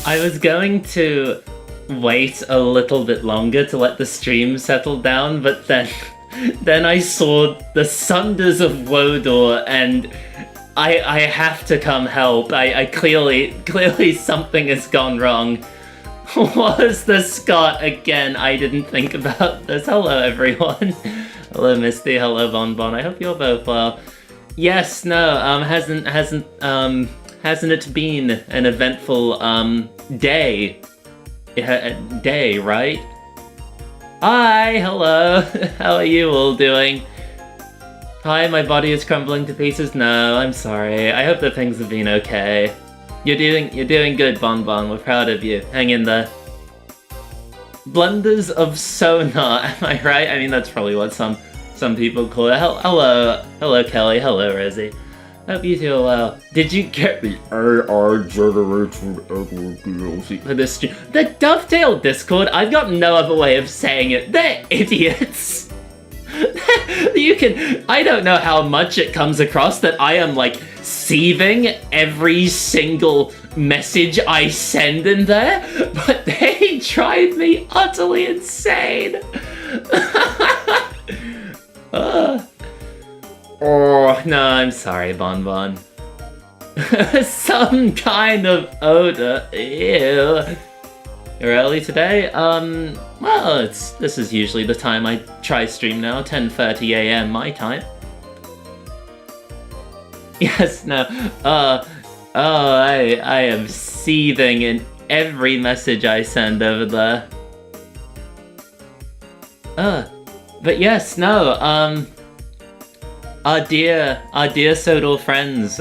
I was going to wait a little bit longer to let the stream settle down, but then I saw the Sunders of Wodor, and I have to come help. I clearly something has gone wrong. Was the Scott again? I didn't think about this. Hello, everyone. Hello, Misty. Hello, Bonbon. I hope you're both well. Yes, no. Hasn't it been an eventful day? Day, right? Hi. Hello. How are you all doing? Hi. My body is crumbling to pieces. No, I'm sorry. I hope that things have been okay. You're doing good, Bonbon. We're proud of you. Hang in there. Blunders of sonar, am I right? I mean, that's probably what some people call it. Hello, Kelly. Hello, Rosie. Hope you two are well. Did you get the AI generated DLC for this stream? The Dovetail Discord? I've got no other way of saying it. They're idiots. I don't know how much it comes across that I am, like, seething every single message I send in there, but they drive me utterly insane. Oh, no, I'm sorry, Bonbon. Some kind of odor. Ew. You're early today? Well, this is usually the time I try stream now, 10:30 a.m. my time. Yes, no, I am seething in every message I send over there. But yes, no, our dear Sodor friends,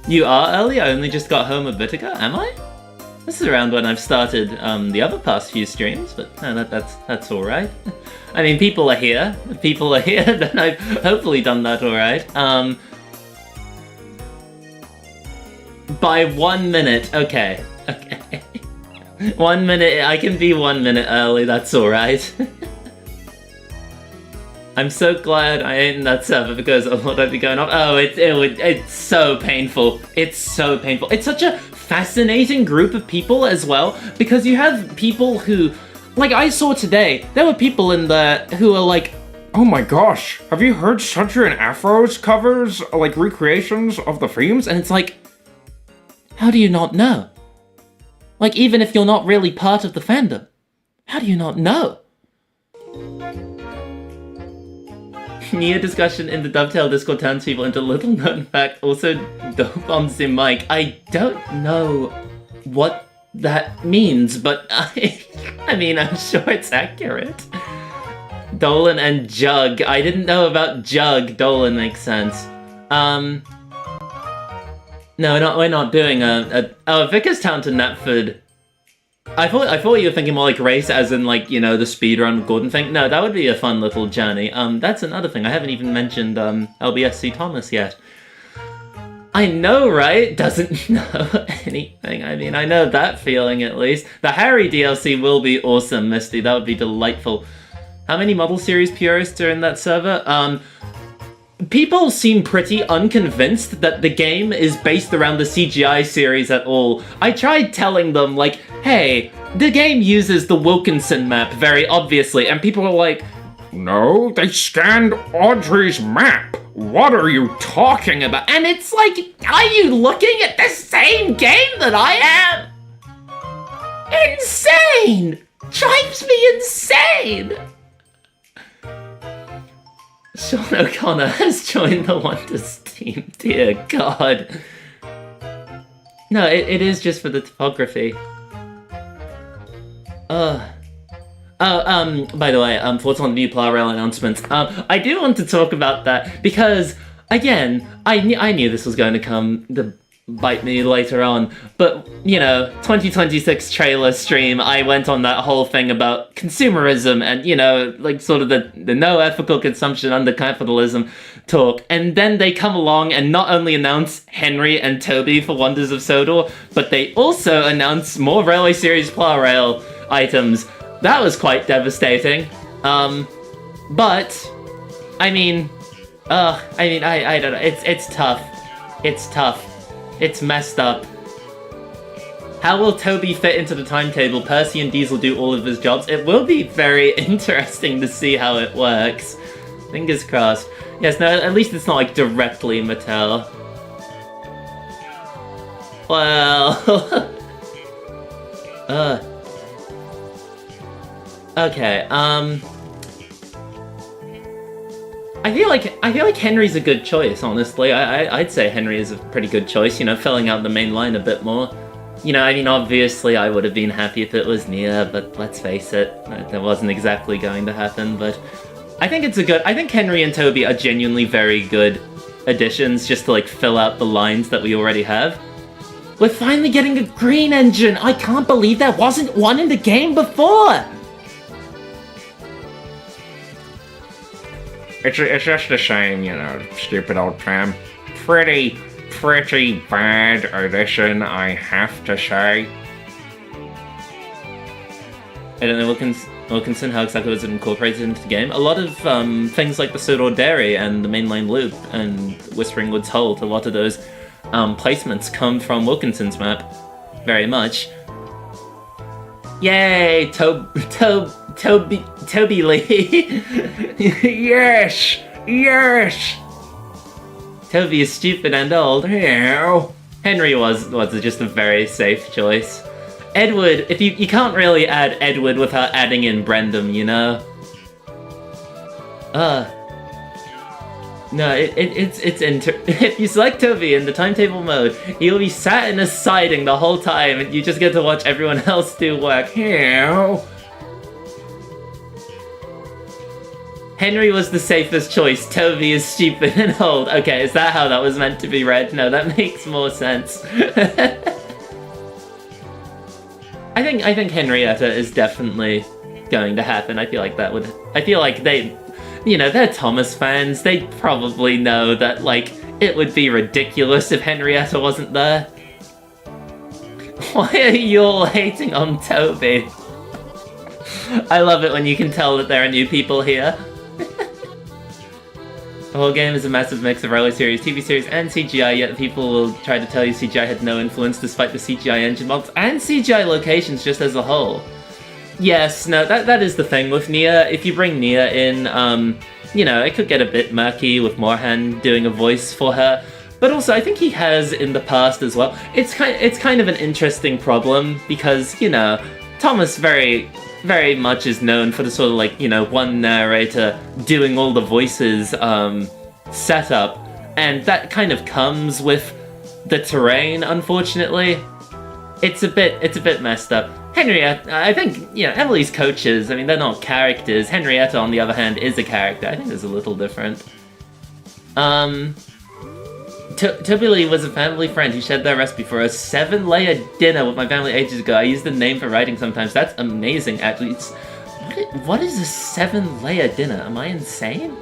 you are early? I only just got home a bit ago, am I? This is around when I've started the other past few streams, but no, that's all right. I mean, people are here. People are here. Then I've hopefully done that all right. By 1 minute, okay. 1 minute. I can be 1 minute early. That's all right. I'm so glad I ain't in that server because of what I'd be going off. Oh, it's so painful. It's so painful. It's such a fascinating group of people as well, because you have people who, like I saw today, there were people in there who are like, oh my gosh, have you heard Shunter and Afro's covers, like recreations of the themes? And it's like, how do you not know? Like, even if you're not really part of the fandom, how do you not know? New discussion in the Dovetail Discord turns people into little known fact. Also, dope on Sim Mike. I don't know what that means, but I mean, I'm sure it's accurate. Dolan and Jug. I didn't know about Jug. Dolan makes sense. No, we're not doing Vickerstown to Knapford. I thought you were thinking more like race as in, like, you know, the speedrun Gordon thing. No, that would be a fun little journey. That's another thing. I haven't even mentioned LBSC Thomas yet. I know, right? Doesn't know anything. I mean, I know that feeling at least. The Harry DLC will be awesome, Misty. That would be delightful. How many model series purists are in that server? People seem pretty unconvinced that the game is based around the CGI series at all. I tried telling them, like, hey, the game uses the Wilkinson map very obviously, and people are like, no, they scanned Audrey's map. What are you talking about? And it's like, are you looking at the same game that I am? Insane! Drives me insane! Sean O'Connor has joined the Wonders team, dear God. No, it is just for the topography. By the way, thoughts on the new Plarail announcement. I do want to talk about that because, again, I knew this was going to come to bite me later on, but, you know, 2026 trailer stream, I went on that whole thing about consumerism and, you know, like, sort of the no ethical consumption under capitalism talk, and then they come along and not only announce Henry and Toby for Wonders of Sodor, but they also announce more Railway Series Plarail items. That was quite devastating. But, I mean, I don't know, it's tough. It's tough. It's messed up. How will Toby fit into the timetable? Percy and Diesel do all of his jobs. It will be very interesting to see how it works. Fingers crossed. Yes, no, at least it's not like directly Mattel. Well... Okay, I feel like Henry's a good choice, honestly. I'd say Henry is a pretty good choice, you know, filling out the main line a bit more. You know, I mean, obviously I would have been happy if it was Nia, but let's face it, that wasn't exactly going to happen, but I think I think Henry and Toby are genuinely very good additions just to, like, fill out the lines that we already have. We're finally getting a green engine! I can't believe there wasn't one in the game before! It's just the same, you know, stupid old tram. Pretty bad addition, I have to say. I don't know, Wilkinson, how exactly was it incorporated into the game? A lot of things like the Sodor Dairy and the mainline loop and Whispering Woods Hold, a lot of those placements come from Wilkinson's map. Very much. Yay! Toby Lee! Yes! Toby is stupid and old. Ew. Henry was just a very safe choice. Edward, if you can't really add Edward without adding in Brendam, you know? No, if you select Toby in the timetable mode, he'll be sat in a siding the whole time and you just get to watch everyone else do work. Ew. Henry was the safest choice. Toby is stupid and old. Okay, is that how that was meant to be read? No, that makes more sense. I think Henrietta is definitely going to happen. I feel like they, you know, they're Thomas fans. They probably know that, like, it would be ridiculous if Henrietta wasn't there. Why are you all hating on Toby? I love it when you can tell that there are new people here. The whole game is a massive mix of early series, TV series, and CGI, yet people will try to tell you CGI had no influence despite the CGI engine mods and CGI locations just as a whole. Yes, no, that is the thing with Nia. If you bring Nia in, you know, it could get a bit murky with Morhan doing a voice for her. But also, I think he has in the past as well. It's kind of an interesting problem because, you know, Thomas very much is known for the sort of, like, you know, one narrator doing all the voices setup, and that kind of comes with the terrain, unfortunately. It's a bit messed up. Henrietta, I think, you know, Emily's coaches, I mean, they're not characters. Henrietta, on the other hand, is a character. I think it's a little different. Toby Lee was a family friend who shared their recipe for a 7-layer dinner with my family ages ago. I use the name for writing sometimes. That's amazing, actually. What is a 7-layer dinner? Am I insane?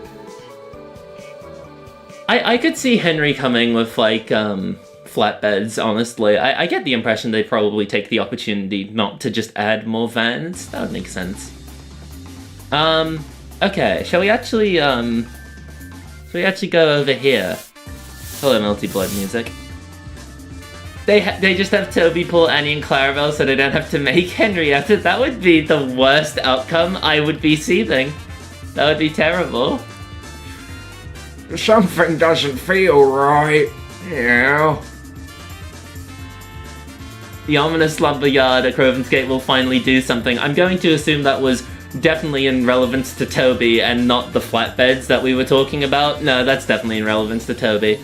I could see Henry coming with, like, flatbeds, honestly. I get the impression they probably take the opportunity not to just add more vans. That would make sense. Okay, shall we actually go over here? Hello, Melty Blood music. They just have Toby pull Annie and Clarabelle so they don't have to make Henrietta. That would be the worst outcome. I would be seething. That would be terrible. Something doesn't feel right. Yeah. The ominous lumberyard at Croven's Gate will finally do something. I'm going to assume that was definitely in relevance to Toby and not the flatbeds that we were talking about. No, that's definitely in relevance to Toby.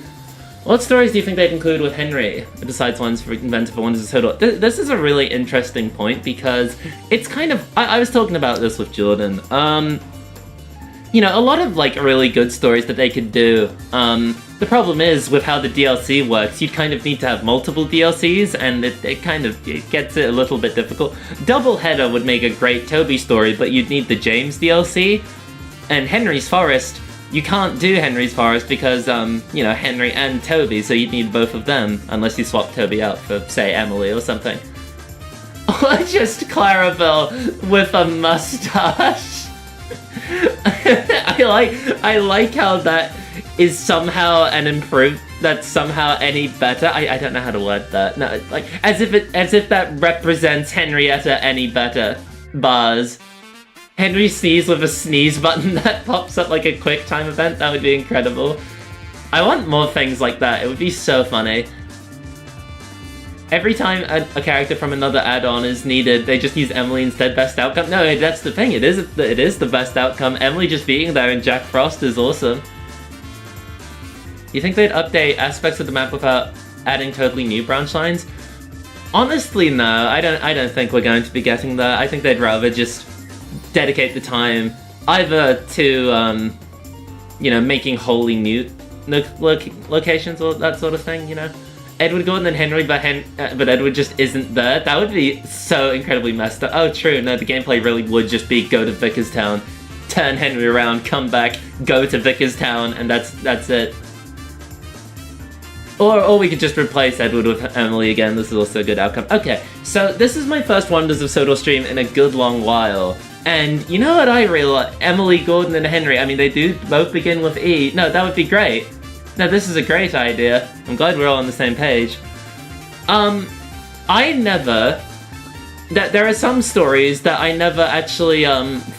What stories do you think they'd include with Henry, besides ones invented for Wonders of Sodor? This is a really interesting point, because it's kind of... I was talking about this with Jordan. You know, a lot of, like, really good stories that they could do. The problem is, with how the DLC works, you'd kind of need to have multiple DLCs, and it gets it a little bit difficult. Doubleheader would make a great Toby story, but you'd need the James DLC. And Henry's Forest... You can't do Henry's Forest because, you know, Henry and Toby, so you'd need both of them, unless you swap Toby out for, say, Emily or something. Or just Clarabelle with a mustache. I like how that is somehow an that's somehow any better. I don't know how to word that. No, like as if that represents Henrietta any better. Bars. Henry sneeze with a sneeze button that pops up like a quick time event. That would be incredible. I want more things like that. It would be so funny. Every time a character from another add-on is needed, they just use Emily instead. Best outcome? No, that's the thing. It is the best outcome. Emily just being there and Jack Frost is awesome. You think they'd update aspects of the map without adding totally new branch lines? Honestly, no. I don't think we're going to be getting that. I think they'd rather just dedicate the time either to making wholly new locations or that sort of thing. Edward Gordon and Henry, but Edward just isn't there. That would be so incredibly messed up. Oh, true. No, the gameplay really would just be go to Vickerstown, turn Henry around, come back, go to Vickerstown, and that's it. Or we could just replace Edward with Emily again. This is also a good outcome. Okay, so this is my first Wonders of Sodor stream in a good long while. And you know what I realize? Emily, Gordon, and Henry, I mean, they do both begin with E. No, that would be great. No, this is a great idea. I'm glad we're all on the same page. There are some stories that I never actually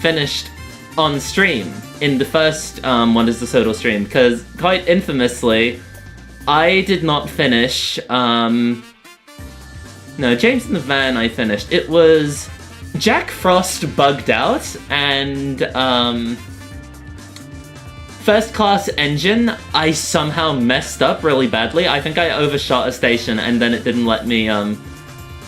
finished on stream in the first Wonders of Sodor stream, because quite infamously, I did not finish, no, James in the Van I finished. It was Jack Frost bugged out, and, First Class Engine, I somehow messed up really badly. I think I overshot a station, and then it didn't let me,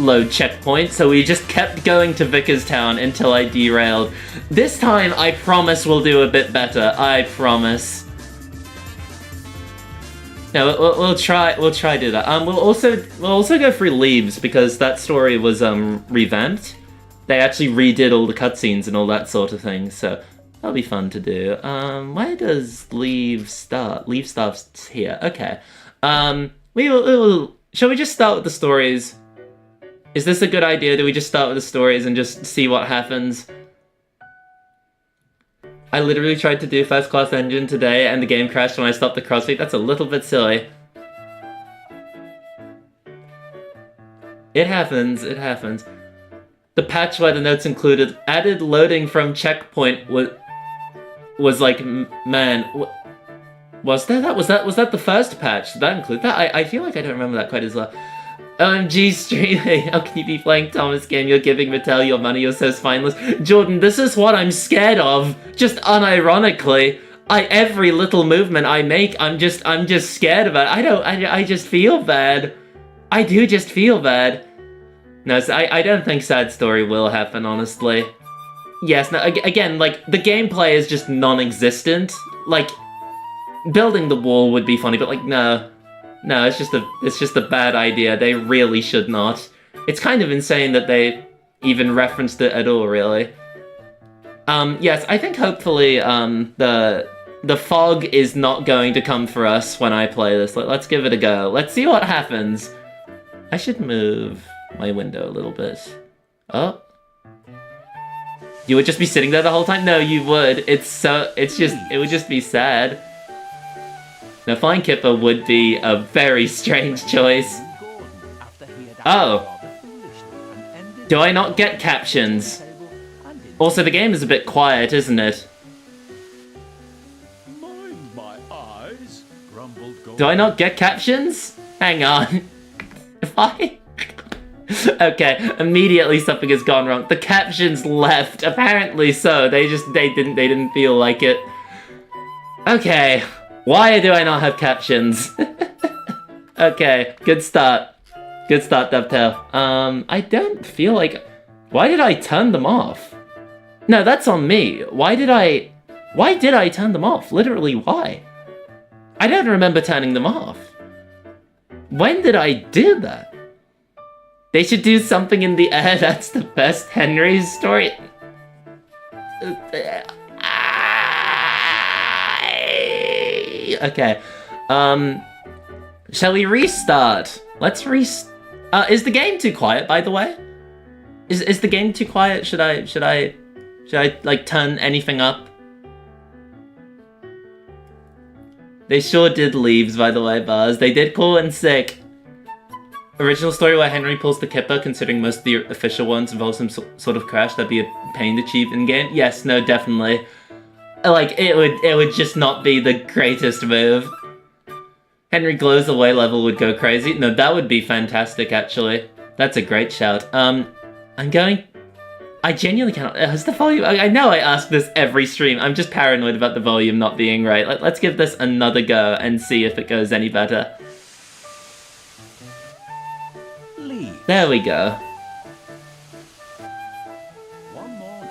load checkpoint, so we just kept going to Vickerstown until I derailed. This time, I promise we'll do a bit better. I promise. No, we'll try do that. We'll also go through Leaves, because that story was revamped. They actually redid all the cutscenes and all that sort of thing, so that'll be fun to do. Where does Leave start? Leave starts here. Okay. Shall we just start with the stories? Is this a good idea? Do we just start with the stories and just see what happens? I literally tried to do First Class Engine today and the game crashed when I stopped the crossfeed. That's a little bit silly. It happens, it happens. The patch where the notes included added loading from checkpoint was like, man, was there that? Was that the first patch? Did that include that? I feel like I don't remember that quite as well. OMG streaming, how can you be playing Thomas game? You're giving Mattel your money, you're so spineless. Jordan, this is what I'm scared of. Just unironically. Every little movement I make, I'm just scared about it. I just feel bad. I do just feel bad. No, so I don't think Sad Story will happen, honestly. Yes, no, again, like, the gameplay is just non-existent. Like, building the wall would be funny, but like, no. No, it's just a bad idea. They really should not. It's kind of insane that they even referenced it at all, really. Yes, I think hopefully, the fog is not going to come for us when I play this. Let's give it a go. Let's see what happens. I should move my window a little bit. Oh. You would just be sitting there the whole time? No, you would. It would just be sad. Now, Flying Kipper would be a very strange choice. Oh. Do I not get captions? Also, the game is a bit quiet, isn't it? Do I not get captions? Hang on. If I... Okay, immediately something has gone wrong. The captions left. Apparently so. They didn't feel like it. Okay. Why do I not have captions? Okay, good start. Good start, Dovetail. I don't feel like... Why did I turn them off? No, that's on me. Why did I turn them off? Literally, why? I don't remember turning them off. When did I do that? They should do something in the air. That's the best Henry's story. Okay. Shall we restart? Let's is the game too quiet, by the way? Is the game too quiet? Should I like turn anything up? They sure did leaves, by the way, Buzz. They did call in sick. Original story where Henry pulls the Kipper, considering most of the official ones involve some sort of crash. That'd be a pain to achieve in-game. Yes, no, definitely. Like, it would just not be the greatest move. Henry glows away level would go crazy. No, that would be fantastic, actually. That's a great shout. I genuinely cannot... Has the volume... I know I ask this every stream. I'm just paranoid about the volume not being right. Let's give this another go and see if it goes any better. There we go. One morning,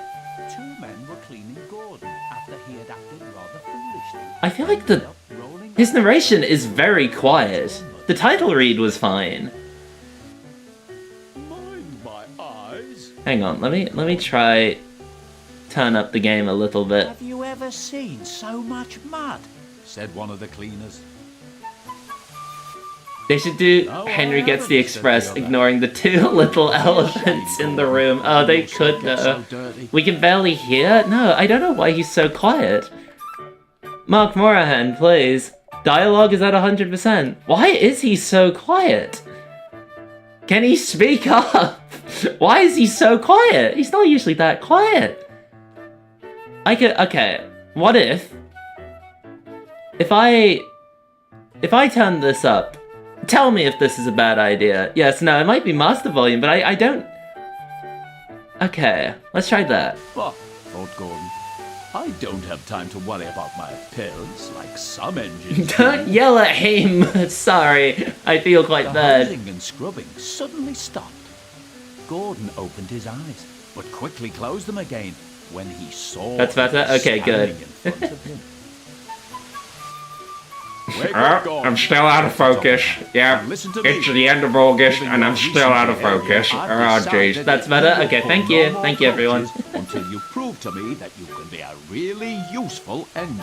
two men were cleaning Gordon after he had acted rather foolishly. I feel like his narration is very quiet. The title read was fine. Mind my eyes. Hang on, let me try turn up the game a little bit. Have you ever seen so much mud? Said one of the cleaners. They should do Henry Gets the Express, ignoring the two little elephants in the room. Oh, they could though. We can barely hear? No, I don't know why he's so quiet. Mark Morahan, please. Dialogue is at 100%. Why is he so quiet? Can he speak up? Why is he so quiet? He's not usually that quiet. Okay, what if I turn this up? Tell me if this is a bad idea. Yes, no, it might be master volume, but I don't... Okay, let's try that. Bah, thought Gordon. I don't have time to worry about my appearance like some engines. Don't yell at him! Sorry, I feel quite bad. The hosing and scrubbing suddenly stopped. Gordon opened his eyes, but quickly closed them again when he saw... That's better? Okay, good. I'm still out of focus. Yeah, it's the end of August and I'm still out of focus. Oh, jeez. That's better? Okay, thank you. Thank you, everyone. Until you prove to me that you can be a really useful engine.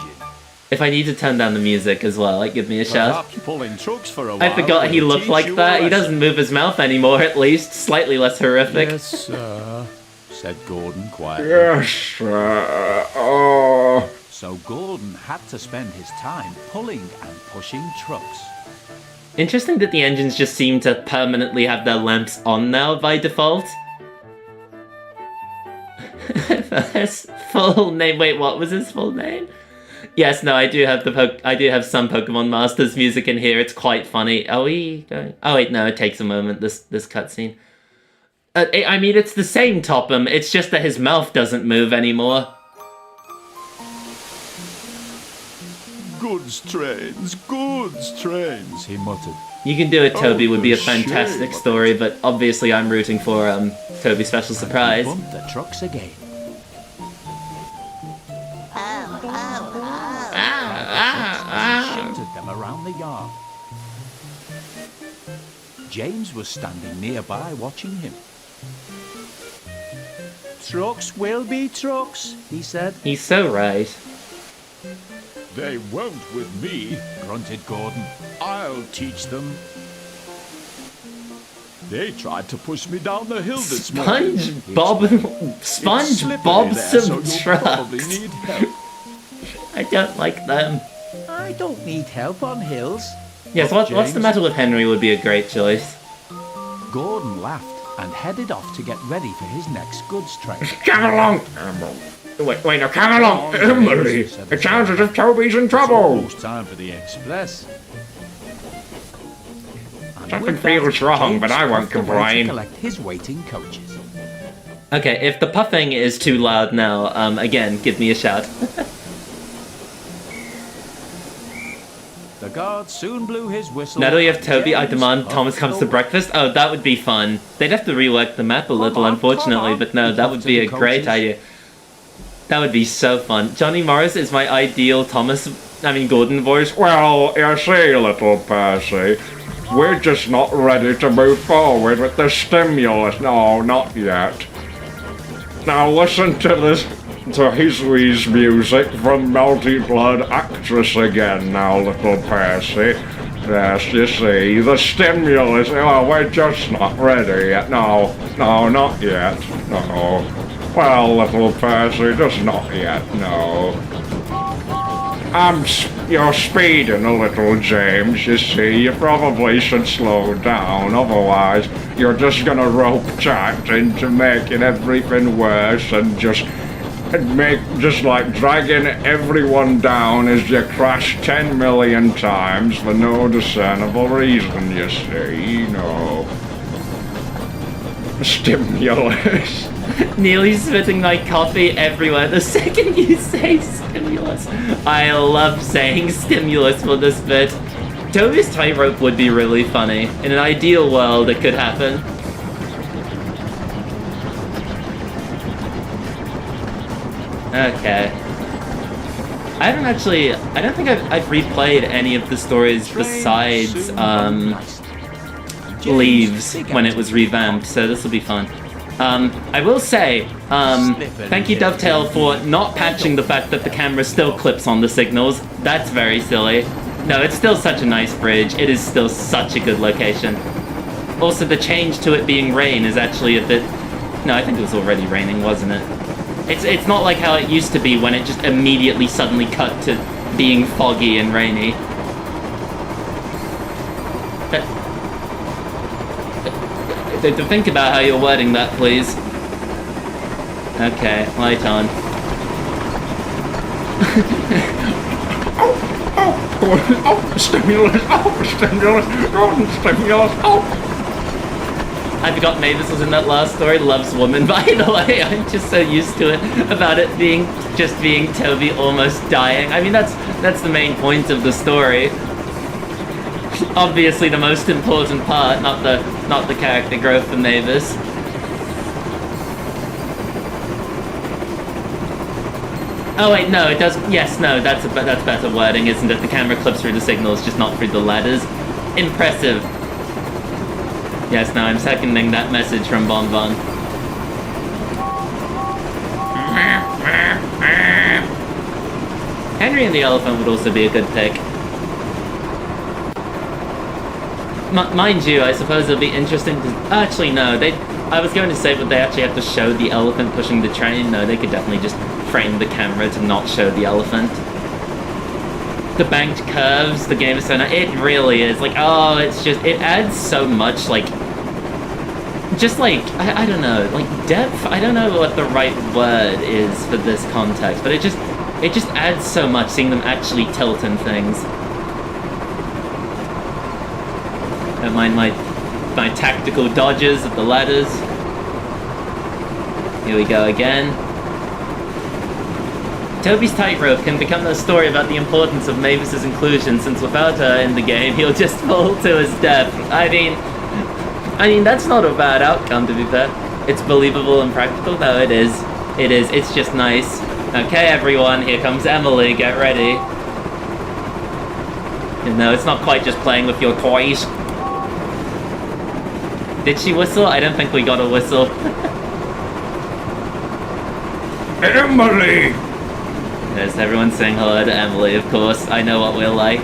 If I need to turn down the music as well, like, give me a shout. Pulling trucks for a while I forgot he looked like that. He doesn't move his mouth anymore, at least. Slightly less horrific. Yes, sir, said Gordon quietly. Yes, sir. Oh... So Gordon had to spend his time pulling and pushing trucks. Interesting that the engines just seem to permanently have their lamps on now by default. His full name. Wait, what was his full name? Yes, no, I do have some Pokemon Masters music in here. It's quite funny. Are we going? Oh wait, no, it takes a moment. This cutscene. I mean, it's the same Topham. It's just that his mouth doesn't move anymore. Goods trains, he muttered. You Can Do It, Toby would be a fantastic story, but obviously I'm rooting for Toby's Special Surprise. He bumped the trucks again. He shouted them around the yard. James was standing nearby watching him. Trucks will be trucks, he said. He's so right. They won't with me, grunted Gordon. I'll teach them. They tried to push me down the hill this morning. SpongeBob some trucks. Need help. I don't like them. I don't need help on hills. Yes, what's the matter with Henry would be a great choice. Gordon laughed and headed off to get ready for his next goods train. Come along! Wait, now come along, Emily! It sounds as if Toby's in trouble! Almost time for the express. Something feels wrong, but I won't complain. To collect his waiting coaches. Okay, if the puffing is too loud now, again, give me a shout. The guard soon blew his whistle. Now that we have Toby, I demand Thomas comes to breakfast. Oh, that would be fun. They'd have to rework the map a little, unfortunately, but no, that would be a great idea. That would be so fun. Johnny Morris is my ideal Gordon voice. Well, you see, little Percy, we're just not ready to move forward with the stimulus. No, not yet. Now listen to his music from Melty Blood Actress again now, little Percy. Yes, you see, the stimulus. Oh, we're just not ready yet. No, not yet. No. Well, little Percy, just not yet, no. I'm You're speeding a little, James, you see. You probably should slow down, otherwise you're just gonna rope Jack into making everything worse and just like dragging everyone down as you crash 10 million times for no discernible reason, you see. No. Stimulus. Nearly spitting my coffee everywhere the second you say stimulus. I love saying stimulus for this bit. Toby's tightrope would be really funny. In an ideal world, it could happen. Okay. I don't think I've replayed any of the stories besides, Leaves when it was revamped, so this will be fun. I will say, thank you Dovetail for not patching the fact that the camera still clips on the signals. That's very silly. No, it's still such a nice bridge. It is still such a good location. Also, the change to it being rain is actually a bit... No, I think it was already raining, wasn't it? It's not like how it used to be when it just immediately suddenly cut to being foggy and rainy. To think about how you're wording that, please. Okay, light on. Stimulus, stimulus, stimulus, I forgot Mavis was in that last story. Loves woman, by the way. I'm just so used to it. About it being Toby almost dying. I mean, that's the main point of the story. Obviously the most important part, not the character growth for Mavis. Oh wait, no, it does. Yes, no, that's better wording, isn't it? The camera clips through the signals, just not through the ladders. Impressive. Yes, no, I'm seconding that message from Bon Bon. Henry and the Elephant would also be a good pick. Mind you, I suppose it'll be interesting to... Actually, no, I was going to say, would they actually have to show the elephant pushing the train? No, they could definitely just frame the camera to not show the elephant. The banked curves, the game is so nice. It really is. Like, oh, it's just... It adds so much, like... Just like, I don't know, like depth? I don't know what the right word is for this context, but it just adds so much seeing them actually tilt and things. Don't mind my tactical dodges of the ladders. Here we go again. Toby's tightrope can become a story about the importance of Mavis's inclusion, since without her in the game, he'll just fall to his death. I mean, that's not a bad outcome, to be fair. It's believable and practical, though it is. It is. It's just nice. Okay, everyone, here comes Emily. Get ready. No, it's not quite just playing with your toys. Did she whistle? I don't think we got a whistle. Emily! Yes, everyone saying hello to Emily, of course. I know what we're like.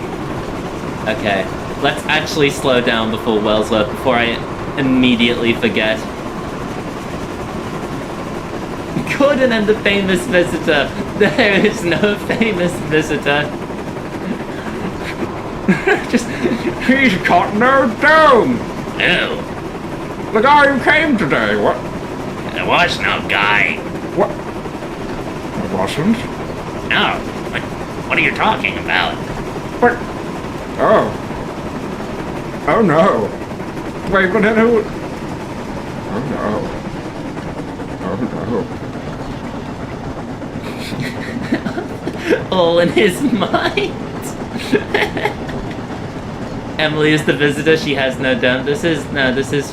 Okay, let's actually slow down before Wellsworth, before I immediately forget. Gordon and the famous visitor. There is no famous visitor. He's got no dome! No, The guy who came today, what? there was no guy. What? There wasn't? No, what are you talking about? But... Oh. Oh no. Wait, but then who... Oh no. Oh no. All in his mind. Emily is the visitor, she has no dome. This is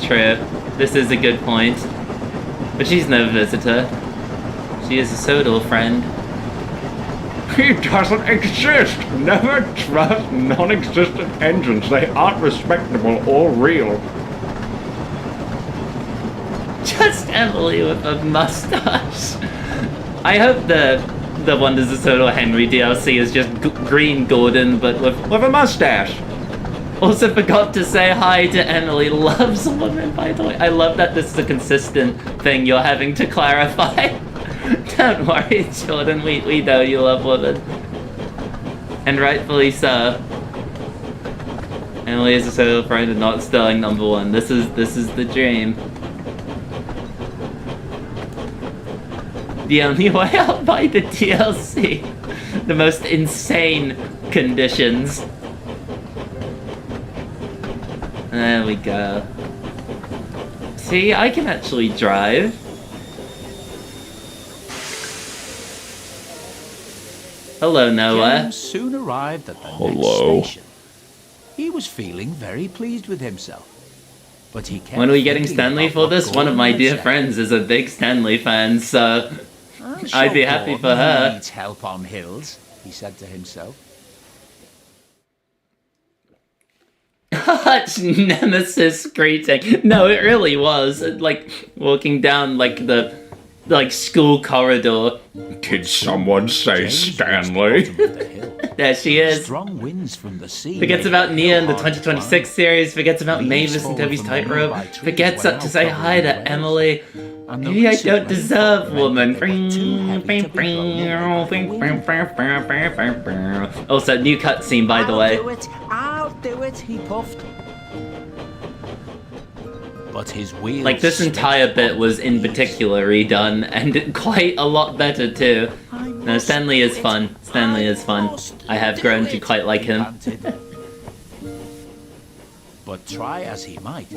true. This is a good point. But she's no visitor. She is a Sodor friend. He doesn't exist! Never trust non-existent engines. They aren't respectable or real. Just Emily with a mustache. I hope the Wonders of Sodor Henry DLC is just green Gordon, but with a mustache. Also forgot to say hi to Emily. Loves women, by the way. I love that this is a consistent thing you're having to clarify. Don't worry, Jordan. We know you love women. And rightfully so. Emily is a solo friend and not Sterling #1. This is the dream. The only way I'll buy the DLC. The most insane conditions. There we go. See, I can actually drive. Hello, Noah. James soon arrived at the Hello. next station. He was feeling very pleased with himself. But he kept When are we getting thinking Stanley about for what this? One of Gordon my had dear said. friends is a big Stanley fan, so I'm I'd be sure happy for Gordon her. needs help on hills, he said to himself. Hutch Nemesis greeting. No, it really was. Like, walking down, like, the school corridor. Did someone say James reached the Stanley? bottom of the hill. There she is. Strong winds from the sea. Forgets made about the Nia hill in the hard to 2026 series. Forgets about Leaves Mavis and fallen Toby's from the tightrope. nearby trees Forgets were up to now say covered hi in to rails. Emily. And the Maybe I recent don't rainfall deserve meant woman. that they were too heavy to be blown away by the wind. Also, new cutscene, by the way. I'll do it, he puffed. But his wheels Like, this entire slipped bit on was the in leaves. particular redone, and quite a lot better too. No, Stanley is fun. Stanley is fun. I have grown to quite like He him. panted. But try as he might,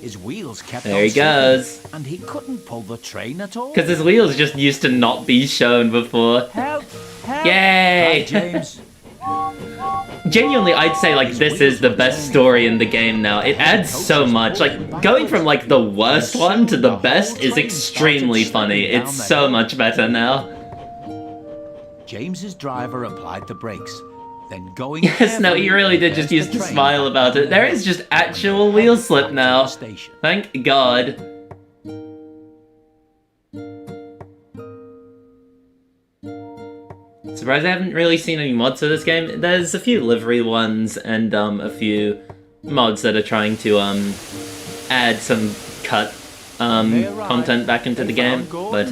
his wheels kept There on he slipping, goes. and he couldn't pull the train at all. Because his wheels just used to not be shown before. Help! Help! Yay! cried James. Genuinely, I'd say, like, this is the best story in the game now. It adds so much. Like, going from, like, the worst one to the best is extremely funny. It's so much better now. James's driver applied the brakes, then going. Yes, no, he really did just use to smile about it. There is just actual wheel slip now. Thank God. Surprised I haven't really seen any mods for this game. There's a few livery ones and a few mods that are trying to add some cut content back into the game, but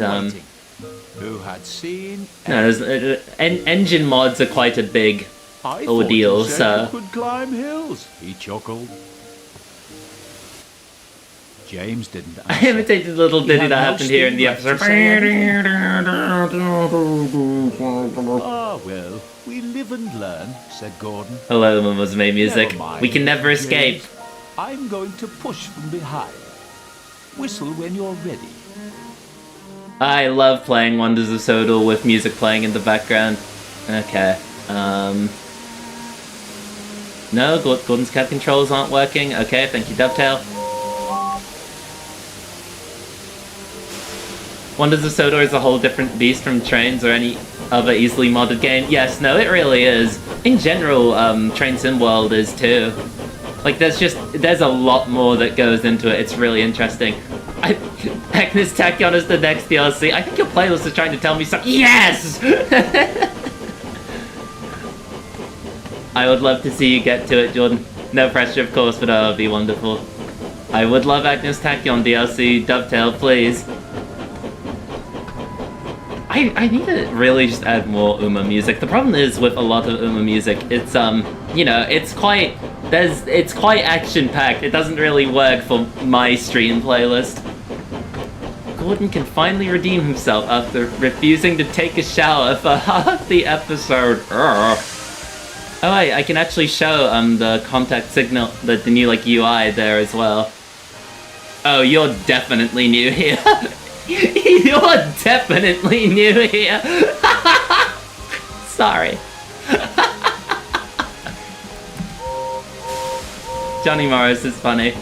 who had seen? no, there's, engine mods are quite a big I ordeal, thought you said so- you could climb hills. He chuckled. James didn't I answer. imitated the little ditty that happened here in the episode. Ah, well, we live and learn, said Gordon. Hello, Mama's May music. Never mind, We can never escape. James. I'm going to push from behind. Whistle when you're ready. I love playing Wonders of Sodor with music playing in the background. Okay. No, Gordon's cab controls aren't working. Okay, thank you, Dovetail. Wonders of Sodor is a whole different beast from Trains or any other easily modded game. Yes, no, it really is. In general, Train Sim World is too. Like, there's a lot more that goes into it. It's really interesting. Agnes Tachyon is the next DLC. I think your playlist is trying to tell me something. Yes! I would love to see you get to it, Jordan. No pressure, of course, but that would be wonderful. I would love Agnes Tachyon DLC. Dovetail, please. I need to really just add more Uma music. The problem is with a lot of Uma music, it's you know, it's quite action-packed. It doesn't really work for my stream playlist. Gordon can finally redeem himself after refusing to take a shower for half the episode. Oh wait, I can actually show the contact signal, the new like UI there as well. Oh, you're definitely new here. You're definitely new here. Sorry. Johnny Morris is funny.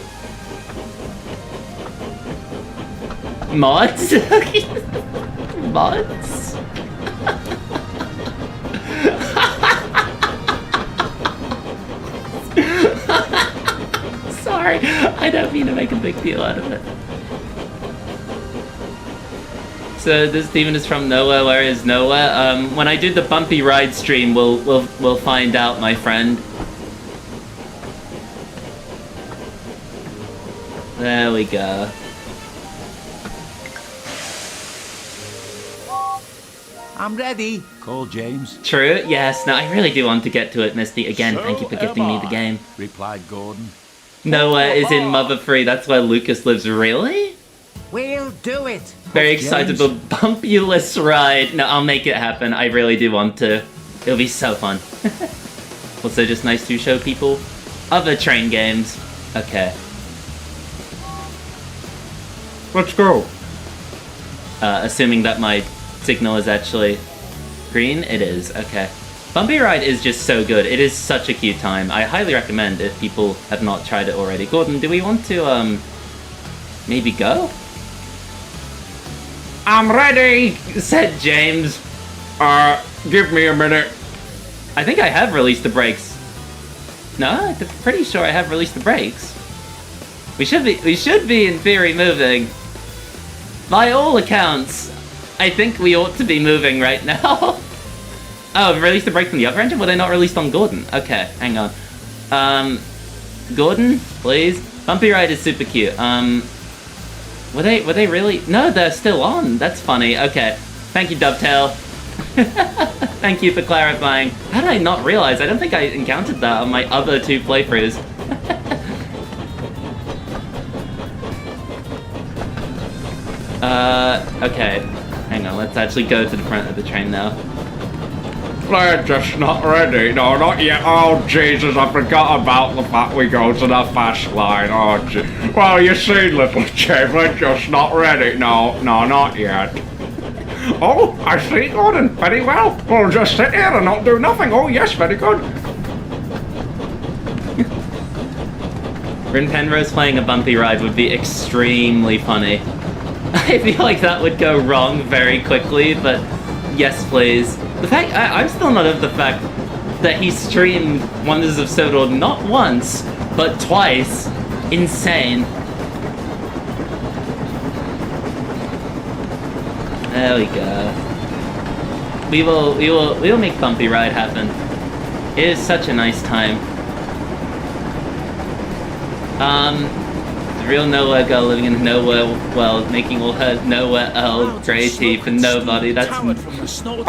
Mods? Mods? Sorry, I don't mean to make a big deal out of it. So this demon is from nowhere. Where is nowhere? When I do the bumpy ride stream, we'll find out, my friend. There we go. I'm ready, called James. True, yes. No, I really do want to get to it, Misty. Again, So thank you for gifting me the am I. game. Replied Gordon. Nowhere is in Mother 3, that's where Lucas lives. Really? We'll do it. Very excited for Bumpulous Ride. No, I'll make it happen. I really do want to. It'll be so fun. Also, just nice to show people other train games. Okay. Let's go. Assuming that my signal is actually green, it is. Okay. Bumpy Ride is just so good. It is such a cute time. I highly recommend if people have not tried it already. Gordon, do we want to, maybe go? I'm ready! Said James. Give me a minute. I think I have released the brakes. No, I'm pretty sure I have released the brakes. We should be in theory moving. By all accounts, I think we ought to be moving right now. Oh, I've released the brake from the other engine? Were they not released on Gordon? Okay, hang on. Gordon, please. Bumpy Ride is super cute. Were they really? No, they're still on. That's funny. Okay. Thank you, Dovetail. Thank you for clarifying. How did I not realize? I don't think I encountered that on my other 2 playthroughs. Okay. Hang on, let's actually go to the front of the train now. They're just not ready. No, not yet. Oh, Jesus, I forgot about the fact we go to the fast line. Oh, well, you see, little Jim, they're just not ready. No, not yet. Oh, I see, Gordon. Very well. We'll just sit here and not do nothing. Oh, yes, very good. Rin Penrose playing a bumpy ride would be extremely funny. I feel like that would go wrong very quickly, but yes, please. The fact I'm still not over the fact that he streamed Wonders of Sodor not once, but twice. Insane. There we go. We will make Bumpy Ride happen. It is such a nice time. The real nowhere girl living in a nowhere world, making all her nowhere Earl Grey tea for nobody. That's I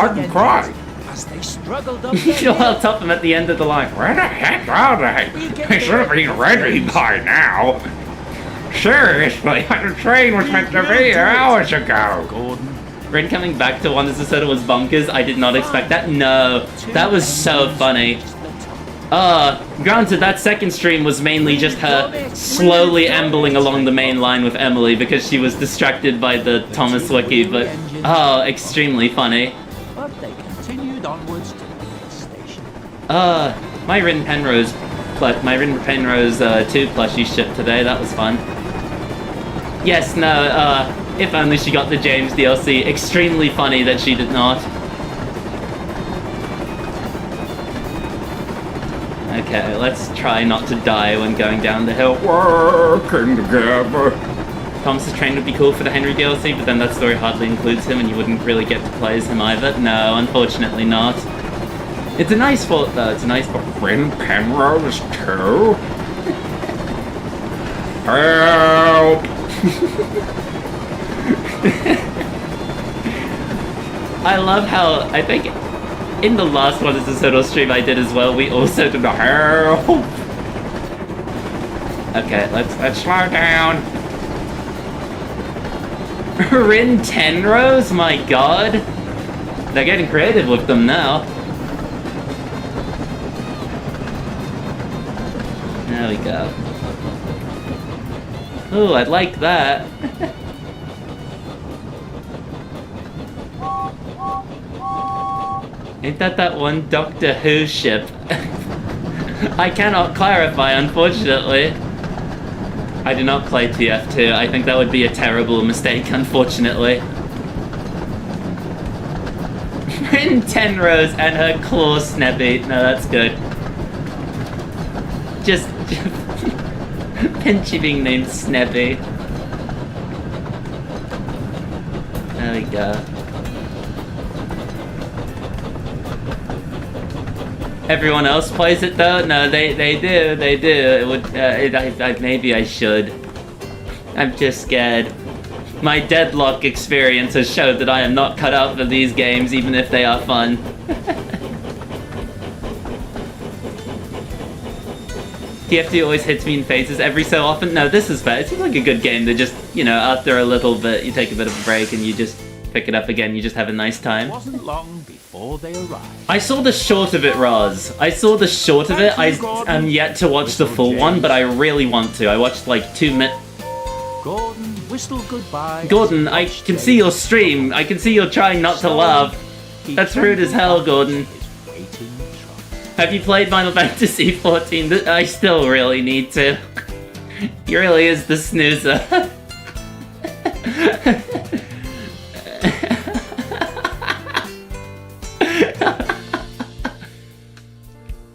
can cry. As they struggled up I'll top them at the end of the line. Where the heck are they? They should have been ready by now. Seriously, the train was meant to be here hours ago. Gordon. Rin coming back to Wonders of Sodor was bonkers. I did not expect that. No, that was so funny. Granted, that second stream was mainly just her slowly ambling along the main line with Emily because she was distracted by the Thomas Wiki, but extremely funny. But they continued onwards to the next station. My Rin Penrose 2 plushie shipped today. That was fun. Yes, no, if only she got the James DLC. Extremely funny that she did not. Okay, let's try not to die when going down the hill. Working together. Thomas's train would be cool for the Henry DLC, but then that story hardly includes him and you wouldn't really get to play as him either. No, unfortunately not. It's a nice fort though, it's a nice fort. Rin Penrose too? Help! I love how, I think, in the last Wonders of Sodor stream I did as well, we also did a help! Okay, let's Slow down. Rin Tenrose? My god! They're getting creative with them now. There we go. Ooh, I'd like that. Ain't that one Doctor Who ship? I cannot clarify, unfortunately. I do not play TF2. I think that would be a terrible mistake, unfortunately. Rin Tenrose and her claw snappy. No, that's good. Just Pinchy being named Snappy. There we go. Everyone else plays it though? No, they do. It would. Maybe I should. I'm just scared. My deadlock experience has showed that I am not cut out for these games, even if they are fun. TFT always hits me in phases every so often. No, this is fair. It seems like a good game to just, you know, after a little bit, you take a bit of a break and you just pick it up again. You just have a nice time. It wasn't long before they arrived. I saw the short of it, Roz. I saw the short of it. I am yet to watch the full one, but I really want to. I watched like 2 minutes. Gordon, whistle goodbye. Gordon, I can see your stream. I can see you're trying not to laugh. That's rude as hell, Gordon. Have you played Final Fantasy XIV? I still really need to. He really is the snoozer.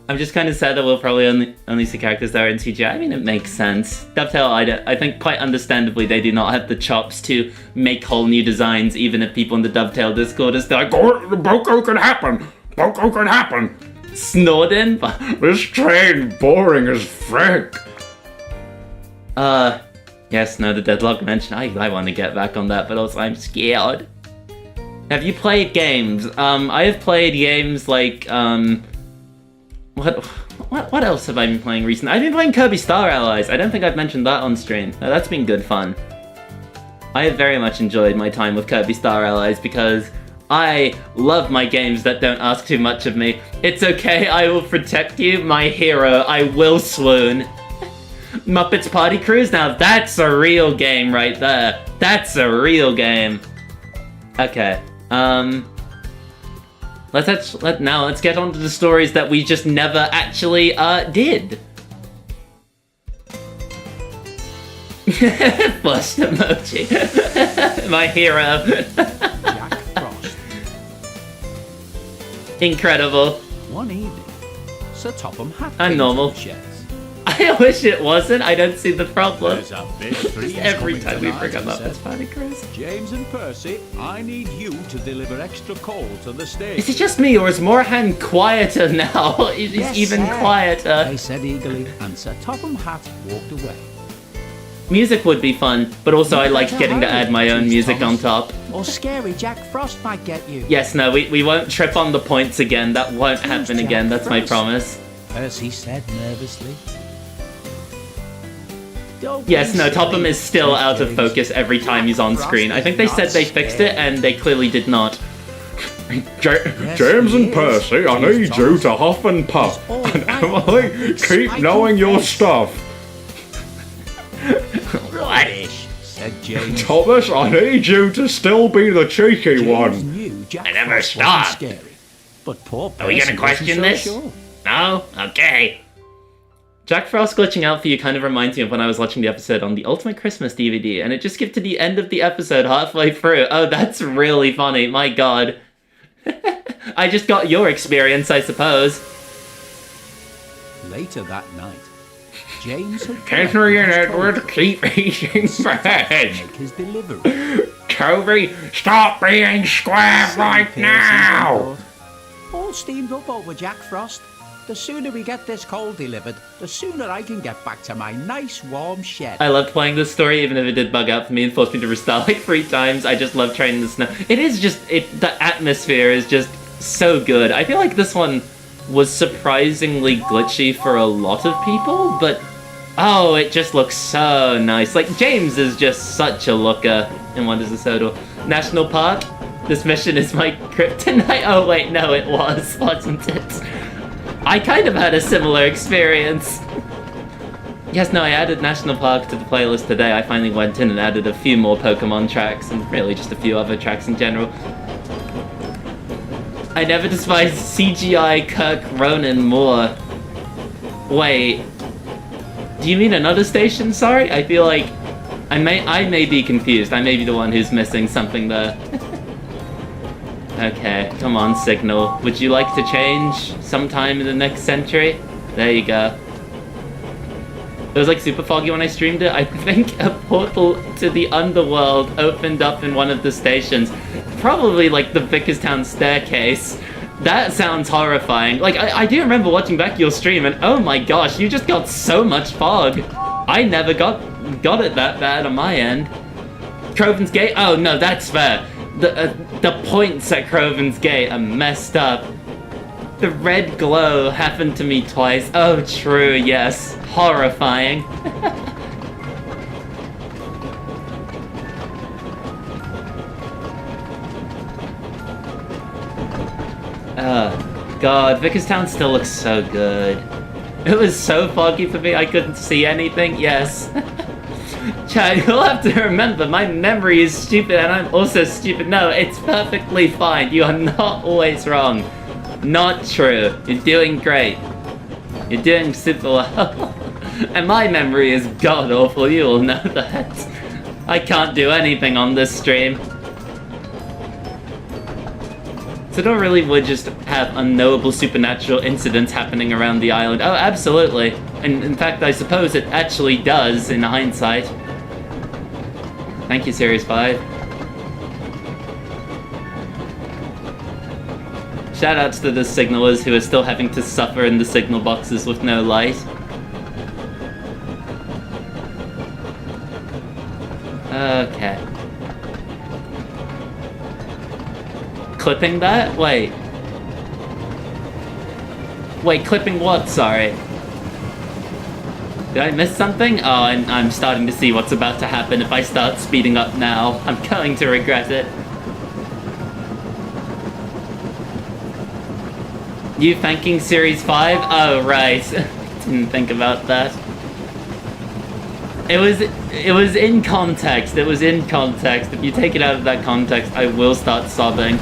I'm just kind of sad that we'll probably only see characters that are in CGI. I mean, it makes sense. Dovetail, I think quite understandably they do not have the chops to make whole new designs, even if people in the Dovetail Discord are still like, Boko can happen! Boko can happen! Snorden? This train boring as frick! Yes, no, the Deadlock mentioned. I want to get back on that, but also I'm scared. Have you played games? I have played games like, What else have I been playing recently? I've been playing Kirby Star Allies. I don't think I've mentioned that on stream. No, that's been good fun. I have very much enjoyed my time with Kirby Star Allies because I love my games that don't ask too much of me. It's okay, I will protect you, my hero. I will swoon. Muppets Party Cruise? Now that's a real game right there. That's a real game. Okay, let's get on to the stories that we just never actually, did. Bust emoji. My hero. Jack Frost. Incredible. One evening, Sir Topham Hatt I'm came normal. to the sheds. I wish it wasn't. I don't see the problem. There's a big freeze Every coming time we tonight, bring he up said. Muppets Party Cruise. James and Percy, I need you to deliver extra coal to the stage. Is it just me, or is Moorhan quieter now? It is Yes, even sir, quieter. they said eagerly, and Sir Topham Hatt walked away. Music would be fun, but also I like getting to add my own music on top. Or scary Jack Frost might get you. Yes, no, we won't trip on the points again. That won't happen Jack again, that's my Frost? promise. Percy said nervously. Don't Yes, be no, silly, Topham is still said out of James. focus every time he's on screen. I think they said they fixed it, and they clearly did not. James and Percy, I need you to huff and puff. He's all And right. Emily, keep Spiteful knowing your face. stuff. Rubbish, said James. Thomas, I need you to still be the cheeky James one. knew Jack I never Frost wasn't stopped. scary. But poor Percy Are we gonna wasn't question so this? Sure. No? Okay. Jack Frost glitching out for you kind of reminds me of when I was watching the episode on the Ultimate Christmas DVD, and it just skipped to the end of the episode halfway through. Oh, that's really funny, my god. I just got your experience, I suppose. Later that night, James had Henry and collected his Edward total keep eating to bread. make his delivery. Toby, stop being square right Percy now! thought, all steamed up over Jack Frost. The sooner we get this coal delivered, the sooner I can get back to my nice warm shed. I loved playing this story, even if it did bug out for me and forced me to restart like 3 times. I just love training the snow. It is just, the atmosphere is just so good. I feel like this one was surprisingly glitchy for a lot of people, but oh, it just looks so nice. Like, James is just such a looker in Wonders of Sodor. National Park? This mission is my kryptonite? Oh wait, no it wasn't it? I kind of had a similar experience. Yes, no, I added National Park to the playlist today. I finally went in and added a few more Pokemon tracks, and really just a few other tracks in general. I never despised CGI Kirk Ronan more. Wait, do you mean another station? Sorry, I feel like I may be confused. I may be the one who's missing something there. Okay, come on, Signal. Would you like to change sometime in the next century? There you go. It was like super foggy when I streamed it. I think a portal to the underworld opened up in one of the stations. Probably like the Vickerstown staircase. That sounds horrifying. Like, I do remember watching back your stream and oh my gosh, you just got so much fog. I never got it that bad on my end. Crovan's Gate? Oh no, that's fair. The points at Crovan's Gate are messed up. The red glow happened to me twice. Oh, true, yes. Horrifying. Oh, God, Vickerstown still looks so good. It was so foggy for me, I couldn't see anything. Yes. Chad, you'll have to remember, my memory is stupid and I'm also stupid. No, it's perfectly fine. You are not always wrong. Not true. You're doing great. You're doing super well. And my memory is god-awful, you all know that. I can't do anything on this stream. Sodor really would just have unknowable supernatural incidents happening around the island. Oh, absolutely. And in fact, I suppose it actually does, in hindsight. Thank you, Series 5. Shoutouts to the signalers who are still having to suffer in the signal boxes with no light. Okay. Clipping that? Wait. Wait, clipping what? Sorry. Did I miss something? Oh, I'm starting to see what's about to happen if I start speeding up now. I'm going to regret it. You thanking Series 5? Oh, right. Didn't think about that. It was in context. It was in context. If you take it out of that context, I will start sobbing.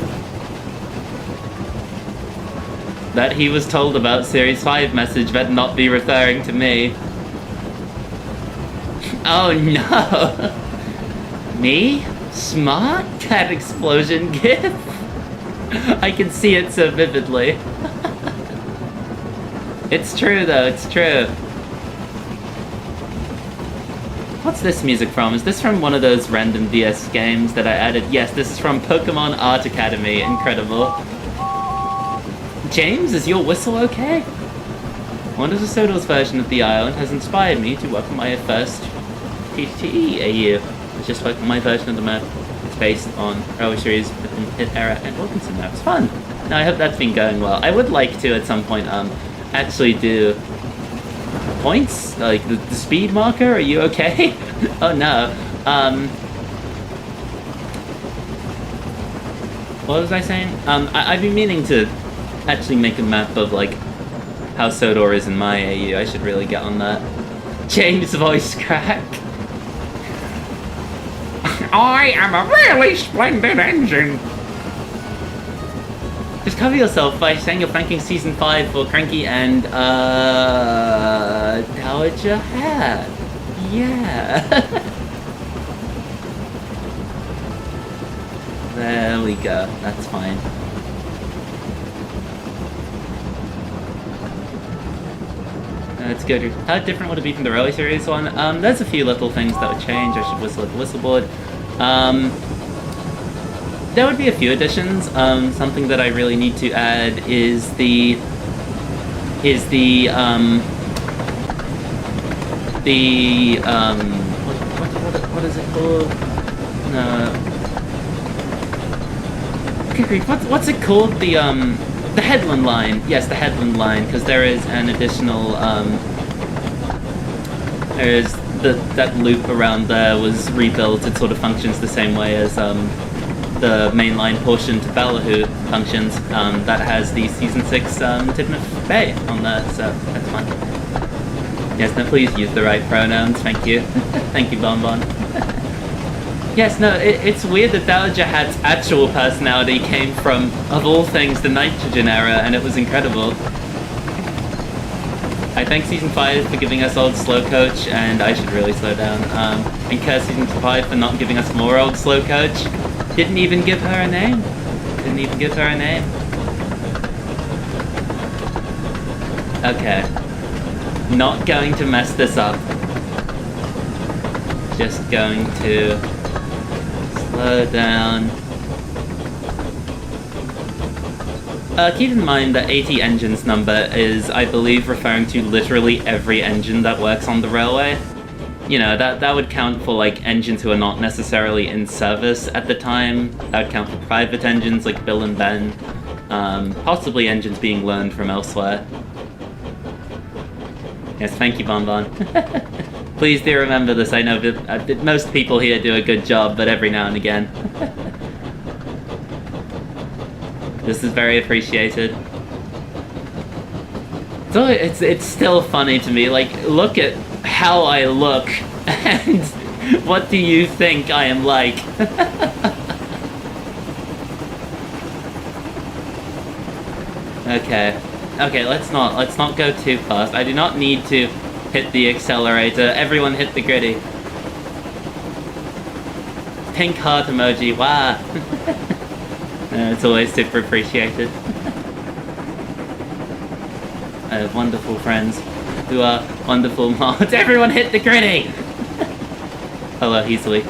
That he was told about Series 5 message better not be referring to me. Oh no! Me? Smart? Cat explosion gif? I can see it so vividly. It's true though, it's true. What's this music from? Is this from one of those random DS games that I added? Yes, this is from Pokemon Art Academy. Incredible. James, is your whistle okay? Wonders of Sodor's version of the island has inspired me to work on my first PTE AU. I just worked on my version of the map. It's based on early series within Hit Era and Wilkinson maps. Fun! Now I hope that's been going well. I would like to at some point actually do points? Like the speed marker? Are you okay? Oh no. What was I saying? I've been meaning to actually make a map of like how Sodor is in my AU. I should really get on that. James voice crack. I am a really splendid engine. Just cover yourself by saying you're thanking Season 5 for Cranky and, Dowager Hat. Yeah. There we go. That's fine. Let's go to... How different would it be from the early series one? There's a few little things that would change. I should whistle at the whistleboard. There would be a few additions. Something that I really need to add is the what is it called? No. Good grief, what's it called? The headland line. Yes, the headland line, because there is an additional there's that loop around there was rebuilt. It sort of functions the same way as the mainline portion to Ballyhoo functions. That has the Season 6 Tidmouth Bay on there, so that's fun. Yes, no, please use the right pronouns, thank you. Thank you, Bonbon. Yes, no, it's weird that Dowager Hat's actual personality came from, of all things, the Nitrogen era, and it was incredible. I thank Season 5 for giving us old Slow Coach, and I should really slow down. And curse Season 5 for not giving us more old Slow Coach. Didn't even give her a name. Didn't even give her a name. Okay. Not going to mess this up. Just going to slow down. Keep in mind that 80 engines number is, I believe, referring to literally every engine that works on the railway. you know, that would count for like engines who are not necessarily in service at the time. That would count for private engines like Bill and Ben. Possibly engines being learned from elsewhere. Yes, thank you, Bon Bon. Please do remember this. I know that most people here do a good job, but every now and again. This is very appreciated. So it's still funny to me, like, look at how I look, and what do you think I am like? Okay, let's not go too fast. I do not need to hit the accelerator. Everyone hit the gritty. Pink heart emoji, wow. It's always super appreciated. I have wonderful friends who are wonderful mods. Everyone hit the gritty! Hello, easily.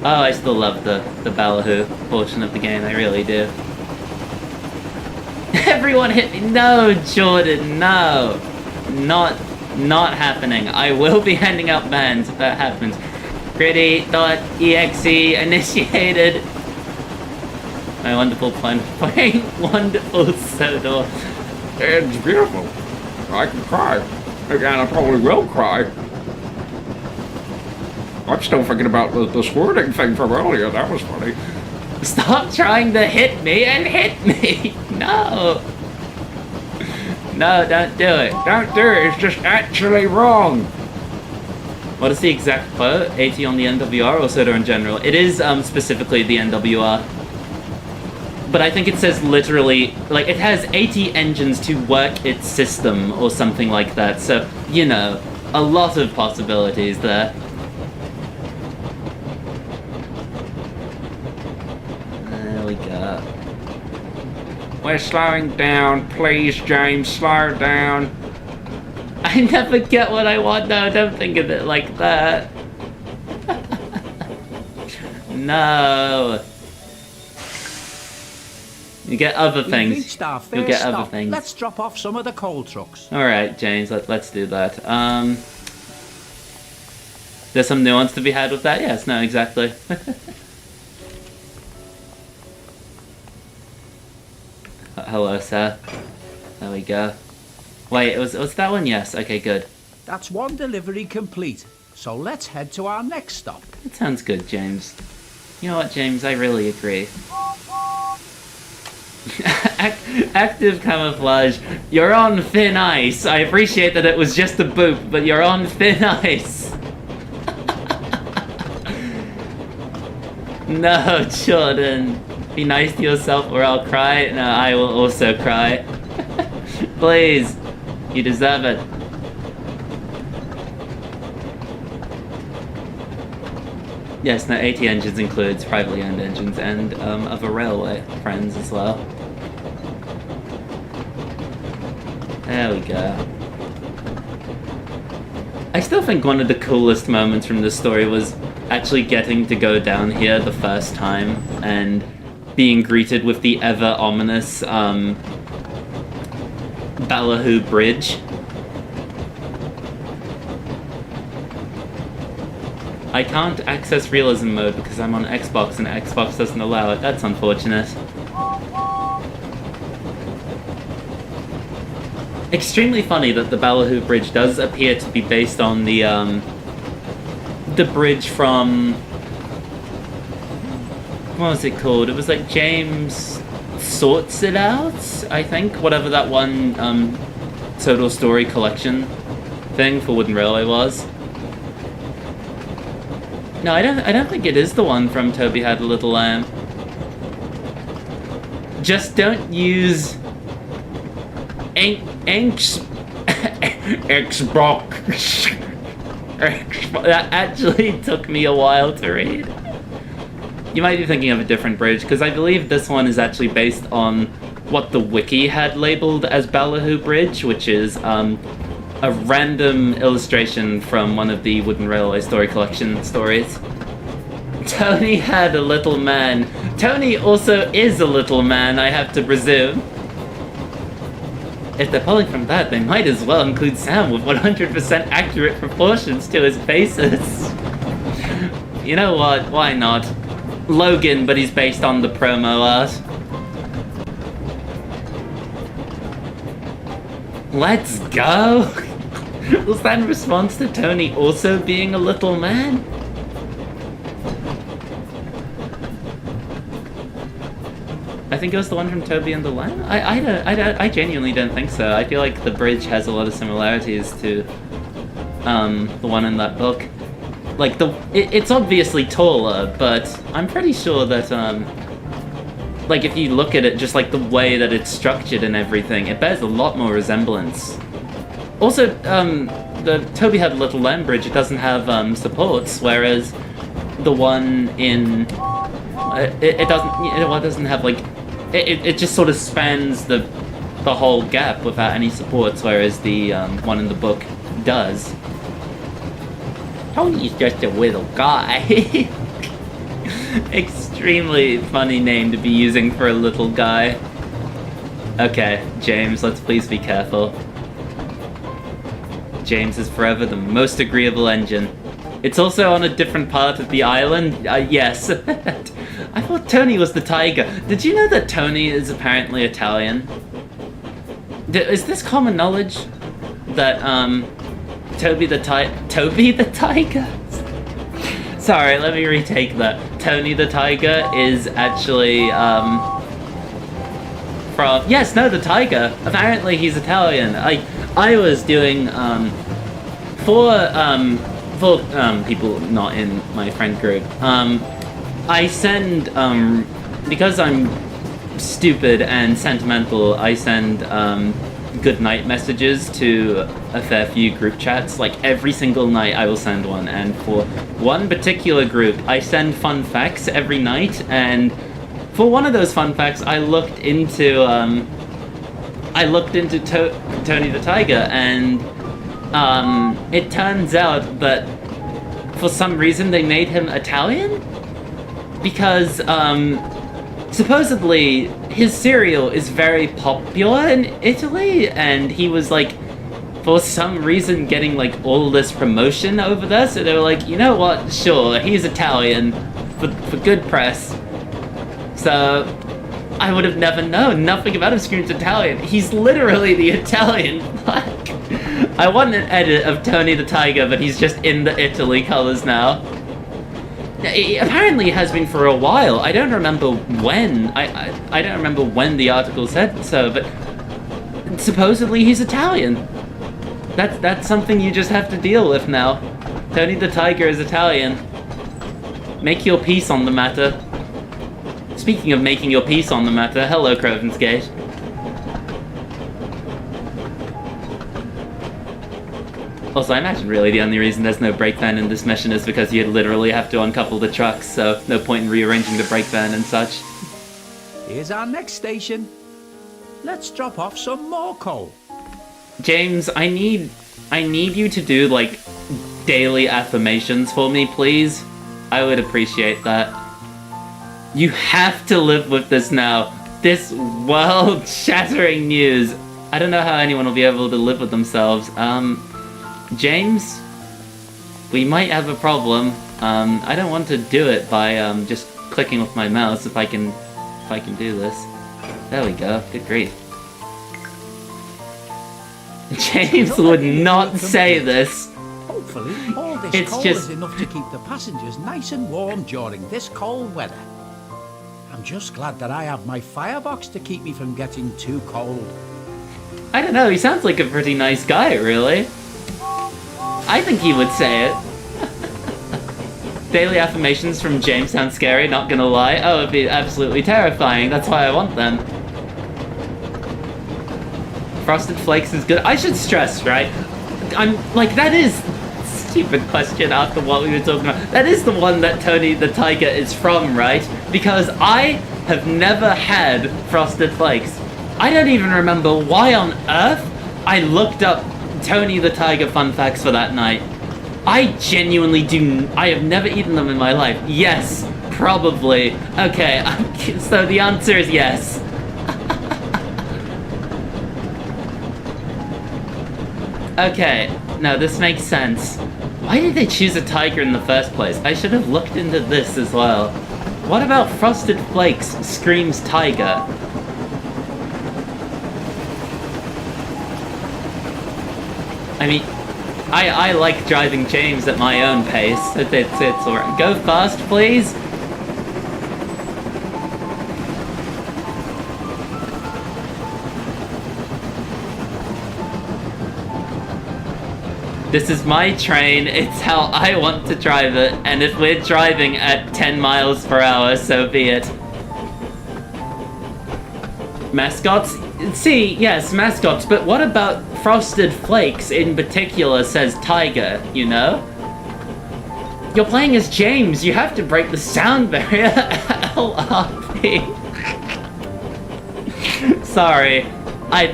Oh, I still love the Ballyhoo portion of the game, I really do. Everyone hit me! No, Jordan, no! Not happening. I will be handing out bans if that happens. Gritty.exe initiated. My wonderful plan playing wonderful Sodor. It's beautiful. I can cry. Again, I probably will cry. I'm still thinking about the squirting thing from earlier. That was funny. Stop trying to hit me and hit me! No! No, don't do it. Don't do it. It's just actually wrong. What is the exact quote? 80 on the NWR or Sodor in general? It is specifically the NWR. But I think it says literally, like, it has 80 engines to work its system or something like that. So, you know, a lot of possibilities there. There we go. We're slowing down. Please, James, slow down. I never get what I want. No, don't think of it like that. No. You get other things. We've reached our first You'll get other stop. things. Let's drop off some of the coal trucks. Alright, James, let's do that. There's some nuance to be had with that? Yes, no, exactly. Hello, sir. There we go. Wait, was that one? Yes, okay, good. That's one delivery complete. So let's head to our next stop. That sounds good, James. You know what, James, I really agree. Active camouflage. You're on thin ice. I appreciate that it was just a boop, but you're on thin ice. No, Jordan. Be nice to yourself or I'll cry. No, I will also cry. Please. You deserve it. Yes, no, 80 engines includes privately owned engines and other railway friends as well. There we go. I still think one of the coolest moments from this story was actually getting to go down here the first time and being greeted with the ever ominous Ballyhoo Bridge. I can't access realism mode because I'm on Xbox and Xbox doesn't allow it. That's unfortunate. Extremely funny that the Ballyhoo Bridge does appear to be based on the bridge from... what was it called? It was like James Sorts It Out, I think? Whatever that one Sodor Story collection thing for Wooden Railway was. No, I don't think it is the one from Toby Had a Little Lamb. Just don't use Xbox. That actually took me a while to read. You might be thinking of a different bridge, because I believe this one is actually based on what the wiki had labeled as Ballyhoo Bridge, which is a random illustration from one of the Wooden Railway Story Collection stories. Tony had a little man. Tony also is a little man, I have to presume. if they're pulling from that, they might as well include Sam with 100% accurate proportions to his faces. You know what? Why not? Logan, but he's based on the promo art. Let's go! Was that in response to Tony also being a little man? I think it was the one from Toby and the Lamb? I genuinely don't think so. I feel like the bridge has a lot of similarities to the one in that book. Like, it's obviously taller, but I'm pretty sure that, like, if you look at it, just like the way that it's structured and everything, it bears a lot more resemblance. Also, the Toby had a little Lamb bridge, it doesn't have supports, whereas the one in it doesn't have like it just sort of spans the whole gap without any supports, whereas the one in the book does. Tony's just a little guy. Extremely funny name to be using for a little guy. Okay, James, let's please be careful. James is forever the most agreeable engine. It's also on a different part of the island. Yes. I thought Tony was the tiger. Did you know that Tony is apparently Italian? Is this common knowledge? That, Toby the Tiger? Sorry, let me retake that. Tony the Tiger is actually, from... Yes, no, the Tiger. Apparently he's Italian. I was doing, for people not in my friend group, I send, because I'm stupid and sentimental, I send, good night messages to a fair few group chats. Like, every single night I will send one, and for one particular group, I send fun facts every night, and for one of those fun facts, I looked into Tony the Tiger, and, it turns out that for some reason they made him Italian? Because, supposedly, his cereal is very popular in Italy, and he was, like, for some reason getting, like, all this promotion over there, so they were like, you know what, sure, he's Italian, for good press. So, I would have never known. Nothing about him screams Italian. He's literally the Italian flag. I want an edit of Tony the Tiger, but he's just in the Italy colors now. Apparently it has been for a while. I don't remember when. I don't remember when the article said so, but supposedly he's Italian. That's something you just have to deal with now. Tony the Tiger is Italian. Make your peace on the matter. Speaking of making your peace on the matter, hello, Croven's Gate. Also, I imagine really the only reason there's no brake van in this mission is because you'd literally have to uncouple the trucks, so no point in rearranging the brake van and such. Here's our next station. Let's drop off some more coal. James, I need you to do, like, daily affirmations for me, please. I would appreciate that. You have to live with this now. This world-shattering news. I don't know how anyone will be able to live with themselves. James, we might have a problem. I don't want to do it by just clicking with my mouse if I can do this. There we go. Good grief. James would not say this. Hopefully, all this It's coal just- is enough to keep the passengers nice and warm during this cold weather. I'm just glad that I have my firebox to keep me from getting too cold. I don't know, he sounds like a pretty nice guy, really. I think he would say it. Daily affirmations from James sound scary, not gonna lie. Oh, it'd be absolutely terrifying. That's why I want them. Frosted Flakes is good. I should stress, right? I'm like, that is stupid question after what we were talking about. That is the one that Tony the Tiger is from, right? Because I have never had Frosted Flakes. I don't even remember why on earth I looked up Tony the Tiger fun facts for that night. I genuinely I have never eaten them in my life. Yes, probably. Okay, so the answer is yes. Okay, now this makes sense. Why did they choose a tiger in the first place? I should have looked into this as well. What about Frosted Flakes screams tiger? I mean, I like driving James at my own pace. It's alright. Go fast, please. This is my train, it's how I want to drive it, and if we're driving at 10 miles per hour, so be it. Mascots? See, yes, mascots, but what about Frosted Flakes in particular says tiger, you know? You're playing as James, you have to break the sound barrier. LRP. Sorry. I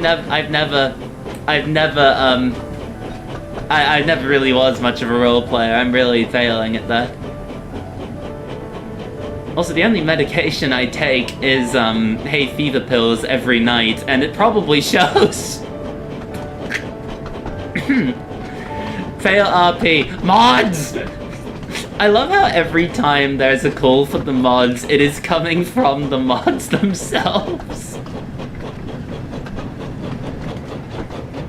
never really was much of a role player. I'm really failing at that. Also, the only medication I take is, hay fever pills every night, and it probably shows. Fail RP. Mods! I love how every time there's a call for the mods, it is coming from the mods themselves.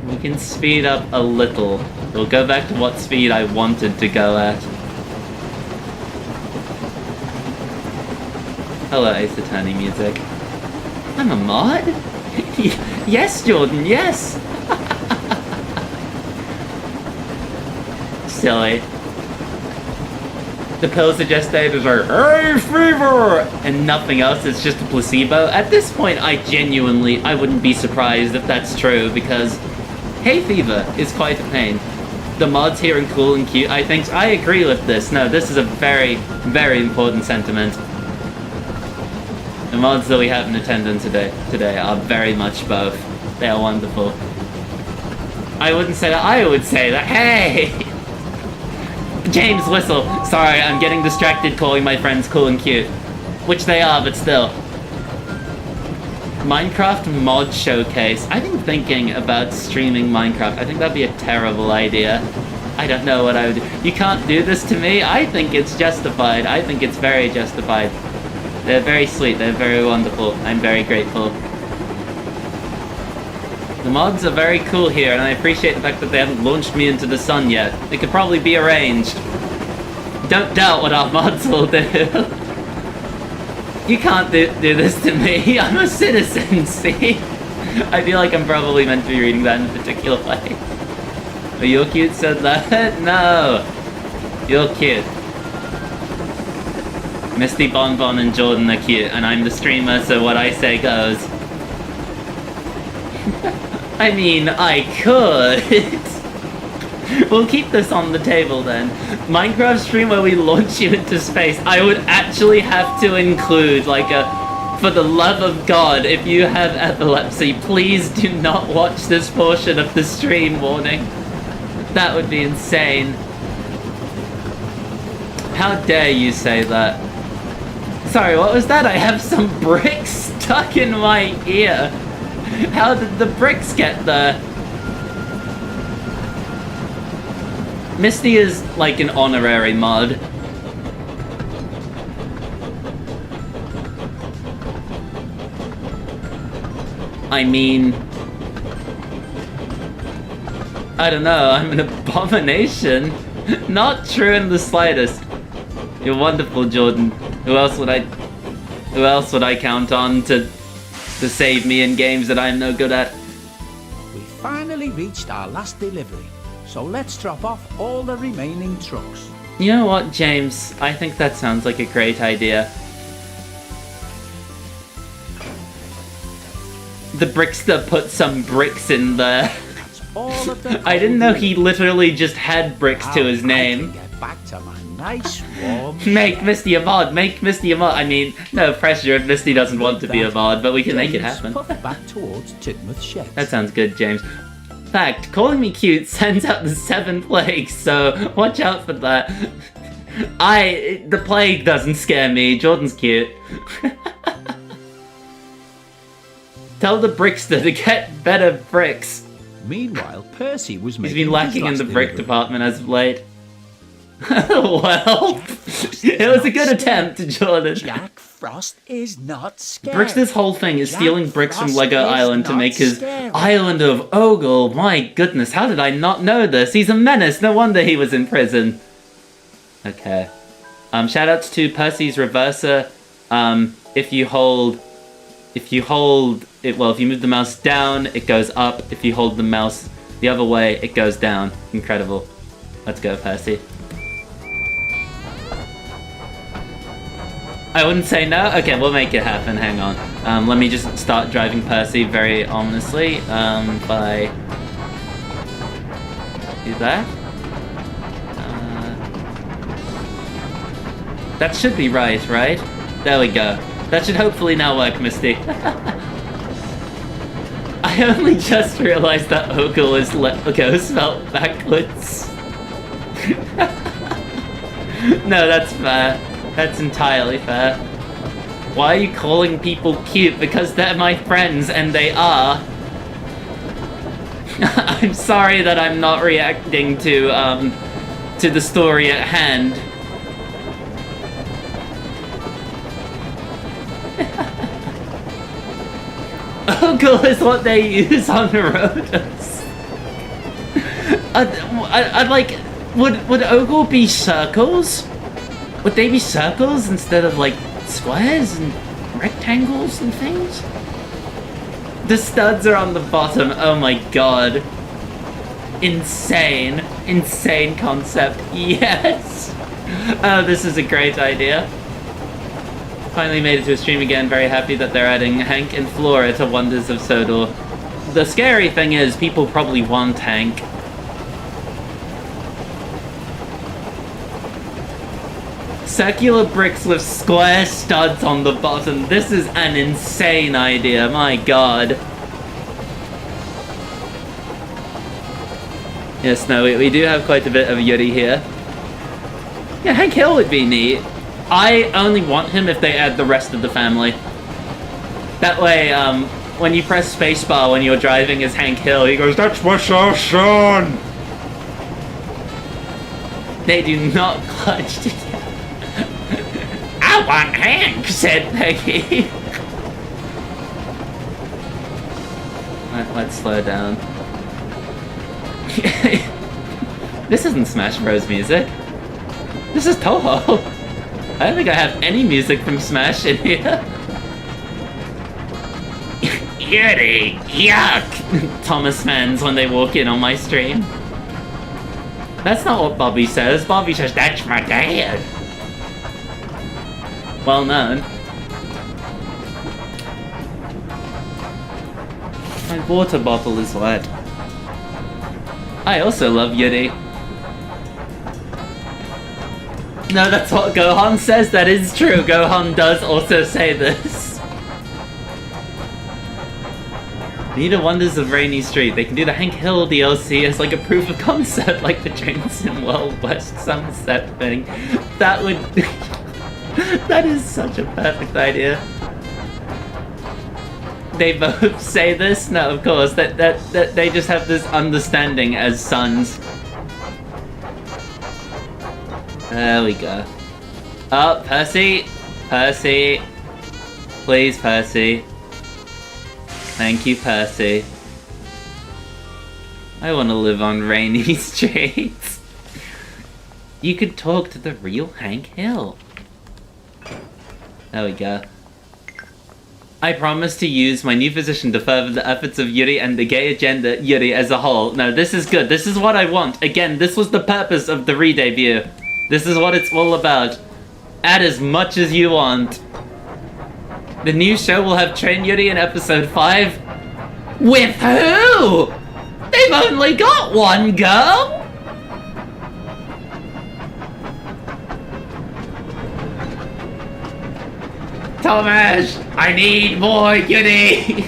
We can speed up a little. We'll go back to what speed I wanted to go at. Hello, Ace Attorney music. I'm a mod? Yes, Jordan, yes! Silly. The pills suggest status are hey fever and nothing else. It's just a placebo. At this point, I wouldn't be surprised if that's true, because hay fever is quite a pain. The mods here are cool and cute. I agree with this. No, this is a very, very important sentiment. The mods that we have in attendance today are very much both. They are wonderful. I wouldn't say that. I would say that. Hey! James, whistle. Sorry, I'm getting distracted calling my friends cool and cute. Which they are, but still. Minecraft mod showcase. I've been thinking about streaming Minecraft. I think that'd be a terrible idea. I don't know what I would do. You can't do this to me? I think it's justified. I think it's very justified. They're very sweet. They're very wonderful. I'm very grateful. The mods are very cool here, and I appreciate the fact that they haven't launched me into the sun yet. It could probably be arranged. Don't doubt what our mods will do. You can't do this to me. I'm a citizen, see? I feel like I'm probably meant to be reading that in a particular way. Are you cute said that? No. You're cute. Misty, Bonbon, and Jordan are cute, and I'm the streamer, so what I say goes. I mean, I could. We'll keep this on the table then. Minecraft stream where we launch you into space. I would actually have to include like a, for the love of God, if you have epilepsy, please do not watch this portion of the stream warning. That would be insane. How dare you say that? Sorry, what was that? I have some bricks stuck in my ear. How did the bricks get there? Misty is like an honorary mod. I mean, I don't know, I'm an abomination. Not true in the slightest. You're wonderful, Jordan. Who else would I count on to save me in games that I'm no good at? We finally reached our last delivery, so let's drop off all the remaining trucks. You know what, James? I think that sounds like a great idea. The Brickster put some bricks in there. That's all of the I didn't know he literally just had bricks to his name. Get back to my nice warm. Make Misty a mod. Make Misty a mod. I mean, no pressure if Misty doesn't want to be a mod, but we can make it happen. Puff back towards Tidmouth Sheds. That sounds good, James. Fact, calling me cute sends out the 7 plagues, so watch out for that. The plague doesn't scare me. Jordan's cute. Tell the Brickster to get better bricks. Meanwhile, Percy was He's making been his lacking in last the brick delivery. department as of late. Well, it was a good attempt, Jordan. Jack Frost is not scared. Bricks, this whole thing is Jack stealing bricks from Frost Lego is Island to not make his scary. island of Ogle. My goodness, how did I not know this? He's a menace. No wonder he was in prison. Okay. Shoutouts to Percy's Reverser. If you move the mouse down, it goes up. If you hold the mouse the other way, it goes down. Incredible. Let's go, Percy. I wouldn't say no. Okay, we'll make it happen. Hang on. Let me just start driving Percy very ominously. By do that. That should be right? There we go. That should hopefully now work, Misty. I only just realized that Ogle is spelled backwards. No, that's fair. That's entirely fair. Why are you calling people cute? Because they're my friends, and they are. I'm sorry that I'm not reacting to the story at hand. Ogle is what they use on the roads. I'd like, would Ogle be circles? Would they be circles instead of like squares and rectangles and things? The studs are on the bottom. Oh my god. Insane. Insane concept. Yes. Oh, this is a great idea. Finally made it to a stream again. Very happy that they're adding Hank and Flora to Wonders of Sodor. The scary thing is, people probably want Hank. Circular bricks with square studs on the bottom. This is an insane idea, my god. Yes, no, we do have quite a bit of Yuri here. Yeah, Hank Hill would be neat. I only want him if they add the rest of the family. That way, when you press spacebar when you're driving as Hank Hill, he goes, "That's my son!" They do not clutch together. "I want Hank," said Peggy. Let's slow down. This isn't Smash Bros. Music. This is Toho. I don't think I have any music from Smash in here. Yuri, yuck! Thomas fans when they walk in on my stream. That's not what Bobby says. Bobby says, "That's my dad." Well known. My water bottle is wet. I also love Yuri. No, that's what Gohan says. That is true. Gohan does also say this. Need a Wonders of Rainy Street. They can do the Hank Hill DLC as like a proof of concept, like the Trainsition World West Sunset thing. That would... that is such a perfect idea. They both say this? No, of course. That they just have this understanding as sons. There we go. Oh, Percy! Percy! Please, Percy. Thank you, Percy. I want to live on rainy streets. You could talk to the real Hank Hill. There we go. I promise to use my new position to further the efforts of Yuri and the gay agenda Yuri as a whole. No, this is good. This is what I want. Again, this was the purpose of the re-debut. This is what it's all about. Add as much as you want. The new show will have Train Yuri in episode 5. With who? They've only got one girl. Thomas, I need more Yuri.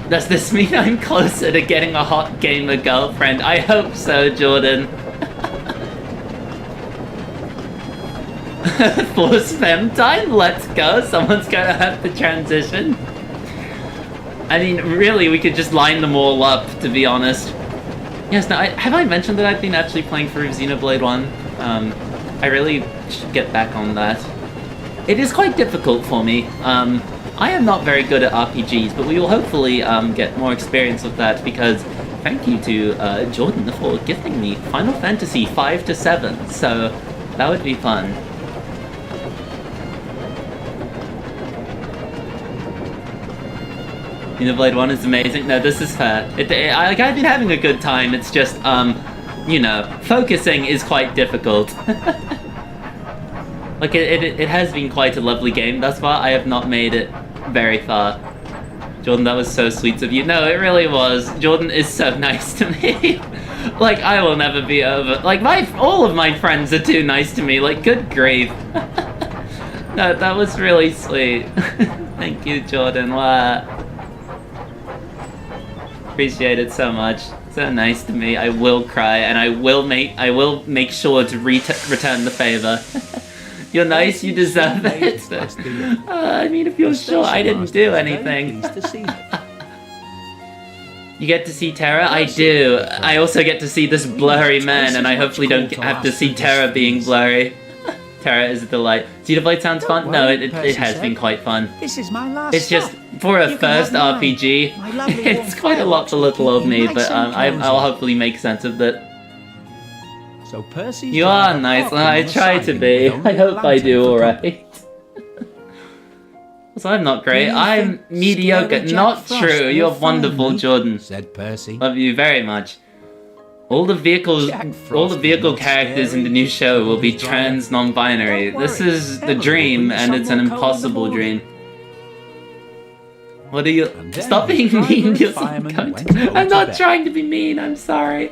Does this mean I'm closer to getting a hot gamer girlfriend? I hope so, Jordan. For spam time, let's go. Someone's gonna have to transition. I mean, really, we could just line them all up, to be honest. Yes, now, have I mentioned that I've been actually playing through Xenoblade 1? I really should get back on that. It is quite difficult for me. I am not very good at RPGs, but we will hopefully get more experience with that, because thank you to Jordan for gifting me Final Fantasy 5 to 7, so that would be fun. Xenoblade 1 is amazing. No, this is fair. I've been having a good time. It's just, you know, focusing is quite difficult. Like, it has been quite a lovely game thus far. I have not made it very far. Jordan, that was so sweet of you. No, it really was. Jordan is so nice to me. Like, I will never be over. Like, all of my friends are too nice to me. Like, good grief. No, that was really sweet. Thank you, Jordan. Wow. Appreciate it so much. So nice to me. I will cry, and I will make sure to return the favor. You're nice. You deserve it. I mean, if you're sure I didn't do anything. You get to see Terra? I do. I also get to see this blurry man, and I hopefully don't have to see Terra being blurry. Terra is a delight. Xenoblade sounds fun? No, it has been quite fun. This is my last It's just, for a first RPG, it's quite a lot for little old me, but I'll hopefully make sense of it. So Percy, You are nice, I try to be. I hope I do alright. So I'm not great, I'm mediocre. Not true, you're wonderful, Jordan. Said Percy. Love you very much. All the vehicle characters in the new show will be trans non-binary. This is the dream, and it's an impossible dream. What are you? Stop being mean. You're I'm not trying to be mean. I'm sorry.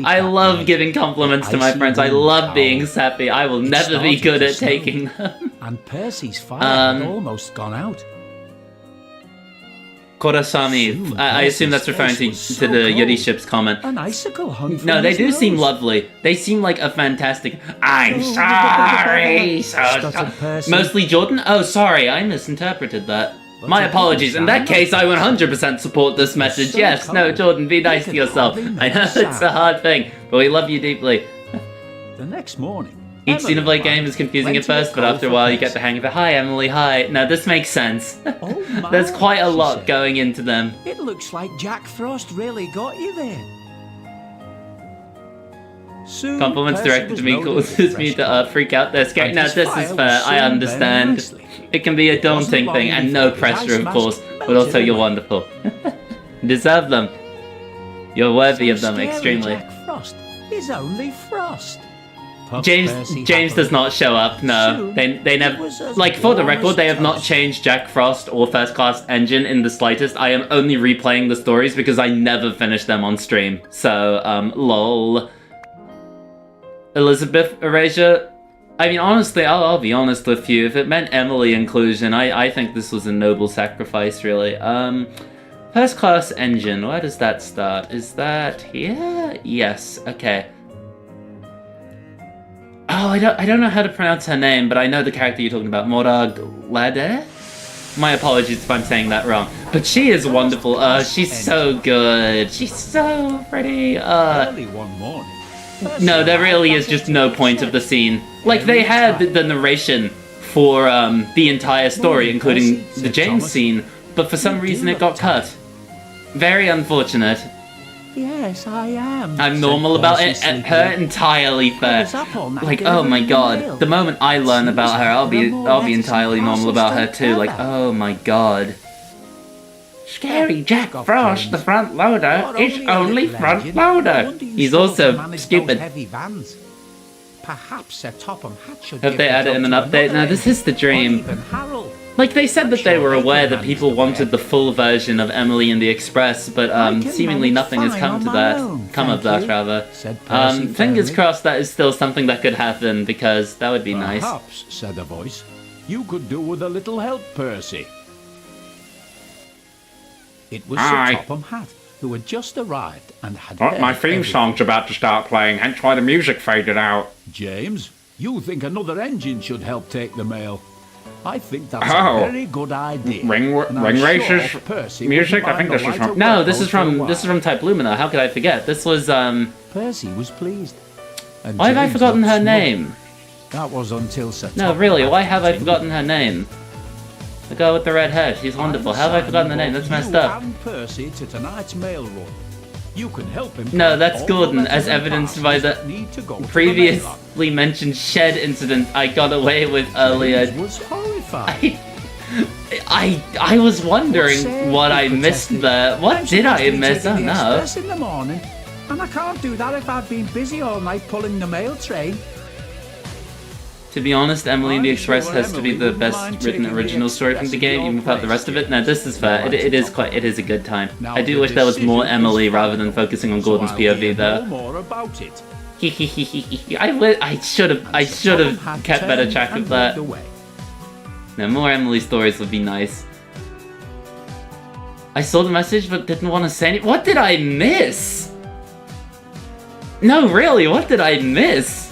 I love giving compliments to my friends. I love being sappy. I will never be good at taking them. And Percy's fire had almost gone out. Korasami, I assume that's referring to the Yuri ship's comment. An icicle hung from No, they his do nose. seem lovely. They seem like a fantastic... I'm sorry! Stuttered Percy. Mostly Jordan? Oh, sorry, I misinterpreted that. My apologies. In that case, I 100% support this message. Yes, no, Jordan, be nice to yourself. I know it's a hard thing, but we love you deeply. The next morning, Each Xenoblade game is confusing at first, but after a while you get the hang of it. Hi, Emily, hi. No, this makes sense. Oh my, There's quite a she lot said. going into them. It looks like Jack Frost really got you there. Soon, Compliments Percy directed was to me loaded causes with me fresh to freak out. They're scared. And No, his this fire is was fair. I soon burning understand. nicely. It can be a daunting Wasn't thing, long and no before his pressure, ice of mask course, but melted also you're away. wonderful. Deserve them. You're worthy of them, Scary extremely. Jack Frost is only Frost. Puffed James Percy does happily. not show up. No, Soon, they it never. was as Like, for the warm record, as they have not toast. changed Jack Frost or First Class Engine in the slightest. I am only replaying the stories because I never finish them on stream. So, lol. Elizabeth Erasure. I mean, honestly, I'll be honest with you. If it meant Emily inclusion, I think this was a noble sacrifice, really. First Class Engine. Where does that start? Is that here? Yes. Okay. Oh, I don't know how to pronounce her name, but I know the character you're talking about, Moraglade? My apologies if I'm saying that wrong. But she is wonderful. She's so good. She's so pretty. Early one morning. Percy No, there really is arrived just back no at point of the scene. Like, they Every had time. the narration for the entire story, Morning, including Percy, the said James Thomas. scene, but for some You reason do it got look cut. Very unfortunate. Yes, I am. I'm said normal about Percy it. sleepily. Her entirely fair. was up all night Like, oh my delivering god. mail. The moment I learn She about was her, I'll be having more letters entirely and normal about her parcels too. than Like, ever. oh my god. Scary Jack Off, Frost, James. the front loader, You're is a only little front engine. No loader. wonder you He's struggle to also manage those stupid. heavy vans. Perhaps a Topham Hatt should Have give they the added job in an to update? another No, this engine. is the Or dream. even Harold. Like, they said that they sure were they aware could that manage people the wanted bed. the full version of Emily and the Express, but can seemingly manage nothing has fine come on to my that. own, Come of thank that, you, rather. said Percy Fingers firmly. crossed that is still something that could happen, because that would be nice. Perhaps, said a voice, you could do with a little help, Percy. It was Aye. Sir Topham Hatt, who had just arrived and had Oh, my heard theme everything. song's about to start playing, hence why the music faded out. James, you think another engine should help take the mail. I think that's Oh. a very good idea. Ring and I'm Race's sure Percy music? wouldn't I think mind this a is from- lighter No, work this is for a from while. Type Lumina. How could I forget? This was Percy was pleased. And Why have I James forgotten looked her smug. name? That was until Sir No, Tom really, back why have I to forgotten her name? The girl with the red hair, she's wonderful. How have I forgotten the name? That's messed You up. and Percy to tonight's mail run. You can help him. No, collect that's all Gordon, the letters as and evidenced by parcels the that need to go to the mailbox. previously mentioned shed incident I got away with earlier. James was horrified. I was wondering what I missed there. What did I miss? Oh no. Express in the morning, and I can't do that if I've been busy all night pulling the mail train. To be honest, Emily and the I'm Express sure has to be Emily the wouldn't best mind written taking the original story from Express the in game, your even without the place. rest of it. No, this is fair. It is a good time. Now, I do the wish there was more decision Emily is rather than final, focusing on so Gordon's I'll hear POV no though. more about it. I should have Tom had kept better turned track and of that. moved away. No, more Emily stories would be nice. I saw the message but didn't want to say anything. What did I miss? No, really, what did I miss?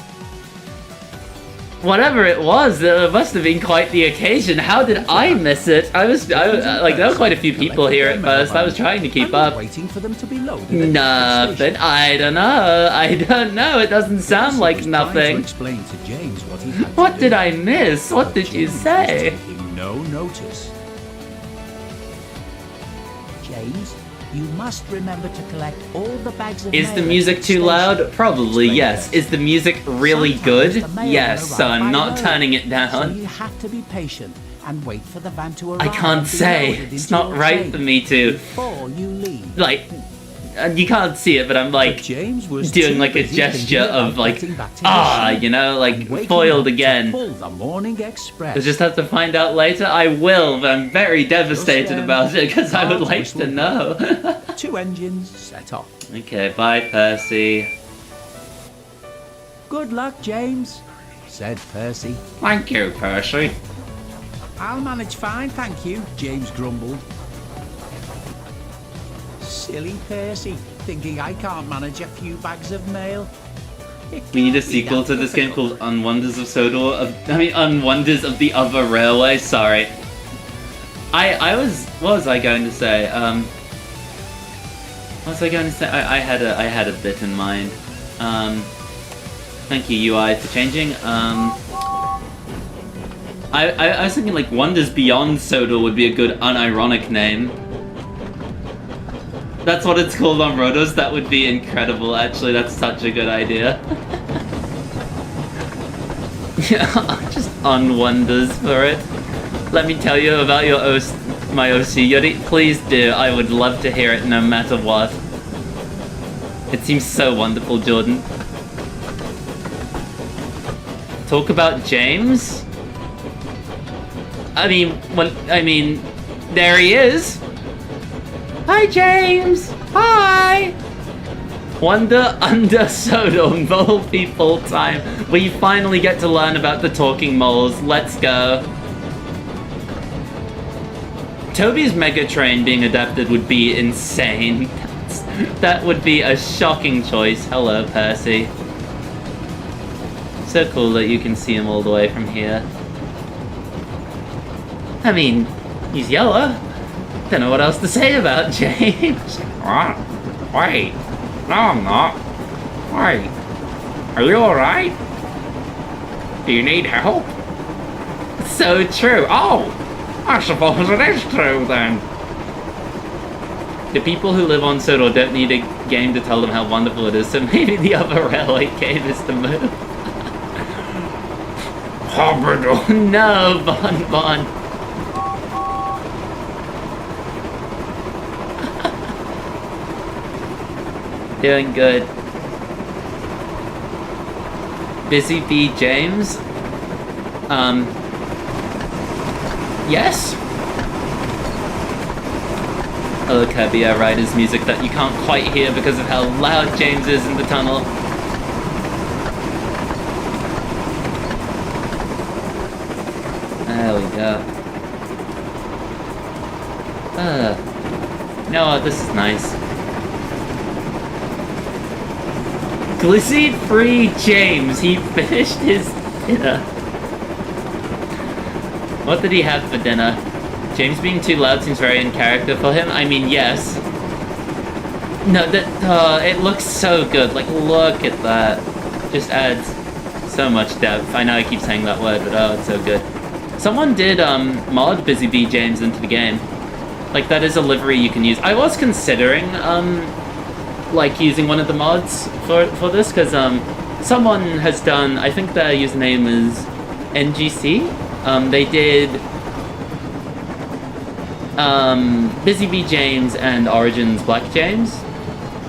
Whatever it was, it must have been quite the occasion. How did I miss it? Like, there were quite a few people here at first. I was trying to keep up. Waiting for them to be loaded. at the Nothing. station. I don't know. It doesn't sound Percy like was trying to nothing. explain to James what he had to What do, did I miss? What but did you James was say? taking no notice. James, you must remember to collect all the bags of Is mail the at music the too station. loud? Probably Explained yes. Percy. Is the music really Sometimes good? the mail Yes, will arrive son. by Not road, turning it So down. you have to be patient and wait for the van to arrive. I can't and be say. loaded It's into not your right train for me to, before you leave. like, you can't see it, but I'm But like James was doing too like a busy gesture thinking about of like, getting back to his seat you know, and like waking foiled up to again. pull the morning express. We'll just have to find out later. I will, but I'm very devastated then, about it because I would God's like whistle to know. 2 engines set off. Okay, bye, Percy. Good luck, James, said Percy. Thank you, Percy. I'll manage fine, thank you, James grumbled. Silly Percy, thinking I can't manage a few bags of mail. It We need a can't be sequel that to this game difficult. called Unwonders of Sodor. Unwonders of the Other Railway. Sorry. What was I going to say? What was I going to say? I had a bit in mind. Thank you, UI, for changing. I was thinking like Wonders Beyond Sodor would be a good unironic name. That's what it's called on Rotos. That would be incredible. Actually, that's such a good idea. Just unwonders for it. Let me tell you about my OC, Yuri. Please do. I would love to hear it no matter what. It seems so wonderful, Jordan. Talk about James? I mean, there he is. Hi, James. Hi. Wonder Under Sodor, mole people time. We finally get to learn about the talking moles. Let's go. Toby's Mega Train being adapted would be insane. That would be a shocking choice. Hello, Percy. So cool that you can see him all the way from here. I mean, he's yellow. Don't know what else to say about James. What? Wait. No, I'm not. Wait. Are you alright? Do you need help? So true. Oh! I suppose it is true then. The people who live on Sodor don't need a game to tell them how wonderful it is, so maybe the other railway game is the move. Hobbit. No, Bon. Doing good. Busy Bee James? Yes? Oh, Kirby, Rider's music that you can't quite hear because of how loud James is in the tunnel. There we go. You know what, this is nice. Glycine-free James, he finished his dinner. What did he have for dinner? James being too loud seems very in character for him. I mean, yes. No, it looks so good. Like, look at that. Just adds so much depth. I know I keep saying that word, but oh, it's so good. Someone did mod Busy Bee James into the game. Like, that is a livery you can use. I was considering like using one of the mods for this, because someone has done, I think their username is NGC. They did Busy Bee James and Origins Black James,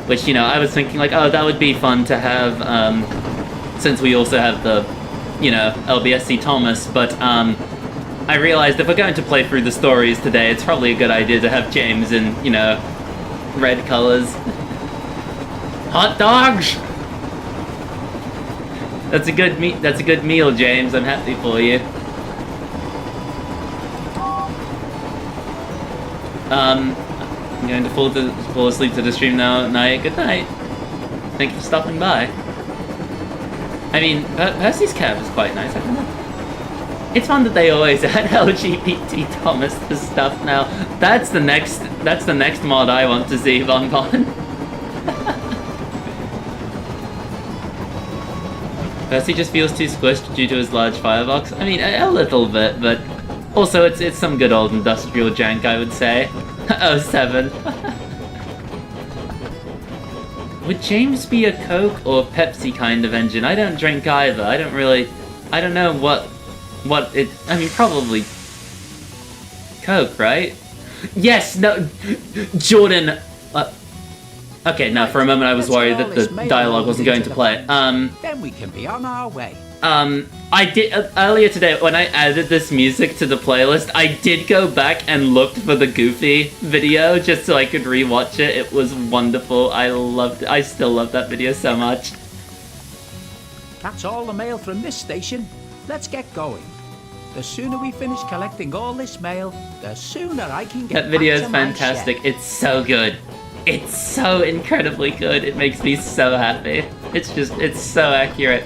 which, you know, I was thinking like, oh, that would be fun to have, since we also have the, you know, LBSC Thomas, but I realized if we're going to play through the stories today, it's probably a good idea to have James in, you know, red colors. Hot dogs! That's a good meal, James. I'm happy for you. I'm going to fall asleep to the stream now. Night. Good night. Thank you for stopping by. I mean, Percy's cab is quite nice. I don't know. It's fun that they always add LGBT Thomas to stuff now. That's the next mod I want to see, Bon Bon. Percy just feels too squished due to his large firebox. I mean, a little bit, but also it's some good old industrial jank, I would say. 07. Would James be a Coke or Pepsi kind of engine? I don't drink either. I don't know what it... I mean, probably Coke, right? Yes, no... Jordan... okay, now for a moment I was worried that the dialogue wasn't going to play. Then we can be on our way. I did... earlier today, when I added this music to the playlist, I did go back and looked for the Goofy video just so I could rewatch it. It was wonderful. I loved it. I still love that video so much. That's all the mail from this station. Let's get going. The sooner we finish collecting all this mail, the sooner I can get that video back is to my fantastic. shed. It's so good. It's so incredibly good. It makes me so happy. It's so accurate.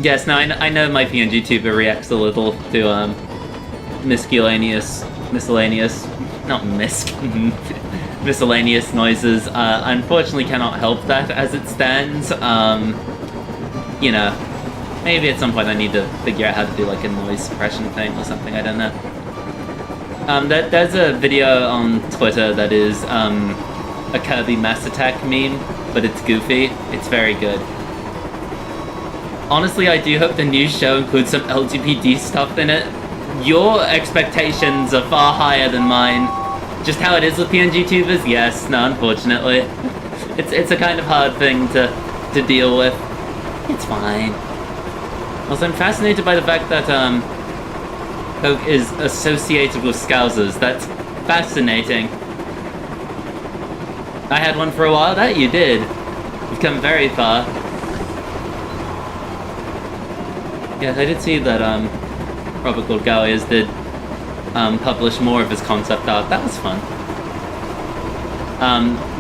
Yes, now I know my PNG tuber reacts a little to miscellaneous noises. Unfortunately cannot help that as it stands. You know, maybe at some point I need to figure out how to do like a noise suppression thing or something, I don't know. There's a video on Twitter that is a Kirby Mass Attack meme, but it's goofy. It's very good. Honestly, I do hope the new show includes some LGBT stuff in it. Your expectations are far higher than mine. Just how it is with PNG tubers? Yes, no, unfortunately. It's a kind of hard thing to deal with. It's fine. Also, I'm fascinated by the fact that Coke is associated with Scousers. That's fascinating. I had one for a while. That you did. You've come very far. Yes, I did see that Robert Goldgalias did publish more of his concept art. That was fun.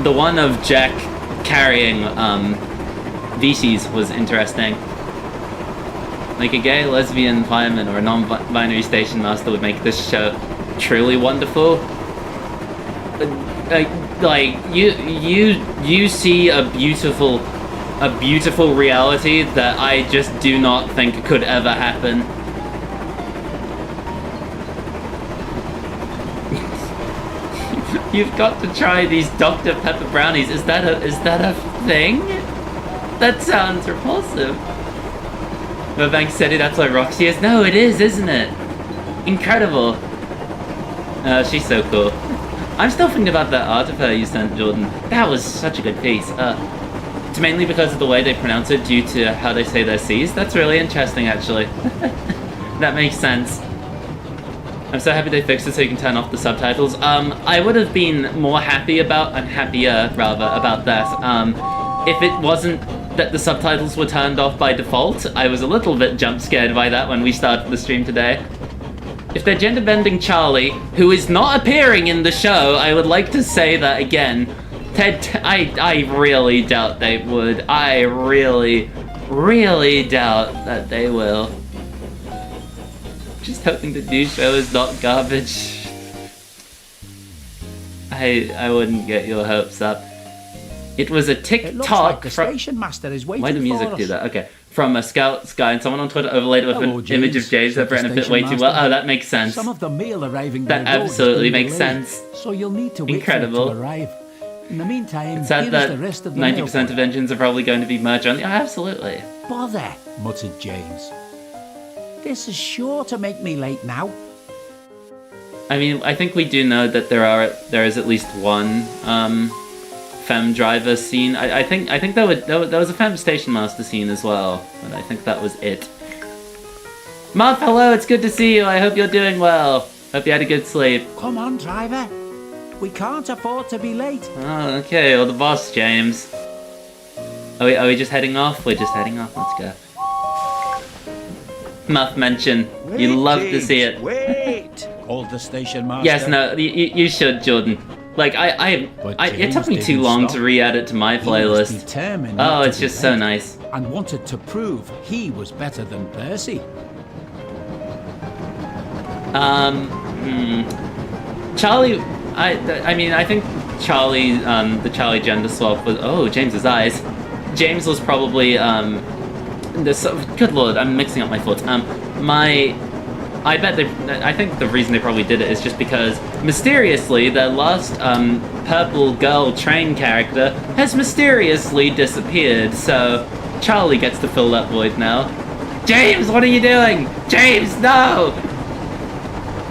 The one of Jack carrying VCs was interesting. Like a gay, lesbian fireman or a non-binary station master would make this show truly wonderful. Like you see a beautiful reality that I just do not think could ever happen. You've got to try these Dr. Pepper brownies. Is that a thing? That sounds repulsive. Burbank said it, that's why Roxy is. No, it is, isn't it? Incredible. She's so cool. I'm still thinking about that art of her you sent, Jordan. That was such a good piece. It's mainly because of the way they pronounce it due to how they say their C's. That's really interesting, actually. That makes sense. I'm so happy they fixed it so you can turn off the subtitles. I would have been more happier about that. If it wasn't that the subtitles were turned off by default. I was a little bit jump scared by that when we started the stream today. If they're gender bending Charlie, who is not appearing in the show, I would like to say that again. I really doubt they would. I really doubt that they will. Just hoping the new show is not garbage. I wouldn't get your hopes up. It was a It looks like TikTok the from... station master is waiting Why did music for do us. that? Okay. From a Scout Sky, and someone on Twitter overlaid it with Hello, an image of James, James said over the and a bit station way too well. master. Oh, that makes sense. Some of the mail arriving That by road has absolutely been makes delayed, sense. So you'll need to wait Incredible. for it to arrive. In the meantime, It's sad give us that the rest of the mail. 90% of engines are probably going to be merged on. Yeah, absolutely. Bother, muttered James. This is sure to make me late now. I mean, I think we do know that there is at least one femme driver scene. I think there was a femme station master scene as well, but I think that was it. Muff, hello, it's good to see you. I hope you're doing well. Hope you had a good sleep. Come on, driver. We can't afford to be late. Oh, okay, well, the boss, James. Are we just heading off? We're just heading off. Let's go. Muff mention. You love to see it. Wait! Called the station master. Yes, no, you should, Jordan. Like, it took me too long to re-add it to my He was playlist. determined Oh, not to it's be just so late nice. And wanted to prove he was better than Percy. Charlie, I mean, I think Charlie, the Charlie gender swap was, oh, James's eyes. James was probably, good lord, I'm mixing up my thoughts. I think the reason they probably did it is just because, mysteriously, their last, purple girl train character has mysteriously disappeared, so Charlie gets to fill that void now. James, what are you doing? James, no!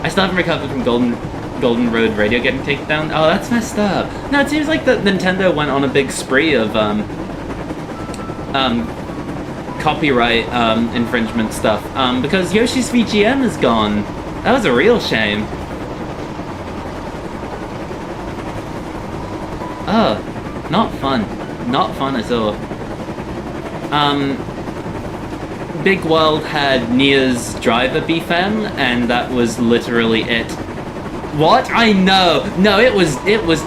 I still haven't recovered from Golden Road Radio getting taken down. Oh, that's messed up. No, it seems like that Nintendo went on a big spree of copyright infringement stuff. Because Yoshi's VGM is gone. That was a real shame. Oh, not fun. Not fun at all. Big World had Nia's driver be femme, and that was literally it. What? I know! No, it was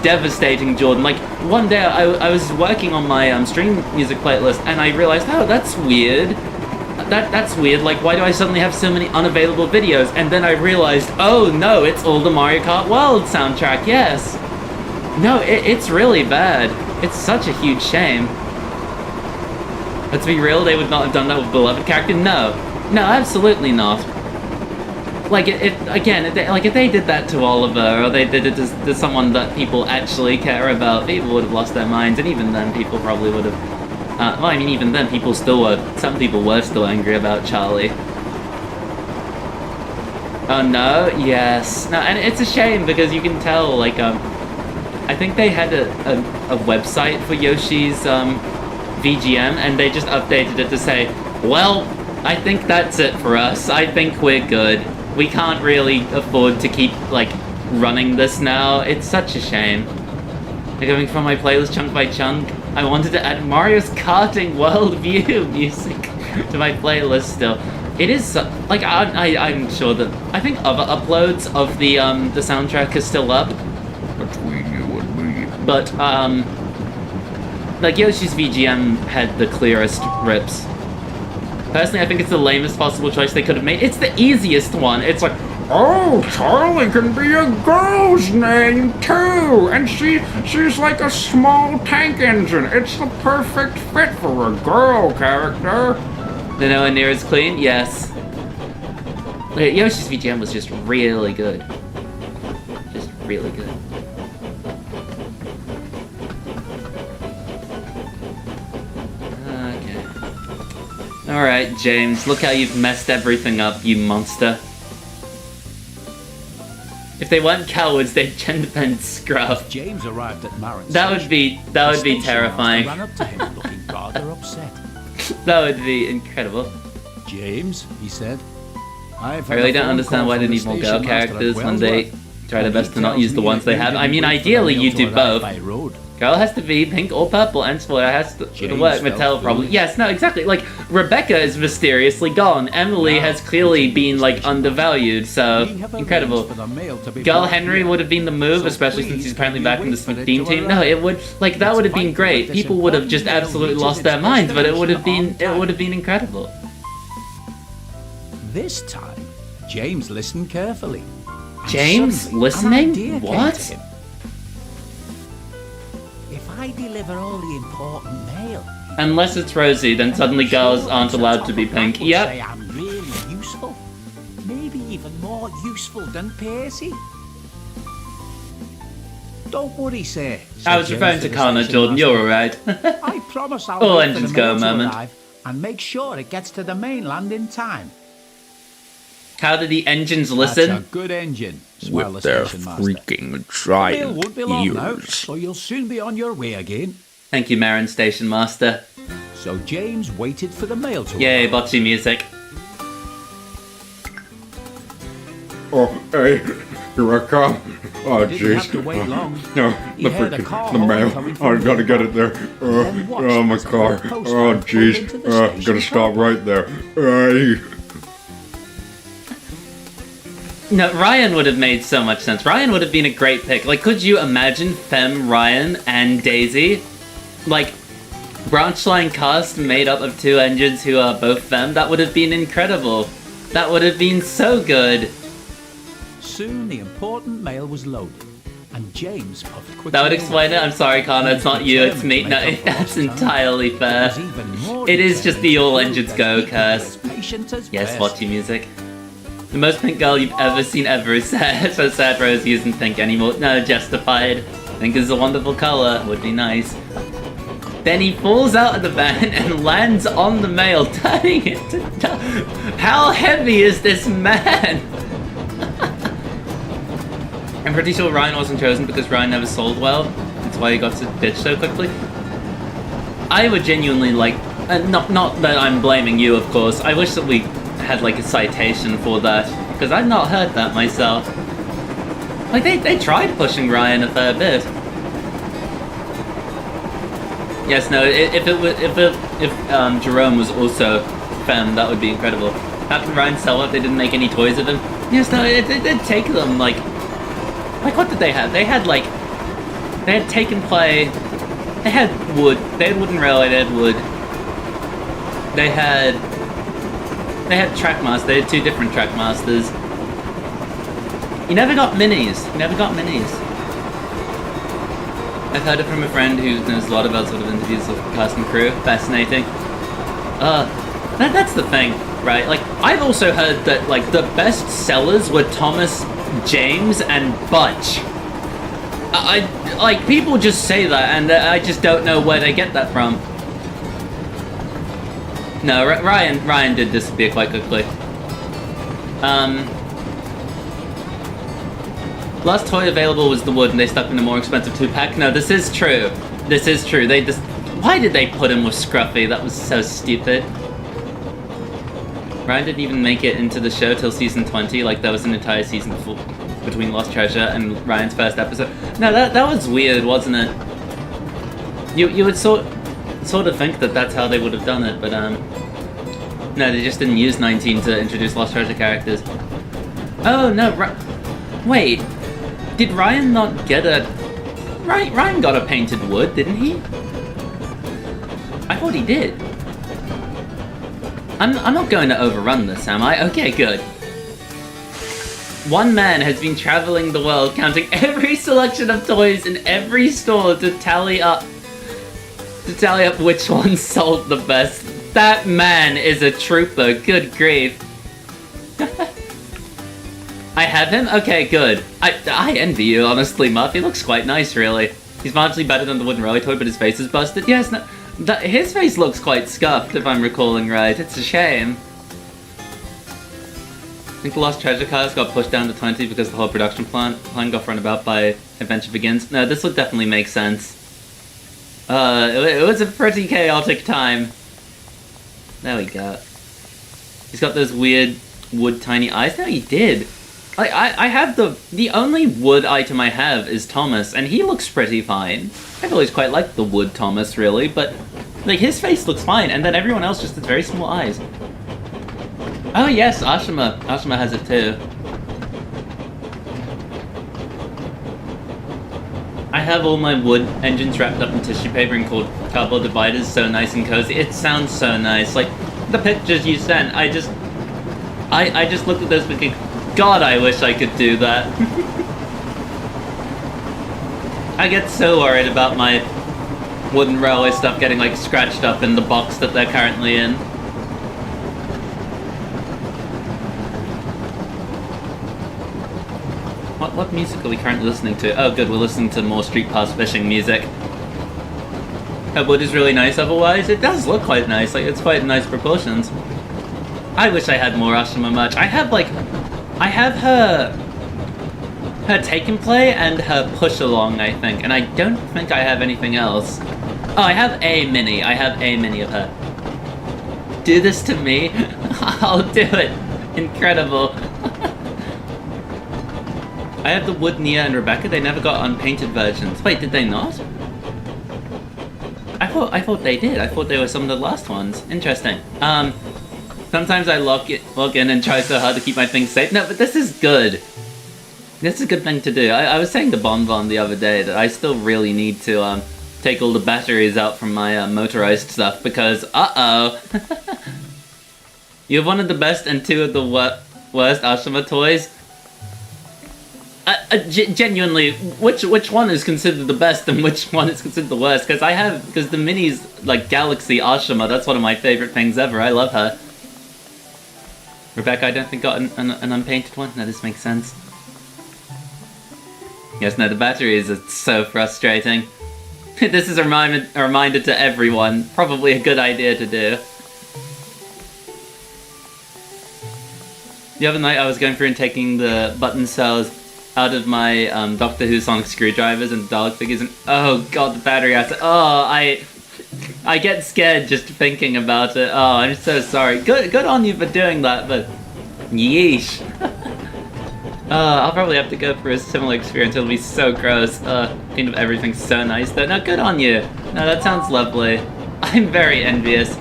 devastating, Jordan. Like, one day I was working on my stream music playlist, and I realized, oh, that's weird. That's weird. Like, why do I suddenly have so many unavailable videos? And then I realized, oh no, it's all the Mario Kart World soundtrack, yes! No, it's really bad. It's such a huge shame. Let's be real, they would not have done that with beloved character? No. No, absolutely not. Like, if they did that to Oliver, or they did it to someone that people actually care about, people would have lost their minds, and even then people probably would have... well, I mean, even then some people were still angry about Charlie. Oh no? Yes. No, and it's a shame, because you can tell, like, I think they had a website for Yoshi's, VGM, and they just updated it to say, well, I think that's it for us. I think we're good. We can't really afford to keep, like, running this now. It's such a shame. They're going from my playlist chunk by chunk. I wanted to add Mario's Karting World View music to my playlist still. It is, like, I'm sure that, I think other uploads of the soundtrack is still up. Between you and me. But, like, Yoshi's VGM had the clearest rips. Personally, I think it's the lamest possible choice they could have made. It's the easiest one. It's like, Oh, Charlie can be a girl's name too, and she's like a small tank engine. It's the perfect fit for a girl character. they're nowhere near as clean? Yes. Like, Yoshi's VGM was just really good. Just really good. Alright, James, look how you've messed everything up, you monster. If they weren't cowards, they'd gender bend scrub. James arrived at Marin's That would be terrifying. ran up to him looking rather upset. That would be incredible. James, he said, I really don't understand why they need more girl characters when they try their best to not use the ones they have. I mean, ideally you do both. Girl has to be pink or purple, and spoiler has to work. Mattel probably. Yes, no, exactly. Like, Rebecca is mysteriously gone. Emily has clearly been, like, undervalued, so incredible. Girl Henry would have been the move, especially since he's apparently back in the Steam team. No, it would, like, that would have been great. People would have just absolutely lost their minds, but it would have been incredible. This time, James listened carefully. And James suddenly, listening? an idea came What? to him. If I deliver all the important mail, Unless it's rosy, then suddenly girls aren't allowed to be pink. Say Yep. I'm really useful. Maybe even more useful than Percy. Don't worry, sir. I was said referring James to the Connor, station Jordan. master. You're alright. I promise I'll All wait for engines the go, mail to moment. arrive and make sure it gets to the mainland in time. How do the engines That's a listen? good engine. Swell With the their station master. freaking The mail giant won't be long now, ears. so you'll soon be on your way again. Thank you, Marin Station Master. So James waited for the mail to Yay, arrive. bocce music. Oh, hey, here I come. Oh, Didn't jeez. have to wait long. No, He the heard a freaking, car the horn mail. coming from I gotta the get it there. then watched Oh, my as the car. postman Oh, pulled jeez. into the station Gotta stop car. right there. Hey. No, Ryan would have made so much sense. Ryan would have been a great pick. Like, could you imagine Fem, Ryan, and Daisy? Like, branch line cast made up of 2 engines who are both Fem? That would have been incredible. That would have been so good. Soon the important mail was loaded, and James puffed quickly. That would explain it. I'm sorry, Connor, it's not you, it's me. No, that's entirely fair. It is just the all engines go curse. Yes, watchy music. The most pink girl you've ever seen ever is sad, so sad Rosie isn't pink anymore. No, justified. Pink is a wonderful color, would be nice. Then he falls out of the van and lands on the mail, turning it to dust. How heavy is this man? I'm pretty sure Ryan wasn't chosen because Ryan never sold well. That's why he got to bitch so quickly. I would genuinely like, not that I'm blaming you, of course. I wish that we had like a citation for that, because I've not heard that myself. Like they tried pushing Ryan a fair bit. Yes, no. If Jerome was also Femme, that would be incredible. How can Ryan sell it? They didn't make any toys of him. Yes, no. It did take them like what did they have? They had Take and Play. They had wood. They had Wooden Railway. They had wood. They had Trackmaster. They had 2 different Trackmasters. You never got minis. I've heard it from a friend who knows a lot about sort of interviews with cast and crew. Fascinating. That's the thing, right? Like, I've also heard that, like, the best sellers were Thomas, James, and Butch. Like, people just say that, and I just don't know where they get that from. No, Ryan did disappear quite quickly. Last toy available was the wood, and they stuck in a more expensive 2-pack. No, this is true. They just... Why did they put him with Scruffy? That was so stupid. Ryan didn't even make it into the show till season 20. Like, there was an entire season between Lost Treasure and Ryan's first episode. No, that was weird, wasn't it? You would sort of think that that's how they would have done it, but no, they just didn't use 19 to introduce Lost Treasure characters. Oh no, wait, did Ryan not get a... Ryan got a painted wood, didn't he? I thought he did. I'm not going to overrun this, am I? Okay, good. One man has been traveling the world, counting every selection of toys in every store to tally up which ones sold the best. That man is a trooper, good grief. I have him? Okay, good. I envy you, honestly, Muff. He looks quite nice, really. He's marginally better than the Wooden Railway toy, but his face is busted. Yes, no, his face looks quite scuffed, if I'm recalling right. It's a shame. I think the Lost Treasure cars got pushed down to 20 because the whole production plan got run about by Adventure Begins. No, this would definitely make sense. It was a pretty chaotic time. There we go. He's got those weird wood tiny eyes. No, he did. I have the only wood item I have is Thomas, and he looks pretty fine. I've always quite liked the wood Thomas, really, but like his face looks fine, and then everyone else just has very small eyes. Oh yes, Ashima. Ashima has it too. I have all my wood engines wrapped up in tissue paper and called cardboard dividers, so nice and cozy. It sounds so nice. Like, the pictures you sent, I just looked at this thinking, God, I wish I could do that. I get so worried about my wooden railway stuff getting like scratched up in the box that they're currently in. What music are we currently listening to? Oh good, we're listening to more Street Pass fishing music. Her wood is really nice otherwise. It does look quite nice, like it's quite nice proportions. I wish I had more Ashima merch. I have her take and play and her push along, I think, and I don't think I have anything else. Oh, I have a mini of her. Do this to me? I'll do it. Incredible. I have the wood Nia and Rebecca. They never got unpainted versions. Wait, did they not? I thought they did. I thought they were some of the last ones. Interesting. Sometimes I log in and try so hard to keep my things safe. No, but this is good. This is a good thing to do. I was saying to Bonbon the other day that I still really need to take all the batteries out from my motorized stuff because, uh-oh. You have one of the best and two of the worst Ashima toys. Genuinely, which one is considered the best and which one is considered the worst? Because the mini's like Galaxy Ashima, that's one of my favorite things ever. I love her. Rebecca, I don't think got an unpainted one. No, this makes sense. Yes, no, the batteries are so frustrating. This is a reminder to everyone. Probably a good idea to do. The other night I was going through and taking the button cells out of my Doctor Who Sonic screwdrivers and Dalek figures, and oh god, the battery acid. Oh, I get scared just thinking about it. Oh, I'm so sorry. Good on you for doing that, but yeesh. I'll probably have to go through a similar experience. It'll be so gross. Think of everything's so nice though. No, good on you. No, that sounds lovely. I'm very envious.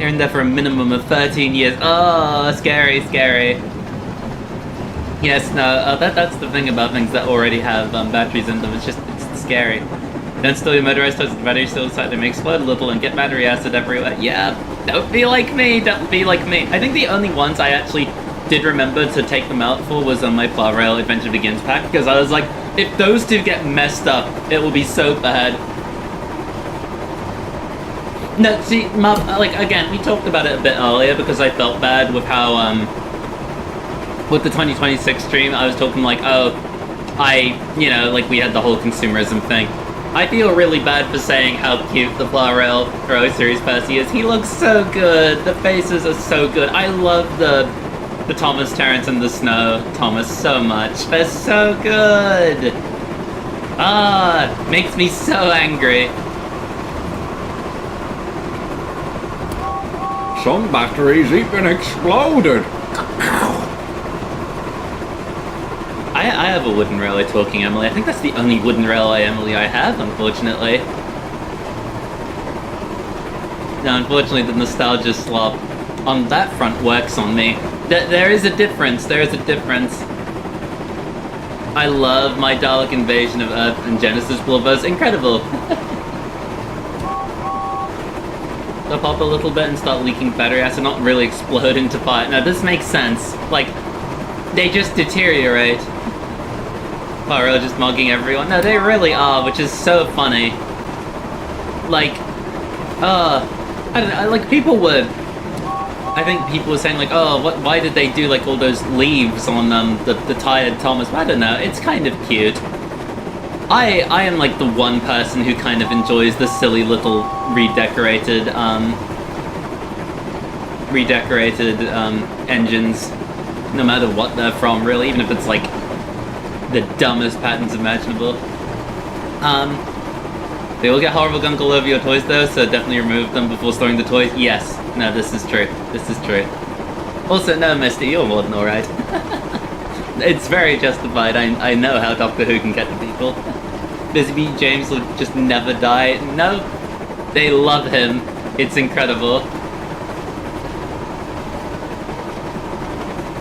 You're in there for a minimum of 13 years. Oh, scary, scary. Yes, no, that's the thing about things that already have batteries in them. It's scary. Don't steal your motorized toys with the battery still inside. They may explode a little and get battery acid everywhere. Yeah, don't be like me. Don't be like me. I think the only ones I actually did remember to take them out for was on my Plow Rail Adventure Begins pack, because I was like, if those two get messed up, it will be so bad. No, see, like, again, we talked about it a bit earlier because I felt bad with how, with the 2026 stream, I was talking like, oh, like we had the whole consumerism thing. I feel really bad for saying how cute the Plow Rail Pro Series Percy is. He looks so good. The faces are so good. I love the Thomas, Terrence, and the Snow Thomas so much. They're so good. Makes me so angry. Some batteries even exploded. I have a wooden railway talking Emily. I think that's the only wooden railway Emily I have, unfortunately. Now, unfortunately, the nostalgia slop on that front works on me. There is a difference. There is a difference. I love my Dalek Invasion of Earth and Genesis Blubber's incredible. They'll pop a little bit and start leaking battery acid, not really explode into fire. Now, this makes sense. Like, they just deteriorate. Pyro just mugging everyone. No, they really are, which is so funny. Like, I don't know, like, people were... I think people were saying, like, oh, why did they do, like, all those leaves on, the tired Thomas? I don't know, it's kind of cute. I am, like, the one person who kind of enjoys the silly little redecorated engines, no matter what they're from, really, even if it's, like, the dumbest patterns imaginable. They will get horrible gunk all over your toys, though, so definitely remove them before storing the toys. Yes, no, this is true. This is true. Also, no, Misty, you're more than alright. It's very justified. I know how Doctor Who can get to people. Busy Bee James will just never die. No, they love him. It's incredible.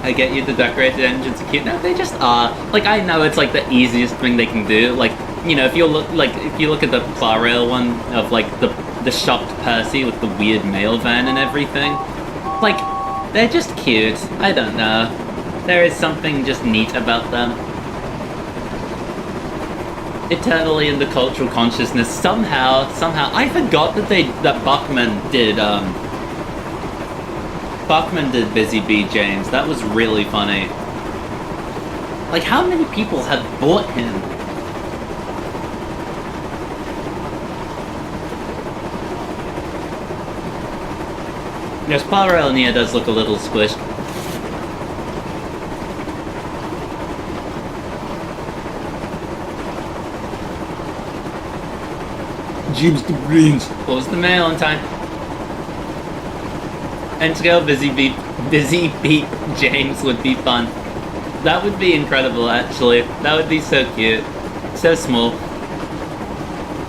I get you, the decorated engines are cute. No, they just are. Like, I know it's like the easiest thing they can do. Like, you know, if you look at the Plow Rail one of like the shocked Percy with the weird mail van and everything, Like, they're just cute. I don't know. There is something just neat about them. Eternally in the cultural consciousness, somehow, I forgot that Bachman did Busy Bee James. That was really funny. Like, how many people have bought him? Yes, Power Nia does look a little squished. James the Brains. Close the mail on time. And to go Busy Bee James would be fun. That would be incredible, actually. That would be so cute. So small.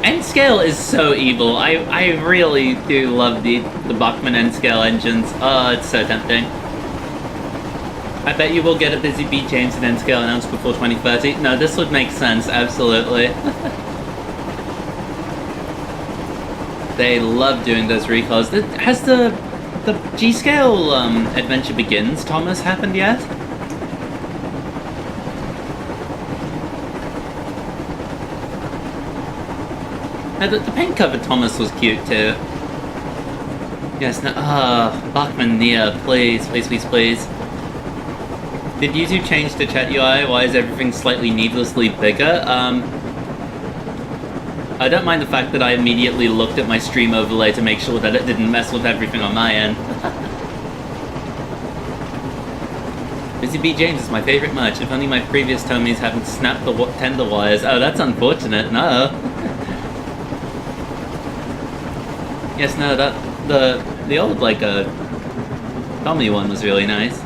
N-Scale is so evil. I really do love the Bachman N-Scale engines. Oh, it's so tempting. I bet you will get a Busy Bee James and N-Scale announced before 2030. No, this would make sense, absolutely. They love doing those recalls. Has the G-Scale Adventure Begins Thomas happened yet? Now, the paint cover Thomas was cute too. Yes, no, Bachman Nia, please. Did YouTube change to chat UI? Why is everything slightly needlessly bigger? I don't mind the fact that I immediately looked at my stream overlay to make sure that it didn't mess with everything on my end. Busy Bee James is my favourite merch. If only my previous Tomies haven't snapped the tender wires. Oh, that's unfortunate. No. Yes, no, the old, like, Tommy one was really nice.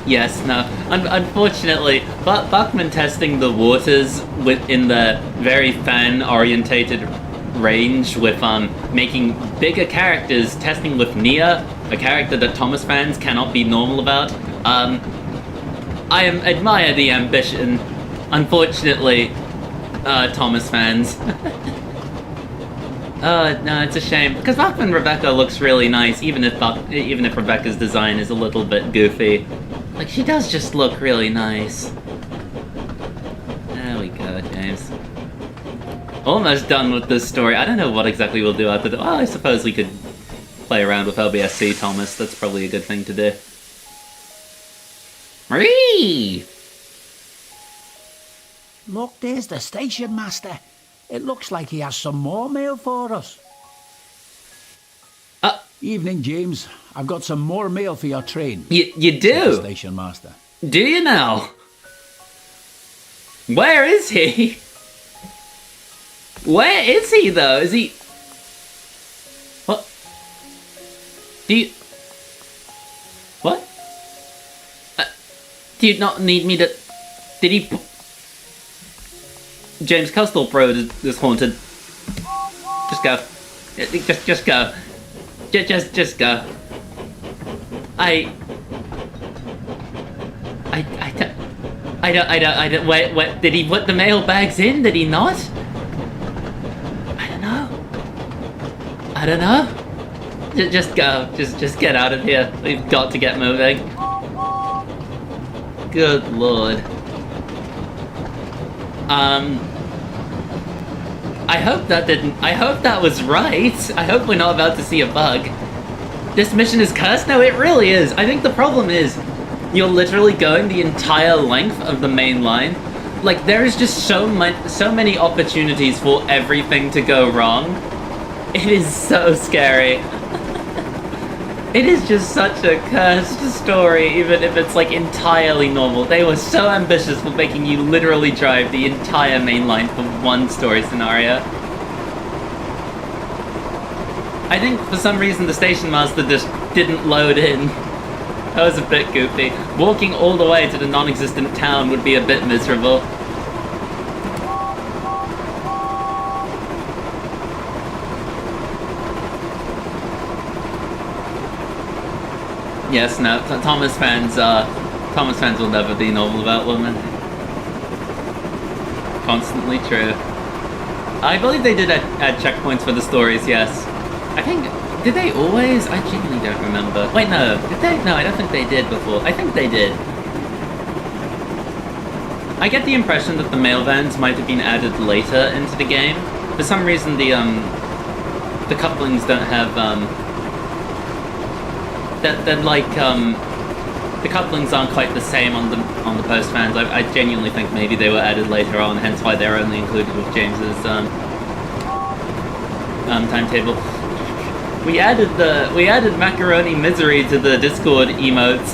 Yes, no. Unfortunately, Bachman testing the waters within the very fan-orientated range with making bigger characters, testing with Nia, a character that Thomas fans cannot be normal about. I admire the ambition. Unfortunately, Thomas fans. No, it's a shame because Bachman Rebecca looks really nice, even if Rebecca's design is a little bit goofy. Like, she does just look really nice. There we go, James. Almost done with this story. I don't know what exactly we'll do after the... Well, I suppose we could play around with LBSC, Thomas. That's probably a good thing to do. Marie! Look, there's the station master. It looks like he has some more mail for us. Evening, James. I've got some more mail for your train. You do? Station master. Do you now? Where is he? Where is he, though? Is he... What? Do you... What? Do you not need me to... Did he... James, Coastal Road is haunted. Just go. Just go. Just go. I don't, wait, did he put the mail bags in? Did he not? I don't know. Just go. Just get out of here. We've got to get moving. Good lord. I hope that was right. I hope we're not about to see a bug. This mission is cursed? No, it really is. I think the problem is you're literally going the entire length of the main line. Like, there is just so many opportunities for everything to go wrong. It is so scary. It is just such a cursed story, even if it's, like, entirely normal. They were so ambitious for making you literally drive the entire main line for one story scenario. I think, for some reason, the station master just didn't load in. That was a bit goofy. Walking all the way to the non-existent town would be a bit miserable. Yes, no, Thomas fans will never be normal about women. Constantly true. I believe they did add checkpoints for the stories, yes. I think Did they always? I genuinely don't remember. Wait, no. Did they? No, I don't think they did before. I think they did. I get the impression that the male vans might have been added later into the game. For some reason, the couplings don't have, the couplings aren't quite the same on the post fans. I genuinely think maybe they were added later on, hence why they're only included with James's, timetable. We added Macaroni Misery to the Discord emotes,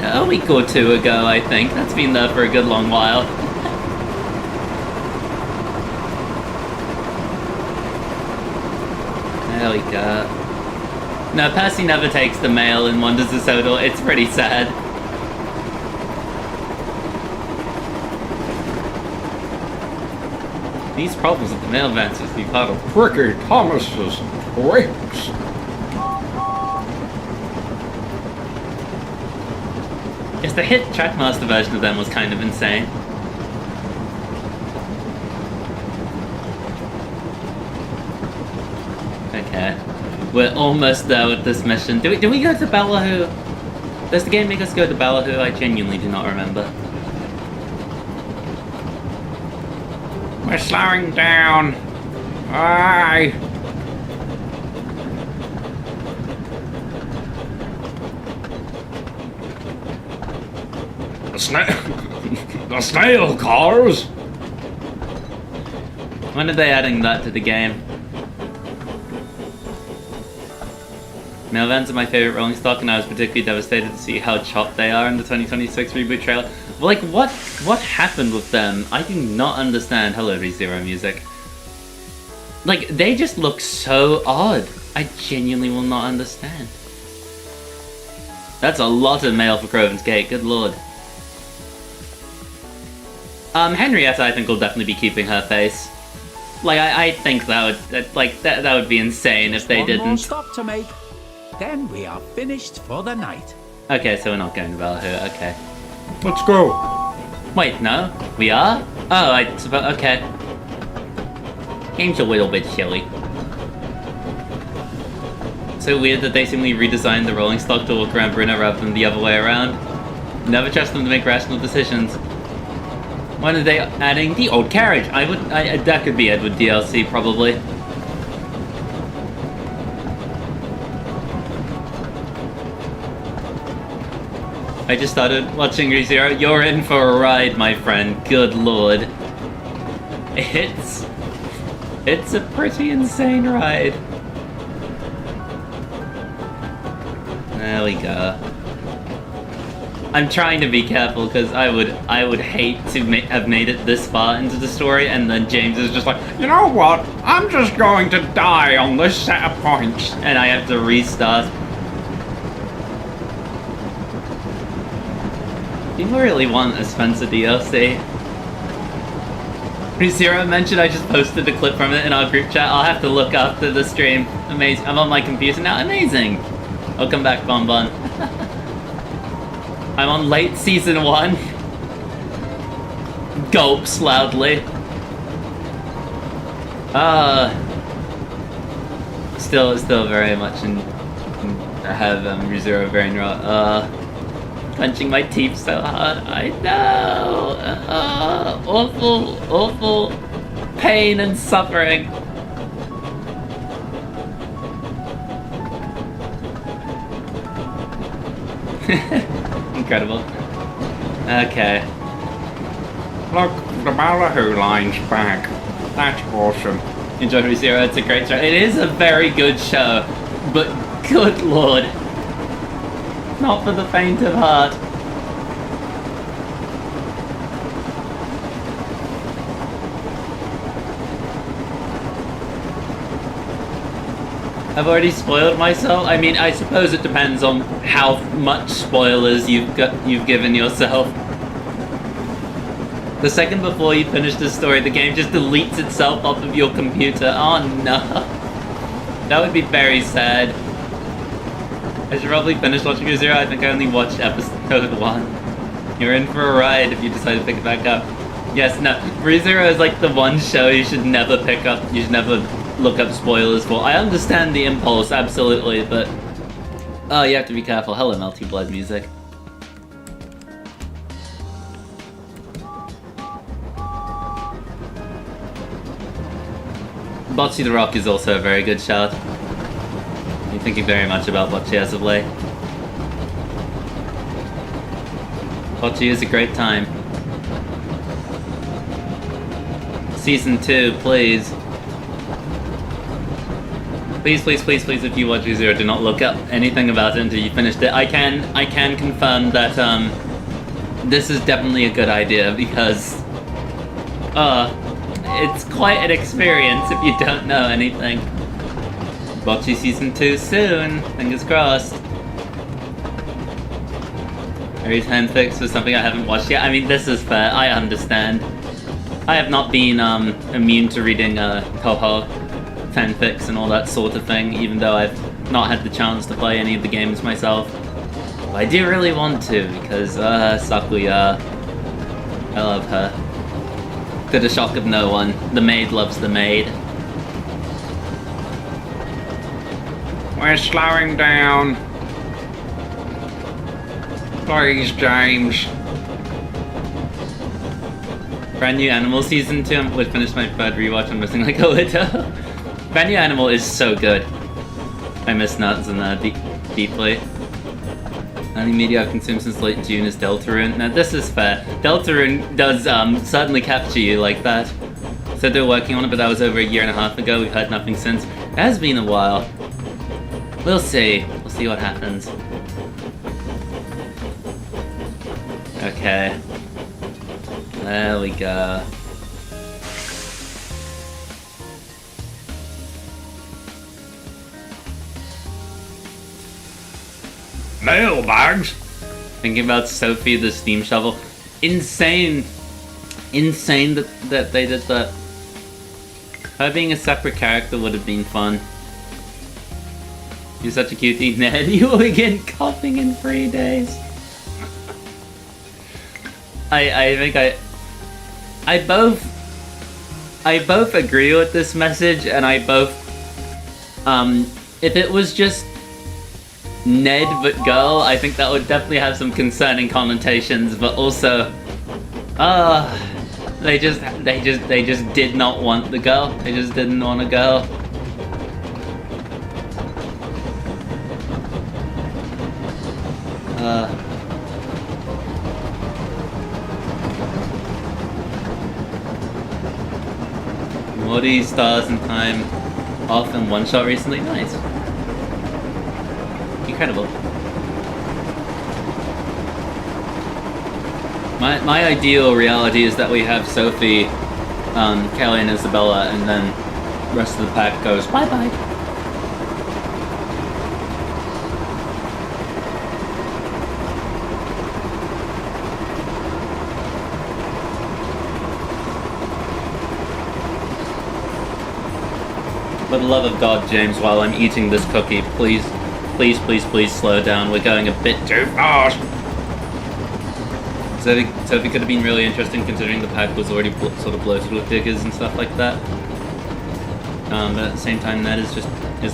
a week or two ago, I think. That's been there for a good long while. There we go. No, Percy never takes the mail in Wonders of Sodor. It's pretty sad. These problems with the mail vans must be part of Pricky Thomas's whips. Yes, the hit Trackmaster version of them was kind of insane. Okay. We're almost there with this mission. Do we go to Ballahu? Does the game make us go to Ballahu? I genuinely do not remember. We're slowing down. Aye. The snail cars. When are they adding that to the game? Mail vans are my favorite rolling stock, and I was particularly devastated to see how chopped they are in the 2026 reboot trailer. Well, like, what happened with them? I do not understand. Hello, RhysZero music. Like, they just look so odd. I genuinely will not understand. That's a lot of mail for Croven's Gate, good lord. Henrietta, I think, will definitely be keeping her face. Like, I think that would be insane if they One more didn't. stop to make. Then we are finished for the night. Okay, so we're not going to Ballahu, okay. Let's go. Wait, no? We are? Oh, I suppose, okay. Game's a little bit silly. So weird that they seemingly redesigned the rolling stock to walk around Bruno rather than the other way around. Never trust them to make rational decisions. When are they adding the old carriage? That could be Edward DLC, probably. I just started watching RhysZero. You're in for a ride, my friend. Good lord. It's a pretty insane ride. There we go. I'm trying to be careful because I would hate to have made it this far into the story and then James is just like, You know what? I'm just going to die on this set of points. and I have to restart. Do you really want a Spencer DLC? RhysZero mentioned I just posted a clip from it in our group chat. I'll have to look after the stream. Amazing. I'm on my computer now. Amazing. I'll come back, Bonbon. I'm on late season 1. Gulps loudly. Still very much I have RhysZero brain rot. Clenching my teeth so hard. I know. Awful pain and suffering. Incredible. Okay. Look, the Ballahu line's back. That's awesome. Enjoy RhysZero, it's a great show. It is a very good show, but good lord. Not for the faint of heart. I've already spoiled myself. I mean, I suppose it depends on how much spoilers you've given yourself. The second before you finish the story, the game just deletes itself off of your computer. Oh no. That would be very sad. I should probably finish watching RhysZero. I think I only watched episode 1. You're in for a ride if you decide to pick it back up. Yes, no. RhysZero is like the one show you should never pick up. You should never look up spoilers for. I understand the impulse, absolutely, but oh, you have to be careful. Hello, Melty Blood music. Bocce the Rock is also a very good shout. I'm thinking very much about Bocce as of late. Bocce is a great time. Season 2, please. Please, please, please, please, if you watch RhysZero, do not look up anything about it until you finished it. I can confirm that this is definitely a good idea because it's quite an experience if you don't know anything. Bocce Season 2 soon, fingers crossed. Harry's handfix was something I haven't watched yet. I mean, this is fair, I understand. I have not been immune to reading Toho fanfics and all that sort of thing, even though I've not had the chance to play any of the games myself. But I do really want to, because Sakuya, I love her. To the shock of no one, the maid loves the maid. We're slowing down. Please, James. Brand New Animal Season 2, I would finish my third rewatch, I'm missing like a widow. Brand New Animal is so good. I miss Nuts and deeply. Only media I've consumed since late June is Deltarune. Now this is fair. Deltarune does suddenly capture you like that. Said they were working on it, but that was over a year and a half ago. We've heard nothing since. It has been a while. We'll see. We'll see what happens. Okay. There we go. Mailbags? Thinking about Sophie the Steam Shovel. Insane. Insane that they did that. Her being a separate character would have been fun. You're such a cutie. Ned, you will begin coughing in 3 days. I think I both agree with this message, and I both if it was just Ned but girl, I think that would definitely have some concerning connotations, but also they just did not want the girl. They just didn't want a girl. Morty, Stars and Time off in one shot recently. Nice. Incredible. My ideal reality is that we have Sophie, Kelly and Isabella, and then the rest of the pack goes bye-bye. For the love of God, James, while I'm eating this cookie, please, please, please, please slow down. We're going a bit too fast. Sophie could have been really interesting considering the pack was already sort of bloated with figures and stuff like that. But at the same time, Ned is a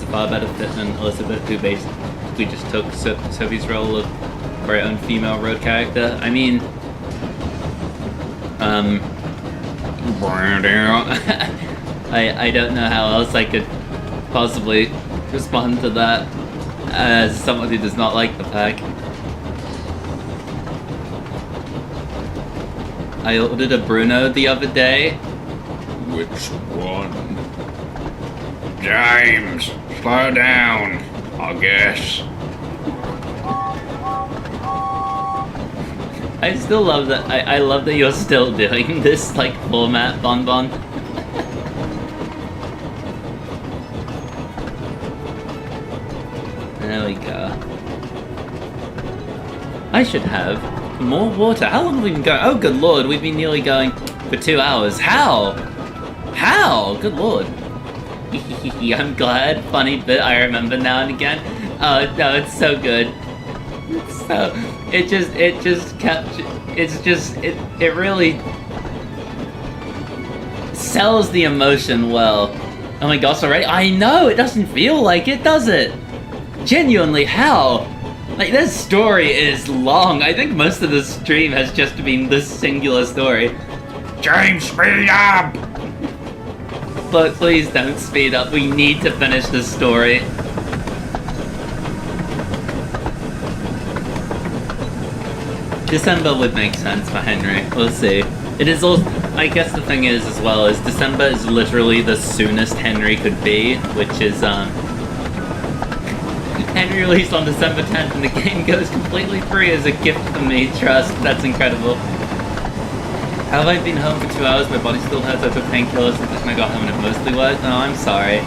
far better fit than Elizabeth, who basically just took Sophie's role of her own female road character. I mean, I don't know how else I could possibly respond to that as someone who does not like the pack. I ordered a Bruno the other day. Which one? James, slow down, I guess. I still love that. I love that you're still doing this like format, Bonbon. There we go. I should have more water. How long have we been going? Oh, good lord, we've been nearly going for 2 hours. How? How? Good lord. I'm glad. Funny bit I remember now and again. Oh no, it's so good. It really sells the emotion well. Oh my gosh, already? I know, it doesn't feel like it, does it? Genuinely, how? Like, this story is long. I think most of the stream has just been this singular story. James, speed up! But please don't speed up. We need to finish this story. December would make sense for Henry. We'll see. It is also... I guess the thing is, as well, is December is literally the soonest Henry could be, which is, Henry released on December 10th, and the game goes completely free as a gift for me. Trust. That's incredible. Have I been home for 2 hours? My body still hurts. I took painkillers since I got home and it mostly worked. No, I'm sorry.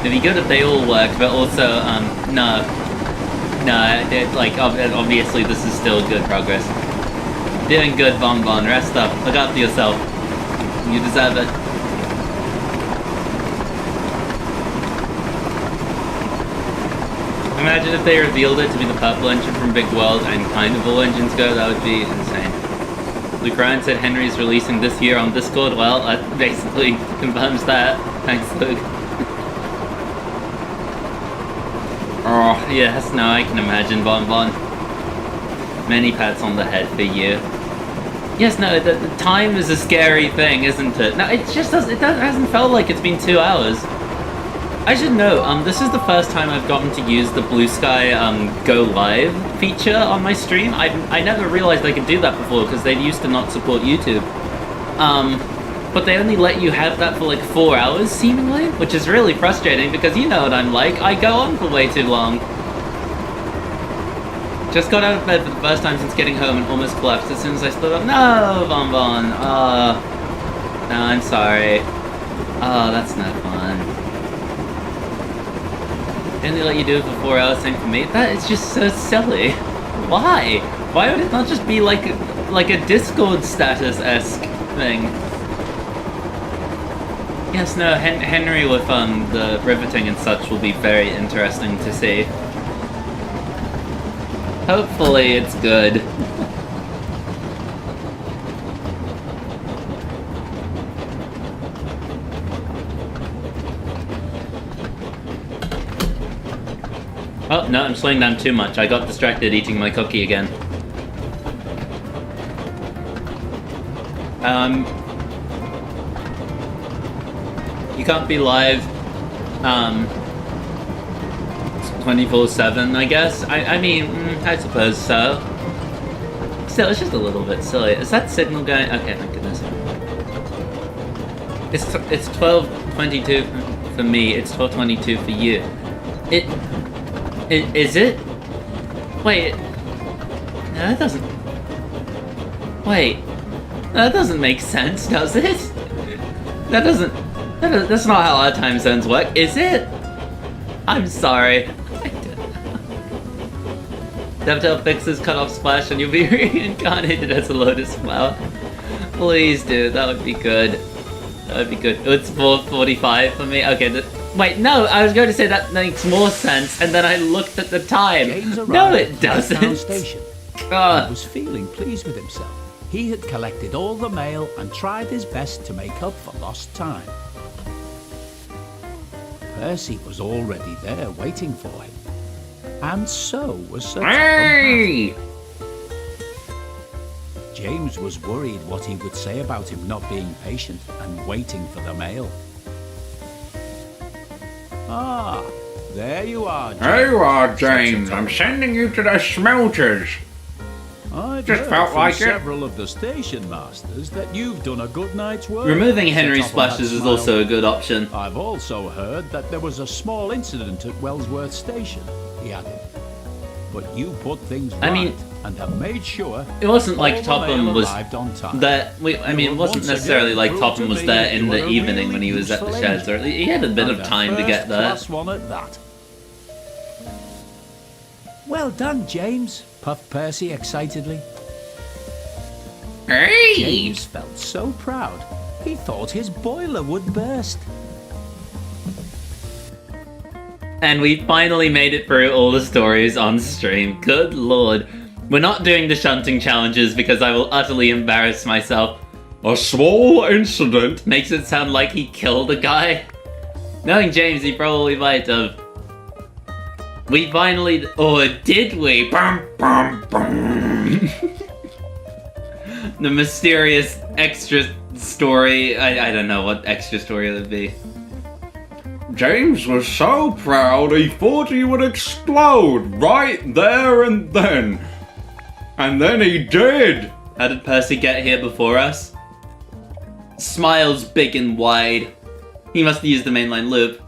It'd be good if they all worked, but also, no. No, like, obviously this is still good progress. Doing good, Bon Bon. Rest up. Look after yourself. You deserve it. Imagine if they revealed it to be the purple engine from Big World and kind of all engines go, that would be insane. Luke Ryan said Henry's releasing this year on Discord. Well, that basically confirms that. Thanks, Luke. Oh, yes, no, I can imagine, Bon Bon. Many pats on the head for you. Yes, no, the time is a scary thing, isn't it? No, it just doesn't, hasn't felt like it's been 2 hours. I should note, this is the first time I've gotten to use the Blue Sky Go Live feature on my stream. I never realized I could do that before because they used to not support YouTube. But they only let you have that for like 4 hours, seemingly, which is really frustrating because you know what I'm like. I go on for way too long. Just got out of bed for the first time since getting home and almost collapsed as soon as I stood up. No, Bon Bon. No, I'm sorry. Oh, that's not fun. They only let you do it for 4 hours, same for me. That is just so silly. Why? Why would it not just be like a Discord status-esque thing? Yes, no, Henry with the riveting and such will be very interesting to see. Hopefully it's good. Oh, no, I'm slowing down too much. I got distracted eating my cookie again. You can't be live, 24/7, I guess. I mean, I suppose so. Still, it's just a little bit silly. Is that signal going? Okay, thank goodness. It's 12:22 for me. It's 12:22 for you. Is it? Wait. No, that doesn't. Wait. That doesn't make sense, does it? That doesn't. That's not how our time zones work, is it? I'm sorry. DevTel fixes cut off Splash and you'll be reincarnated as a lotus flower. Please do, that would be good. That would be good. It's 4:45 for me. Okay, wait, no, I was going to say that makes more sense, and then I looked at the time. No, it doesn't. Station. He was feeling pleased with himself. He had collected all the mail and tried his best to make up for lost time. Percy was already there waiting for him. And so was Sir Hey! James was worried what he would say about him not being patient and waiting for the mail. Ah, there you are, James. There you are, James. I'm sending you to the smelters. I've Just heard felt from like it. several of the station masters that you've done a good night's work. Removing Henry's Set off on that splashes is smile. also a good option. I've also heard that there was a small incident at Wellsworth Station, he added. But you put things right I mean, and have made sure it wasn't like all the Topham mail was arrived on time. that. I mean, it wasn't necessarily like Topham was there in the evening when he was at the sheds, or he had a bit of time to get there. First-class one at that. Well done, James, puffed Percy excitedly. Hey! James felt so proud, he thought his boiler would burst. And we finally made it through all the stories on stream. Good lord. We're not doing the shunting challenges because I will utterly embarrass myself. A small incident. Makes it sound like he killed a guy. Knowing James, he probably might have. We finally... Or did we? Bum, bum, bum. The mysterious extra story. I don't know what extra story it would be. James was so proud he thought he would explode right there and then. And then he did. How did Percy get here before us? Smiles big and wide. He must have used the mainline loop.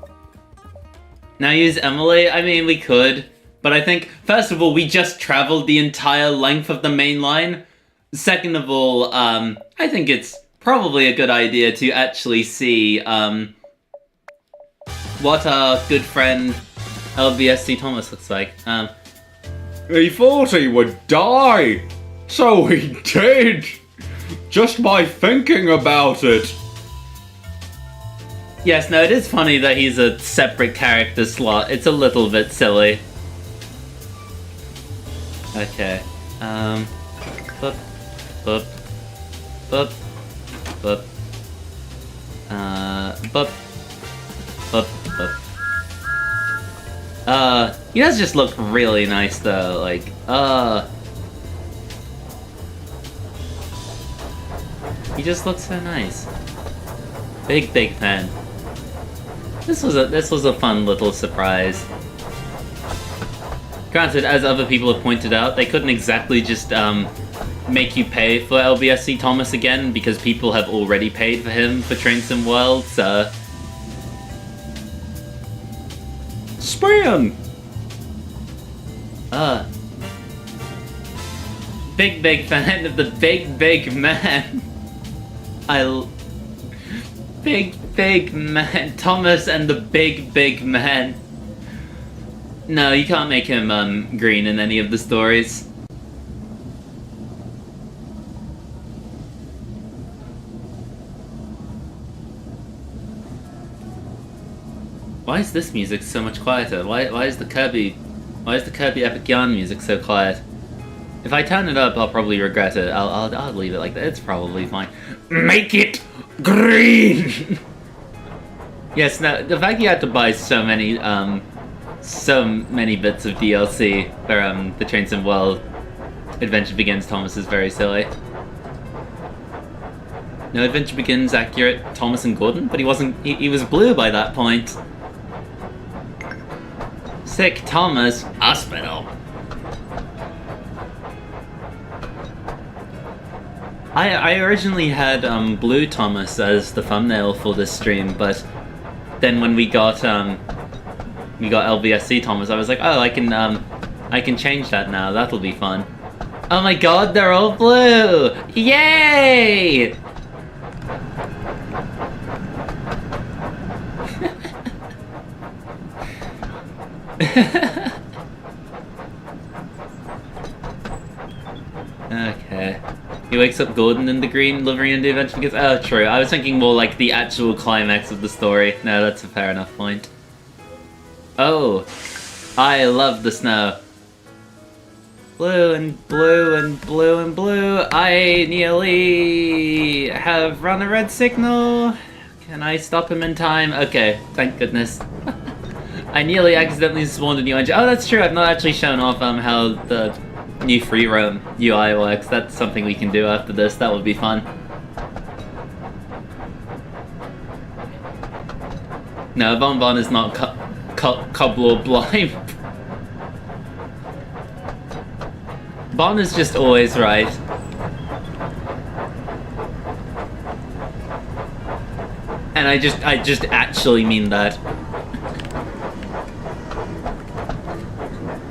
Now use Emily? I mean, we could. But I think, first of all, we just traveled the entire length of the main line. Second of all, I think it's probably a good idea to actually see, what our good friend LBSC Thomas looks like. He thought he would die. So he did. Just by thinking about it. Yes, no, it is funny that he's a separate character slot. It's a little bit silly. Okay. Boop. Boop. Boop. Boop. Boop. Boop. Boop. He does just look really nice though, like, he just looks so nice. Big fan. This was a fun little surprise. Granted, as other people have pointed out, they couldn't exactly just make you pay for LBSC Thomas again because people have already paid for him for Trainsition World, so... Spin! Big fan of the big man. Big man. Thomas and the big man. No, you can't make him green in any of the stories. Why is this music so much quieter? Why is the Kirby Epic Yarn music so quiet? If I turn it up, I'll probably regret it. I'll leave it like that. It's probably fine. Make it green. Yes. Now the fact you had to buy so many bits of DLC for the Trainsition World Adventure Begins Thomas is very silly. No, Adventure Begins accurate Thomas and Gordon, but he wasn't. He was blue by that point. Sick Thomas. Hospital. I originally had Blue Thomas as the thumbnail for this stream, but then when we got LBSC Thomas, I was like, oh, I can change that now. That'll be fun. Oh my God, they're all blue! Yay! Okay. He wakes up Gordon in the green livery and the adventure begins. Oh, true. I was thinking more like the actual climax of the story. No, that's a fair enough point. Oh, I love the snow. Blue and blue and blue and blue. I nearly have run a red signal. Can I stop him in time? Okay, thank goodness. I nearly accidentally spawned a new engine. Oh, that's true. I've not actually shown off how the new free roam UI works. That's something we can do after this. That would be fun. No, Bon is not Cobbler blind. Bon is just always right. And I just actually mean that.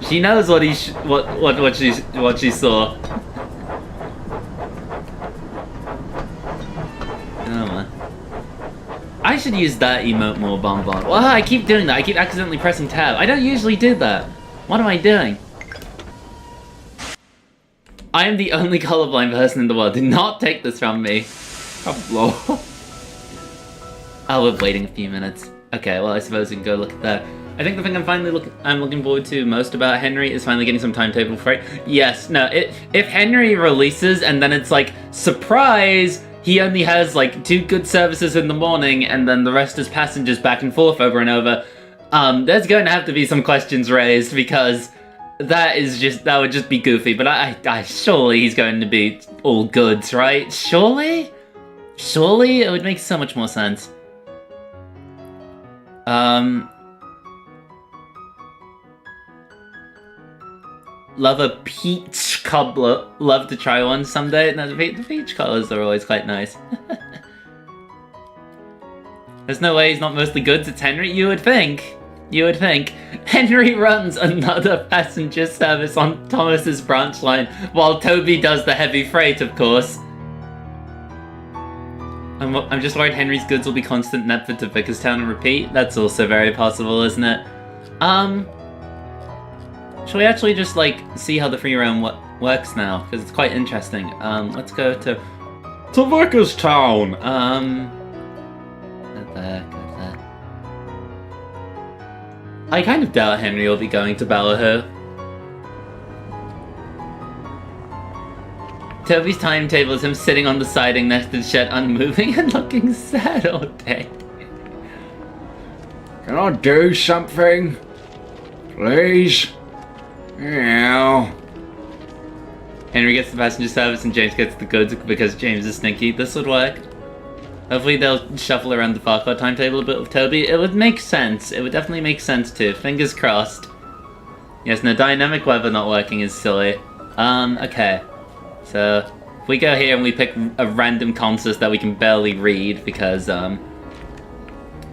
She knows what she saw. Oh man. I should use that emote more, Bon. Well, I keep doing that. I keep accidentally pressing tab. I don't usually do that. What am I doing? I am the only colorblind person in the world. Do not take this from me. Hello. Oh, we're waiting a few minutes. Okay, well, I suppose we can go look at that. I think the thing I'm looking forward to most about Henry is finally getting some timetable for it. Yes, no, if Henry releases and then it's like, surprise, he only has like 2 good services in the morning, and then the rest is passengers back and forth over and over. There's going to have to be some questions raised, because that would just be goofy. But I surely he's going to be all goods, right? Surely it would make so much more sense. Love a peach cobbler. Love to try one someday. No, the peach colours are always quite nice. There's no way he's not mostly goods. It's Henry. You would think. Henry runs another passenger service on Thomas's branch line, while Toby does the heavy freight, of course. I'm just worried Henry's goods will be constant Netford to Vickerstown and repeat. That's also very possible, isn't it? Shall we actually just, like, see how the free roam works now? Because it's quite interesting. Let's go to Vickerstown! Go there. I kind of doubt Henry will be going to Ballyhoo. Toby's timetable is him sitting on the siding next to the shed, unmoving and looking sad all day. Can I do something? Please? Yeah. Henry gets the passenger service and James gets the goods because James is sneaky. This would work. Hopefully they'll shuffle around the Farquhar timetable a bit with Toby. It would make sense. It would definitely make sense too. Fingers crossed. Yes, no, dynamic weather not working is silly. Okay. So, if we go here and we pick a random consist that we can barely read because,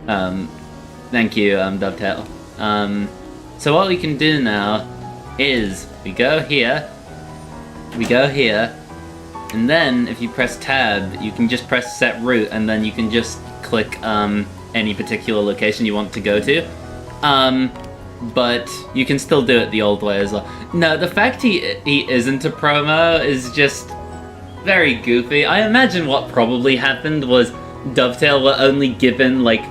thank you, Dovetail. So what we can do now is we go here, and then if you press tab, you can just press set route, and then you can just click any particular location you want to go to. But you can still do it the old way as well. No, the fact he isn't a promo is just very goofy. I imagine what probably happened was Dovetail were only given, like,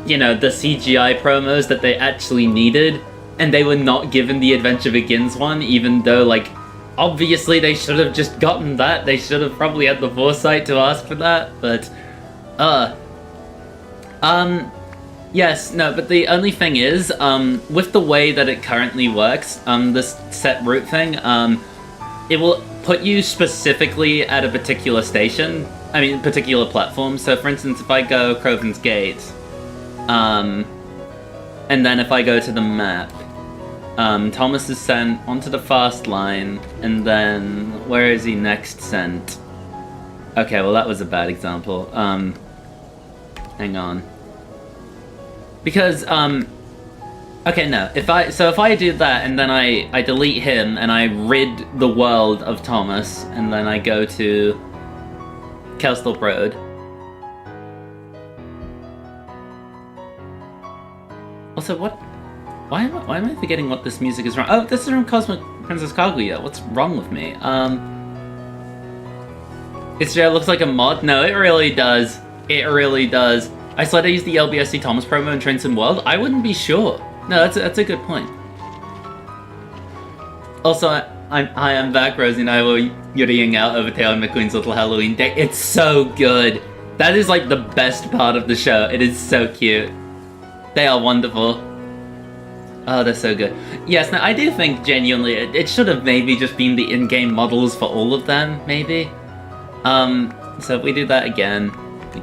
you know, the CGI promos that they actually needed, and they were not given the Adventure Begins one, even though, like, obviously they should have just gotten that. They should have probably had the foresight to ask for that, but, yes, no, but the only thing is, with the way that it currently works, this set route thing, it will put you specifically at a particular station, particular platform. So, for instance, if I go Crovan's Gate, and then if I go to the map, Thomas is sent onto the fast line, and then where is he next sent? Okay, well that was a bad example. Hang on. Because, okay, no. If I do that and then I delete him and I rid the world of Thomas and then I go to Kelsthorpe Road. Also, what? Why am I forgetting what this music is wrong? Oh, this is from Cosmic Princess Kaguya. What's wrong with me? It looks like a mod. No, it really does. It really does. I said I used the LBSC Thomas promo in Trainsition World. I wouldn't be sure. No, that's a good point. Also, I am back. Rosie and I were yuriing out over Taylor McQueen's Little Halloween Day. It's so good. That is like the best part of the show. It is so cute. They are wonderful. Oh, they're so good. Yes, now I do think genuinely it should have maybe just been the in-game models for all of them, maybe. So if we do that again, we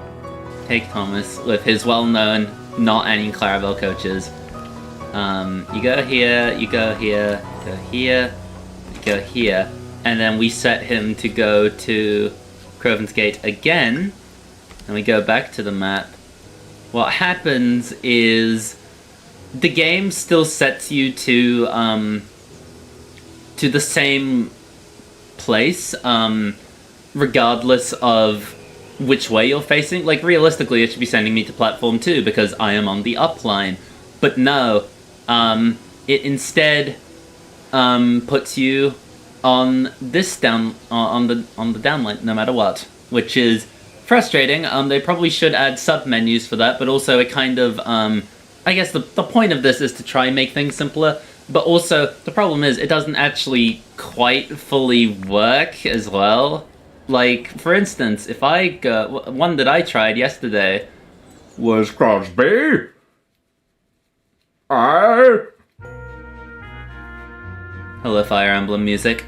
take Thomas with his well-known not any Clarabelle coaches. You go here, you go here, go here, you go here, and then we set him to go to Crovan's Gate again, and we go back to the map. What happens is the game still sets you to the same place, regardless of which way you're facing. Like, realistically, it should be sending me to platform 2 because I am on the up line. But no, it instead puts you on this on the down line, no matter what, which is frustrating. They probably should add sub-menus for that, but also it kind of, I guess the point of this is to try and make things simpler, but also the problem is it doesn't actually quite fully work as well. Like, for instance, if I go... One that I tried yesterday... Was Crosby? I... Hello, Fire Emblem music.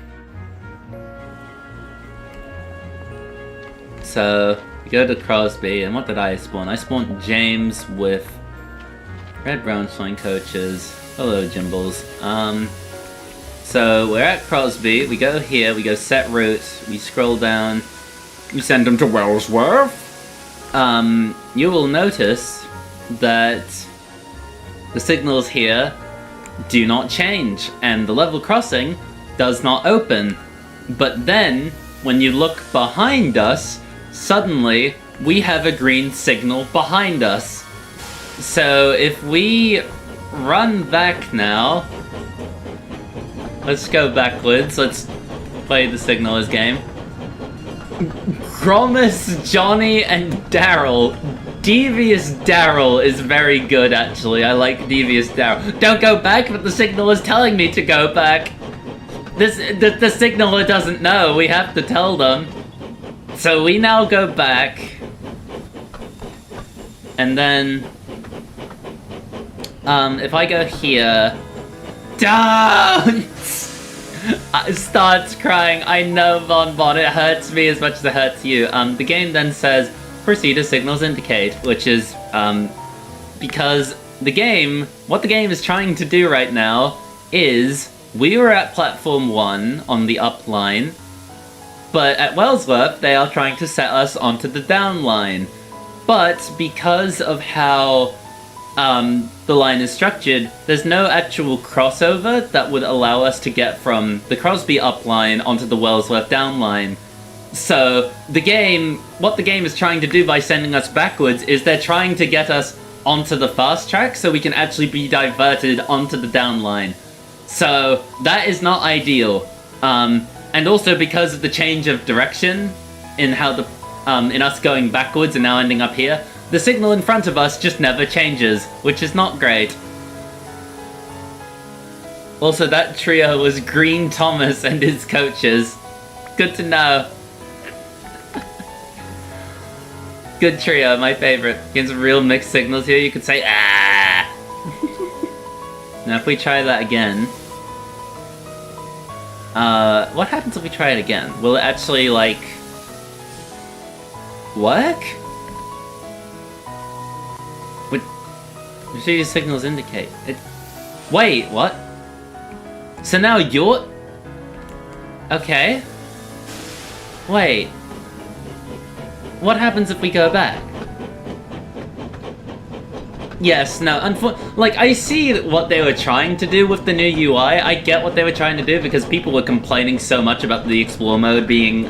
So, we go to Crosby, and what did I spawn? I spawned James with Red Brown Swing Coaches. Hello, Jimbles. So, we're at Crosby, we go here, we go set route, we scroll down. You send him to Wellsworth? You will notice that the signals here do not change, and the level crossing does not open. But then, when you look behind us, suddenly we have a green signal behind us. So if we run back now, let's go backwards, let's play the signalers game. Promise Johnny and Daryl. Devious Daryl is very good, actually. I like Devious Daryl. Don't go back, but the signaler is telling me to go back. The signaler doesn't know. We have to tell them. So we now go back. And then... if I go here... Don't! Starts crying. I know, Bon. It hurts me as much as it hurts you. The game then says, proceed as signals indicate, which is, because what the game is trying to do right now is, we were at platform 1 on the up line, but at Wellsworth, they are trying to set us onto the down line. But because of how the line is structured, there's no actual crossover that would allow us to get from the Crosby up line onto the Wellsworth down line. So what the game is trying to do by sending us backwards is they're trying to get us onto the fast track so we can actually be diverted onto the down line. So that is not ideal. And also because of the change of direction in how in us going backwards and now ending up here, the signal in front of us just never changes, which is not great. Also, that trio was Green Thomas and his coaches. Good to know. Good trio, my favorite. Gives real mixed signals here. You could say, ah! Now, if we try that again... what happens if we try it again? Will it actually, like... work? What do these signals indicate? Wait, what? So now you're... Okay. Wait. What happens if we go back? Yes, no, like, I see what they were trying to do with the new UI. I get what they were trying to do because people were complaining so much about the Explore mode being,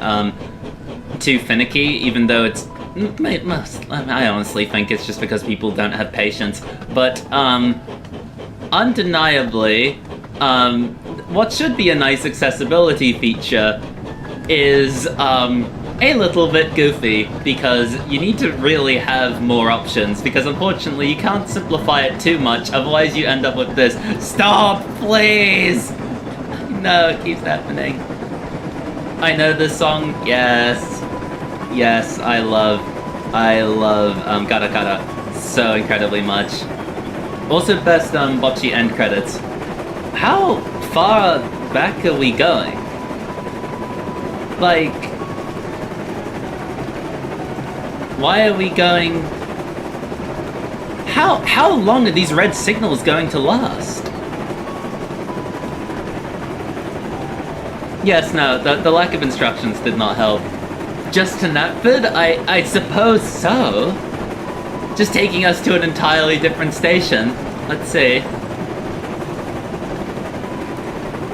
too finicky, even though it's... I honestly think it's just because people don't have patience. But, undeniably, what should be a nice accessibility feature is, a little bit goofy, because you need to really have more options, because unfortunately you can't simplify it too much, otherwise you end up with this. Stop, please! No, it keeps happening. I know this song, yes. Yes, I love, Kata Kata so incredibly much. Also best, bocce end credits. How far back are we going? Like... Why are we going... How long are these red signals going to last? Yes, no, the lack of instructions did not help. Just to Knapford? I suppose so. Just taking us to an entirely different station. Let's see.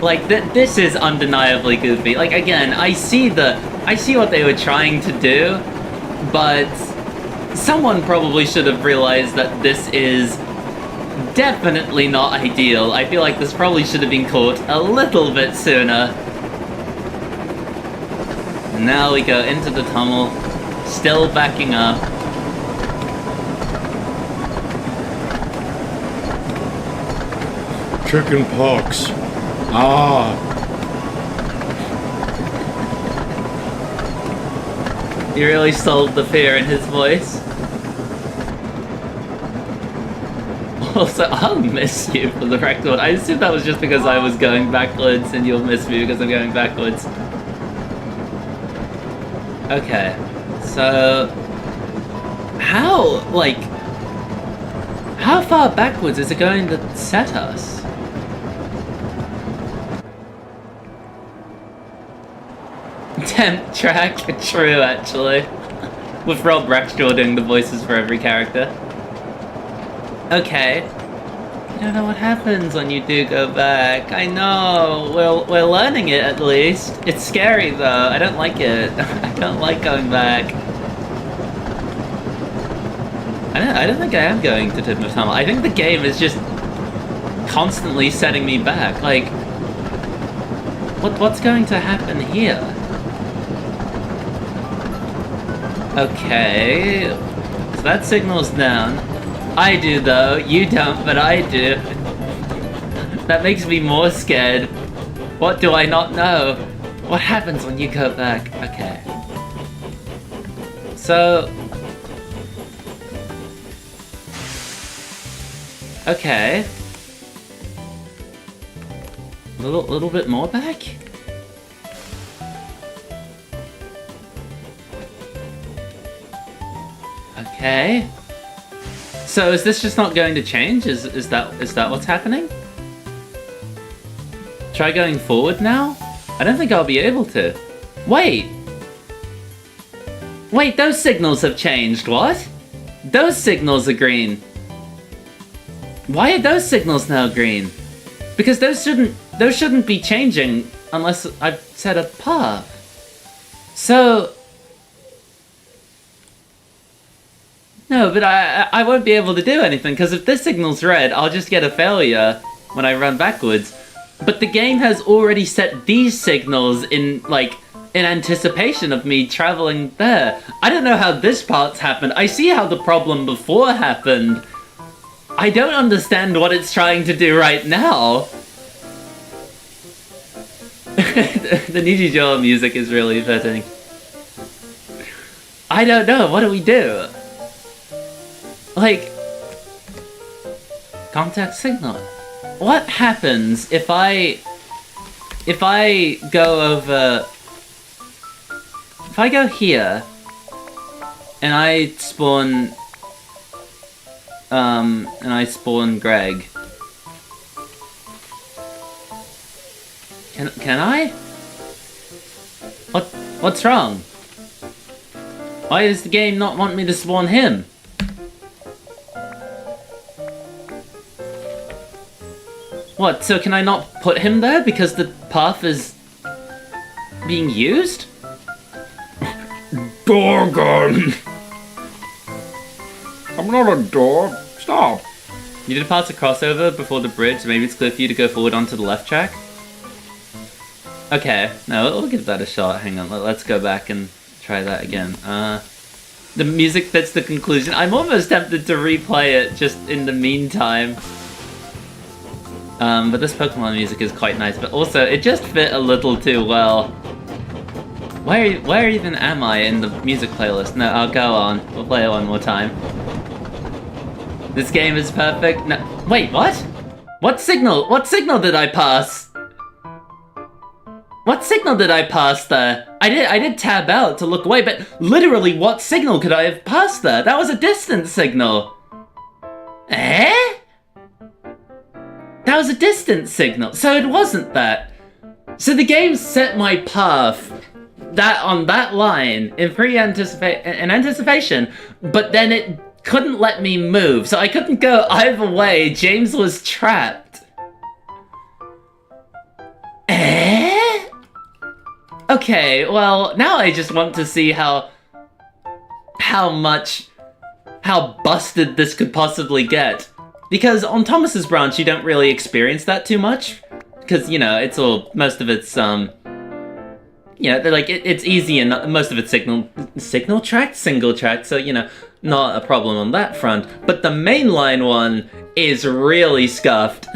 Like, this is undeniably goofy. Like, again, I see what they were trying to do, but someone probably should have realized that this is definitely not ideal. I feel like this probably should have been caught a little bit sooner. Now we go into the tunnel, still backing up. Chicken pox. Ah. You really sold the fear in his voice. Also, I'll miss you for the record. I assume that was just because I was going backwards and you'll miss me because I'm going backwards. Okay. So... How far backwards is it going to set us? Temp track, true actually. With Rob Rackshaw doing the voices for every character. Okay. I don't know what happens when you do go back. I know. We're learning it at least. It's scary though. I don't like it. I don't like going back. I don't think I am going to Tip of Tunnel. I think the game is just constantly setting me back. Like, what's going to happen here? Okay, so that signal's down. I do though, you don't, but I do. That makes me more scared. What do I not know? What happens when you go back? Okay. So... Okay. Little bit more back? Okay. So is this just not going to change? Is that what's happening? Try going forward now? I don't think I'll be able to. Wait! Wait, those signals have changed, what? Those signals are green. Why are those signals now green? Because those shouldn't be changing unless I've set a path. So... No, but I won't be able to do anything, because if this signal's red, I'll just get a failure when I run backwards. But the game has already set these signals in anticipation of me traveling there. I don't know how this part's happened. I see how the problem before happened. I don't understand what it's trying to do right now. The Nijijo music is really fitting. I don't know, what do we do? Like... Contact signal. What happens if I go over... If I go here, and I spawn... and I spawn Greg. Can I? What's wrong? Why does the game not want me to spawn him? What, so can I not put him there because the path is being used? Doggone! I'm not a dog. Stop. You did pass a crossover before the bridge, so maybe it's clear for you to go forward onto the left track? Okay, no, we'll give that a shot. Hang on, let's go back and try that again. The music fits the conclusion. I'm almost tempted to replay it just in the meantime. But this Pokemon music is quite nice, but also, it just fit a little too well. Where even am I in the music playlist? No, I'll go on. We'll play it one more time. This game is perfect. No, wait, what? What signal did I pass? What signal did I pass there? I did tab out to look away, but literally what signal could I have passed there? That was a distance signal. Eh? That was a distance signal, so it wasn't that. So the game set my path on that line in anticipation, but then it couldn't let me move, so I couldn't go either way. James was trapped. Eh? Okay, well, now I just want to see how busted this could possibly get. Because on Thomas's branch, you don't really experience that too much. Because, you know, most of it's, it's easy and most of it's single tracked, so, you know, not a problem on that front. But the mainline one is really scuffed.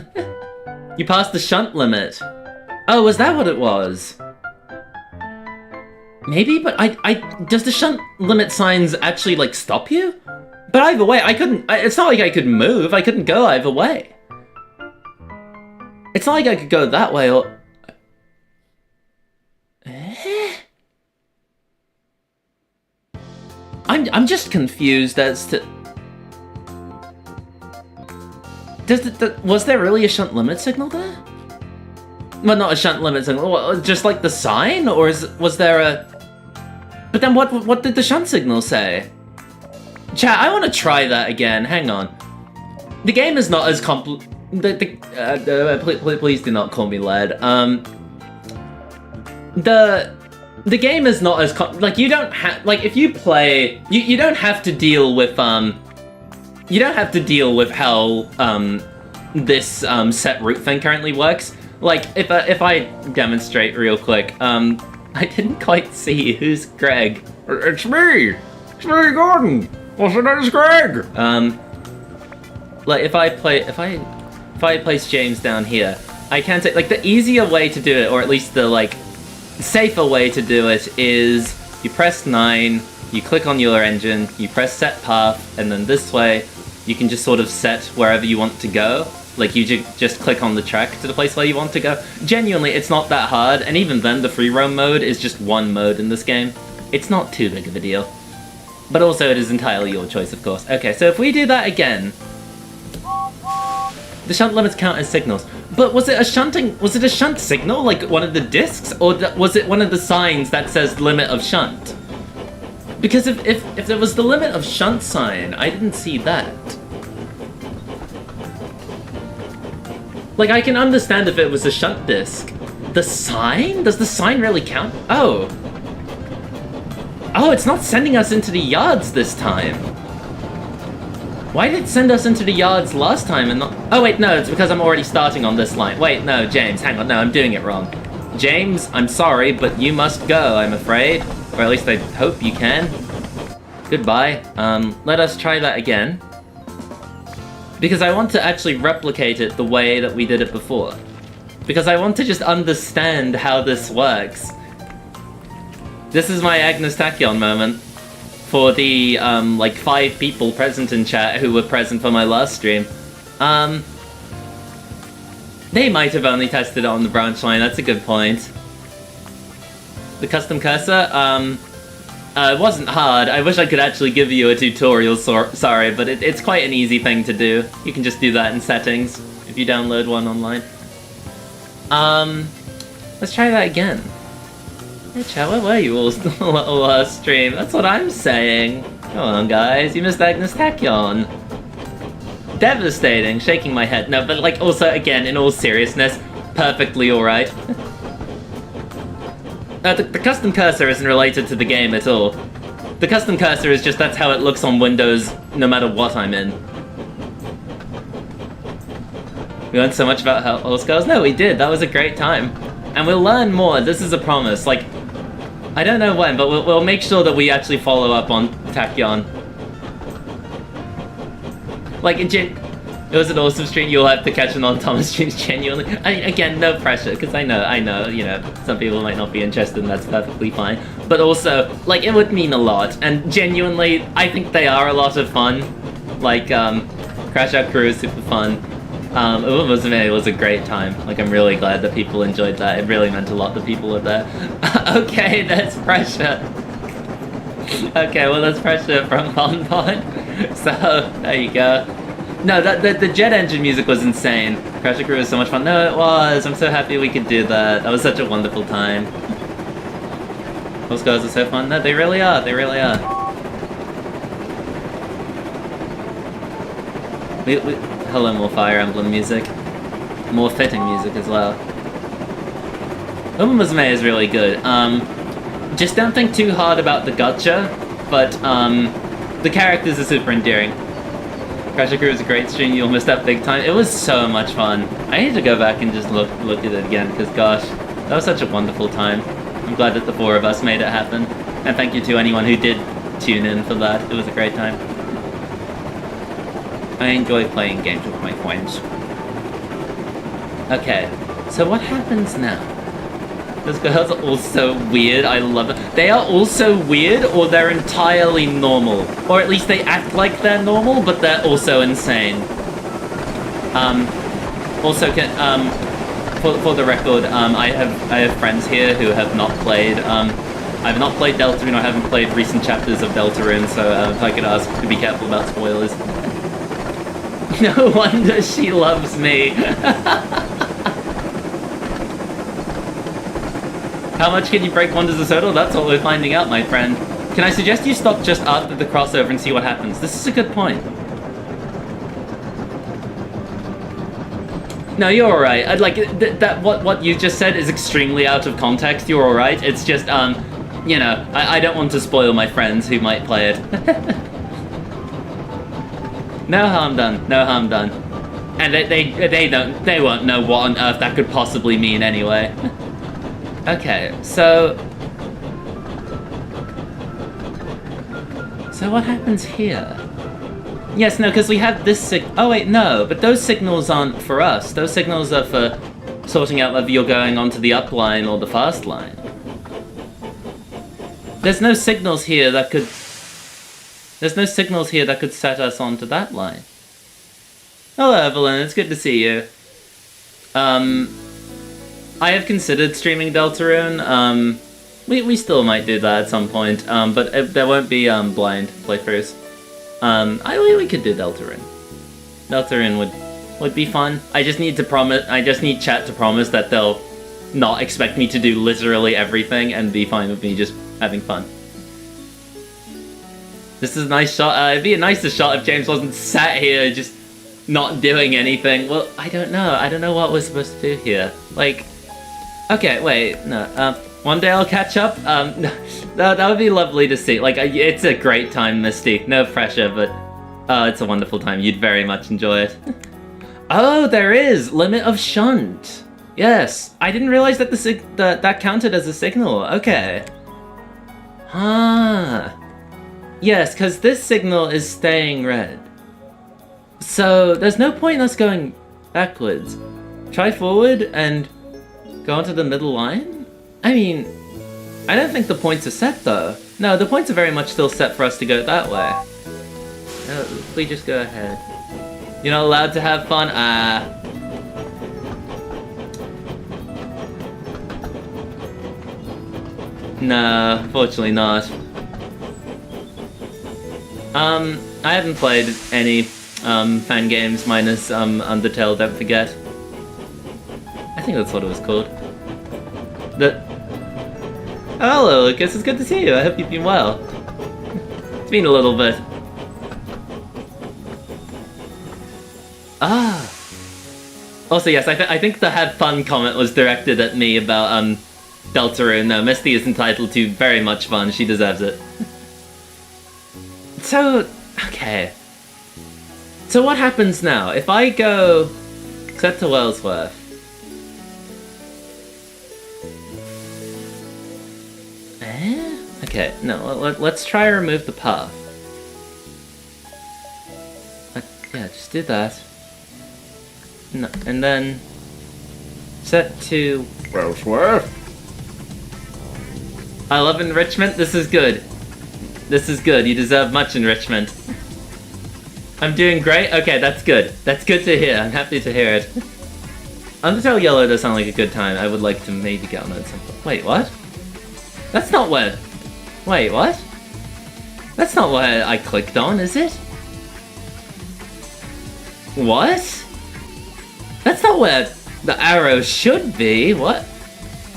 You passed the shunt limit. Oh, was that what it was? Maybe, but does the shunt limit signs actually, like, stop you? But either way, I couldn't, it's not like I could move, I couldn't go either way. It's not like I could go that way or... I'm just confused as to... was there really a shunt limit signal there? Well, not a shunt limit signal, just like the sign? Or was there a... But then what did the shunt signal say? Chat, I want to try that again, hang on. The game is not as please do not call me lad. The game is not as like, you don't have, like, if you play, you don't have to deal with, you don't have to deal with how, this, set route thing currently works. Like, if I demonstrate real quick, I didn't quite see who's Greg. It's me! It's me, Gordon! Also known as Greg! Like, if I place James down here, I can say, like, the easier way to do it, or at least the, like, safer way to do it is you press 9, you click on your engine, you press set path, and then this way you can just sort of set wherever you want to go. Like, you just click on the track to the place where you want to go. Genuinely, it's not that hard, and even then, the free roam mode is just one mode in this game. It's not too big of a deal. But also, it is entirely your choice, of course. Okay, so if we do that again... The shunt limits count as signals. But was it a shunt signal, like one of the discs? Or was it one of the signs that says limit of shunt? Because if there was the limit of shunt sign, I didn't see that. Like, I can understand if it was a shunt disc. The sign? Does the sign really count? Oh. Oh, it's not sending us into the yards this time. Why did it send us into the yards last time and not... Oh, wait, no, it's because I'm already starting on this line. Wait, no, James, hang on, no, I'm doing it wrong. James, I'm sorry, but you must go, I'm afraid. Or at least I hope you can. Goodbye. Let us try that again. Because I want to actually replicate it the way that we did it before. Because I want to just understand how this works. This is my Agnes Tachyon moment. For the, like, 5 people present in chat who were present for my last stream. They might have only tested it on the branch line, that's a good point. The custom cursor, it wasn't hard. I wish I could actually give you a tutorial, sorry, but it's quite an easy thing to do. You can just do that in settings, if you download one online. Let's try that again. Hey chat, where were you all last stream? That's what I'm saying. Come on guys, you missed Agnes Tachyon. Devastating, shaking my head. No, but like also, again, in all seriousness, perfectly alright. The custom cursor isn't related to the game at all. The custom cursor is just that's how it looks on Windows no matter what I'm in. We learned so much about how Horse Girls? No, we did, that was a great time. And we'll learn more, this is a promise. Like, I don't know when, but we'll make sure that we actually follow up on Tachyon. Like, it was an awesome stream, you'll have to catch an on Thomas streams genuinely. I mean, again, no pressure, because I know, you know, some people might not be interested and that's perfectly fine. But also, like, it would mean a lot, and genuinely, I think they are a lot of fun. Like, Crash Out Crew is super fun. It was a great time. Like, I'm really glad that people enjoyed that. It really meant a lot that people were there. Okay, that's pressure. Okay, well, that's pressure from Bon Bon. So, there you go. No, the jet engine music was insane. Crash Crew was so much fun. No, it was. I'm so happy we could do that. That was such a wonderful time. Those guys are so fun. No, they really are. They really are. Hello, more Fire Emblem music. More fitting music as well. Umuzume is really good. Just don't think too hard about the gacha, but the characters are super endearing. Crash Crew was a great stream, you almost that big time. It was so much fun. I need to go back and just look at it again, because gosh, that was such a wonderful time. I'm glad that the 4 of us made it happen. And thank you to anyone who did tune in for that. It was a great time. I enjoy playing games with my friends. Okay, so what happens now? Those girls are also weird. I love it. They are also weird, or they're entirely normal. Or at least they act like they're normal, but they're also insane. Also, for the record, I have friends here who have not played, I've not played Deltarune, I haven't played recent chapters of Deltarune, so if I could ask to be careful about spoilers. No wonder she loves me. How much can you break Wonders of Sodor? That's what we're finding out, my friend. Can I suggest you stop just after the crossover and see what happens? This is a good point. No, you're alright. I'd like what you just said is extremely out of context. You're alright. It's just you know, I don't want to spoil my friends who might play it. No harm done. No harm done. And they won't know what on earth that could possibly mean anyway. Okay, so what happens here? Yes, no, because we have this oh wait, no, but those signals aren't for us. Those signals are for sorting out whether you're going onto the up line or the fast line. There's no signals here that could set us onto that line. Hello, Evelyn, it's good to see you. I have considered streaming Deltarune. We still might do that at some point, but there won't be blind playthroughs. We could do Deltarune. Deltarune would be fun. I just need chat to promise that they'll not expect me to do literally everything and be fine with me just having fun. This is a nice shot. It'd be a nicer shot if James wasn't sat here just not doing anything. Well, I don't know. I don't know what we're supposed to do here. Like, okay, wait, no. One day I'll catch up. No, that would be lovely to see. Like, it's a great time, Misty. No pressure, but it's a wonderful time. You'd very much enjoy it. Oh, there is limit of shunt. Yes, I didn't realize that that counted as a signal. Okay. Ah. Yes, because this signal is staying red. So there's no point in us going backwards. Try forward and go onto the middle line? I mean, I don't think the points are set though. No, the points are very much still set for us to go that way. Please just go ahead. You're not allowed to have fun? Ah. No, fortunately not. I haven't played any fan games minus Undertale, don't forget. I think that's what it was called. Oh, hello, Lucas, it's good to see you. I hope you've been well. It's been a little bit. Ah. Also, yes, I think the "had fun" comment was directed at me about Deltarune. No, Misty is entitled to very much fun. She deserves it. So, okay. So what happens now? If I go set to Wellsworth. Okay, no, let's try to remove the path. Yeah, just do that. No, and then set to Wellsworth. I love enrichment. This is good. This is good. You deserve much enrichment. I'm doing great? Okay, that's good. That's good to hear. I'm happy to hear it. Undertale Yellow does sound like a good time. I would like to maybe get on it at some point. Wait, what? That's not where... Wait, what? That's not what I clicked on, is it? What? That's not where the arrow should be. What?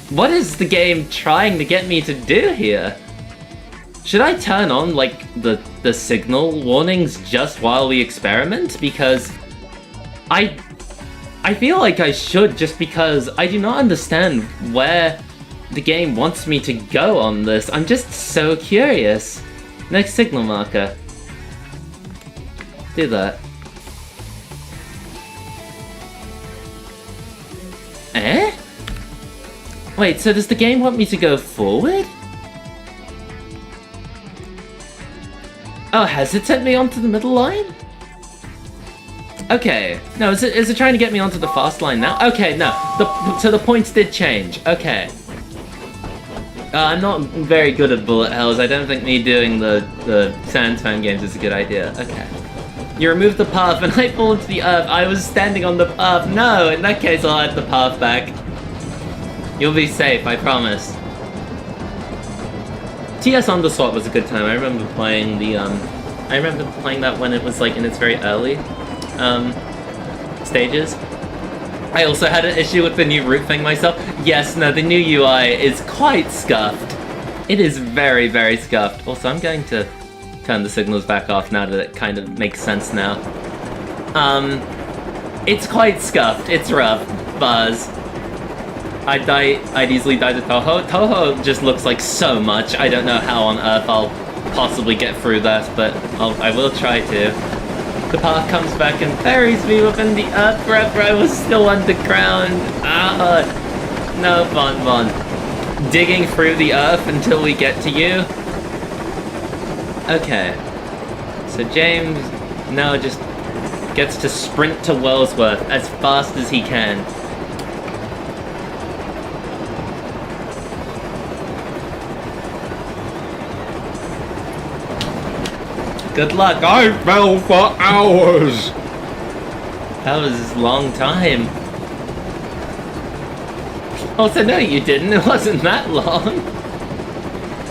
What is the game trying to get me to do here? Should I turn on, like, the signal warnings just while we experiment? Because I feel like I should, just because I do not understand where the game wants me to go on this. I'm just so curious. Next signal marker. Do that. Eh? Wait, so does the game want me to go forward? Oh, has it sent me onto the middle line? Okay. No, is it trying to get me onto the fast line now? Okay, no. So the points did change. Okay. I'm not very good at bullet hells. I don't think me doing the Sandspam games is a good idea. Okay. You remove the path and I fall into the earth. I was standing on the path. No, in that case I'll add the path back. You'll be safe, I promise. TS Underswap was a good time. I remember playing that when it was like in its very early stages. I also had an issue with the new route thing myself. Yes, no, the new UI is quite scuffed. It is very, very scuffed. Also, I'm going to turn the signals back off now that it kind of makes sense now. It's quite scuffed. It's rough. Buzz. I'd easily die to Toho. Toho just looks like so much. I don't know how on earth I'll possibly get through that, but I will try to. The path comes back and buries me within the earth forever. I was still underground. Ah, no, Bon. Digging through the earth until we get to you. Okay. So James now just gets to sprint to Wellsworth as fast as he can. Good luck. I fell for hours! That was a long time. Also, no, you didn't. It wasn't that long.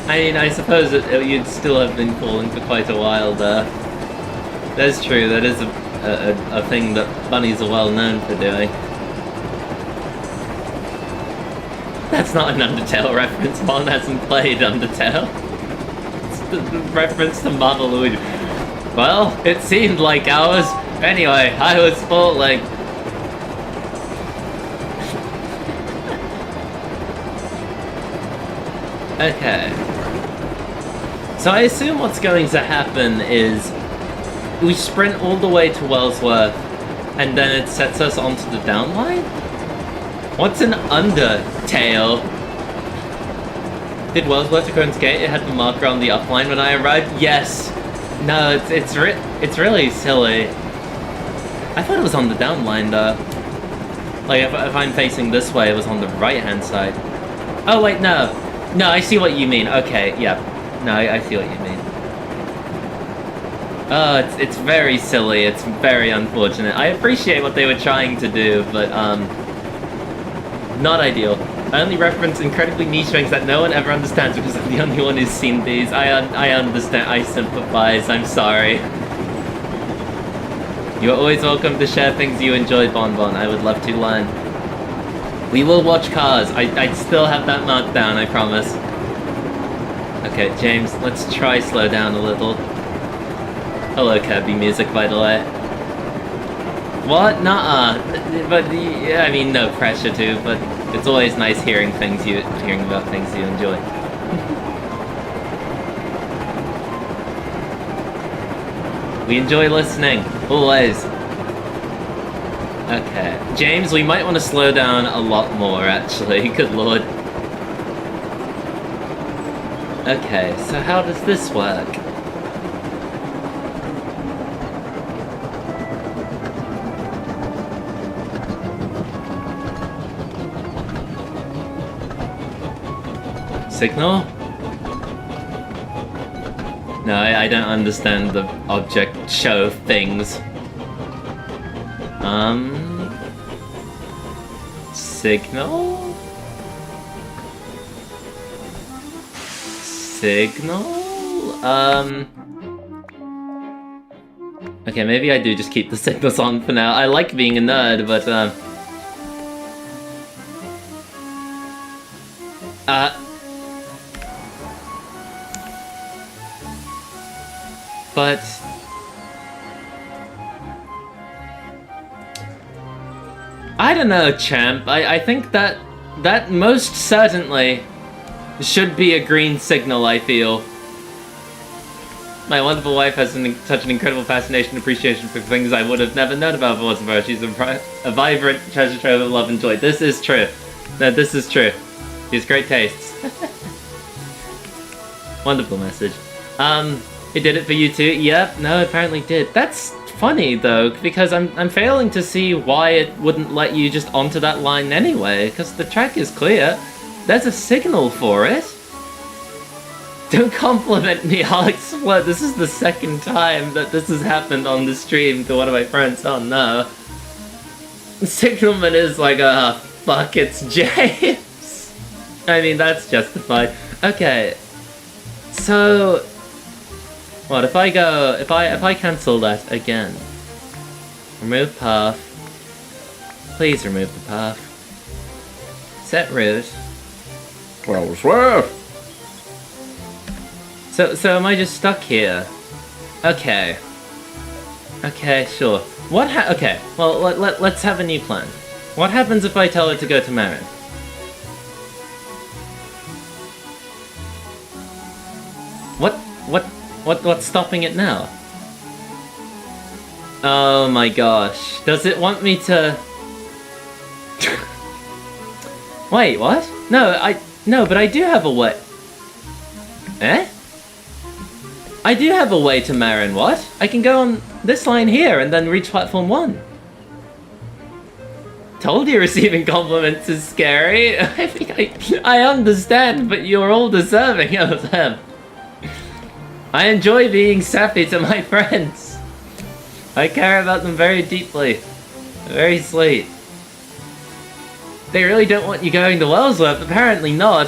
I mean, I suppose you'd still have been falling for quite a while there. That's true. That is a thing that bunnies are well known for doing. That's not an Undertale reference. Mon hasn't played Undertale. It's the reference to Mother Luigi. Well, it seemed like hours. Anyway, I was falling. Okay. So I assume what's going to happen is we sprint all the way to Wellsworth and then it sets us onto the downline? What's an Undertale? Did Wellsworth to Crown's Gate? It had the marker on the upline when I arrived? Yes! No, it's really silly. I thought it was on the downline though. Like if I'm facing this way, it was on the right hand side. Oh wait, no. No, I see what you mean. Okay, yeah. No, I see what you mean. Oh, it's very silly. It's very unfortunate. I appreciate what they were trying to do, but not ideal. I only reference incredibly niche things that no one ever understands because I'm the only one who's seen these. I understand. I sympathize. I'm sorry. You're always welcome to share things you enjoy, Bon. I would love to learn. We will watch Cars. I still have that marked down, I promise. Okay, James, let's try slow down a little. Hello, Kirby music, by the way. What? Nuh-uh. But, yeah, I mean, no pressure to, but it's always nice hearing about things you enjoy. We enjoy listening, always. Okay. James, we might want to slow down a lot more, actually. Good lord. Okay, so how does this work? Signal? No, I don't understand the object show things. Signal? Signal? Okay, maybe I do just keep the signals on for now. I like being a nerd, but, but I don't know, champ. I think that most certainly should be a green signal, I feel. My wonderful wife has such an incredible fascination and appreciation for things I would have never known about if it wasn't for her. She's a vibrant treasure trove of love and joy. This is true. No, this is true. She has great tastes. Wonderful message. It did it for you too? Yep, no, it apparently did. That's funny though, because I'm failing to see why it wouldn't let you just onto that line anyway, because the track is clear. There's a signal for it. Don't compliment me, I'll explode. This is the second time that this has happened on the stream to one of my friends. Oh no. Signalman is like, fuck, it's James. I mean, that's justified. Okay. So... What, if I cancel that again? Remove path. Please remove the path. Set route. Well, swear. So am I just stuck here? Okay. Okay, sure. Okay, well, let's have a new plan. What happens if I tell her to go to Marin? What's stopping it now? Oh my gosh. Does it want me to... Wait, what? No, but I do have a way... Eh? I do have a way to Marin, what? I can go on this line here and then reach platform 1. Told you receiving compliments is scary. I understand, but you're all deserving of them. I enjoy being sappy to my friends. I care about them very deeply. Very sweet. They really don't want you going to Wellsworth, apparently not.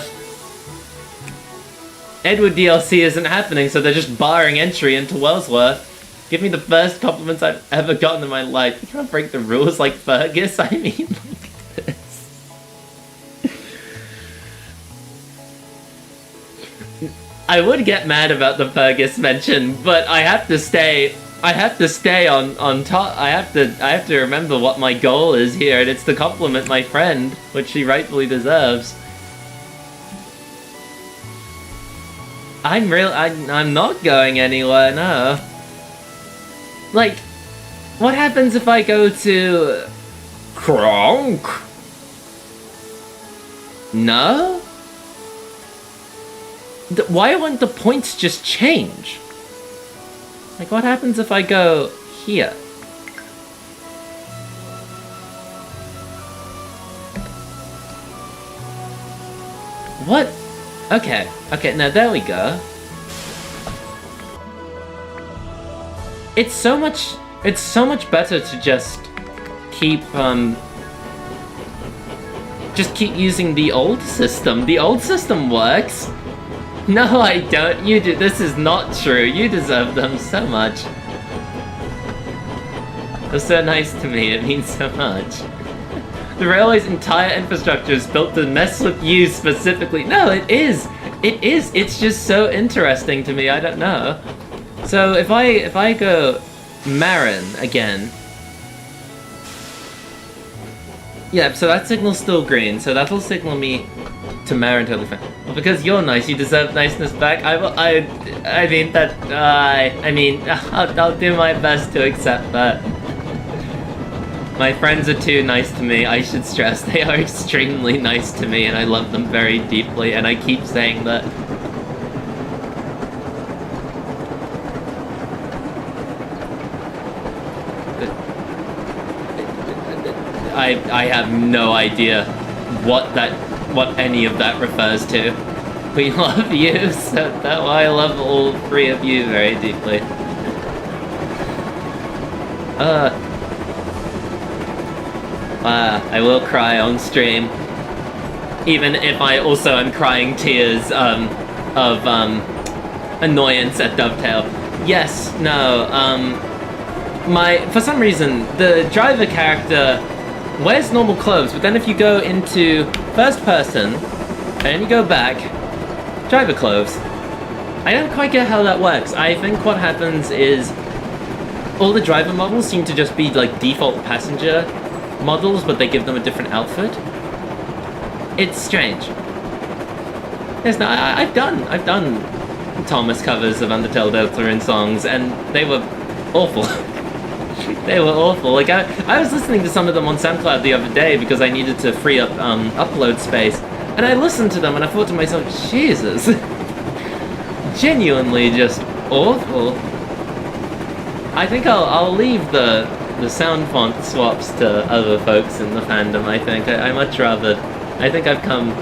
Edward DLC isn't happening, so they're just barring entry into Wellsworth. Give me the first compliments I've ever gotten in my life. You can't break the rules like Fergus, I mean, like this. I would get mad about the Fergus mention, but I have to stay on top. I have to remember what my goal is here, and it's to compliment my friend, which she rightfully deserves. I'm not going anywhere, no. Like, what happens if I go to... Kronk? No? Why wouldn't the points just change? Like, what happens if I go here? What? Okay, now there we go. It's so much better to just keep using the old system. The old system works. No, I don't. You do. This is not true. You deserve them so much. They're so nice to me. It means so much. The railway's entire infrastructure is built to mess with you specifically. No, it is. It is. It's just so interesting to me. I don't know. So if I go Marin again. Yeah, so that signal's still green, so that'll signal me to Marin totally fine. Well, because you're nice, you deserve niceness back. I mean, I'll do my best to accept that. My friends are too nice to me. I should stress they are extremely nice to me, and I love them very deeply, and I keep saying that. I have no idea what any of that refers to. We love you, so that's why I love all three of you very deeply. I will cry on stream, even if I also am crying tears of annoyance at Dovetail. Yes, no, for some reason, the driver character wears normal clothes, but then if you go into first person, and you go back, driver clothes. I don't quite get how that works. I think what happens is all the driver models seem to just be like default passenger models, but they give them a different outfit. It's strange. Yes, no, I've done Thomas covers of Undertale Deltarune songs, and they were awful. They were awful. Like I was listening to some of them on SoundCloud the other day because I needed to free up upload space, and I listened to them and I thought to myself, Jesus, genuinely just awful. I think I'll leave the sound font swaps to other folks in the fandom. I think I much rather. I think I've come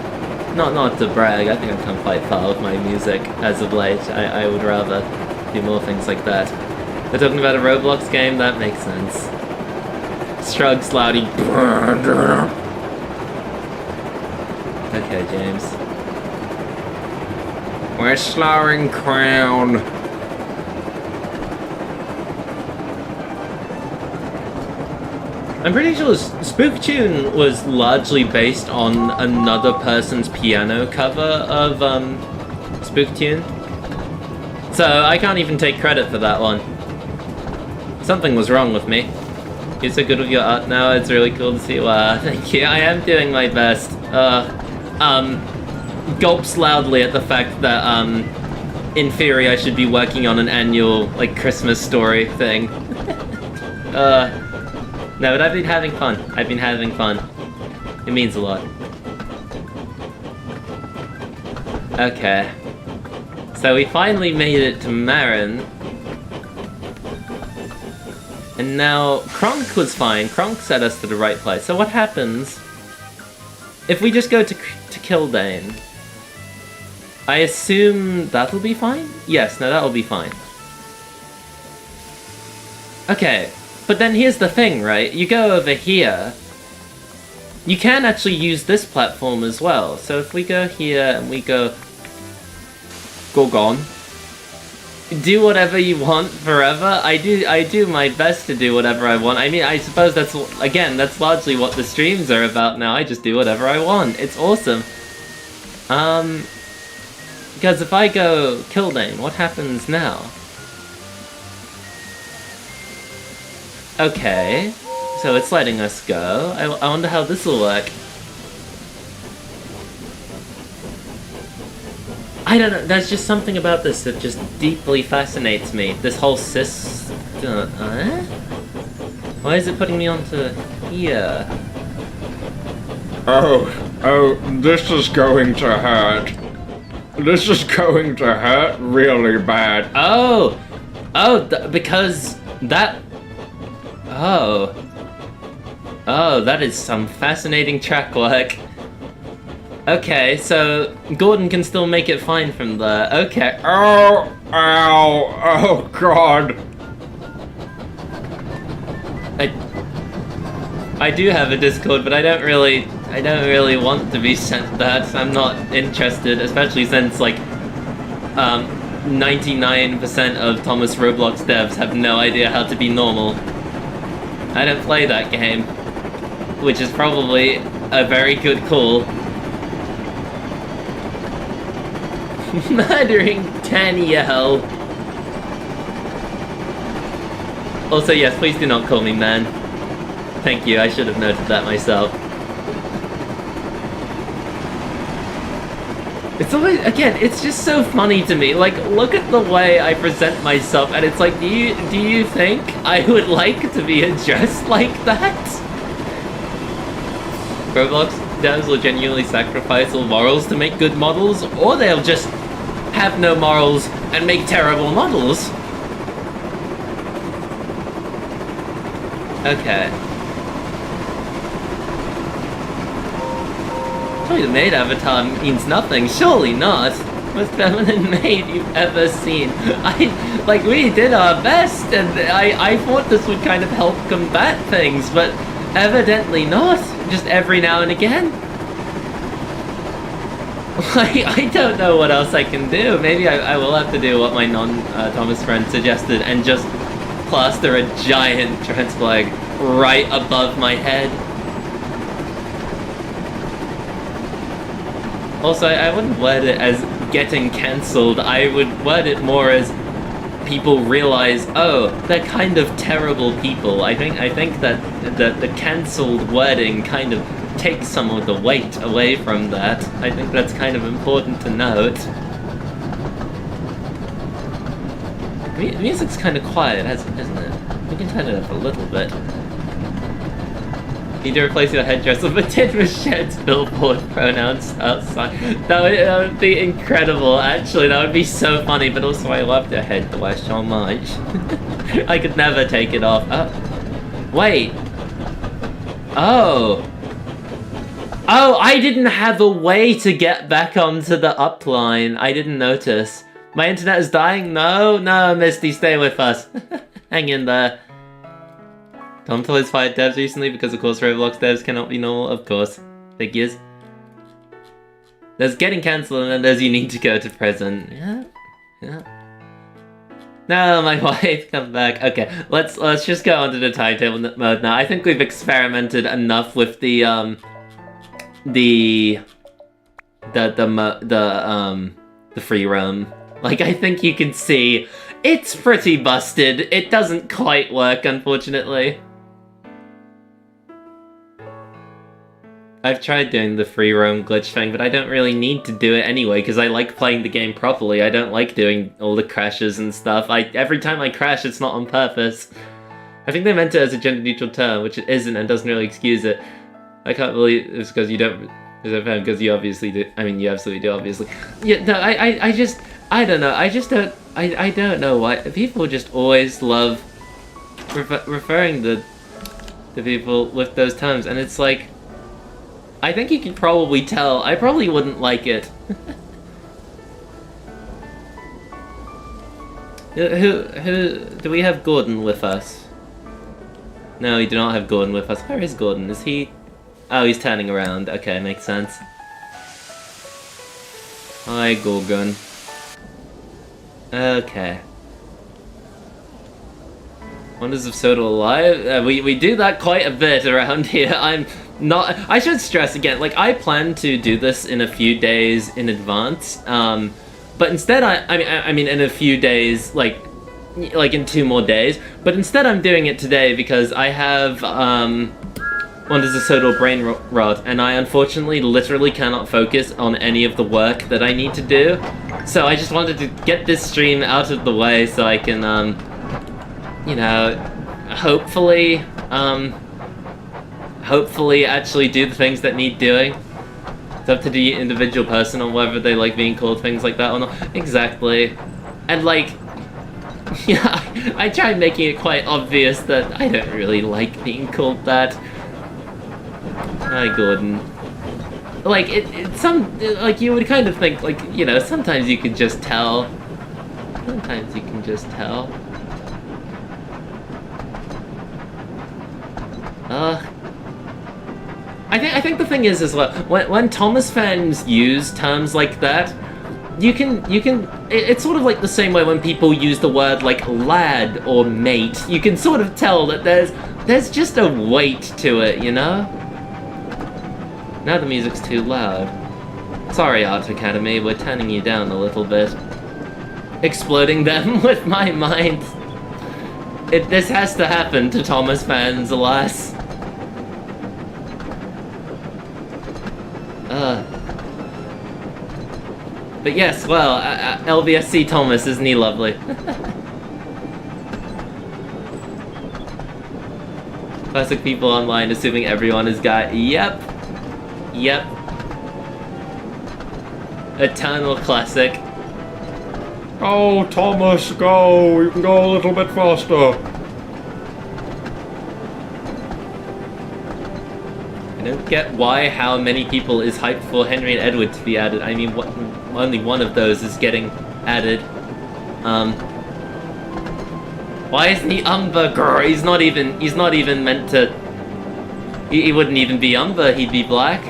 Not to brag, I think I've come quite far with my music as of late. I would rather do more things like that. They're talking about a Roblox game? That makes sense. Shrugs Loudy. Okay, James. We're slowing crown. I'm pretty sure Spook Tune was largely based on another person's piano cover of Spook Tune. So I can't even take credit for that one. Something was wrong with me. You're so good with your art now, it's really cool to see. Wow, thank you. I am doing my best. Gulps loudly at the fact that in theory I should be working on an annual like Christmas story thing. No, but I've been having fun. I've been having fun. It means a lot. Okay. So we finally made it to Marin. And now, Kronk was fine. Kronk set us to the right place. So what happens if we just go to Kildane? I assume that'll be fine? Yes, no, that'll be fine. Okay. But then here's the thing, right? You go over here, you can actually use this platform as well. So if we go here and we go Gorgon, do whatever you want forever. I do my best to do whatever I want. I mean, I suppose that's largely what the streams are about now. I just do whatever I want. It's awesome. Because if I go Kildane, what happens now? Okay, so it's letting us go. I wonder how this will work. I don't know, there's just something about this that just deeply fascinates me. This whole system... Why is it putting me onto here? Oh, this is going to hurt. This is going to hurt really bad. Because that... Oh, that is some fascinating track work. Okay, so Gordon can still make it fine from there. Okay. Oh, ow, oh god. I do have a Discord, but I don't really want to be sent that. I'm not interested, especially since like 99% of Thomas Roblox devs have no idea how to be normal. I don't play that game, which is probably a very good call. Murdering Danielle. Also, yes, please do not call me man. Thank you, I should have noted that myself. It's always, again, it's just so funny to me. Like, look at the way I present myself, and it's like, do you think I would like to be addressed like that? Roblox devs will genuinely sacrifice all morals to make good models, or they'll just have no morals and make terrible models. Okay. Probably the maid avatar means nothing. Surely not. Most feminine maid you've ever seen. We did our best, and I thought this would kind of help combat things, but evidently not. Just every now and again. I don't know what else I can do. Maybe I will have to do what my non-Thomas friend suggested and just plaster a giant trans flag right above my head. Also, I wouldn't word it as getting cancelled. I would word it more as people realize, oh, they're kind of terrible people. I think that the cancelled wording kind of takes some of the weight away from that. I think that's kind of important to note. Music's kind of quiet, isn't it? We can turn it up a little bit. Need to replace your headdress with a tin with Shed's billboard pronouns outside. That would be incredible, actually. That would be so funny, but also I love your headdress so much. I could never take it off. Oh. Wait. Oh. Oh, I didn't have a way to get back onto the upline. I didn't notice. My internet is dying? No, Misty, stay with us. Hang in there. Tom has fired devs recently because of course Roblox devs cannot be normal. Of course. Figures. There's getting cancelled and then there's you need to go to prison. Yeah. No, my wife, come back. Okay, let's just go onto the timetable mode now. I think we've experimented enough with the free roam. Like, I think you can see it's pretty busted. It doesn't quite work, unfortunately. I've tried doing the free roam glitch thing, but I don't really need to do it anyway, because I like playing the game properly. I don't like doing all the crashes and stuff. Every time I crash, it's not on purpose. I think they meant it as a gender-neutral term, which it isn't and doesn't really excuse it. I can't believe it's because you don't... Because you obviously do. I mean, you absolutely do, obviously. Yeah, no, I don't know. I don't know why. People just always love referring to people with those terms, and it's like... I think you can probably tell. I probably wouldn't like it. Who do we have Gordon with us? No, we do not have Gordon with us. Where is Gordon? Is he... Oh, he's turning around. Okay, makes sense. Hi, Gorgon. Okay. Wonders of Sodor Alive? We do that quite a bit around here. I should stress again, like, I plan to do this in a few days in advance, but instead I mean in a few days, like in 2 more days, but instead I'm doing it today because I have, Wonders of Sodor brain rot, and I unfortunately literally cannot focus on any of the work that I need to do, so I just wanted to get this stream out of the way so I can, you know, hopefully actually do the things that need doing. It's up to the individual person on whether they like being called things like that or not. Exactly. And like, yeah, I tried making it quite obvious that I don't really like being called that. Hi, Gordon. Like, like, you would kind of think, like, you know, sometimes you can just tell. Sometimes you can just tell. I think the thing is as well, when Thomas fans use terms like that, it's sort of like the same way when people use the word like lad or mate. You can sort of tell that there's just a weight to it, you know? Now the music's too loud. Sorry, Art Academy, we're turning you down a little bit. Exploding them with my mind. This has to happen to Thomas fans, alas. But yes, well, LVSC Thomas, isn't he lovely? Classic people online assuming everyone is guy. Yep. Eternal classic. Oh, Thomas, go! You can go a little bit faster. I don't get how many people is hyped for Henry and Edward to be added. I mean, only one of those is getting added. Why isn't he Umber? Grr, he's not even meant to... He wouldn't even be Umber, he'd be black.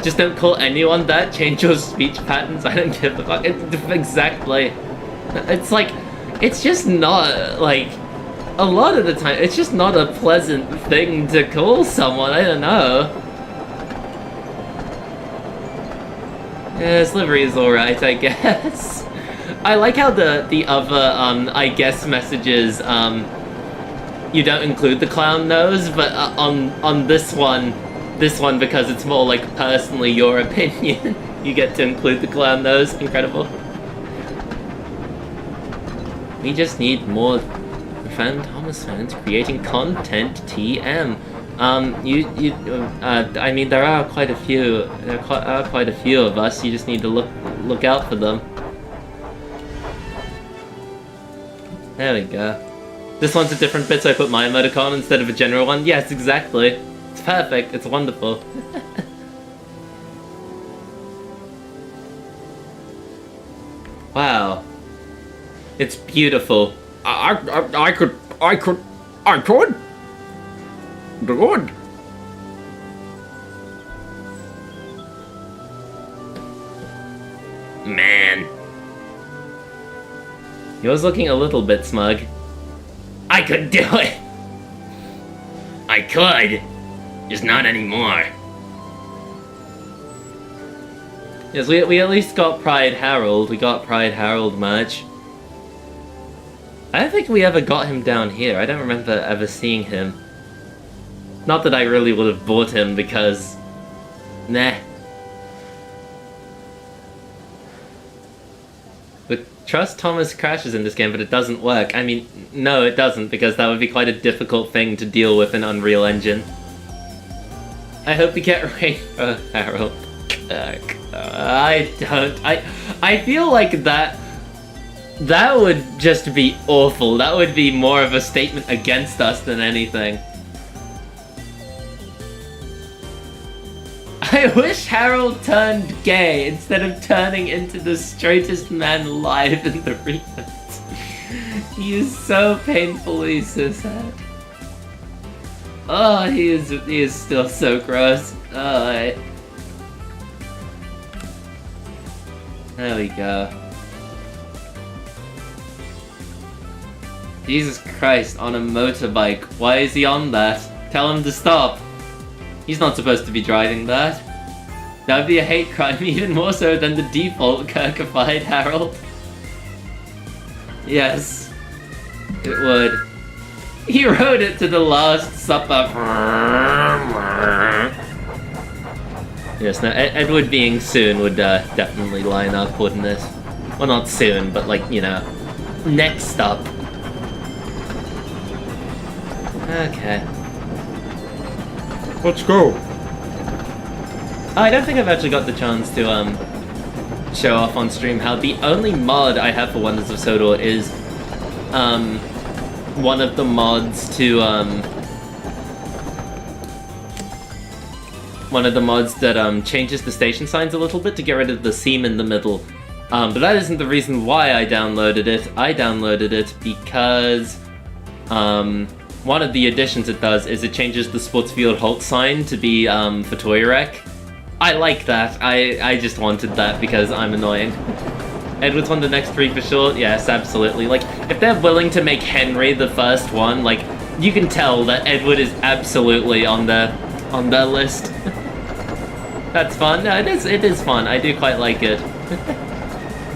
Just don't call anyone that, change your speech patterns, I don't give a fuck. Exactly. It's like, it's just not, like... A lot of the time, it's just not a pleasant thing to call someone, I don't know. Yeah, his livery is alright, I guess. I like how the other, I guess messages, you don't include the clown nose, but on this one, because it's more like personally your opinion, you get to include the clown nose. Incredible. We just need more Thomas fans creating content. TM. I mean, there are quite a few. There are quite a few of us. You just need to look out for them. There we go. This one's a different bit, so I put my emoticon instead of a general one. Yes, exactly. It's perfect. It's wonderful. Wow. It's beautiful. I could. Good. Man, He was looking a little bit smug. I could do it. I could, just not anymore. Yes, we at least got Pride Harold. We got Pride Harold merch. I don't think we ever got him down here. I don't remember ever seeing him. Not that I really would have bought him because... Nah. The Trust Thomas crashes in this game, but it doesn't work. I mean, no, it doesn't, because that would be quite a difficult thing to deal with in Unreal Engine. I hope you get Rainbow Harold. I don't. I feel like that would just be awful. That would be more of a statement against us than anything. I wish Harold turned gay instead of turning into the straightest man alive in the reruns. He is so painfully so sad. Oh, he is still so gross. Oh, there we go. Jesus Christ, on a motorbike. Why is he on that? Tell him to stop. He's not supposed to be driving that. That would be a hate crime, even more so than the default Kirkified Harold. Yes, it would. He rode it to the Last Supper. Yes, no, Edward being soon would definitely line up, wouldn't it? Well, not soon, but like, you know, next up. Okay. Let's go. I don't think I've actually got the chance to show off on stream how the only mod I have for Wonders of Sodor is one of the mods to one of the mods that changes the station signs a little bit to get rid of the seam in the middle. But that isn't the reason why I downloaded it. I downloaded it because one of the additions it does is it changes the sports field halt sign to be for toy wreck. I like that. I just wanted that because I'm annoying. Edward's on the next 3 for sure? Yes, absolutely. Like, if they're willing to make Henry the first one, like, you can tell that Edward is absolutely on their list. That's fun. No, it is fun. I do quite like it.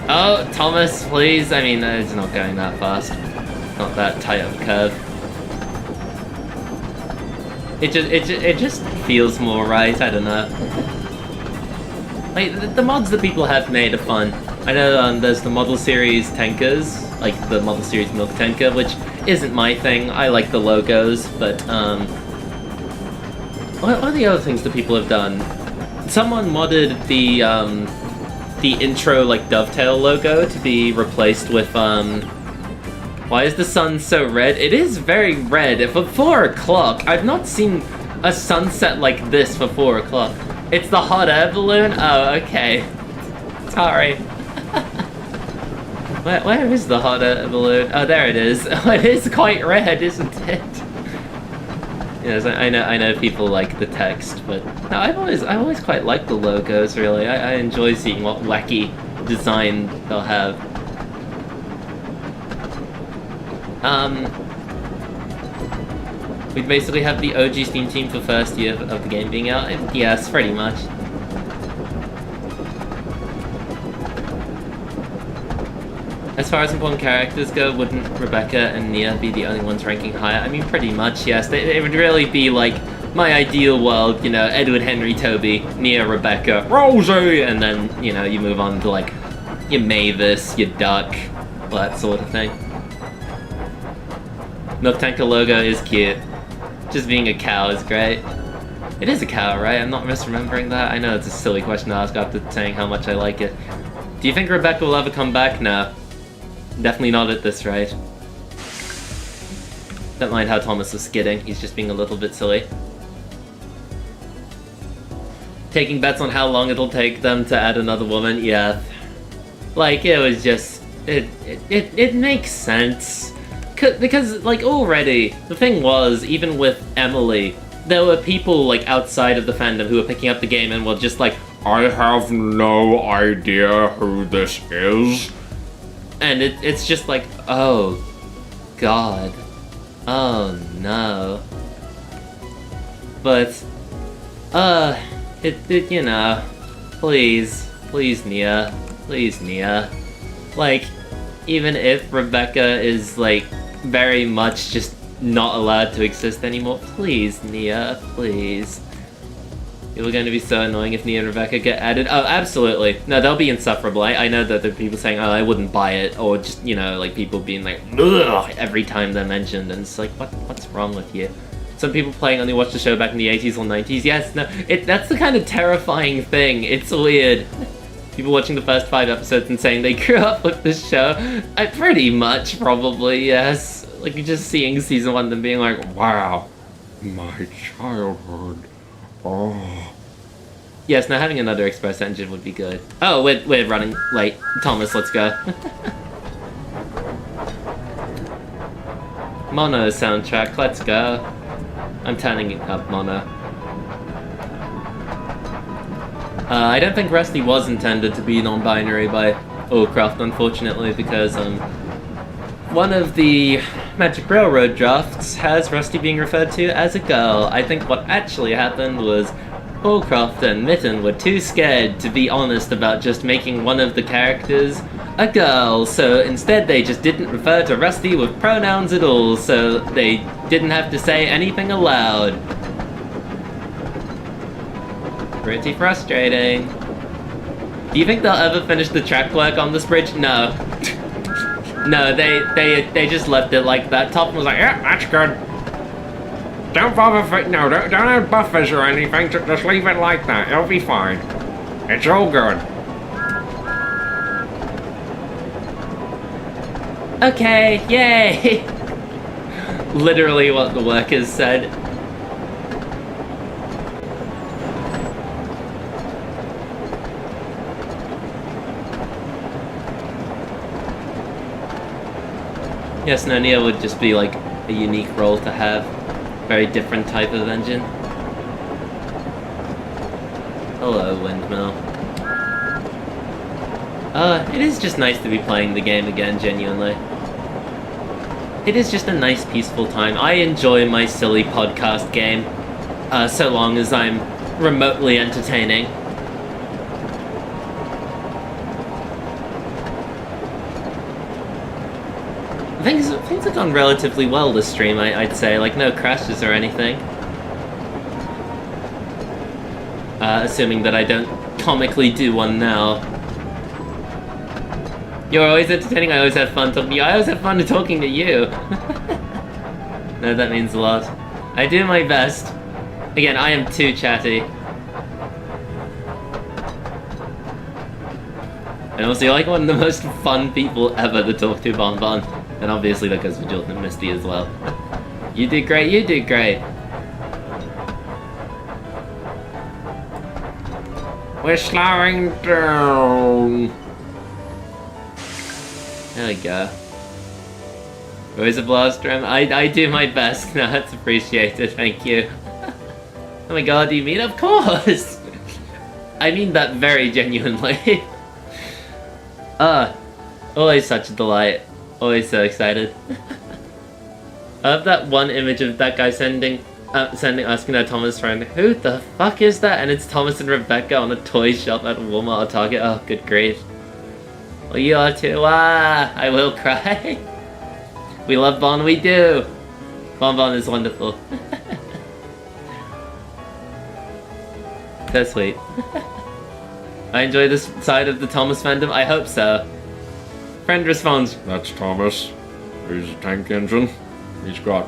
Oh, Thomas, please. I mean, it's not going that fast. Not that tight of a curve. It just feels more right. I don't know. Like, the mods that people have made are fun. I know there's the Model Series tankers, like the Model Series Milk Tanker, which isn't my thing. I like the logos, but what are the other things that people have done? Someone modded the intro like dovetail logo to be replaced with why is the sun so red? It is very red. For 4 o'clock, I've not seen a sunset like this for 4 o'clock. It's the hot air balloon? Oh, okay. Sorry. Where is the hot air balloon? Oh, there it is. Oh, it is quite red, isn't it? Yes, I know people like the text, but no, I've always quite liked the logos, really. I enjoy seeing what wacky design they'll have. We basically have the OG Steam team for first year of the game being out. Yes, pretty much. As far as important characters go, wouldn't Rebecca and Nia be the only ones ranking higher? I mean, pretty much, yes. It would really be like my ideal world, you know, Edward, Henry, Toby, Nia, Rebecca, Rosie, and then, you know, you move on to like your Mavis, your Duck, that sort of thing. Milk Tanker logo is cute. Just being a cow is great. It is a cow, right? I'm not misremembering that. I know it's a silly question to ask after saying how much I like it. Do you think Rebecca will ever come back? No. Definitely not at this rate. Don't mind how Thomas was skidding. He's just being a little bit silly. taking bets on how long it'll take them to add another woman. Yeah, like it was just it makes sense because like already the thing was, even with Emily, there were people like outside of the fandom who were picking up the game and were just like, I have no idea who this is. and it's just like, oh god, oh no. But you know, please Nia, like, even if Rebecca is like very much just not allowed to exist anymore, please Nia, please. It was going to be so annoying if Nia and Rebecca get added. Oh, absolutely. No, they'll be insufferable. I know that there are people saying, oh, I wouldn't buy it, or just, you know, like people being like, ugh, every time they're mentioned, and it's like, what's wrong with you? Some people playing only watched the show back in the 80s or 90s. Yes, no, that's the kind of terrifying thing. It's weird. People watching the first 5 episodes and saying they grew up with this show. Pretty much, probably, yes. Like, you're just seeing season 1 and being like, wow, My childhood. Oh. yes, now having another express engine would be good. Oh, we're running late. Thomas, let's go. Mono soundtrack, let's go. I'm turning up Mono. I don't think Rusty was intended to be non-binary by Allcroft, unfortunately, because one of the Magic Railroad drafts has Rusty being referred to as a girl. I think what actually happened was Allcroft and Mitten were too scared to be honest about just making one of the characters a girl, so instead they just didn't refer to Rusty with pronouns at all, so they didn't have to say anything aloud. Pretty frustrating. Do you think they'll ever finish the track work on this bridge? No. No, they just left it like that. Top was like, Yeah, that's good. Don't bother don't add buffers or anything, just leave it like that. It'll be fine. It's all good. okay, yay! Literally what the workers said. Yes, no, Nia would just be like a unique role to have. Very different type of engine. Hello, Windmill. It is just nice to be playing the game again, genuinely. It is just a nice, peaceful time. I enjoy my silly podcast game, so long as I'm remotely entertaining. Things have gone relatively well this stream, I'd say. Like, no crashes or anything. Assuming that I don't comically do one now. You're always entertaining, I always have fun talking to you. I always have fun talking to you. No, that means a lot. I do my best. Again, I am too chatty. And also, you're like one of the most fun people ever to talk to, Bon Bon. And obviously that goes for Jordan and Misty as well. You did great, you did great. We're slowing down. There we go. Where's a blaster? I do my best. No, that's appreciated, thank you. Oh my god, do you mean? Of course! I mean that very genuinely. Always such a delight. Always so excited. I have that one image of that guy asking that Thomas friend, who the fuck is that? And it's Thomas and Rebecca on a toy shop at Walmart or Target. Oh, good grief. Well, you are too. I will cry. We love Bon, we do. Bon is wonderful. So sweet. I enjoy this side of the Thomas fandom. I hope so. Friend responds, That's Thomas. He's a tank engine. He's got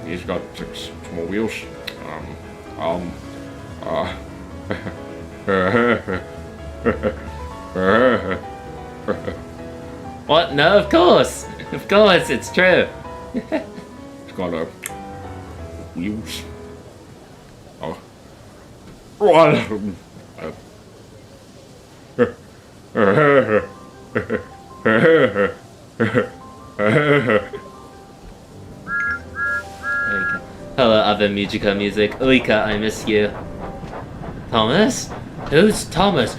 he's got 6 small wheels. What? No, of course. Of course, it's true. He's got wheels. Well, Hello, other musica music. Ulika, I miss you. Thomas? Who's Thomas?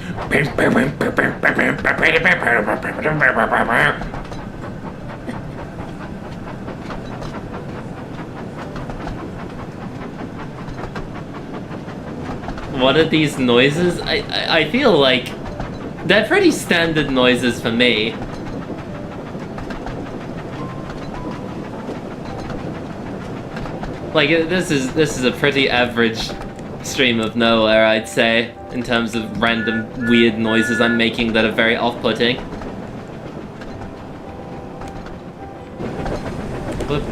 What are these noises? I feel like they're pretty standard noises for me. Like, this is a pretty average stream of nowhere, I'd say, in terms of random weird noises I'm making that are very off-putting. Whoop.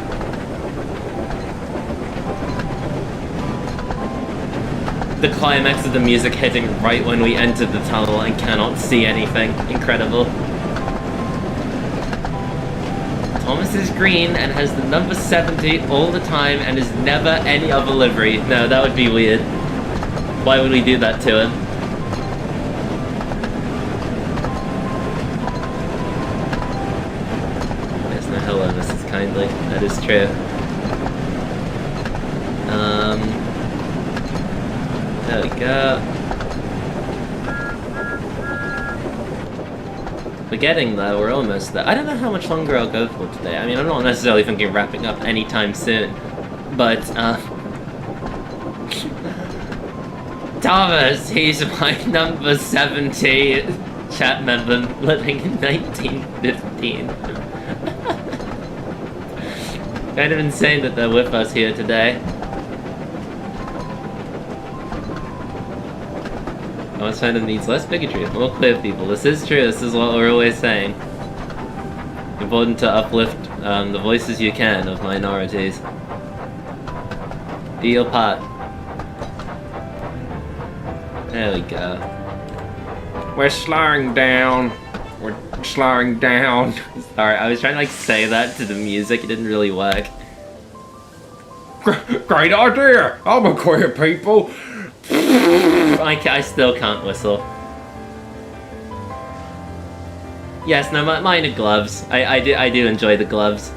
The climax of the music hitting right when we entered the tunnel and cannot see anything. Incredible. Thomas is green and has the number 70 all the time and is never any other livery. No, that would be weird. Why would we do that to him? There's no hello, Mrs. Kindly. That is true. There we go. We're getting there, we're almost there. I don't know how much longer I'll go for today. I mean, I'm not necessarily thinking of wrapping up anytime soon. But, Thomas, he's my number 70 chat member living in 1915. Kind of insane that they're with us here today. Thomas fandom needs less bigotry, more queer people. This is true, this is what we're always saying. Important to uplift the voices you can of minorities. Do your part. There we go. we're slowing down. We're slowing down. Sorry, I was trying to like say that to the music, it didn't really work. Great idea! I'm a queer people. I still can't whistle. Yes, no, mine are gloves. I do enjoy the gloves.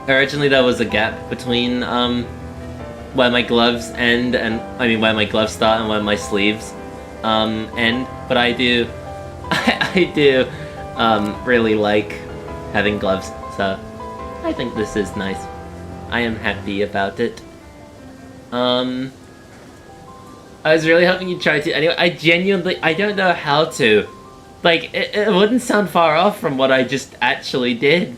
Originally there was a gap between where my gloves end and where my gloves start and where my sleeves end. But I do really like having gloves, so I think this is nice. I am happy about it. I was really hoping you'd try to. Anyway, I don't know how to. Like, it wouldn't sound far off from what I just actually did.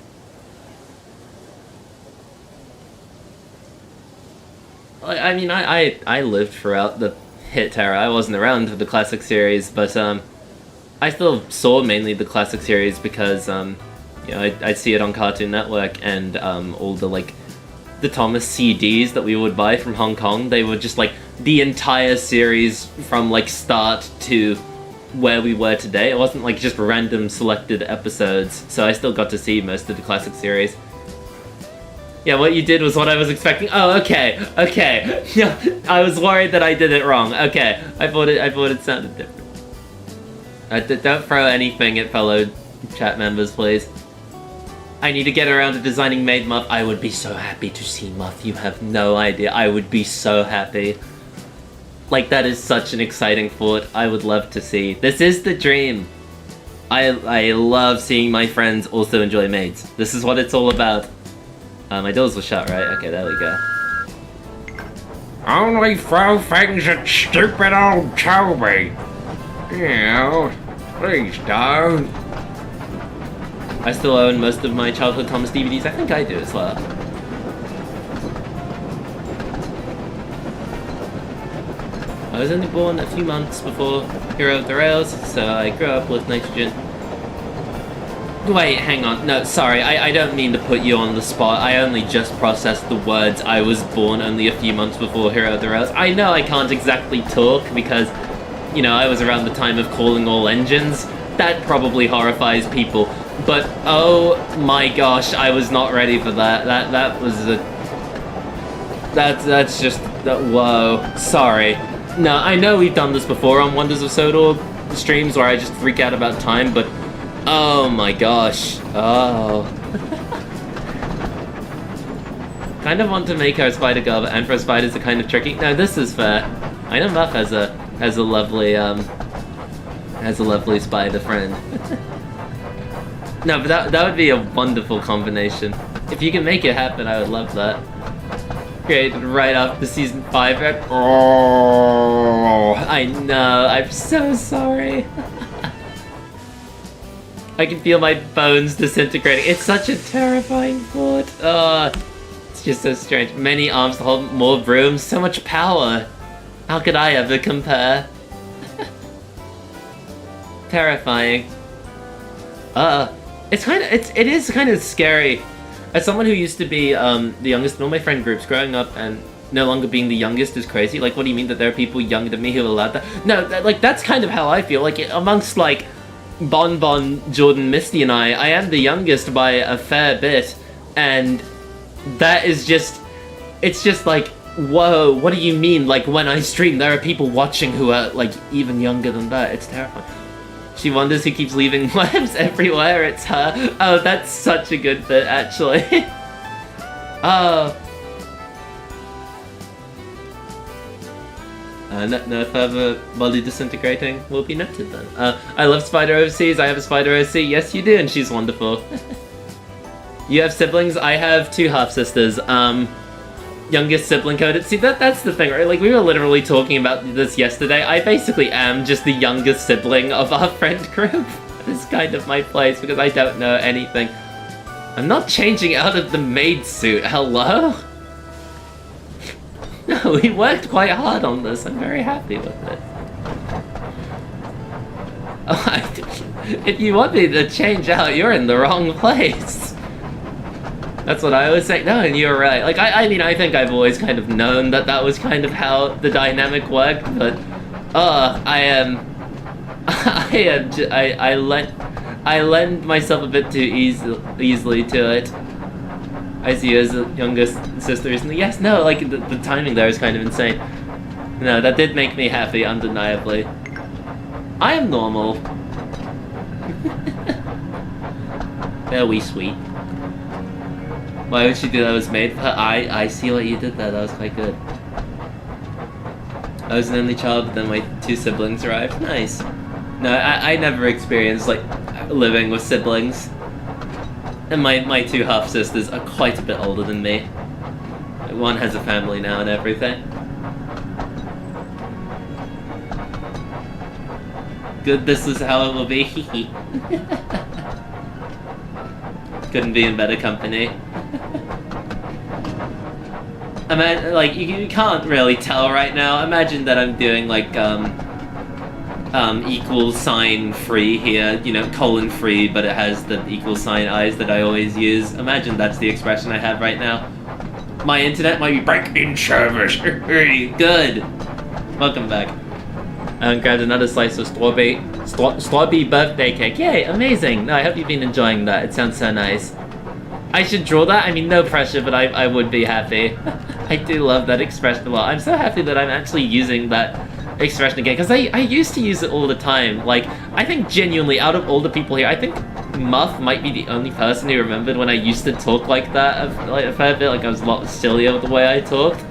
I mean, I lived throughout the hit era. I wasn't around for the classic series, but I still saw mainly the classic series because you know, I'd see it on Cartoon Network, and all the Thomas CDs that we would buy from Hong Kong, they were just like the entire series from like start to where we were today. It wasn't like just random selected episodes, so I still got to see most of the classic series. Yeah, what you did was what I was expecting. Oh, okay. Yeah, I was worried that I did it wrong. Okay, I thought it sounded different. Don't throw anything at fellow chat members, please. I need to get around to designing Maid Muff. I would be so happy to see Muff. You have no idea. I would be so happy. Like, that is such an exciting thought. I would love to see. This is the dream. I love seeing my friends also enjoy maids. This is what it's all about. My doors were shut, right? Okay, there we go. Only throw things at stupid old Toby. You know, please don't. I still own most of my childhood Thomas DVDs. I think I do as well. I was only born a few months before Hero of the Rails, so I grew up with Nitrogen. Wait, hang on. No, sorry, I don't mean to put you on the spot. I only just processed the words I was born only a few months before Hero of the Rails. I know I can't exactly talk because, you know, I was around the time of calling all engines. That probably horrifies people. But, oh my gosh, I was not ready for that. That was a... That's just... Whoa. Sorry. No, I know we've done this before on Wonders of Sodor streams where I just freak out about time, but oh my gosh. Oh. Kind of want to make our spider girl, but Emperor spiders are kind of tricky. No, this is fair. I know Muff has a lovely spider friend. No, but that would be a wonderful combination. If you can make it happen, I would love that. Created right after season 5. Oh, I know. I'm so sorry. I can feel my bones disintegrating. It's such a terrifying thought. It's just so strange. Many arms to hold more brooms, so much power. How could I ever compare? Terrifying. It is kind of scary. As someone who used to be the youngest in all my friend groups growing up, and no longer being the youngest is crazy. Like, what do you mean that there are people younger than me who are allowed that? No, that's kind of how I feel. Like, amongst like Bon, Jordan, Misty, and I am the youngest by a fair bit, and that is just, it's just like, whoa, what do you mean? Like, when I stream, there are people watching who are like even younger than that. It's terrifying. She wonders who keeps leaving webs everywhere. It's her. Oh, that's such a good bit, actually. Oh. No further body disintegrating will be noted then. I love Spider Overseas. I have a Spider OC. Yes, you do, and she's wonderful. You have siblings? I have 2 half-sisters. Youngest sibling coded. See, that's the thing, right? Like, we were literally talking about this yesterday. I basically am just the youngest sibling of our friend group. That is kind of my place, because I don't know anything. I'm not changing out of the maid suit. Hello? No, we worked quite hard on this. I'm very happy with it. Oh, if you want me to change out, you're in the wrong place. That's what I always say. No, and you're right. Like, I mean, I think I've always kind of known that was kind of how the dynamic worked, but, I lend myself a bit too easily to it. I see you as the youngest sister recently. Yes, no, like, the timing there is kind of insane. No, that did make me happy, undeniably. I am normal. Very sweet. Why would she do that? Was made for her? I see what you did there. That was quite good. I was an only child, but then my 2 siblings arrived. Nice. No, I never experienced, like, living with siblings. And my 2 half-sisters are quite a bit older than me. One has a family now and everything. Good, this is how it will be. Couldn't be in better company. I mean, like, you can't really tell right now. Imagine that I'm doing, like, equal sign free here, you know, colon free, but it has the equal sign eyes that I always use. Imagine that's the expression I have right now. My internet might be breaking service. Good. Welcome back. And grabbed another slice of strawberry birthday cake. Yay, amazing. No, I hope you've been enjoying that. It sounds so nice. I should draw that. I mean, no pressure, but I would be happy. I do love that expression a lot. I'm so happy that I'm actually using that expression again, because I used to use it all the time. Like, I think genuinely, out of all the people here, I think Muff might be the only person who remembered when I used to talk like that a fair bit. Like, I was a lot sillier with the way I talked.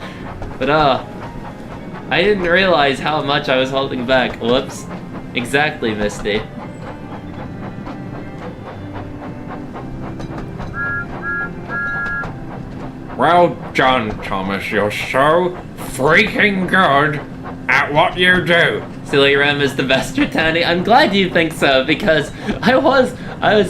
But, I didn't realize how much I was holding back. Whoops. Exactly, Misty. Well done, Thomas. You're so freaking good at what you do. Silly Rem is the best returning. I'm glad you think so, because I was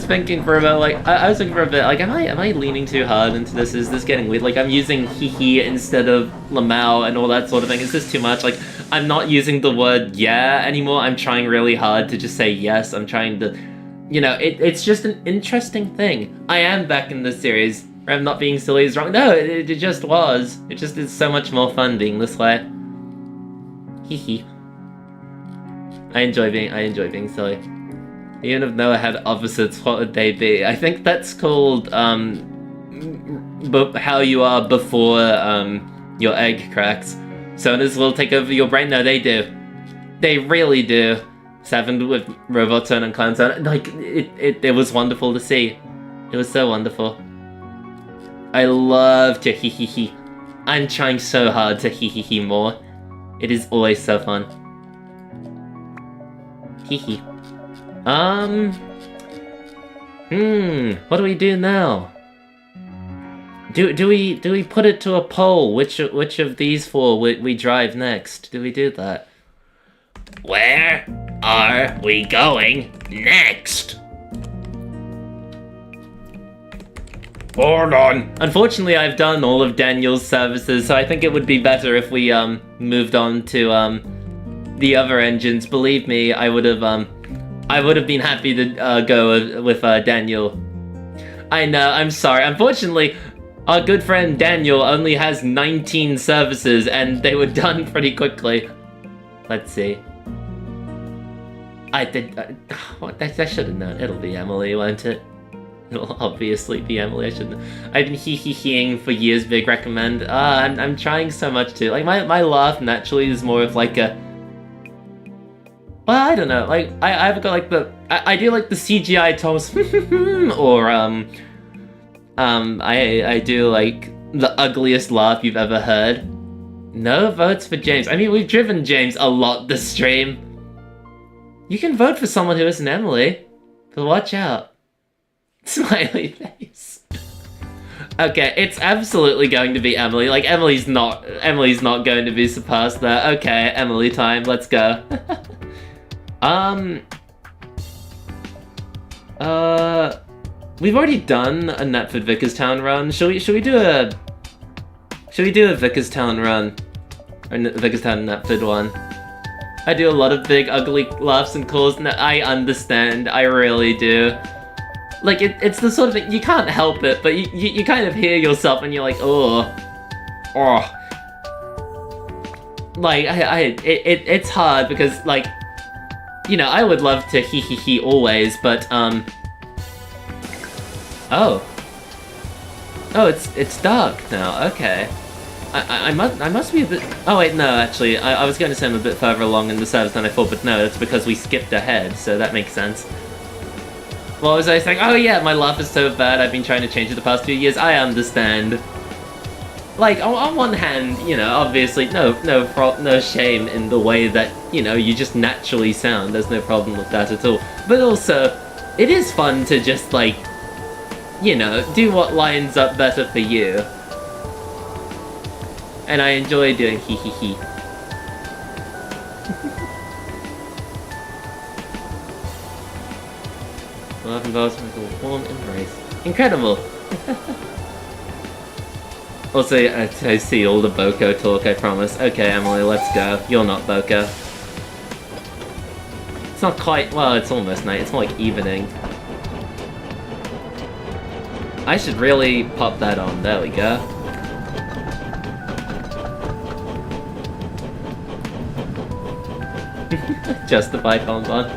thinking for a bit, like, I was thinking for a bit, like, am I leaning too hard into this? Is this getting weird? Like, I'm using hee instead of lamau and all that sort of thing. Is this too much? Like, I'm not using the word yeah anymore. I'm trying really hard to just say yes. I'm trying to, you know, it's just an interesting thing. I am back in this series. Rem not being silly is wrong. No, it just was. It just is so much more fun being this way. Hee. I enjoy being silly. Even if Noah had opposites, what would they be? I think that's called how you are before your egg cracks. Sonas will take over your brain. No, they do. They really do. It's happened with Robot Zone and Clown Zone. Like, it was wonderful to see. It was so wonderful. I love to hee. I'm trying so hard to hee more. It is always so fun. Hee. What do we do now? Do we put it to a poll? Which of these four we drive next? Do we do that? Where are we going next? Hold on. Unfortunately, I've done all of Daniel's services, so I think it would be better if we moved on to the other engines. Believe me, I would have been happy to go with Daniel. I know, I'm sorry. Unfortunately, our good friend Daniel only has 19 services, and they were done pretty quickly. Let's see. I should have known. It'll be Emily, won't it? It'll obviously be Emily. I've been hee-hee-heeing for years. Big recommend. I'm trying so much to. Like, my laugh naturally is more of like a... Well, I don't know. Like, I've got like the... I do like the CGI tones. Or, I do like the ugliest laugh you've ever heard. No votes for James. I mean, we've driven James a lot this stream. You can vote for someone who isn't Emily. But watch out. Smiley face. Okay, it's absolutely going to be Emily. Like, Emily's not going to be surpassed there. Okay, Emily time. Let's go. We've already done a Netford Vickerstown run. Should we do a Vickerstown run? Or Vickerstown Netford one? I do a lot of big ugly laughs and calls. I understand. I really do. Like, it's the sort of thing, you can't help it, but you kind of hear yourself and you're like, oh. Like, it's hard because, like, you know, I would love to hee always, but, Oh, it's dark now, okay. I must be a bit... Oh wait, no, actually, I was going to say I'm a bit further along in the service than I thought, but no, it's because we skipped ahead, so that makes sense. What was I saying? Oh yeah, my laugh is so bad, I've been trying to change it the past few years, I understand. Like, on one hand, you know, obviously, no shame in the way that, you know, you just naturally sound, there's no problem with that at all. But also, it is fun to just, like, you know, do what lines up better for you. And I enjoy doing hee. Love involves a warm embrace. Incredible! Also, I see all the Boko talk, I promise. Okay, Emily, let's go. You're not Boko. It's not quite... Well, it's almost night. It's more like evening. I should really pop that on. There we go. Justify bonbon.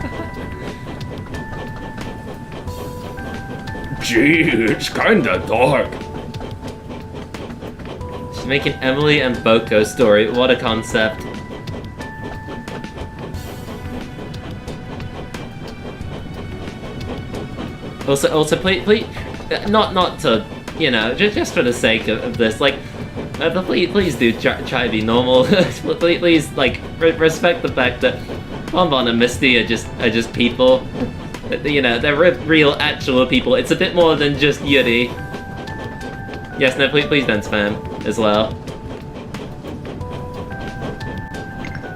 Gee, it's kinda dark. She's making Emily and Boko story. What a concept. Also, please, not to, you know, just for the sake of this, like, please do try to be normal. please, like, respect the fact that Bonbon and Misty are just people. You know, they're real, actual people. It's a bit more than just Yuri. Yes, no, please don't spam as well.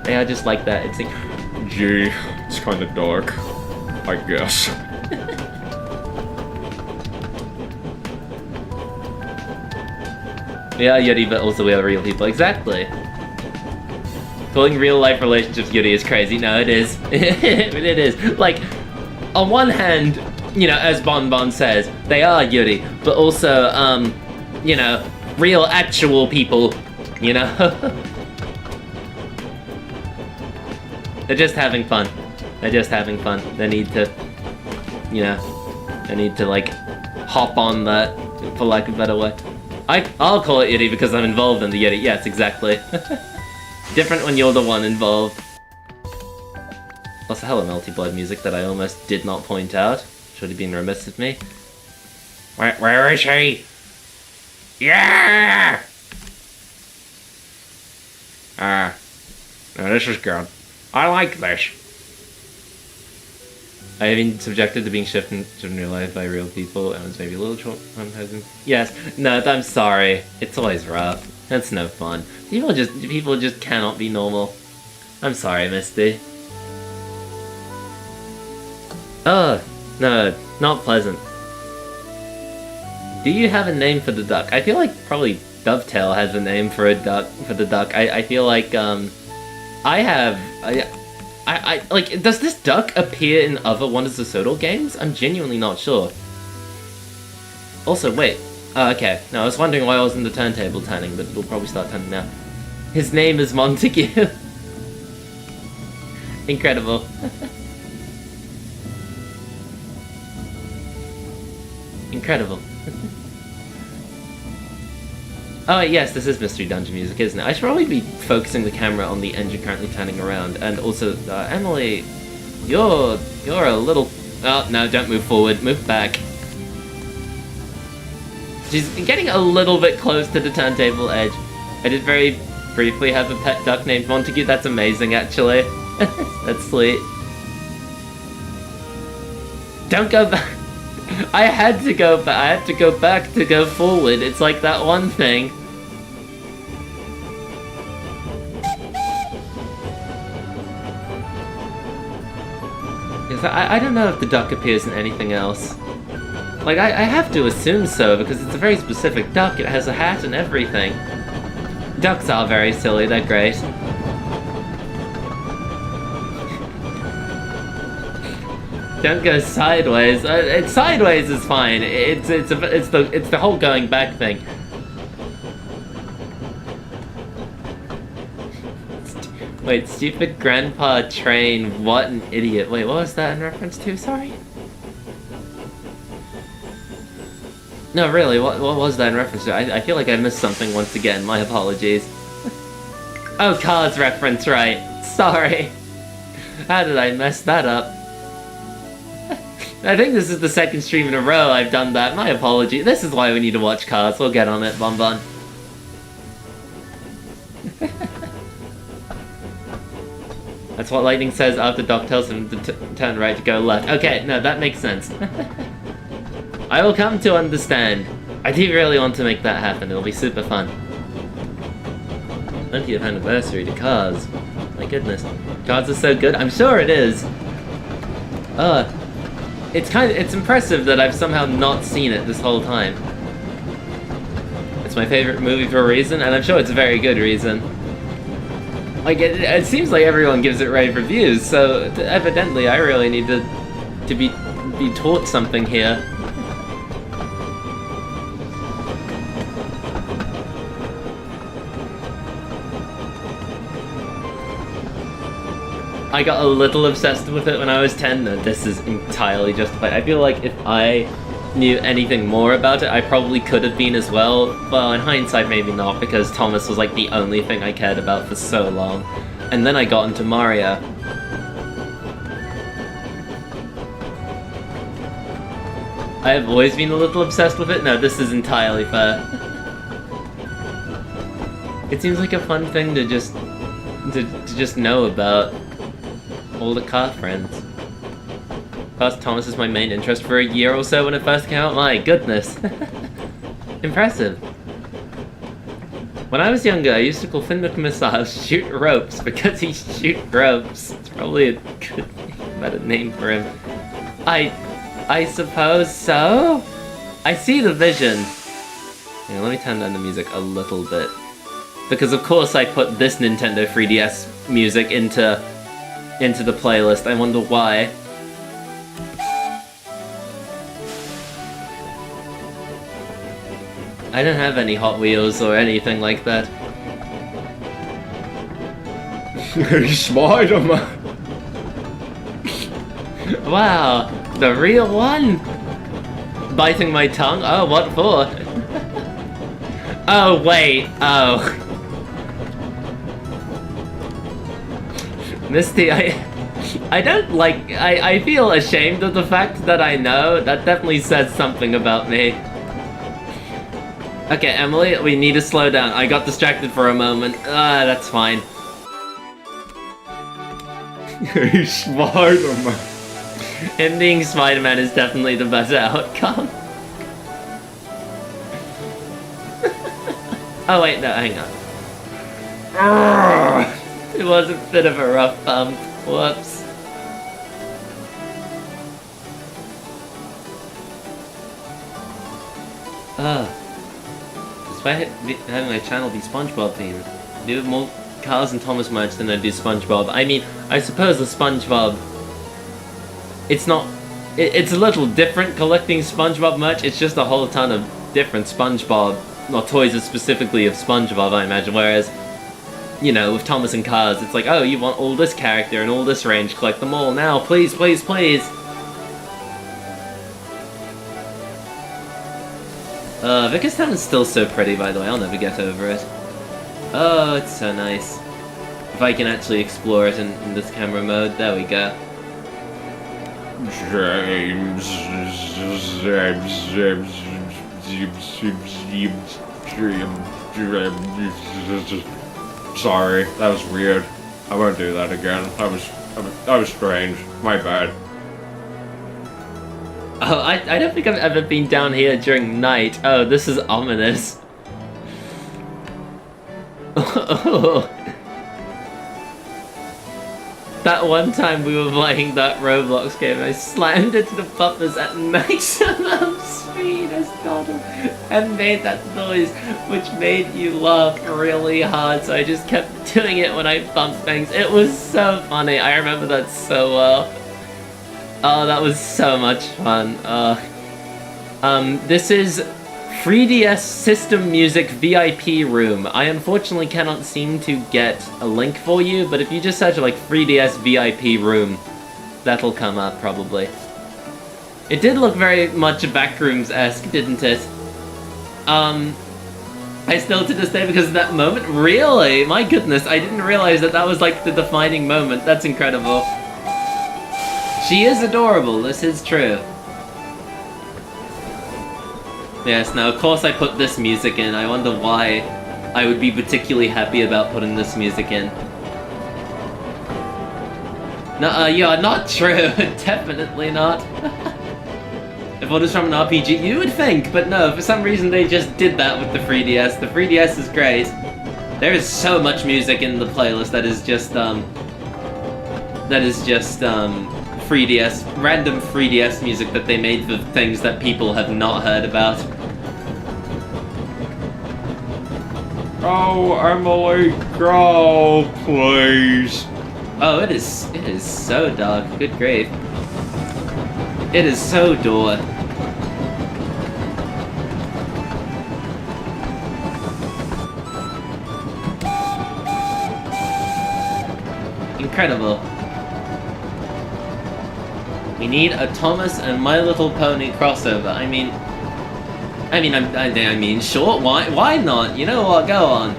They are just like that. It's Gee, it's kinda dark, I guess. We are Yuri, but also we are real people. Exactly. Calling real-life relationships Yuri is crazy. No, it is. It is. Like, on one hand, you know, as Bonbon says, they are Yuri, but also, you know, real, actual people, you know? They're just having fun. They're just having fun. They need to, you know, they need to, like, hop on that, for lack of a better way. I'll call it Yuri because I'm involved in the Yuri. Yes, exactly. Different when you're the one involved. Also, hello, Melty Blood music that I almost did not point out. Should have been remiss of me. Where is he? Yeah! No, this is good. I like this. I have been subjected to being shifted in real life by real people, and it's maybe a little traumatizing. Yes, no, I'm sorry. It's always rough. That's no fun. People just cannot be normal. I'm sorry, Misty. Oh, no, not pleasant. Do you have a name for the duck? I feel like probably Dovetail has a name for a duck, for the duck. I feel like, like, does this duck appear in other One of the Sodor games? I'm genuinely not sure. Also, wait. Okay. No, I was wondering why I was in the turntable turning, but we'll probably start turning now. His name is Montague. Incredible. Incredible. Oh yes, this is Mystery Dungeon music, isn't it? I should probably be focusing the camera on the engine currently turning around, and also, Emily, you're a little... Oh, no, don't move forward, move back. She's getting a little bit close to the turntable edge. I did very briefly have a pet duck named Montague, that's amazing, actually. That's sweet. Don't go back. I had to go back. I had to go back to go forward. It's like that one thing. Because I don't know if the duck appears in anything else. Like, I have to assume so, because it's a very specific duck. It has a hat and everything. Ducks are very silly. They're great. Don't go sideways. Sideways is fine. It's the whole going back thing. Wait, stupid grandpa train. What an idiot. Wait, what was that in reference to? Sorry. No, really. What was that in reference to? I feel like I missed something once again. My apologies. Oh, Cars reference, right? Sorry. How did I mess that up? I think this is the second stream in a row I've done that. My apology. This is why we need to watch Cars. We'll get on it, Bon Bon. That's what Lightning says after Doc tells him to turn right to go left. Okay, no, that makes sense. I will come to understand. I do really want to make that happen. It'll be super fun. 20th anniversary to Cars. My goodness. Cars are so good. I'm sure it is. It's impressive that I've somehow not seen it this whole time. It's my favorite movie for a reason, and I'm sure it's a very good reason. Like, it seems like everyone gives it rave reviews, so evidently I really need to be taught something here. I got a little obsessed with it when I was 10, no, this is entirely justified. I feel like if I knew anything more about it, I probably could have been as well. Well, in hindsight, maybe not, because Thomas was like the only thing I cared about for so long. And then I got into Mario. I have always been a little obsessed with it. No, this is entirely fair. It seems like a fun thing to just know about. All the car friends. Plus, Thomas is my main interest for a year or so when it first came out. My goodness. Impressive. When I was younger, I used to call Finn McMassage Shoot Ropes because he shoot ropes. It's probably a good better name for him. I suppose so? I see the vision. Hang on, let me turn down the music a little bit. Because of course I put this Nintendo 3DS music into the playlist. I wonder why. I don't have any Hot Wheels or anything like that. Spider-Man! Wow, the real one! Biting my tongue? Oh, what for? Oh, wait, oh. Misty, I don't like, I feel ashamed of the fact that I know. That definitely says something about me. Okay, Emily, we need to slow down. I got distracted for a moment. That's fine. He's Spider-Man. Him being Spider-Man is definitely the better outcome. Oh wait, no, hang on. It was a bit of a rough bump. Whoops. Despite having my channel be SpongeBob themed, I do more Carls and Thomas merch than I do SpongeBob. I mean, I suppose the SpongeBob... It's not... It's a little different collecting SpongeBob merch. It's just a whole ton of different SpongeBob, not toys specifically of SpongeBob, I imagine, whereas, you know, with Thomas and Cars, it's like, oh, you want all this character and all this range, collect them all now, please, please, please! Vickerstown is still so pretty, by the way, I'll never get over it. Oh, it's so nice. If I can actually explore it in this camera mode, there we go. Sorry, that was weird. I won't do that again. That was strange. My bad. Oh, I don't think I've ever been down here during night. Oh, this is ominous. Oh. That one time we were playing that Roblox game, I slammed into the bumpers at maximum speed as God and made that noise, which made you laugh really hard, so I just kept doing it when I bumped things. It was so funny, I remember that so well. Oh, that was so much fun. This is 3DS System Music VIP Room. I unfortunately cannot seem to get a link for you, but if you just search like 3DS VIP Room, that'll come up probably. It did look very much Backrooms-esque, didn't it? I still to this day, because of that moment, really? My goodness, I didn't realize that that was like the defining moment. That's incredible. She is adorable, this is true. Yes, now of course I put this music in. I wonder why I would be particularly happy about putting this music in. No, yeah, not true. Definitely not. If it was from an RPG, you would think, but no, for some reason they just did that with the 3DS. The 3DS is great. There is so much music in the playlist that is just, 3DS, random 3DS music that they made for things that people have not heard about. Oh, Emily, go, please. Oh, it is so dark. Good grief. It is so door. Incredible. We need a Thomas and My Little Pony crossover. I mean, sure, why not? You know what, go on.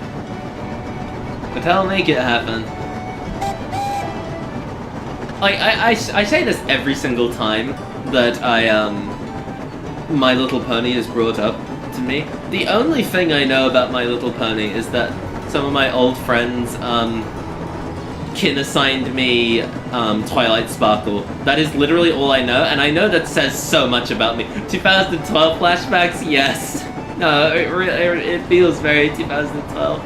But hell, make it happen. Like, I say this every single time that My Little Pony is brought up to me. The only thing I know about My Little Pony is that some of my old friends, Kin assigned me Twilight Sparkle. That is literally all I know, and I know that says so much about me. 2012 flashbacks, yes. No, it feels very 2012.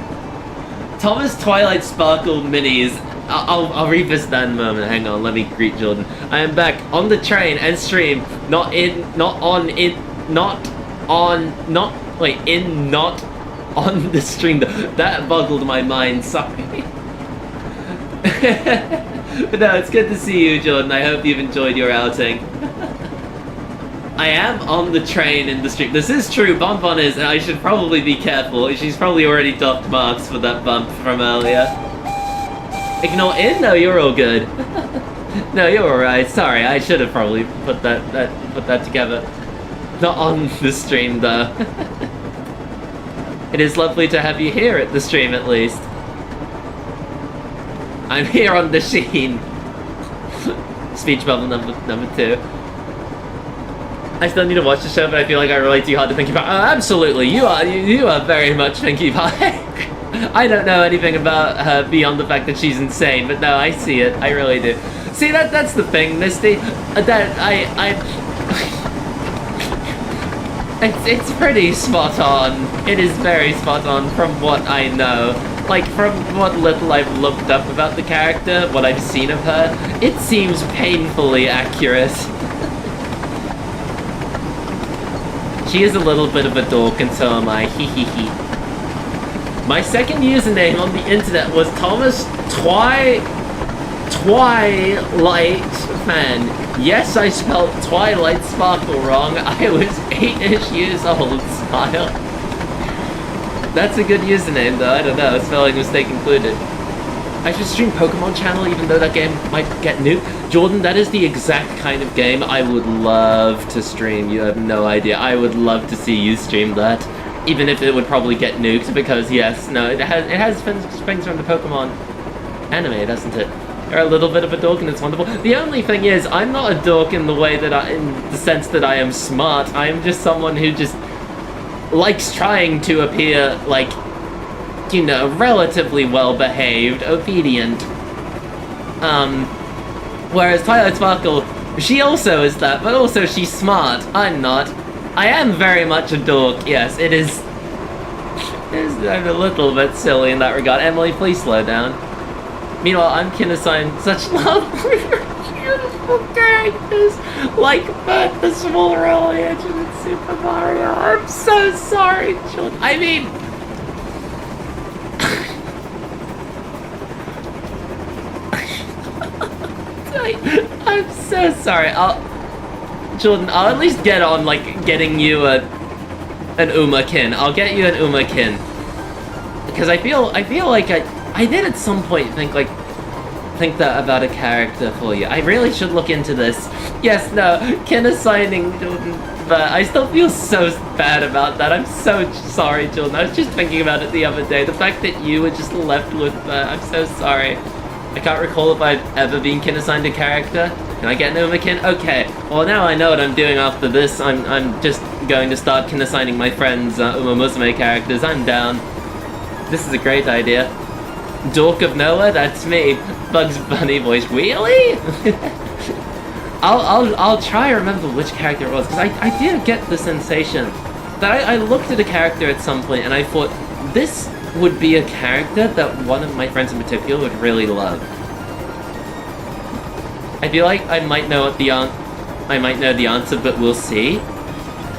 Thomas Twilight Sparkle minis. I'll revisit that in a moment. Hang on, let me greet Jordan. I am back on the train and stream. Not on the stream. That boggled my mind. Sorry. But no, it's good to see you, Jordan. I hope you've enjoyed your outing. I am on the train in the street. This is true, Bonbon is, and I should probably be careful. She's probably already docked marks for that bump from earlier. Ignore in? No, you're all good. No, you're alright. Sorry, I should have probably put that together. Not on the stream, though. It is lovely to have you here at the stream, at least. I'm here on the scene. Speech bubble number 2. I still need to watch the show, but I feel like I relate too hard to Pinkie Pie. Oh, absolutely, you are very much Pinkie Pie. I don't know anything about her beyond the fact that she's insane, but no, I see it. I really do. See, that's the thing, Misty. It's pretty spot on. It is very spot on from what I know. Like, from what little I've looked up about the character, what I've seen of her, it seems painfully accurate. She is a little bit of a dork, and so am I. Hee hee hee. My second username on the internet was Thomas Twilight Fan. Yes, I spelled Twilight Sparkle wrong. I was 8-ish years old. Smile. That's a good username, though. I don't know. Spelling mistake included. I should stream Pokemon Channel, even though that game might get nuked. Jordan, that is the exact kind of game I would love to stream. You have no idea. I would love to see you stream that. Even if it would probably get nuked, because yes, no, it has springs from the Pokemon anime, doesn't it? They're a little bit of a dork and it's wonderful. The only thing is, I'm not a dork in the way that in the sense that I am smart. I am just someone who just likes trying to appear like, you know, relatively well-behaved, obedient. Whereas Twilight Sparkle, she also is that, but also she's smart. I'm not. I am very much a dork, yes, it is. I'm a little bit silly in that regard. Emily, please slow down. Meanwhile, I'm Kinasine such love for your beautiful characters, like Bert the Smaller Alien in Super Mario. I'm so sorry, children. I mean, I'm so sorry. Jordan, I'll at least get on, like, getting you an Umakin. I'll get you an Umakin. Because I feel like I did at some point think that about a character for you. I really should look into this. Yes, no, kin assigning, Jordan, but I still feel so bad about that. I'm so sorry, Jordan. I was just thinking about it the other day. The fact that you were just left with that, I'm so sorry. I can't recall if I've ever been kin assigned a character. Can I get an Umakin? Okay. Well, now I know what I'm doing after this. I'm just going to start kin assigning my friends Uma Musume characters. I'm down. This is a great idea. Dork of Nowhere? That's me. Bugs Bunny voice. Really? I'll try to remember which character it was, because I did get the sensation that I looked at a character at some point and I thought, this would be a character that one of my friends in particular would really love. I feel like I might know the answer, but we'll see.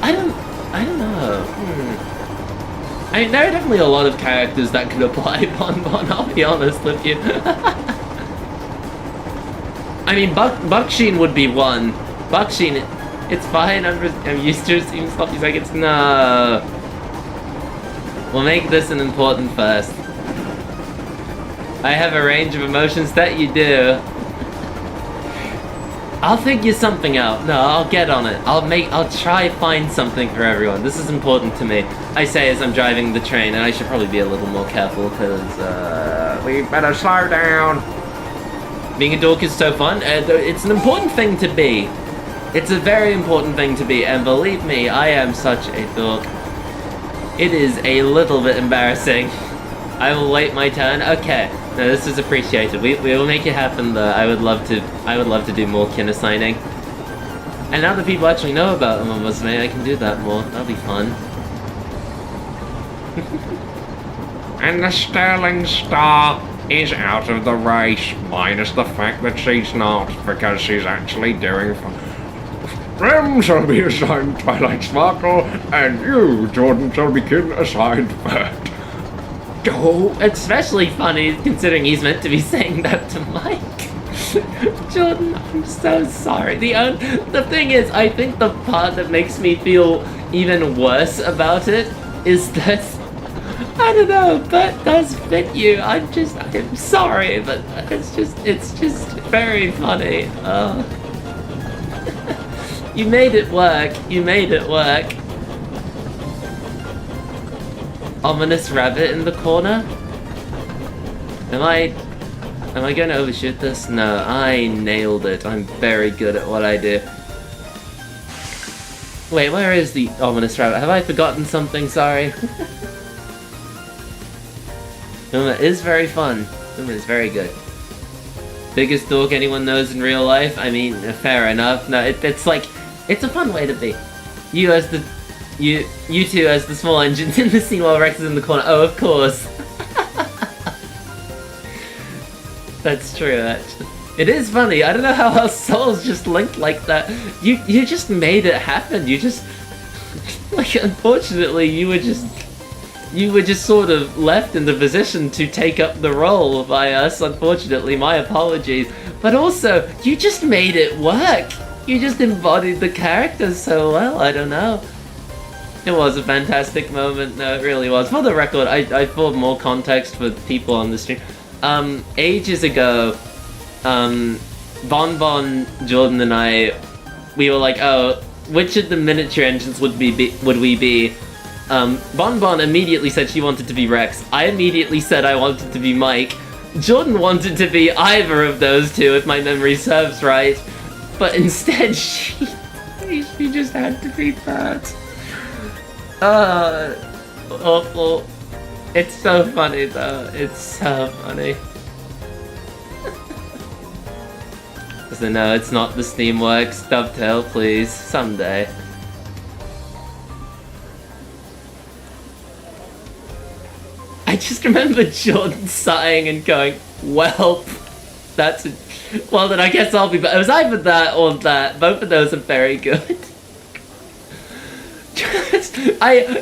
I don't know. I mean, there are definitely a lot of characters that could apply Bonbon, I'll be honest with you. I mean, Bucksheen would be one. Bucksheen, it's fine, I'm used to it, seems sloppy seconds. No. We'll make this an important first. I have a range of emotions that you do. I'll figure something out. No, I'll get on it. I'll try find something for everyone. This is important to me. I say as I'm driving the train, and I should probably be a little more careful, because, we better slow down. Being a dork is so fun. It's an important thing to be. It's a very important thing to be, and believe me, I am such a dork. It is a little bit embarrassing. I will wait my turn. Okay. No, this is appreciated. We will make it happen though. I would love to do more kin assigning. And now that people actually know about Uma Musume, I can do that more. That'll be fun. And the Sterling Star is out of the race, minus the fact that she's not, because she's actually doing fine. Rem shall be assigned Twilight Sparkle, and you, Jordan, shall be kin assigned Bert. Oh, especially funny considering he's meant to be saying that to Mike. Jordan, I'm so sorry. The thing is, I think the part that makes me feel even worse about it is that, I don't know, Bert does fit you. I'm sorry, but it's just very funny. You made it work. Ominous rabbit in the corner? Am I Am I going to overshoot this? No, I nailed it. I'm very good at what I do. Wait, where is the ominous rabbit? Have I forgotten something? Sorry. Uma is very fun. Uma is very good. Biggest dork anyone knows in real life? I mean, fair enough. No, it's like, it's a fun way to be. You as the, you two as the small engines in the scene while Rex is in the corner. Oh, of course. That's true, actually. It is funny. I don't know how our souls just linked like that. You just made it happen. You just, like, unfortunately, you were just sort of left in the position to take up the role by us. Unfortunately, my apologies. But also, you just made it work. You just embodied the character so well. I don't know. It was a fantastic moment. No, it really was. For the record, I thought more context for people on the stream. Ages ago, Bon, Jordan, and I, we were like, oh, which of the miniature engines would we be? Bon immediately said she wanted to be Rex. I immediately said I wanted to be Mike. Jordan wanted to be either of those two, if my memory serves right. But instead, she just had to be Bert. Awful. It's so funny though. It's so funny. So no, it's not the Steamworks. Dovetail, please. Someday. I just remember Jordan sighing and going, well, that's it. Well, then I guess I'll be... It was either that or that. Both of those are very good.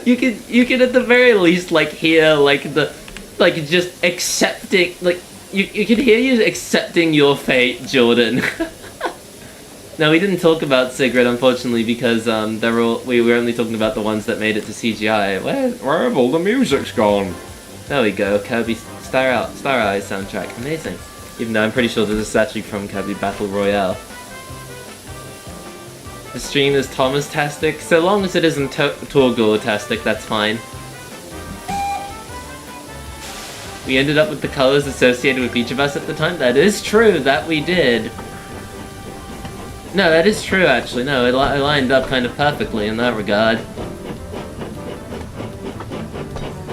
You can at the very least, like, hear, like, just accepting, like, you can hear you accepting your fate, Jordan. No, we didn't talk about Sigrid, unfortunately, because, we were only talking about the ones that made it to CGI. Where have all the music's gone? There we go, Kirby Star Eyes soundtrack, amazing. Even though I'm pretty sure this is actually from Kirby Battle Royale. The stream is Thomas-tastic, so long as it isn't Torgor-tastic, that's fine. We ended up with the colors associated with each of us at the time. That is true, that we did. No, that is true, actually. No, it lined up kind of perfectly in that regard.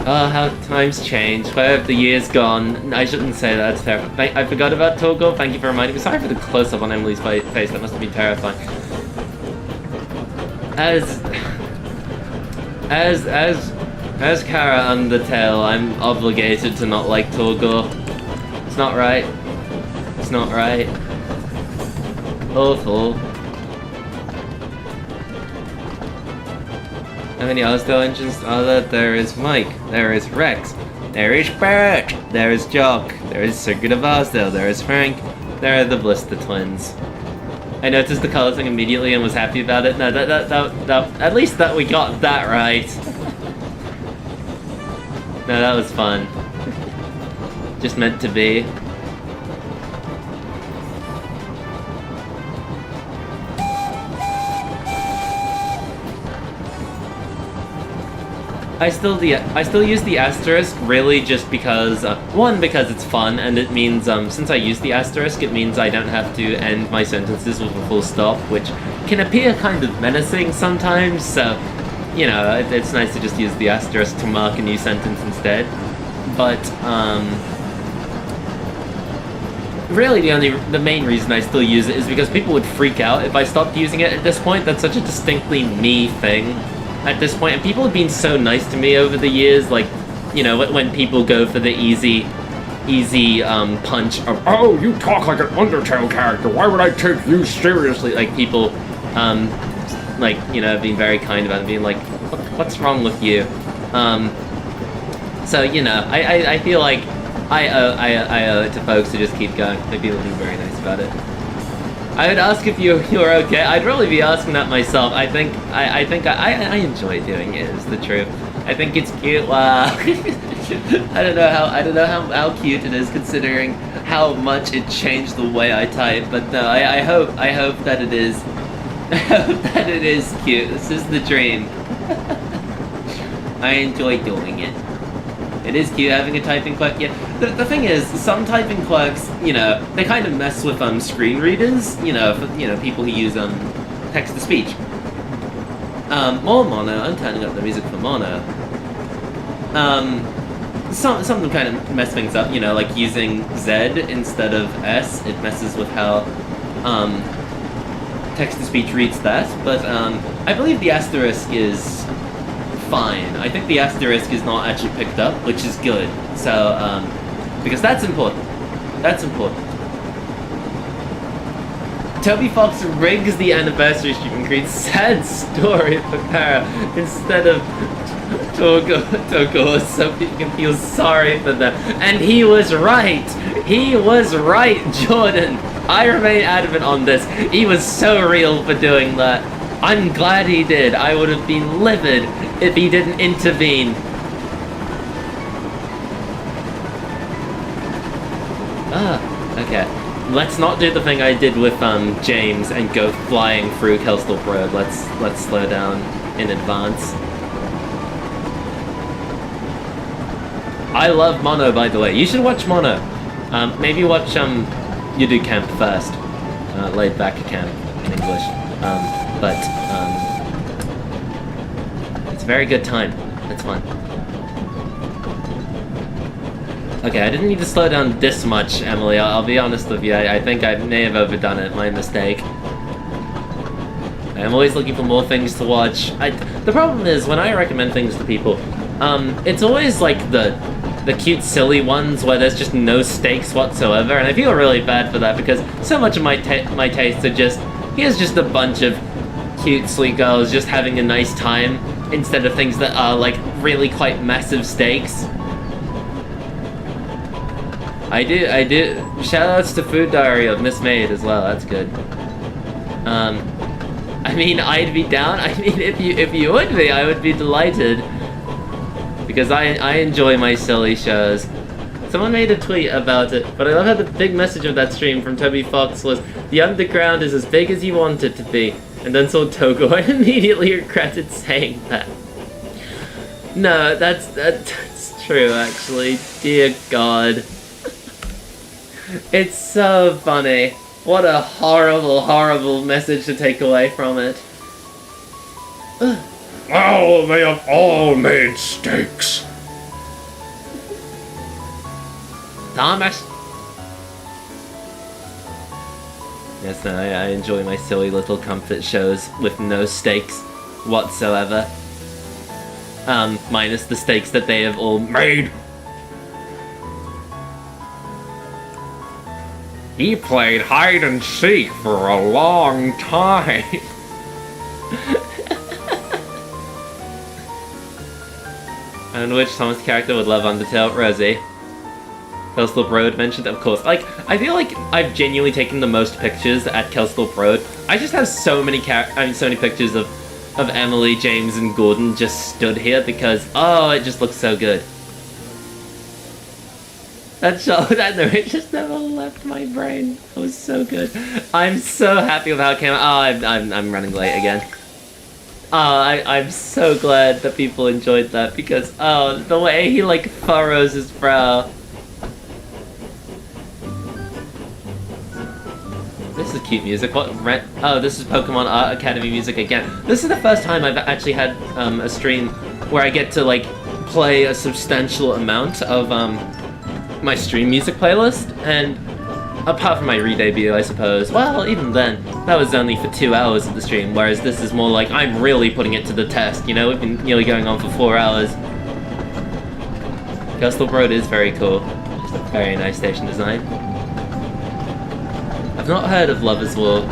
Oh, how times change. Where have the years gone? I shouldn't say that, it's terrifying. I forgot about Torgor, thank you for reminding me. Sorry for the close-up on Emily's face, that must have been terrifying. As Kara Undertale, I'm obligated to not like Torgor. It's not right. It's not right. Awful. How many Osdale engines are there? There is Mike. There is Rex. There is Bert. There is Jock. There is Sigrid of Osdale. There is Frank. There are the Blister twins. I noticed the color thing immediately and was happy about it. No, that at least that we got that right. No, that was fun. Just meant to be. I still use the asterisk really just because, one, because it's fun, and it means, since I use the asterisk, it means I don't have to end my sentences with a full stop, which can appear kind of menacing sometimes, so, you know, it's nice to just use the asterisk to mark a new sentence instead. But, really the main reason I still use it is because people would freak out if I stopped using it at this point. That's such a distinctly me thing. At this point, and people have been so nice to me over the years, like, you know, when people go for the easy punch of, oh, you talk like an Undertale character, why would I take you seriously? Like, people, like, you know, being very kind about it, being like, what's wrong with you? So, you know, I feel like I owe it to folks to just keep going. They've been very nice about it. I would ask if you're okay. I'd really be asking that myself. I think I enjoy doing it, is the truth. I think it's cute. Wow. I don't know how cute it is considering how much it changed the way I type, but no, I hope that it is. I hope that it is cute. This is the dream. I enjoy doing it. It is cute having a typing clerk. Yeah, the thing is, some typing clerks, you know, they kind of mess with screen readers, you know, for, you know, people who use text-to-speech. More mono. I'm turning up the music for mono. Some of them kind of mess things up, you know, like using Z instead of S. It messes with how text-to-speech reads that. But I believe the asterisk is fine. I think the asterisk is not actually picked up, which is good. So, because that's important. That's important. Toby Fox rigs the anniversary stream and creates sad story for Para instead of Togo, so people can feel sorry for them. And he was right. He was right, Jordan. I remain adamant on this. He was so real for doing that. I'm glad he did. I would have been livid if he didn't intervene. Okay. Let's not do the thing I did with James and go flying through Kelsthorpe Road. Let's slow down in advance. I love Mono, by the way. You should watch Mono. Maybe watch You Do Camp first. Laid Back Camp in English. But it's a very good time. It's fun. Okay, I didn't need to slow down this much, Emily. I'll be honest with you. I think I may have overdone it. My mistake. I'm always looking for more things to watch. The problem is, when I recommend things to people, it's always like the cute, silly ones where there's just no stakes whatsoever, and I feel really bad for that because so much of my tastes are just, here's just a bunch of cute, sweet girls just having a nice time instead of things that are like really quite massive stakes. I do. Shoutouts to Food Diary of Miss Maid as well. That's good. I mean, I'd be down. I mean, if you would be, I would be delighted. Because I enjoy my silly shows. Someone made a tweet about it, but I love how the big message of that stream from Toby Fox was, the underground is as big as you want it to be, and then saw Togo and immediately regretted saying that. No, that's true, actually. Dear God. It's so funny. What a horrible, horrible message to take away from it. Oh, they have all made steaks. Thomas. Yes, no, I enjoy my silly little comfort shows with no stakes whatsoever. Minus the stakes that they have all made. He played hide and seek for a long time. And which Thomas character would love Undertale? Rosie. Kelsthorpe Road mentioned, of course. Like, I feel like I've genuinely taken the most pictures at Kelsthorpe Road. I just have so many so many pictures of Emily, James, and Gordon just stood here because, oh, it just looks so good. That it just never left my brain. It was so good. I'm so happy with how it came out. Oh, I'm running late again. I'm so glad that people enjoyed that because, oh, the way he, like, furrows his brow. This is cute music. Oh, this is Pokemon Art Academy music again. This is the first time I've actually had a stream where I get to, like, play a substantial amount of, my stream music playlist, and apart from my re-debut, I suppose, well, even then, that was only for 2 hours of the stream, whereas this is more like, I'm really putting it to the test, you know, we've been nearly going on for 4 hours. Kelsthorpe Road is very cool, just a very nice station design. I've not heard of Lover's Walk.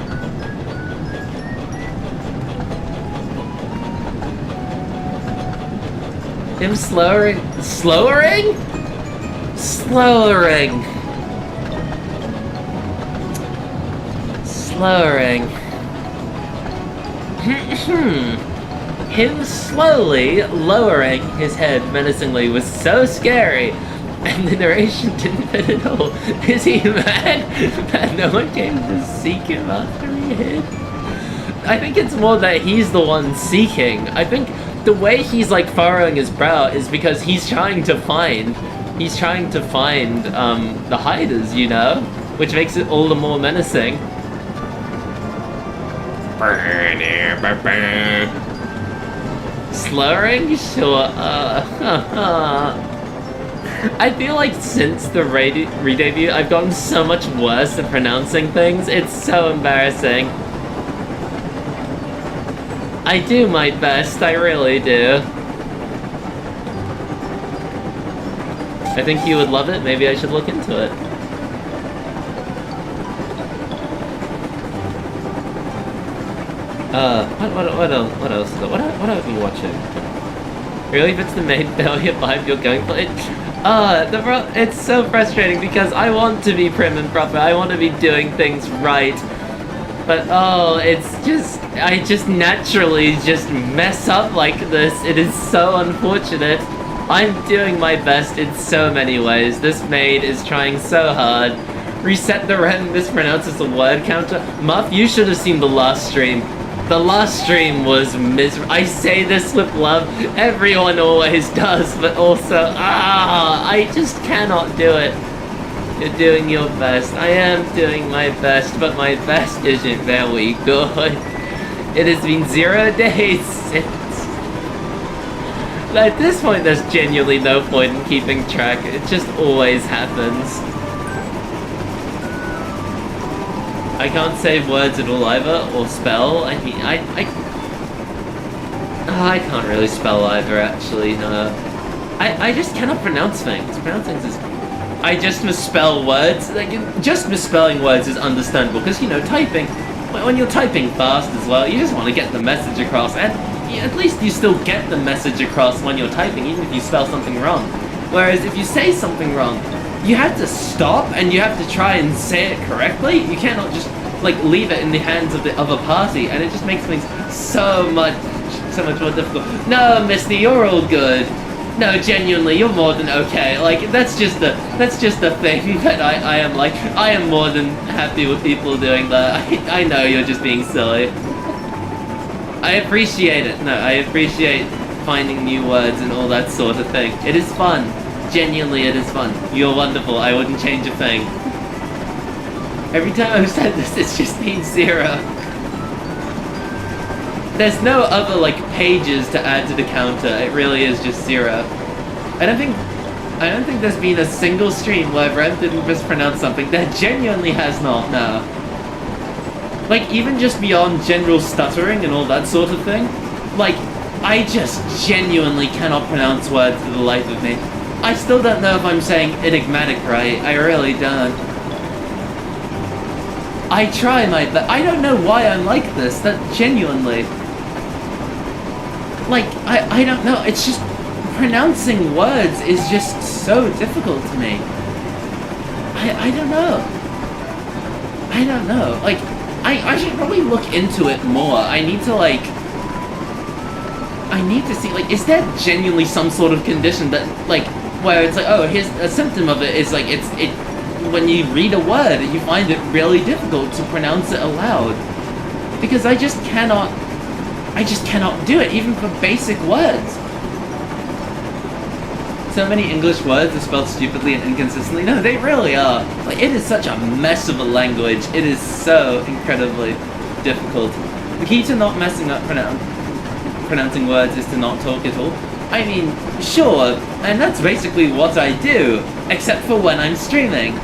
Him slowering? Slowering? Slowering. Slowering. Him slowly lowering his head menacingly was so scary, and the narration didn't fit at all. Is he mad that no one came to seek him after he hid? I think it's more that he's the one seeking. I think the way he's like furrowing his brow is because he's trying to find the hiders, you know, which makes it all the more menacing. Slurring? Sure. I feel like since the re-debut, I've gotten so much worse at pronouncing things. It's so embarrassing. I do my best, I really do. I think you would love it. Maybe I should look into it. What else is it? What are we watching? Really, if it's the main failure vibe you're going for it? It's so frustrating because I want to be prim and proper. I want to be doing things right. But I just naturally just mess up like this. It is so unfortunate. I'm doing my best in so many ways. This maid is trying so hard. Reset the rem mispronounces the word counter. Muff, you should have seen the last stream. The last stream was miserable. I say this with love. Everyone always does, but also, I just cannot do it. You're doing your best. I am doing my best, but my best isn't very good. It has been 0 days since. At this point, there's genuinely no point in keeping track. It just always happens. I can't say words at all either, or spell. I mean, I can't really spell either, actually, no. I just cannot pronounce things. Pronouncing things is... I just misspell words. Like, just misspelling words is understandable, because, you know, typing... When you're typing fast as well, you just want to get the message across, and at least you still get the message across when you're typing, even if you spell something wrong. Whereas if you say something wrong, you have to stop and you have to try and say it correctly. You cannot just like leave it in the hands of the other party, and it just makes things so much more difficult. No, Misty, you're all good. No, genuinely, you're more than okay. Like that's just the thing that I am like. I am more than happy with people doing that. I know you're just being silly. I appreciate it. No, I appreciate finding new words and all that sort of thing. It is fun. Genuinely, it is fun. You're wonderful. I wouldn't change a thing. Every time I've said this, it's just been 0. There's no other, like, pages to add to the counter. It really is just 0. I don't think there's been a single stream where Rev didn't mispronounce something. There genuinely has not, no. Like, even just beyond general stuttering and all that sort of thing, like, I just genuinely cannot pronounce words for the life of me. I still don't know if I'm saying enigmatic right. I really don't. I try my best. I don't know why I'm like this. That genuinely. Like, I don't know. It's just pronouncing words is just so difficult to me. I don't know. I don't know. Like, I should probably look into it more. I need to see, like, is there genuinely some sort of condition that, like, where it's like, oh, here's a symptom of it is like, when you read a word, you find it really difficult to pronounce it aloud. Because I just cannot do it, even for basic words. So many English words are spelled stupidly and inconsistently. No, they really are. Like, it is such a mess of a language. It is so incredibly difficult. The key to not messing up pronouncing words is to not talk at all. I mean, sure, and that's basically what I do, except for when I'm streaming.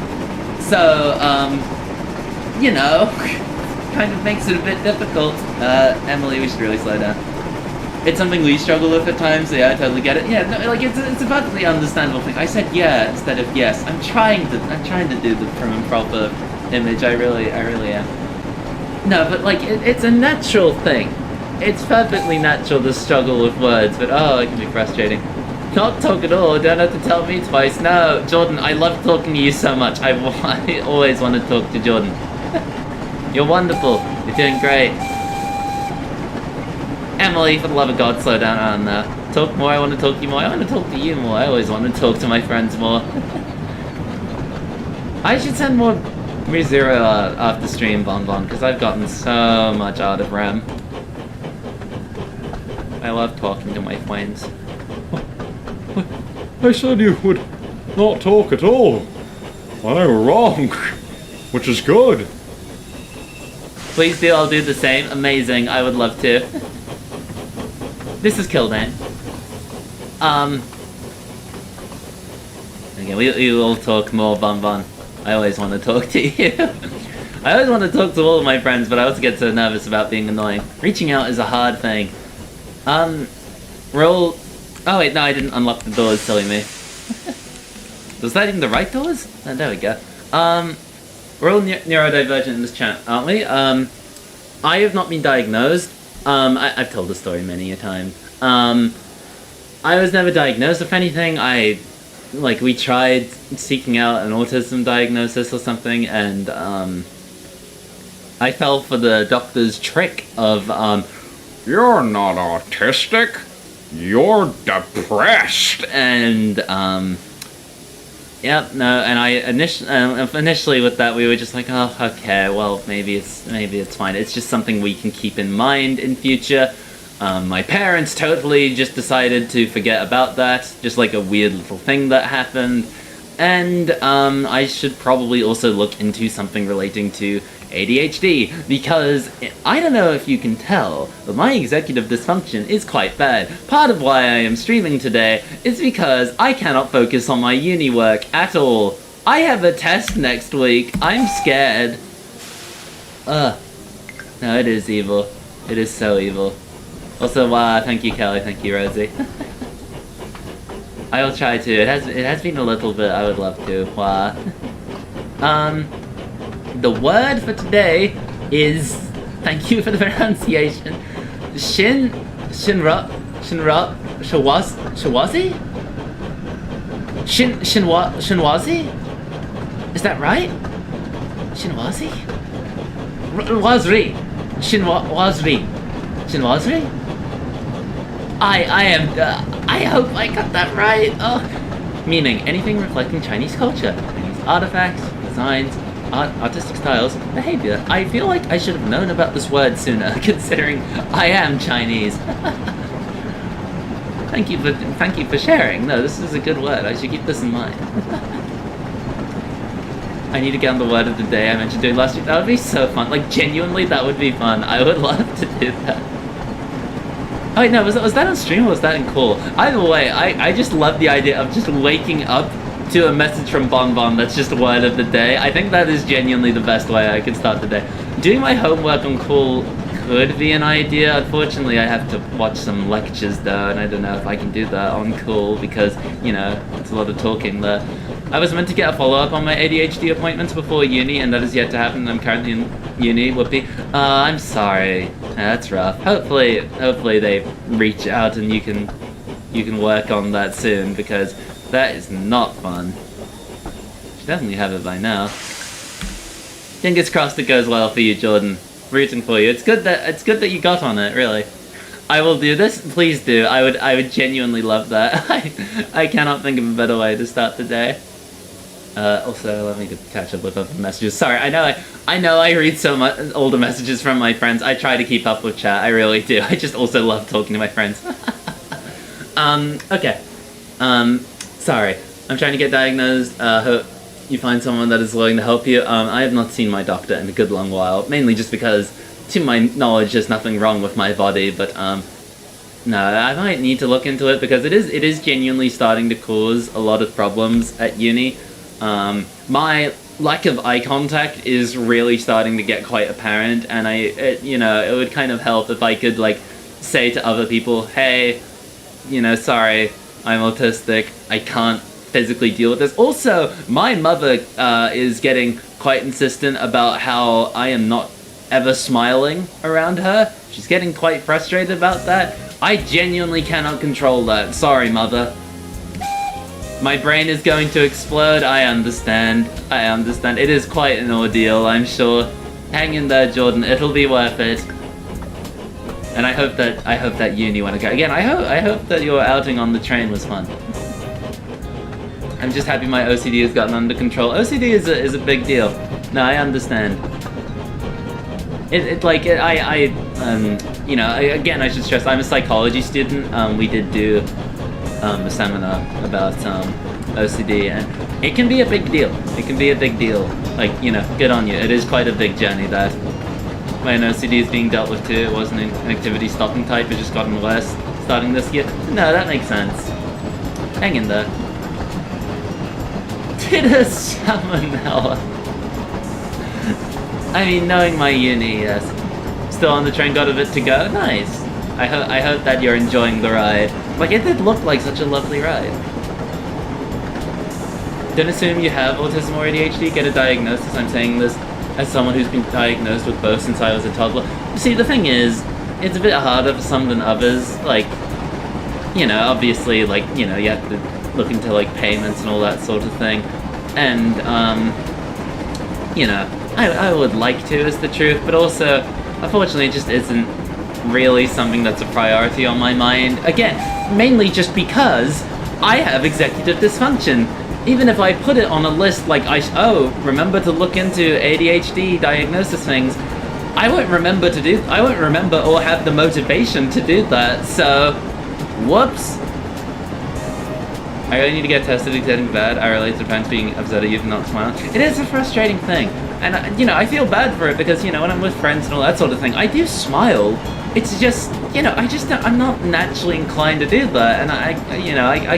So, you know, kind of makes it a bit difficult. Emily, we should really slow down. It's something we struggle with at times, so yeah, I totally get it. Yeah, no, like, it's a perfectly understandable thing. I said yeah instead of yes. I'm trying to do the prim and proper image, I really am. No, but, like, it's a natural thing. It's perfectly natural to struggle with words, but oh, it can be frustrating. Not talk at all, don't have to tell me twice. No, Jordan, I love talking to you so much. I always want to talk to Jordan. You're wonderful. You're doing great. Emily, for the love of God, slow down on talk more. I want to talk to you more. I want to talk to you more. I always want to talk to my friends more. I should send more ReZero after stream, Bon, because I've gotten so much out of Rem. I love talking to my friends. I said you would not talk at all. I were wrong, which is good. Please do, I'll do the same. Amazing, I would love to. This is Kildan. Okay, we will talk more, Bon Bon. I always want to talk to you. I always want to talk to all of my friends, but I also get so nervous about being annoying. Reaching out is a hard thing. Roll... Oh wait, no, I didn't unlock the doors, silly me. Was that even the right doors? Oh, there we go. We're all neurodivergent in this chat, aren't we? I have not been diagnosed. I've told the story many a time. I was never diagnosed with anything. We tried seeking out an autism diagnosis or something, and, I fell for the doctor's trick of, You're not autistic. You're depressed. And, yep, no, and initially with that we were just like, oh, okay, well, maybe it's fine. It's just something we can keep in mind in future. My parents totally just decided to forget about that, just like a weird little thing that happened. And, I should probably also look into something relating to ADHD, because I don't know if you can tell, but my executive dysfunction is quite bad. Part of why I am streaming today is because I cannot focus on my uni work at all. I have a test next week. I'm scared. No, it is evil. It is so evil. Also, thank you, Kelly. Thank you, Rosie. I will try to. It has been a little bit. I would love to. The word for today is, thank you for the pronunciation, Shinwazi? Shinwazi? Is that right? Shinwazi? Wazri. Shinwazri? I hope I got that right. Oh. Meaning, anything reflecting Chinese culture. Chinese artifacts, designs, artistic styles, behavior. I feel like I should have known about this word sooner, considering I am Chinese. Thank you for sharing. No, this is a good word. I should keep this in mind. I need to get on the word of the day I mentioned doing last week. That would be so fun. Like, genuinely, that would be fun. I would love to do that. Oh wait, no, was that on stream or was that in call? Either way, I just love the idea of just waking up to a message from Bon Bon that's just a word of the day. I think that is genuinely the best way I could start the day. Doing my homework on call could be an idea. Unfortunately, I have to watch some lectures though, and I don't know if I can do that on call because, you know, it's a lot of talking there. I was meant to get a follow-up on my ADHD appointments before uni, and that is yet to happen. I'm currently in uni. Whoopee. I'm sorry. That's rough. Hopefully they reach out and you can work on that soon, because that is not fun. Should definitely have it by now. Fingers crossed it goes well for you, Jordan. Rooting for you. It's good that you got on it, really. I will do this. Please do. I would genuinely love that. I cannot think of a better way to start the day. Also, let me catch up with other messages. Sorry, I know I read so much older messages from my friends. I try to keep up with chat. I really do. I just also love talking to my friends. Okay. Sorry. I'm trying to get diagnosed. Hope you find someone that is willing to help you. I have not seen my doctor in a good long while, mainly just because, to my knowledge, there's nothing wrong with my body, but, no, I might need to look into it, because it is genuinely starting to cause a lot of problems at uni. My lack of eye contact is really starting to get quite apparent, and it would kind of help if I could, like, say to other people, hey, sorry, I'm autistic, I can't physically deal with this. Also, my mother is getting quite insistent about how I am not ever smiling around her. She's getting quite frustrated about that. I genuinely cannot control that. Sorry, mother. My brain is going to explode. I understand. It is quite an ordeal, I'm sure. Hang in there, Jordan. It'll be worth it. And I hope that uni when I go again. I hope that your outing on the train was fun. I'm just happy my OCD has gotten under control. OCD is a big deal. No, I understand. you know, again, I should stress, I'm a psychology student. We did do a seminar about OCD, and it can be a big deal. It can be a big deal. Like, you know, good on you. It is quite a big journey that when OCD is being dealt with too. It wasn't an activity stopping type, it just gotten worse starting this year. No, that makes sense. Hang in there. Did a salmonella. I mean, knowing my uni, yes. Still on the train, got a bit to go. Nice. I hope that you're enjoying the ride. Like, it did look like such a lovely ride. Don't assume you have autism or ADHD. Get a diagnosis. I'm saying this as someone who's been diagnosed with both since I was a toddler. See, the thing is, it's a bit harder for some than others. Like, you know, obviously, like, you know, you have to look into, like, payments and all that sort of thing. And, you know, I would like to, is the truth, but also, unfortunately, it just isn't really something that's a priority on my mind. Again, mainly just because I have executive dysfunction. Even if I put it on a list like, remember to look into ADHD diagnosis things, I won't remember or have the motivation to do that, so, whoops. I really need to get tested, it's getting bad. I relate to parents being upset at you for not smiling. It is a frustrating thing, and, you know, I feel bad for it because, you know, when I'm with friends and all that sort of thing, I do smile. It's just, you know, I'm not naturally inclined to do that, and I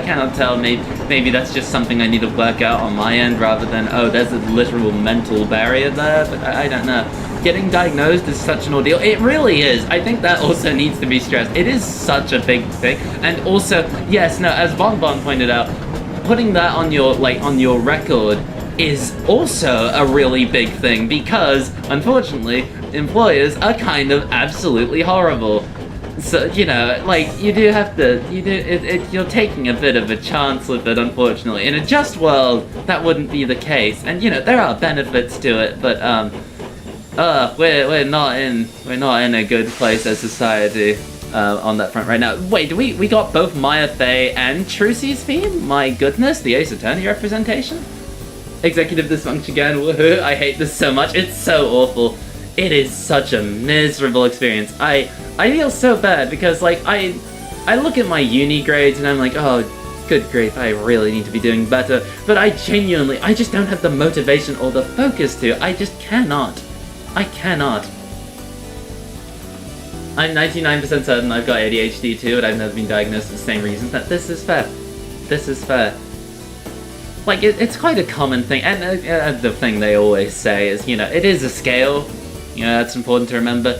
cannot tell, maybe that's just something I need to work out on my end rather than, there's a literal mental barrier there, but I don't know. Getting diagnosed is such an ordeal. It really is. I think that also needs to be stressed. It is such a big thing, and also, yes, no, as Bon pointed out, putting that on your record is also a really big thing because, unfortunately, employers are kind of absolutely horrible. So, you know, like, you're taking a bit of a chance with it, unfortunately. In a just world, that wouldn't be the case. And, you know, there are benefits to it, but, we're not in a good place as society, on that front right now. Wait, we got both Maya Fey and Trucy's theme? My goodness, the Ace Attorney representation? Executive dysfunction again, woohoo, I hate this so much, it's so awful. It is such a miserable experience. I feel so bad because, like, I look at my uni grades and I'm like, oh, good grief, I really need to be doing better. But I just don't have the motivation or the focus to. I just cannot. I cannot. I'm 99% certain I've got ADHD too, and I've never been diagnosed for the same reasons. That this is fair. This is fair. Like, it's quite a common thing, and the thing they always say is, you know, it is a scale. You know, that's important to remember.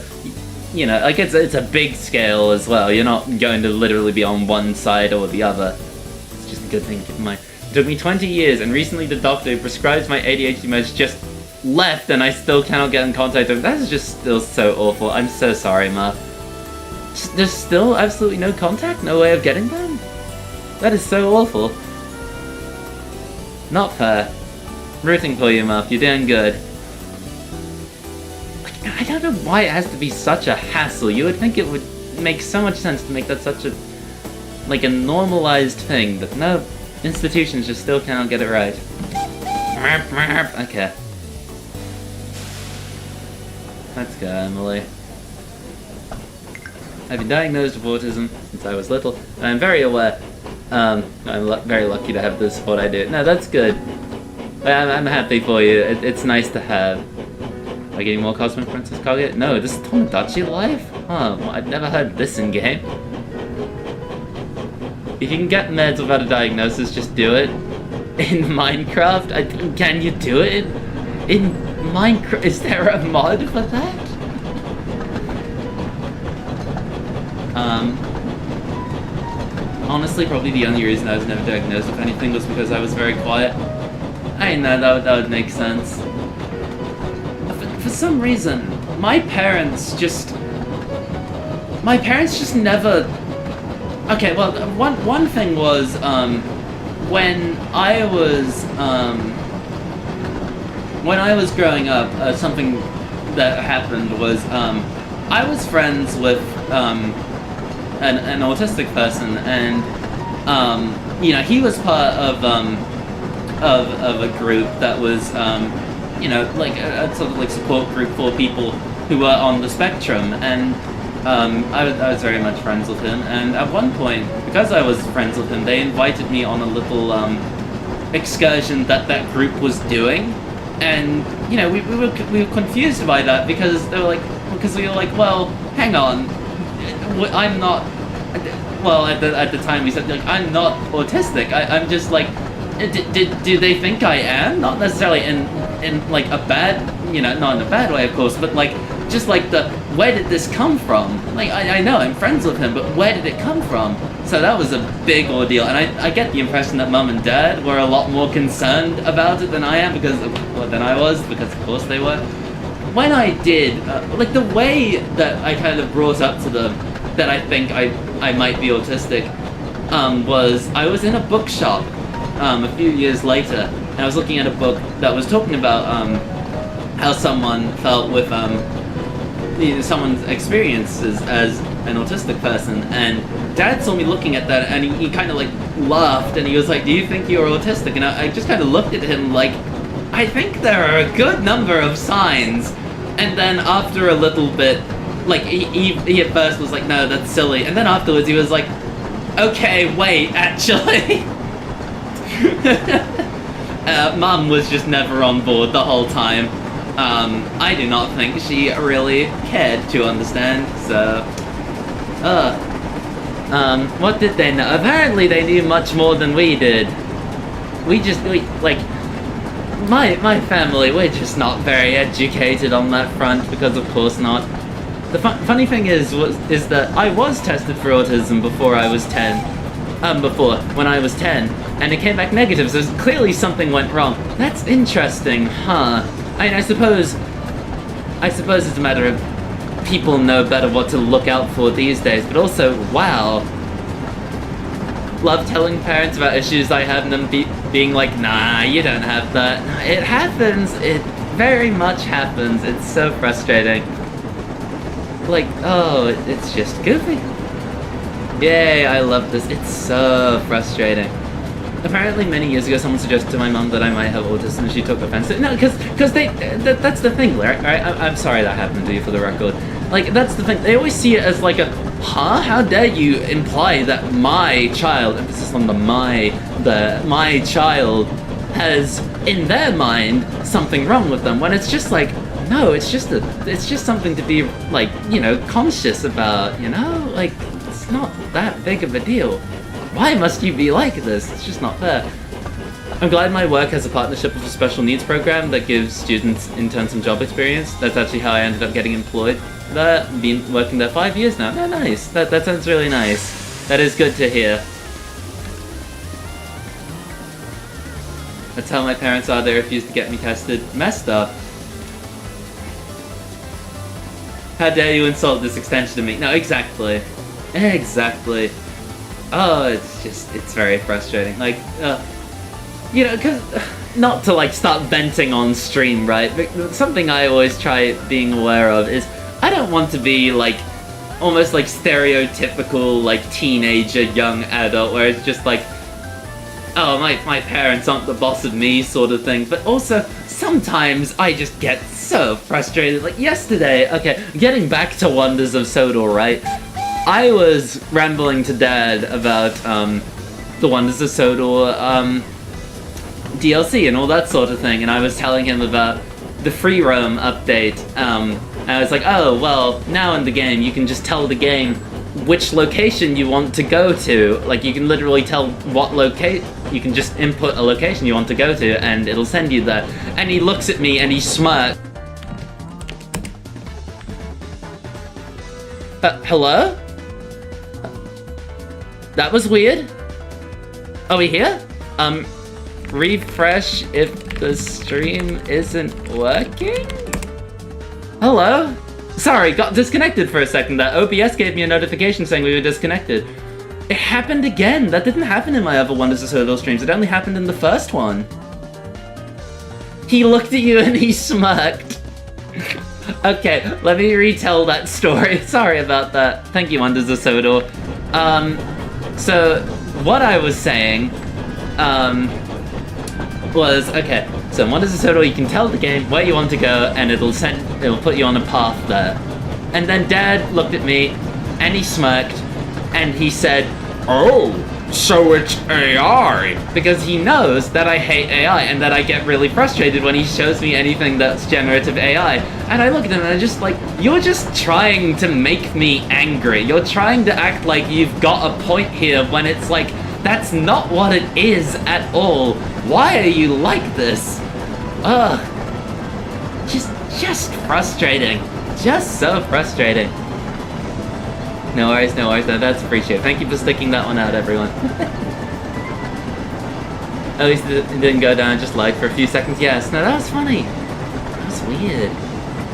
You know, like, it's a big scale as well. You're not going to literally be on one side or the other. It's just a good thing to keep in mind. It took me 20 years, and recently the doctor who prescribes my ADHD meds just left, and I still cannot get in contact with him. That is just still so awful. I'm so sorry, Muff. There's still absolutely no contact? No way of getting them? That is so awful. Not fair. Rooting for you, Muff. You're doing good. I don't know why it has to be such a hassle. You would think it would make so much sense to make that such a, like, a normalized thing, but no, institutions just still cannot get it right. Okay. Let's go, Emily. I've been diagnosed with autism since I was little, and I'm very aware. I'm very lucky to have the support I do. No, that's good. I'm happy for you. It's nice to have. Am I getting more Cosmic Princess Kaguya? No, this is Tomodachi Life? Huh, well, I've never heard this in game. If you can get meds without a diagnosis, just do it. In Minecraft? Can you do it? In Minecraft? Is there a mod for that? Honestly, probably the only reason I was never diagnosed with anything was because I was very quiet. I know, that would make sense. For some reason, my parents just never... Okay, well, one thing was, when I was growing up, something that happened was, I was friends with, an autistic person, and, you know, he was part of a group that was, you know, like a sort of like support group for people who are on the spectrum, and I was very much friends with him, and at one point, because I was friends with him, they invited me on a little excursion that group was doing, and you know we were confused by that because we were like, well, hang on, I'm not. Well, at the time we said like I'm not autistic. I'm just like, do they think I am? Not necessarily in like a bad, you know, not in a bad way, of course, but like. Just like where did this come from? Like, I know I'm friends with him, but where did it come from? So that was a big ordeal, and I get the impression that Mum and Dad were a lot more concerned about it than I am, because of course they were. When I did, like the way that I kind of brought up to them that I think I might be autistic, was I was in a bookshop a few years later, and I was looking at a book that was talking about how someone felt with someone's experiences as an autistic person, and Dad saw me looking at that, and he kind of like laughed, and he was like, do you think you're autistic? And I just kind of looked at him like, I think there are a good number of signs. And then after a little bit, like he at first was like, no, that's silly, and then afterwards he was like, okay, wait, actually. Mum was just never on board the whole time. I do not think she really cared to understand, so... what did they know? Apparently they knew much more than we did. My family, we're just not very educated on that front, because of course not. The funny thing is that I was tested for autism before I was 10. When I was 10, and it came back negative, so clearly something went wrong. That's interesting, huh? I mean, I suppose it's a matter of people know better what to look out for these days, but also, wow. Love telling parents about issues I have and them being like, nah, you don't have that. It happens, it very much happens, it's so frustrating. Like, oh, it's just goofy. Yay, I love this, it's so frustrating. Apparently many years ago someone suggested to my mum that I might have autism and she took offense to it. No, because that's the thing, right? I'm sorry that happened to you, for the record. Like, that's the thing, they always see it as like a, huh? How dare you imply that my child, emphasis on the my child has, in their mind, something wrong with them, when it's just like, no, it's just something to be, like, you know, conscious about, you know? Like, it's not that big of a deal. Why must you be like this? It's just not fair. I'm glad my work has a partnership with a special needs program that gives students interns some job experience. That's actually how I ended up getting employed there. Been working there 5 years now. Oh, nice. That sounds really nice. That is good to hear. That's how my parents are. They refused to get me tested. Messed up. How dare you insult this extension to me? No, exactly. Exactly. Oh, it's very frustrating. Like, you know, because, not to, like, start venting on stream, right? But something I always try being aware of is, I don't want to be, like, almost, like, stereotypical, like, teenager, young adult, where it's just, like, oh, my parents aren't the boss of me, sort of thing. But also, sometimes I just get so frustrated. Like, yesterday, okay, getting back to Wonders of Sodor, right? I was rambling to Dad about the Wonders of Sodor DLC and all that sort of thing, and I was telling him about the free roam update. And I was like, oh, well, now in the game you can just tell the game which location you want to go to. Like, you can literally tell what you can just input a location you want to go to, and it'll send you there. And he looks at me and he smirks. Hello? That was weird. Are we here? Refresh if the stream isn't working? Hello? Sorry, got disconnected for a second there. OBS gave me a notification saying we were disconnected. It happened again. That didn't happen in my other Wonders of Sodor streams. It only happened in the first one. He looked at you and he smirked. Okay, let me retell that story. Sorry about that. Thank you, Wonders of Sodor. So, what I was saying, was, okay, so in Wonders of Sodor you can tell the game where you want to go, and it'll put you on a path there. And then Dad looked at me, and he smirked, and he said, Oh, so it's AI. because he knows that I hate AI and that I get really frustrated when he shows me anything that's generative AI. And I look at him and I'm just like, you're just trying to make me angry. You're trying to act like you've got a point here when it's like, that's not what it is at all. Why are you like this? Ugh. Just frustrating. Just so frustrating. No worries, that's appreciated. Thank you for sticking that one out, everyone. At least it didn't go down, just lied for a few seconds. Yes, no, that was funny. That was weird.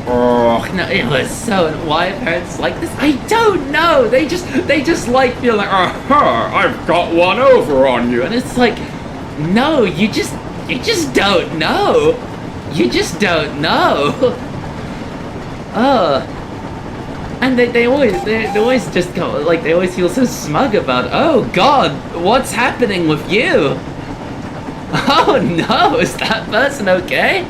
Oh, No, it was so... Why are parents like this? I don't know! They just like feel like, I've got one over on you. and it's like, no, you just don't know. You just don't know. And they always just go, like, they always feel so smug about, oh god, what's happening with you? Oh no, is that person okay?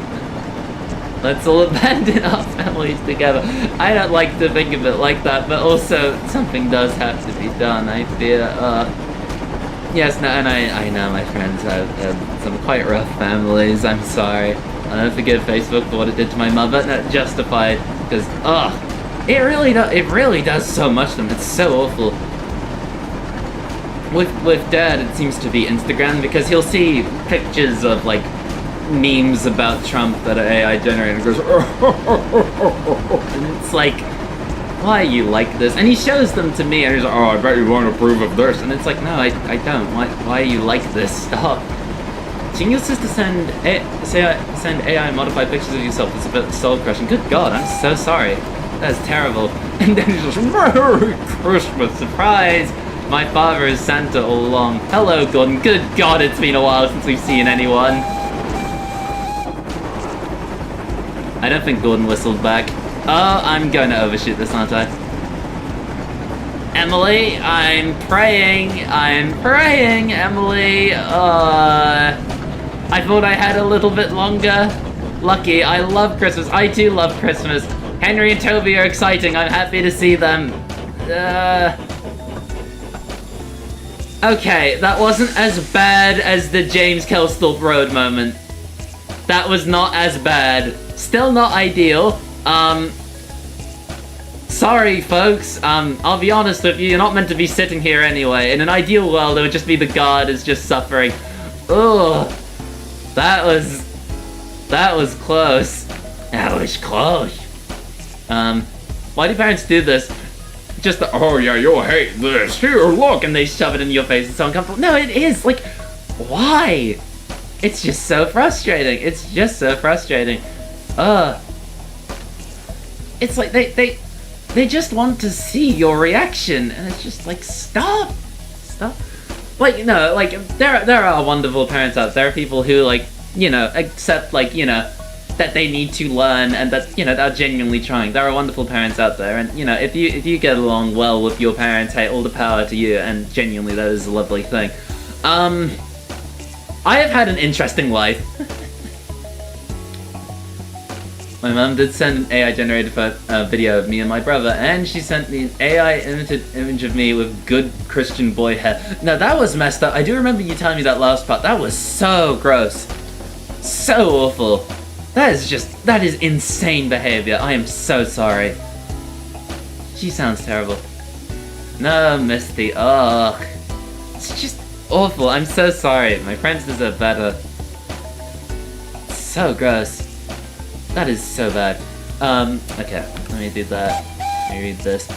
Let's all abandon our families together. I don't like to think of it like that, but also something does have to be done, I fear. Yes, no, and I know my friends have some quite rough families, I'm sorry. I don't forgive Facebook for what it did to my mother, not justified, because, it really does so much to them. It's so awful. With Dad, it seems to be Instagram, because he'll see pictures of, like, memes about Trump that are AI generated and goes, and it's like, why are you like this? And he shows them to me and he's like, Oh, I bet you won't approve of this. and it's like, no, I don't. Why are you like this? Stop. Genius says to send AI modified pictures of yourself. It's a bit soul crushing. Good God, I'm so sorry. That is terrible. And then he's just, Merry Christmas, surprise! My father is Santa all along. Hello, Gordon. Good God, it's been a while since we've seen anyone. I don't think Gordon whistled back. Oh, I'm going to overshoot this, aren't I? Emily, I'm praying, Emily. I thought I had a little bit longer. Lucky, I love Christmas. I too love Christmas. Henry and Toby are exciting. I'm happy to see them. Okay, that wasn't as bad as the James Kelsthorpe Road moment. That was not as bad. Still not ideal. Sorry, folks. I'll be honest with you, you're not meant to be sitting here anyway. In an ideal world, it would just be the guard is just suffering. Ugh. That was close. That was close. Why do parents do this? Just the, oh yeah, you'll hate this. Here, look, and they shove it in your face. It's so uncomfortable. No, it is. Like, why? It's just so frustrating. It's just so frustrating. It's like they just want to see your reaction, and it's just like, stop. Like, no, like, there are wonderful parents out there, people who, like, you know, accept, like, you know, that they need to learn, and that, you know, they're genuinely trying. There are wonderful parents out there, and, you know, if you get along well with your parents, hey, all the power to you, and genuinely that is a lovely thing. I have had an interesting life. My mum did send an AI-generated video of me and my brother, and she sent me an AI-imited image of me with good Christian boy hair. Now, that was messed up. I do remember you telling me that last part. That was so gross. So awful. That is insane behavior. I am so sorry. She sounds terrible. No, Misty. Ugh. It's just awful. I'm so sorry. My friends deserve better. So gross. That is so bad. Okay, let me do that. Let me read this.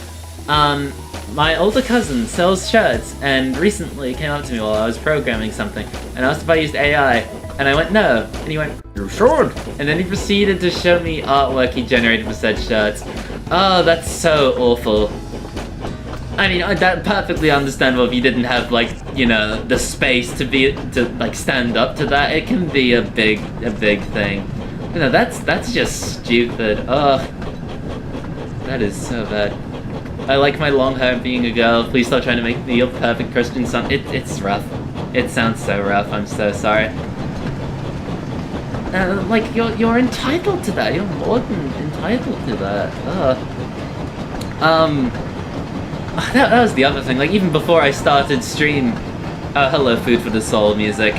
My older cousin sells shirts and recently came up to me while I was programming something and asked if I used AI, and I went no, and he went, you should! And then he proceeded to show me artwork he generated for said shirts. Oh, that's so awful. I mean, that's perfectly understandable if you didn't have, like, you know, the space to like, stand up to that. It can be a big thing. You know, that's just stupid. Ugh. That is so bad. I like my long hair being a girl. Please stop trying to make me a perfect Christian son. It's rough. It sounds so rough. I'm so sorry. Like, you're entitled to that. You're more than entitled to that. Ugh. That was the other thing. Like, even before I started stream, hello, Food for the Soul music.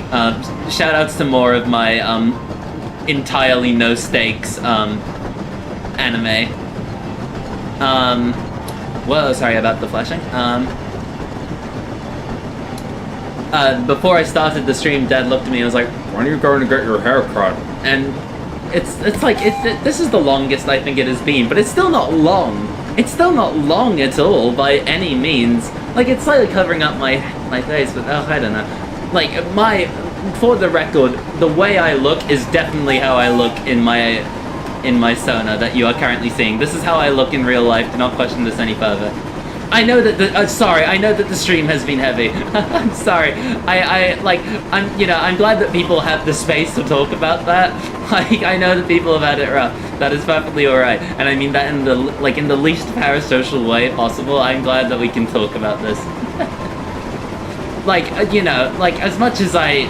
Shout outs to more of my entirely no stakes anime. Whoa, sorry about the flashing. Before I started the stream, Dad looked at me and was like, When are you going to get your hair cut? and it's like, this is the longest I think it has been, but it's still not long. It's still not long at all, by any means. Like, it's slightly covering up my face, but I don't know. Like, for the record, the way I look is definitely how I look in my Sona that you are currently seeing. This is how I look in real life. Do not question this any further. I know that I know that the stream has been heavy. I'm sorry. I'm glad that people have the space to talk about that. Like, I know that people have had it rough. That is perfectly alright. And I mean that in the least parasocial way possible. I'm glad that we can talk about this. As much as I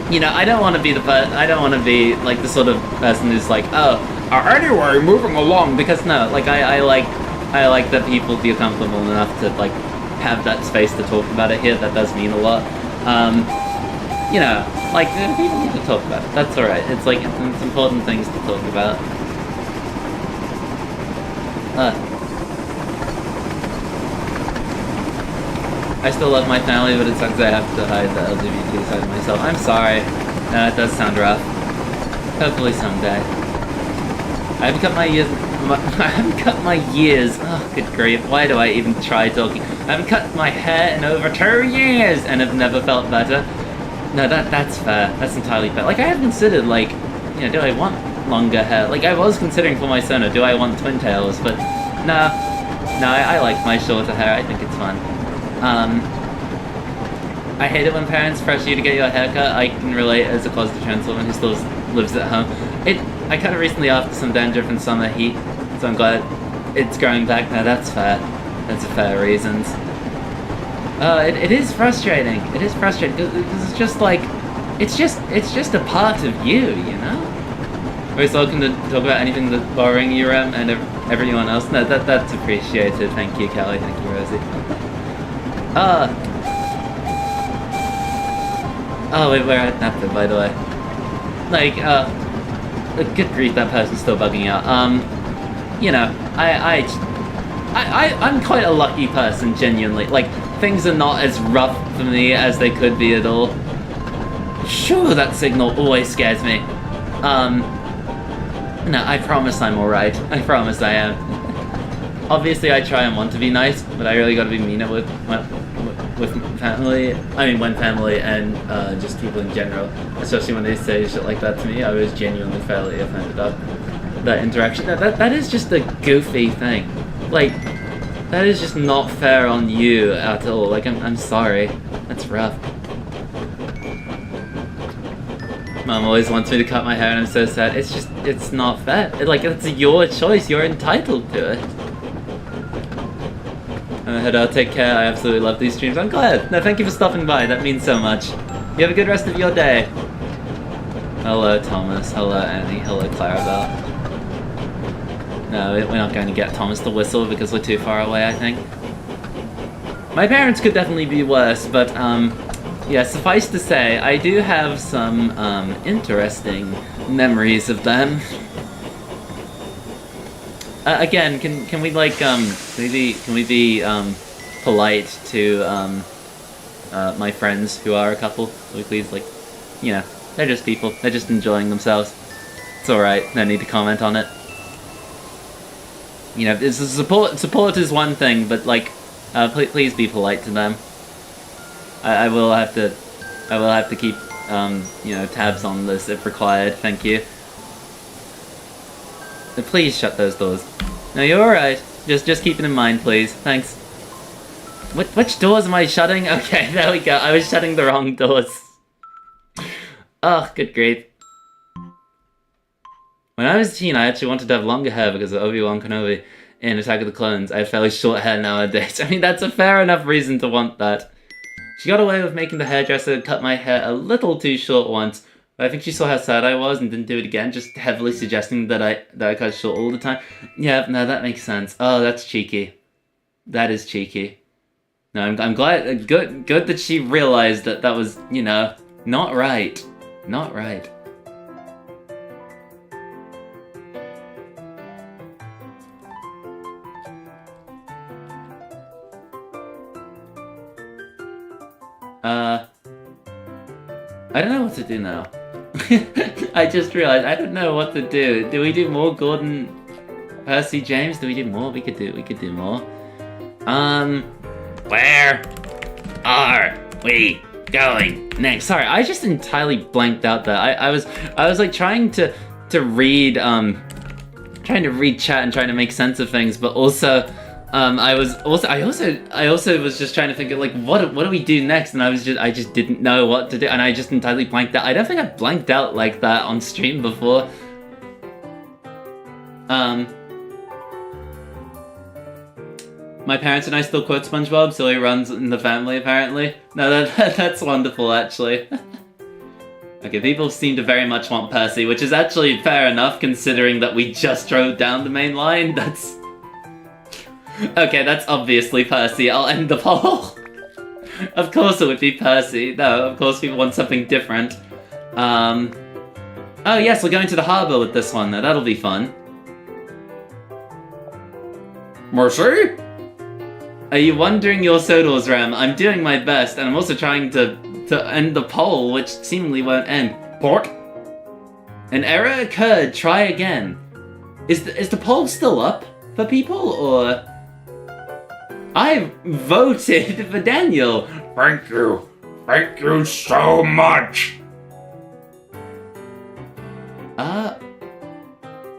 don't want to be I don't want to be like the sort of person who's like, anyway, moving along, because no, like I like that people feel comfortable enough to like have that space to talk about it here. That does mean a lot. People need to talk about it. That's alright. It's like it's important things to talk about. I still love my family, but it sucks I have to hide the LGBT side of myself. I'm sorry. It does sound rough. Hopefully someday. I haven't cut my years. Oh, good grief. Why do I even try talking? I haven't cut my hair in over 2 years and have never felt better. No, that's fair. That's entirely fair. Like, I have considered, like, do I want longer hair? Like, I was considering for my Sona, do I want twin tails? But, no, I like my shorter hair. I think it's fun. I hate it when parents pressure you to get your haircut. I can relate as a closeted trans woman who still lives at home. I cut it recently after some dandruff and summer heat, so I'm glad it's growing back now. That's fair. That's a fair reasons. It is frustrating. It is frustrating because it's just like, it's just a part of you, you know? Are you welcome to talk about anything that's bothering you, Rem, and everyone else? No, that's appreciated. Thank you, Callie. Thank you, Rosie. Wait, we're at Napton, by the way. Like, good grief, that person's still bugging out. I'm quite a lucky person, genuinely. Like, things are not as rough for me as they could be at all. Sure, that signal always scares me. No, I promise I'm alright. I promise I am. Obviously, I try and want to be nice, but I really gotta be meaner with family. I mean, when family and just people in general. Especially when they say shit like that to me, I was genuinely fairly offended at that interaction. That is just a goofy thing. Like, that is just not fair on you at all. Like, I'm sorry. That's rough. Mom always wants me to cut my hair and I'm so sad. It's not fair. It's your choice. You're entitled to it. I'll take care. I absolutely love these streams. I'm glad. No, thank you for stopping by. That means so much. You have a good rest of your day. Hello, Thomas. Hello, Annie. Hello, Clarabelle. No, we're not going to get Thomas to whistle because we're too far away, I think. My parents could definitely be worse, but, yeah, suffice to say, I do have some, interesting memories of them. Again, can we like can we be polite to my friends who are a couple? Can we please, like, they're just people. They're just enjoying themselves. It's all right. No need to comment on it. It's support is one thing, but like, please be polite to them. I will have to keep tabs on this if required. Thank you. Please shut those doors. No, you're alright. Just keep it in mind, please. Thanks. Which doors am I shutting? Okay, there we go. I was shutting the wrong doors. Oh, good grief. When I was a teen, I actually wanted to have longer hair because of Obi-Wan Kenobi in Attack of the Clones. I have fairly short hair nowadays. I mean, that's a fair enough reason to want that. She got away with making the hairdresser cut my hair a little too short once, But I think she saw how sad I was and didn't do it again, just heavily suggesting that I cut short all the time. Yeah, no, that makes sense. Oh, that's cheeky. That is cheeky. No, I'm glad. Good that she realized that that was, you know, not right. Not right. I don't know what to do now. I just realized I don't know what to do. Do we do more Gordon, Percy, James? Do we do more? We could do more. Where are we going next? Sorry, I just entirely blanked out there. I was like trying to read chat and trying to make sense of things, but also I also was just trying to think of like what do we do next, and I just didn't know what to do, and I just entirely blanked out. I don't think I've blanked out like that on stream before. My parents and I still quote SpongeBob, so he runs in the family apparently. No, that's wonderful actually. Okay, people seem to very much want Percy, which is actually fair enough considering that we just drove down the main line. That's... Okay, that's obviously Percy. I'll end the poll. Of course it would be Percy. No, of course people want something different. Oh yes, we're going to the harbour with this one. That'll be fun. Mercy? Are you wondering your Sodor's RAM? I'm doing my best, and I'm also trying to end the poll, which seemingly won't end. Port? An error occurred. Try again. Is the poll still up for people, or... I voted for Daniel. Thank you. Thank you so much.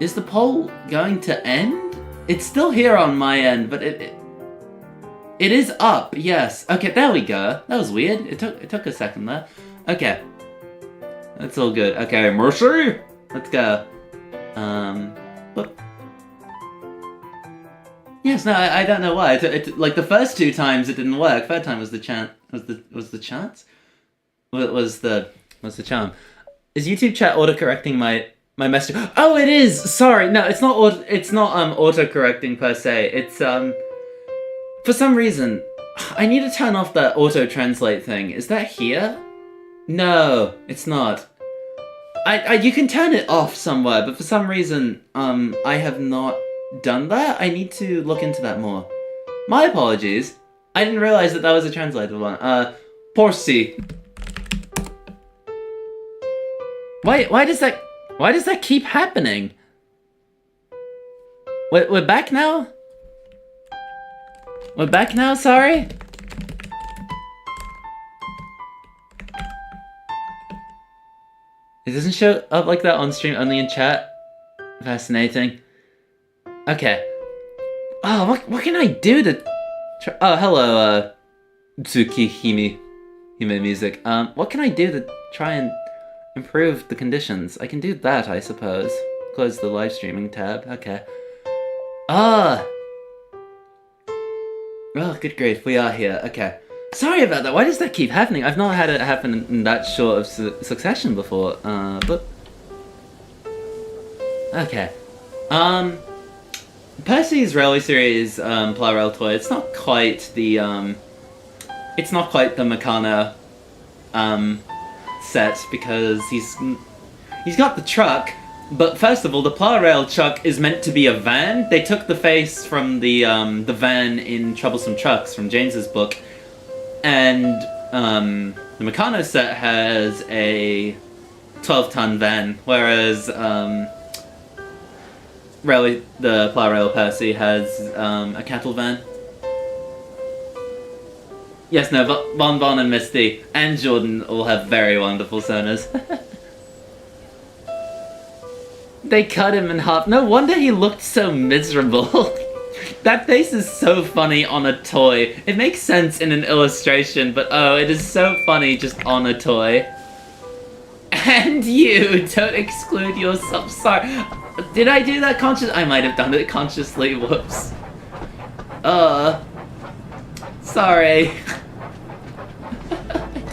Is the poll going to end? It's still here on my end, but it is up, yes. Okay, there we go. That was weird. It took a second there. Okay. That's all good. Okay, Mercy? let's go. But... Yes, no, I don't know why. It like the first two times it didn't work. Third time was the chance. Was the chance? Was the charm? Is YouTube chat autocorrecting my message? Oh, it is. Sorry, no, it's not. It's not autocorrecting per se. It's for some reason I need to turn off that auto translate thing. Is that here? No, it's not. You can turn it off somewhere, but for some reason I have not done that. I need to look into that more. My apologies. I didn't realize that was a translated one. Porcy. Why does that keep happening? We're back now? We're back now, sorry? It doesn't show up like that on stream, only in chat. Fascinating. Okay. Oh, what can I do to... Oh, hello, Tsukihime Music. What can I do to try and improve the conditions? I can do that, I suppose. Close the live streaming tab. Okay. Oh, good grief, we are here. Okay. Sorry about that. Why does that keep happening? I've not had it happen in that short of succession before. But... Okay. Percy's Railway Series Plow Rail toy, it's not quite the Meccano set, because he's got the truck, but first of all, the Plow Rail truck is meant to be a van. They took the face from the van in Troublesome Trucks from James's book, and the Meccano set has a 12-ton van, whereas the Plow Rail Percy has a cattle van. Yes, no, Bon and Misty and Jordan all have very wonderful sonars. They cut him in half. No wonder he looked so miserable. That face is so funny on a toy. It makes sense in an illustration, but oh, it is so funny just on a toy. And you, don't exclude yourself. Sorry. Did I do that consciously? I might have done it consciously. Whoops. Sorry.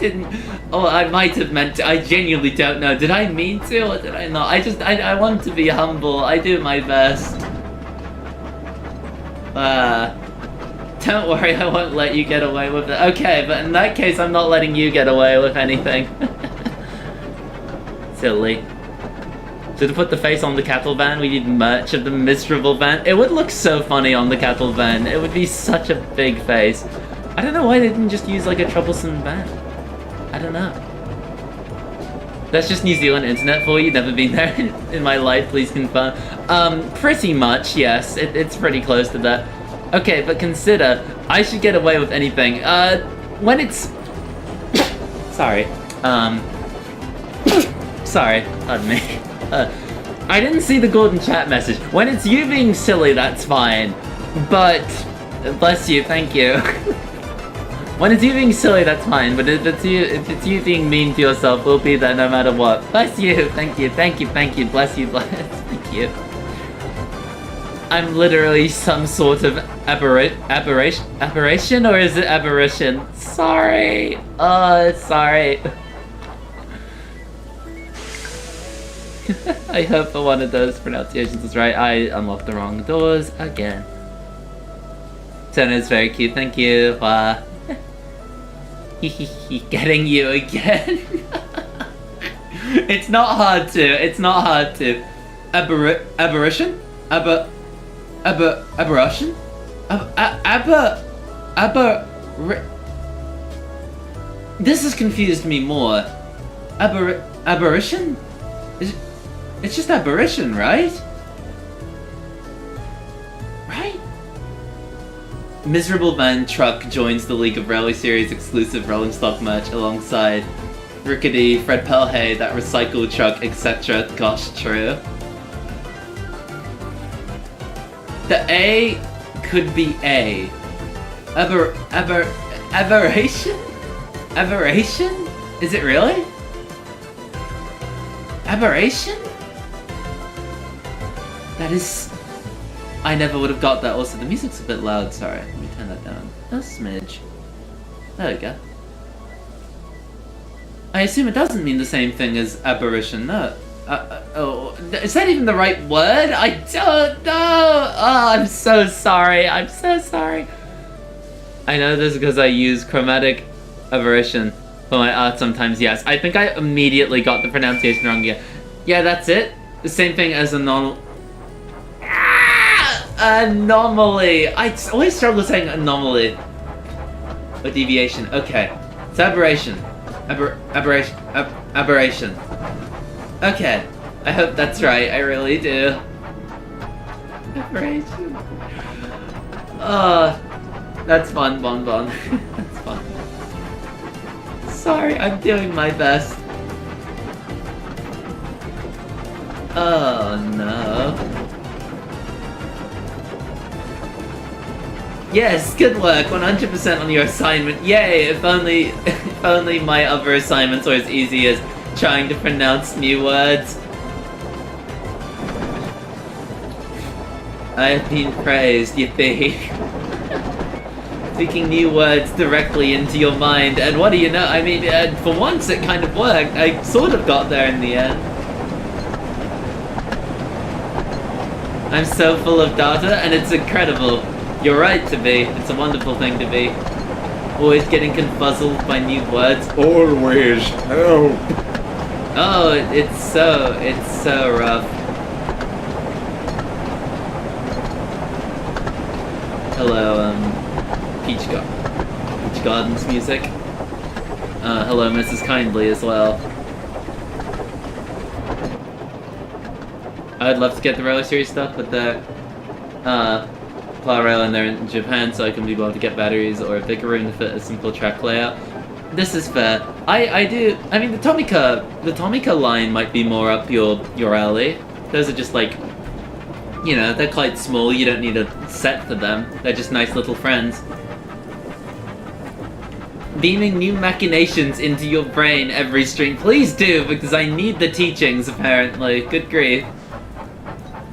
didn't. Oh, I might have meant to. I genuinely don't know. Did I mean to or did I not? I want to be humble. I do my best. Don't worry, I won't let you get away with it. Okay, but in that case, I'm not letting you get away with anything. Silly. So to put the face on the cattle van, we need merch of the miserable van. It would look so funny on the cattle van. It would be such a big face. I don't know why they didn't just use like a troublesome van. I don't know. That's just New Zealand internet for you. Never been there in my life, please confirm. Pretty much, yes. It's pretty close to that. Okay, but consider, I should get away with anything. When it's... Sorry. Sorry, pardon me. I didn't see the golden chat message. When it's you being silly, that's fine. But, bless you, thank you. When it's you being silly, that's fine. But if it's you being mean to yourself, we'll be there no matter what. Bless you, thank you, thank you, thank you, bless you, bless, thank you. I'm literally some sort of aberration, or is it aberration? Sorry. Sorry. I hope one of those pronunciations is right. I unlocked the wrong doors again. Tona is very cute, thank you. Getting you again. It's not hard to. It's not hard to. Aberration? Aberration? This has confused me more. Aberration? It's just aberration, right? Right? Miserable Van Truck joins the League of Rally Series exclusive rolling stock merch alongside Rickety, Fred Pelhay, that recycled truck, etc. Gosh, true. The A could be A. Aberration? Aberration? Is it really? Aberration? That is... I never would have got that. Also, the music's a bit loud. Sorry, let me turn that down a smidge. There we go. I assume it doesn't mean the same thing as aberration, no. Oh, is that even the right word? I don't know! Oh, I'm so sorry. I'm so sorry. I know this because I use chromatic aberration for my art sometimes, yes. I think I immediately got the pronunciation wrong again. Yeah, that's it. The same thing as anomaly. I always struggle saying anomaly. Or deviation. Okay. It's aberration. Aberration. Okay. I hope that's right. I really do. Aberration. That's fun, Bon. That's fun. Sorry, I'm doing my best. Oh no. Yes, good work, 100% on your assignment. Yay, if only my other assignments were as easy as trying to pronounce new words. I have been praised, yippee. Speaking new words directly into your mind, and what do you know? I mean, for once it kind of worked. I sort of got there in the end. I'm so full of data, and it's incredible. You're right to be. It's a wonderful thing to be. Always getting confuzzled by new words. Always help. Oh, it's so rough. Hello, Peach Gardens music. Hello, Mrs. Kindly as well. I'd love to get the roller series stuff, but the plow rail in there in Japan, so I can be able to get batteries or a bigger room to fit a simple track layout. This is fair. I mean, the Tomica line might be more up your alley. Those are just like, you know, they're quite small. You don't need a set for them. They're just nice little friends. Beaming new machinations into your brain every stream. Please do, because I need the teachings, apparently. Good grief.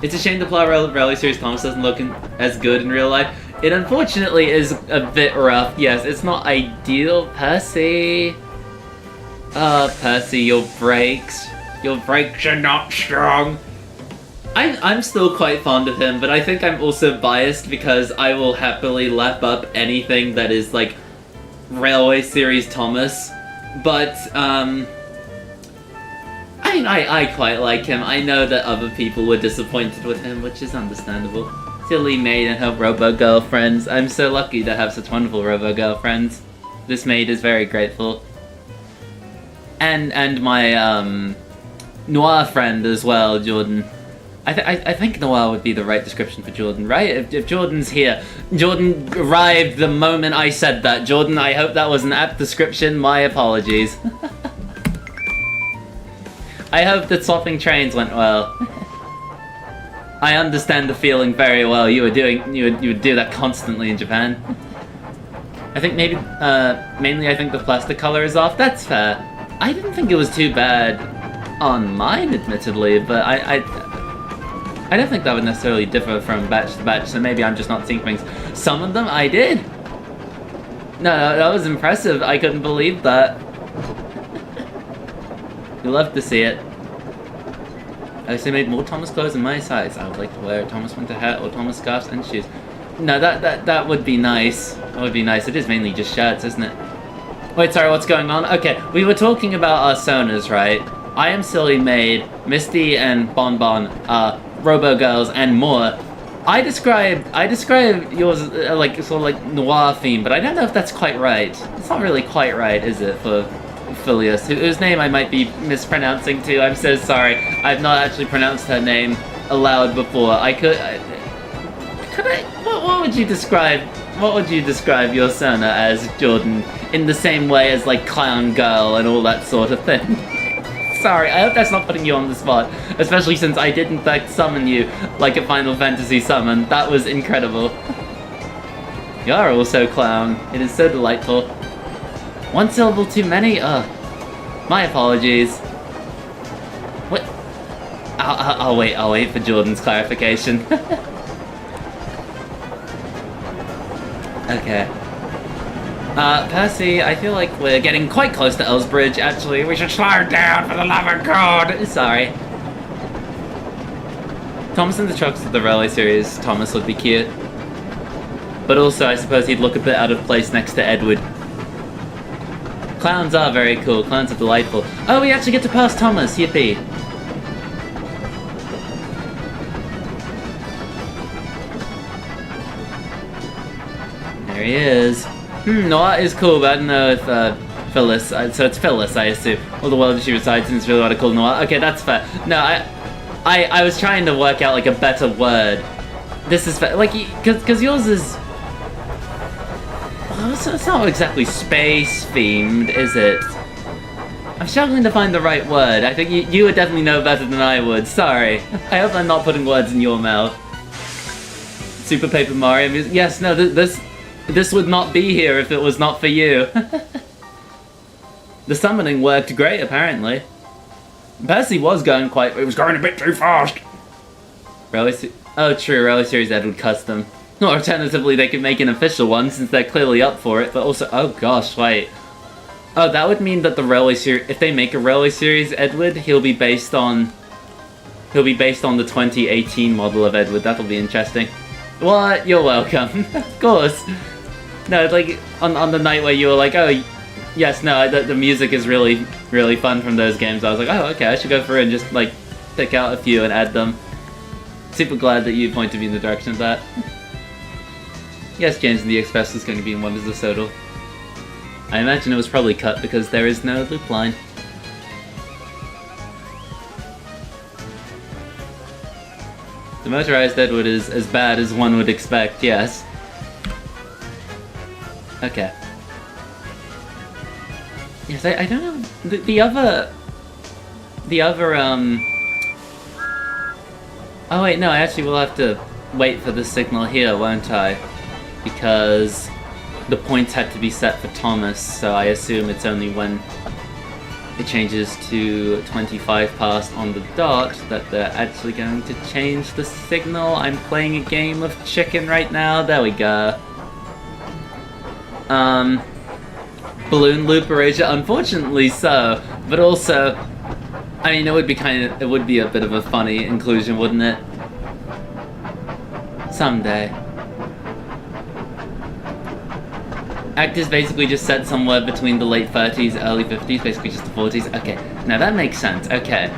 It's a shame the Plow Rally Series Thomas doesn't look as good in real life. It unfortunately is a bit rough. Yes, it's not ideal per se. Percy, your brakes are not strong. I'm still quite fond of him, but I think I'm also biased because I will happily lap up anything that is like Railway Series Thomas. But I quite like him. I know that other people were disappointed with him, which is understandable. Silly maid and her robo-girlfriends. I'm so lucky to have such wonderful robo-girlfriends. This maid is very grateful. And my noir friend as well, Jordan. I think noir would be the right description for Jordan, right? If Jordan's here. Jordan arrived the moment I said that. Jordan, I hope that was an apt description. My apologies. I hope that swapping trains went well. I understand the feeling very well. You would do that constantly in Japan. I think maybe, mainly I think the plastic color is off. That's fair. I didn't think it was too bad on mine, admittedly, but I don't think that would necessarily differ from batch to batch, so maybe I'm just not seeing things. Some of them I did. No, that was impressive. I couldn't believe that. You love to see it. I also made more Thomas clothes in my size. I would like to wear a Thomas winter hat or Thomas scarves and shoes. No, that would be nice. That would be nice. It is mainly just shirts, isn't it? Wait, sorry, what's going on? Okay, we were talking about our sonas, right? I Am Silly Maid, Misty and Bonbon, Robo Girls, and more. I describe yours like sort of like noir theme, but I don't know if that's quite right. It's not really quite right, is it, for Phileas, whose name I might be mispronouncing too. I'm so sorry. I've not actually pronounced her name aloud before. What would you describe? What would you describe your Sona as, Jordan? In the same way as like Clown Girl and all that sort of thing. Sorry, I hope that's not putting you on the spot, especially since I did in fact summon you like a Final Fantasy summon. That was incredible. You are also Clown. It is so delightful. One syllable too many? My apologies. What? I'll wait for Jordan's clarification. Okay. Percy, I feel like we're getting quite close to Elsbridge, actually. We should slow down, for the love of God! Sorry. Thomas in the trucks of the Railway Series, Thomas would be cute. But also, I suppose he'd look a bit out of place next to Edward. Clowns are very cool. Clowns are delightful. Oh, we actually get to pass Thomas. Yippee. There he is. Noah is cool, but I don't know if Phyllis. So it's Phyllis, I assume. Or the world she resides in is really what I call Noah. Okay, that's fair. No, I was trying to work out like a better word. This is fair. Like, because yours is. Well, it's not exactly space-themed, is it? I'm struggling to find the right word. I think you would definitely know better than I would. Sorry. I hope I'm not putting words in your mouth. Super Paper Mario music. Yes, no, this would not be here if it was not for you. The summoning worked great, apparently. Percy was going it was going a bit too fast. Oh, true, Railway Series Edward Custom. Or alternatively, they could make an official one since they're clearly up for it, but also, oh gosh, wait. Oh, that would mean that the Railway Series, if they make a Railway Series Edward, he'll be based on the 2018 model of Edward. That'll be interesting. What? You're welcome. Of course. No, like, on the night where you were like, oh, yes, no, the music is really, really fun from those games, I was like, oh, okay, I should go through and just, like, pick out a few and add them. Super glad that you pointed me in the direction of that. Yes, James and the Express is going to be in Wonders of Sodor. I imagine it was probably cut because there is no loop line. The motorized Edward is as bad as one would expect, yes. Okay. Yes, I don't know. The other, oh wait, no, I actually will have to wait for the signal here, won't I? Because the points had to be set for Thomas, so I assume it's only when it changes to 25 past on the dot that they're actually going to change the signal. I'm playing a game of chicken right now. There we go. balloon loop erasure? Unfortunately so, but also, I mean, it would be a bit of a funny inclusion, wouldn't it? Someday. Actors basically just set somewhere between the late 30s, early 50s, basically just the 40s. Okay, now that makes sense. Okay.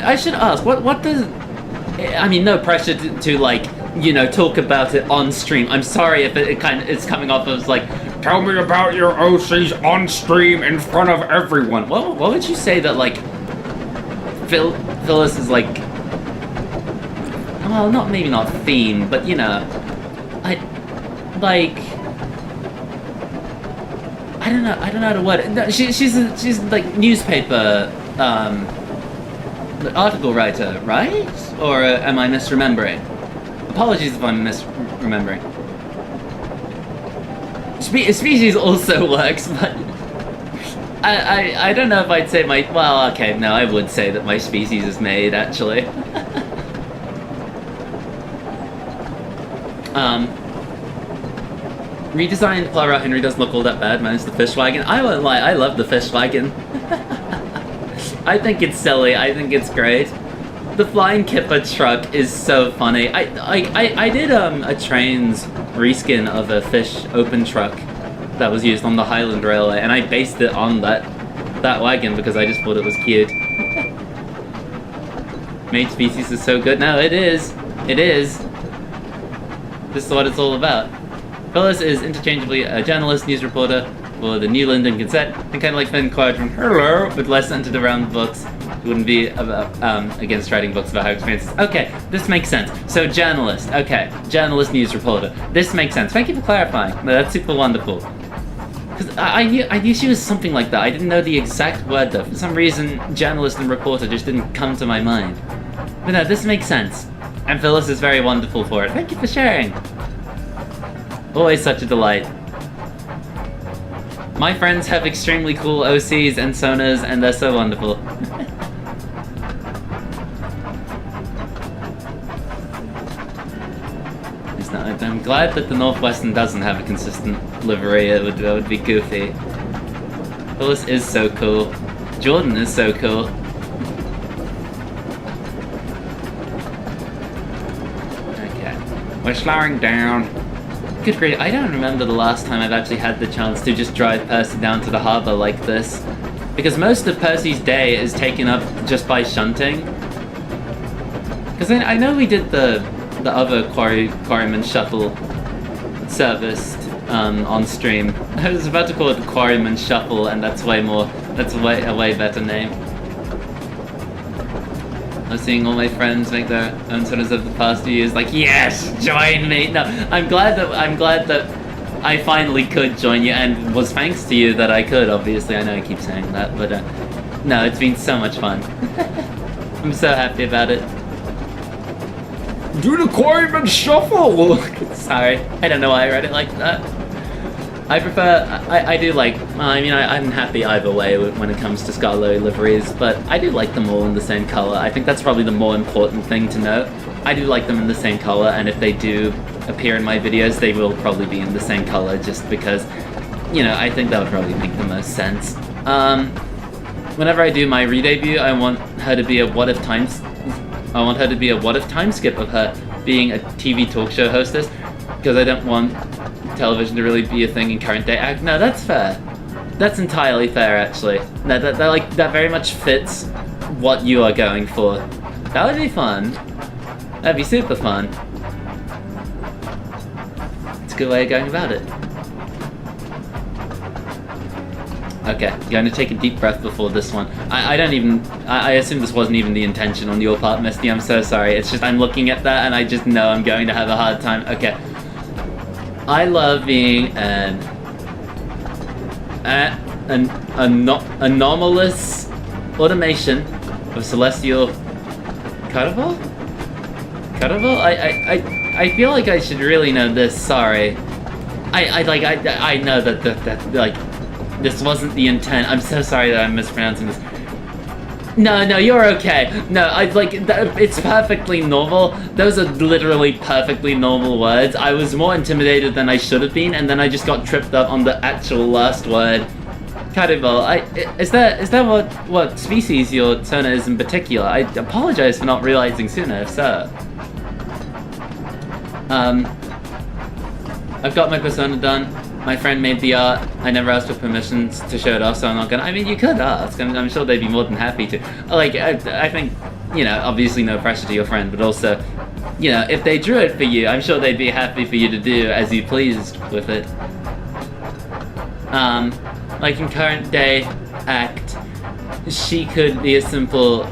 I should ask, what does... I mean, no pressure to like, you know, talk about it on stream. I'm sorry if it's coming off as like, Tell me about your OCs on stream in front of everyone. what would you say that, like, Phyllis is like... Well, maybe not theme, but, you know, I don't know how to word it. No, she's like newspaper article writer, right? Or am I misremembering? Apologies if I'm misremembering. Species also works, but I don't know if I'd say well, okay, no, I would say that my species is made, actually. Redesigned Clara Henry doesn't look all that bad, minus the fish wagon. I won't lie, I love the fish wagon. I think it's silly, I think it's great. The flying Kipper truck is so funny. I did a Trains reskin of a fish open truck that was used on the Highland Railway, and I based it on that wagon because I just thought it was cute. Made species is so good. No, it is. It is. This is what it's all about. Phyllis is interchangeably a journalist, news reporter for the New London Gazette, and kind of like Finn Quadrant, hello, but less centered around books. It wouldn't be about, against writing books about her experiences. Okay, this makes sense. So journalist, okay, journalist, news reporter. This makes sense. Thank you for clarifying. No, that's super wonderful. Because I knew she was something like that. I didn't know the exact word though. For some reason, journalist and reporter just didn't come to my mind. But no, this makes sense. And Phyllis is very wonderful for it. Thank you for sharing. Always such a delight. My friends have extremely cool OCs and sonars, and they're so wonderful. I'm glad that the Northwestern doesn't have a consistent livery. It would be goofy. Phyllis is so cool. Jordan is so cool. Okay, we're slowing down. Good grief, I don't remember the last time I've actually had the chance to just drive Percy down to the harbour like this. Because most of Percy's day is taken up just by shunting. Because I know we did the other quarryman shuttle service on stream. I was about to call it the quarryman shuffle, and that's a way better name. I was seeing all my friends make their own sodas of the past few years, like, yes, join me. No, I'm glad that I finally could join you, and it was thanks to you that I could. Obviously, I know I keep saying that, but no, it's been so much fun. I'm so happy about it. Do the quarryman shuffle! Sorry, I don't know why I read it like that. I prefer, I do like, I mean, I'm happy either way when it comes to Scarlet liveries, but I do like them all in the same color. I think that's probably the more important thing to note. I do like them in the same color, and if they do appear in my videos, they will probably be in the same color, just because, you know, I think that would probably make the most sense. Whenever I do my re-debut, I want her to be a what if time skip of her being a TV talk show hostess, because I don't want television to really be a thing in current day. No, that's fair. That's entirely fair, actually. No, that very much fits what you are going for. That would be fun. That'd be super fun. It's a good way of going about it. Okay, going to take a deep breath before this one. I assume this wasn't even the intention on your part, Misty. I'm so sorry. It's just I'm looking at that and I just know I'm going to have a hard time. Okay. I love being an anomalous automation of celestial Carnival? I feel like I should really know this. Sorry. I know that like this wasn't the intent. I'm so sorry that I'm mispronouncing this. No, you're okay. No, it's perfectly normal. Those are literally perfectly normal words. I was more intimidated than I should have been, and then I just got tripped up on the actual last word. Carnival, is that what species your Sona is in particular? I apologize for not realizing sooner, if so. I've got my persona done. My friend made the art. I never asked for permission to show it off, so I'm not gonna. I mean, you could ask. I'm sure they'd be more than happy to. Like, I think, you know, obviously no pressure to your friend, but also, you know, if they drew it for you, I'm sure they'd be happy for you to do as you pleased with it. Like in current day act, she could be a simple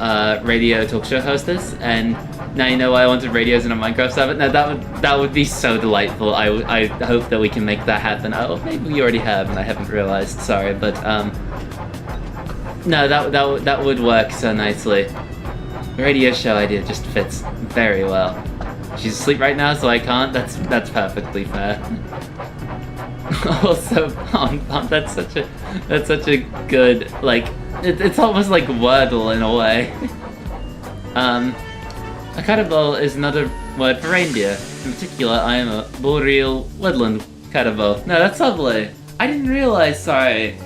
radio talk show hostess, and now you know why I wanted radios in a Minecraft server. No, that would be so delightful. I hope that we can make that happen. Oh, maybe we already have, and I haven't realized. Sorry, but no, that would work so nicely. The radio show idea just fits very well. She's asleep right now, so I can't. That's perfectly fair. Also, that's such a good, like, it's almost like Wordle in a way. A carnival is another word for reindeer. In particular, I am a boreal woodland carnival. No, that's lovely. I didn't realize, sorry.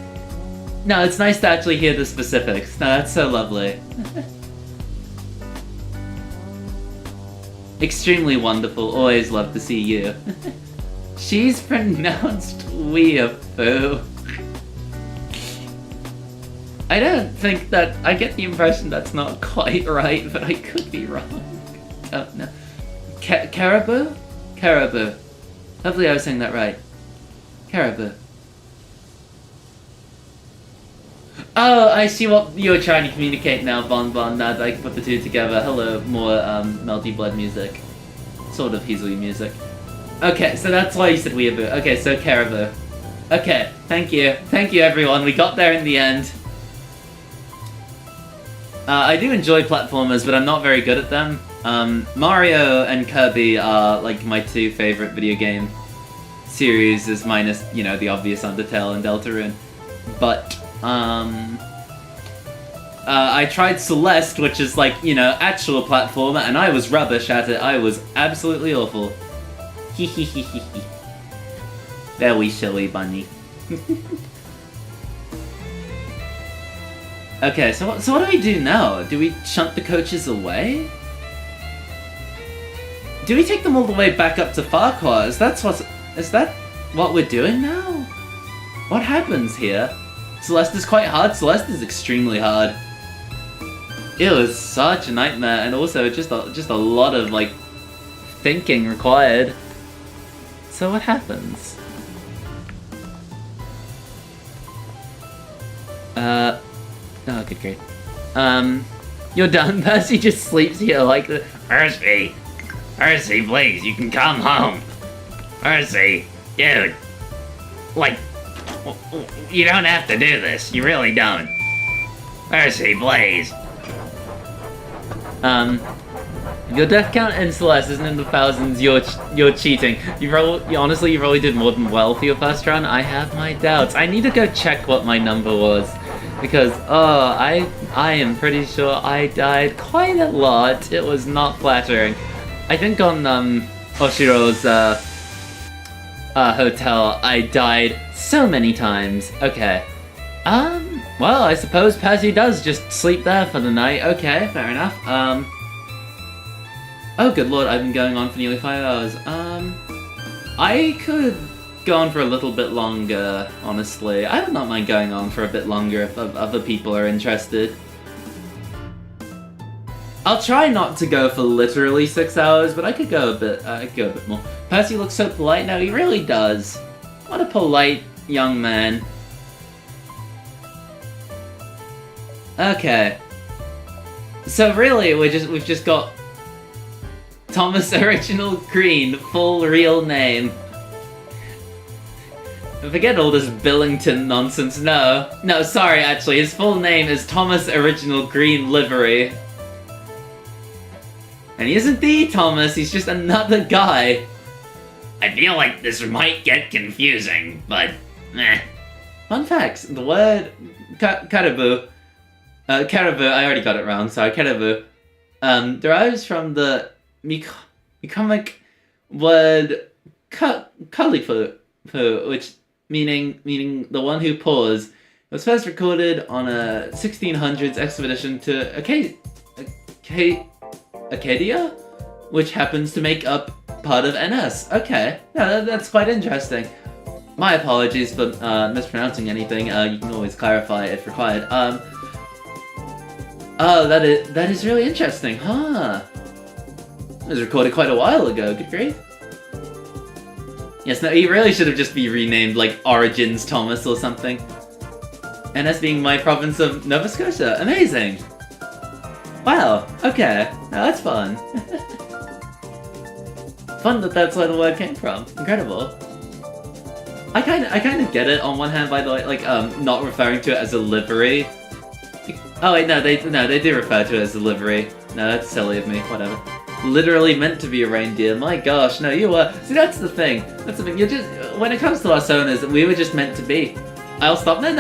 No, it's nice to actually hear the specifics. No, that's so lovely. Extremely wonderful. Always love to see you. She's pronounced weeaboo. I don't think that... I get the impression that's not quite right, but I could be wrong. Oh, no. Caribou? Caribou. Hopefully I was saying that right. Caribou. Oh, I see what you're trying to communicate now, Bon Bon. Now that I can put the two together. Hello, more Melty Blood music. Sort of Heasley music. Okay, so that's why you said weeaboo. Okay, so caribou. Okay, thank you. Thank you, everyone. We got there in the end. I do enjoy platformers, but I'm not very good at them. Mario and Kirby are, like, my two favorite video game series, as minus, you know, the obvious Undertale and Deltarune. But, I tried Celeste, which is, like, you know, actual platformer, and I was rubbish at it. I was absolutely awful. Hehehehe. Very silly bunny. Okay, so what do we do now? Do we shunt the coaches away? Do we take them all the way back up to Farquhar? Is that what we're doing now? What happens here? Celeste is quite hard. Celeste is extremely hard. It was such a nightmare, and also just a lot of, like, thinking required. So what happens? Oh, good grief. You're done? Percy just sleeps here like the... Percy, please, you can come home. Percy, dude. Like, you don't have to do this. You really don't. Percy, please. If your death count in Celeste isn't in the thousands, you're cheating. You honestly, you probably did more than well for your first run. I have my doubts. I need to go check what my number was. Because, I am pretty sure I died quite a lot. It was not flattering. I think on, Oshiro's, hotel, I died so many times. Okay. Well, I suppose Percy does just sleep there for the night. Okay, fair enough. Oh, good lord, I've been going on for nearly 5 hours. I could go on for a little bit longer, honestly. I would not mind going on for a bit longer if other people are interested. I'll try not to go for literally 6 hours, but I could go a bit more. Percy looks so polite now, he really does. What a polite young man. Okay. So really, we've just got Thomas Original Green, full real name. Forget all this Billington nonsense. No, sorry, actually, his full name is Thomas Original Green Livery. And he isn't the Thomas, he's just another guy. I feel like this might get confusing, but meh. Fun facts, the word caribou Caribou, I already got it wrong, sorry, caribou, derives from the Micomic word Kalifu, which meaning the one who pours. It was first recorded on a 1600s expedition to Acadia, which happens to make up part of NS. Okay, yeah, that's quite interesting. My apologies for mispronouncing anything. You can always clarify if required. Oh, that is really interesting, huh? It was recorded quite a while ago. Good grief. Yes, no, he really should have just be renamed like Origins Thomas or something. NS being my province of Nova Scotia. Amazing. Wow. Okay. Now that's fun. Fun that that's where the word came from. Incredible. I kind of get it on one hand by the way, like not referring to it as a livery. Oh wait, no, they do refer to it as a livery. No, that's silly of me. Whatever. Literally meant to be a reindeer. My gosh, no, you were. See, that's the thing. That's the thing. You're just when it comes to our sonas, we were just meant to be. I'll stop. No.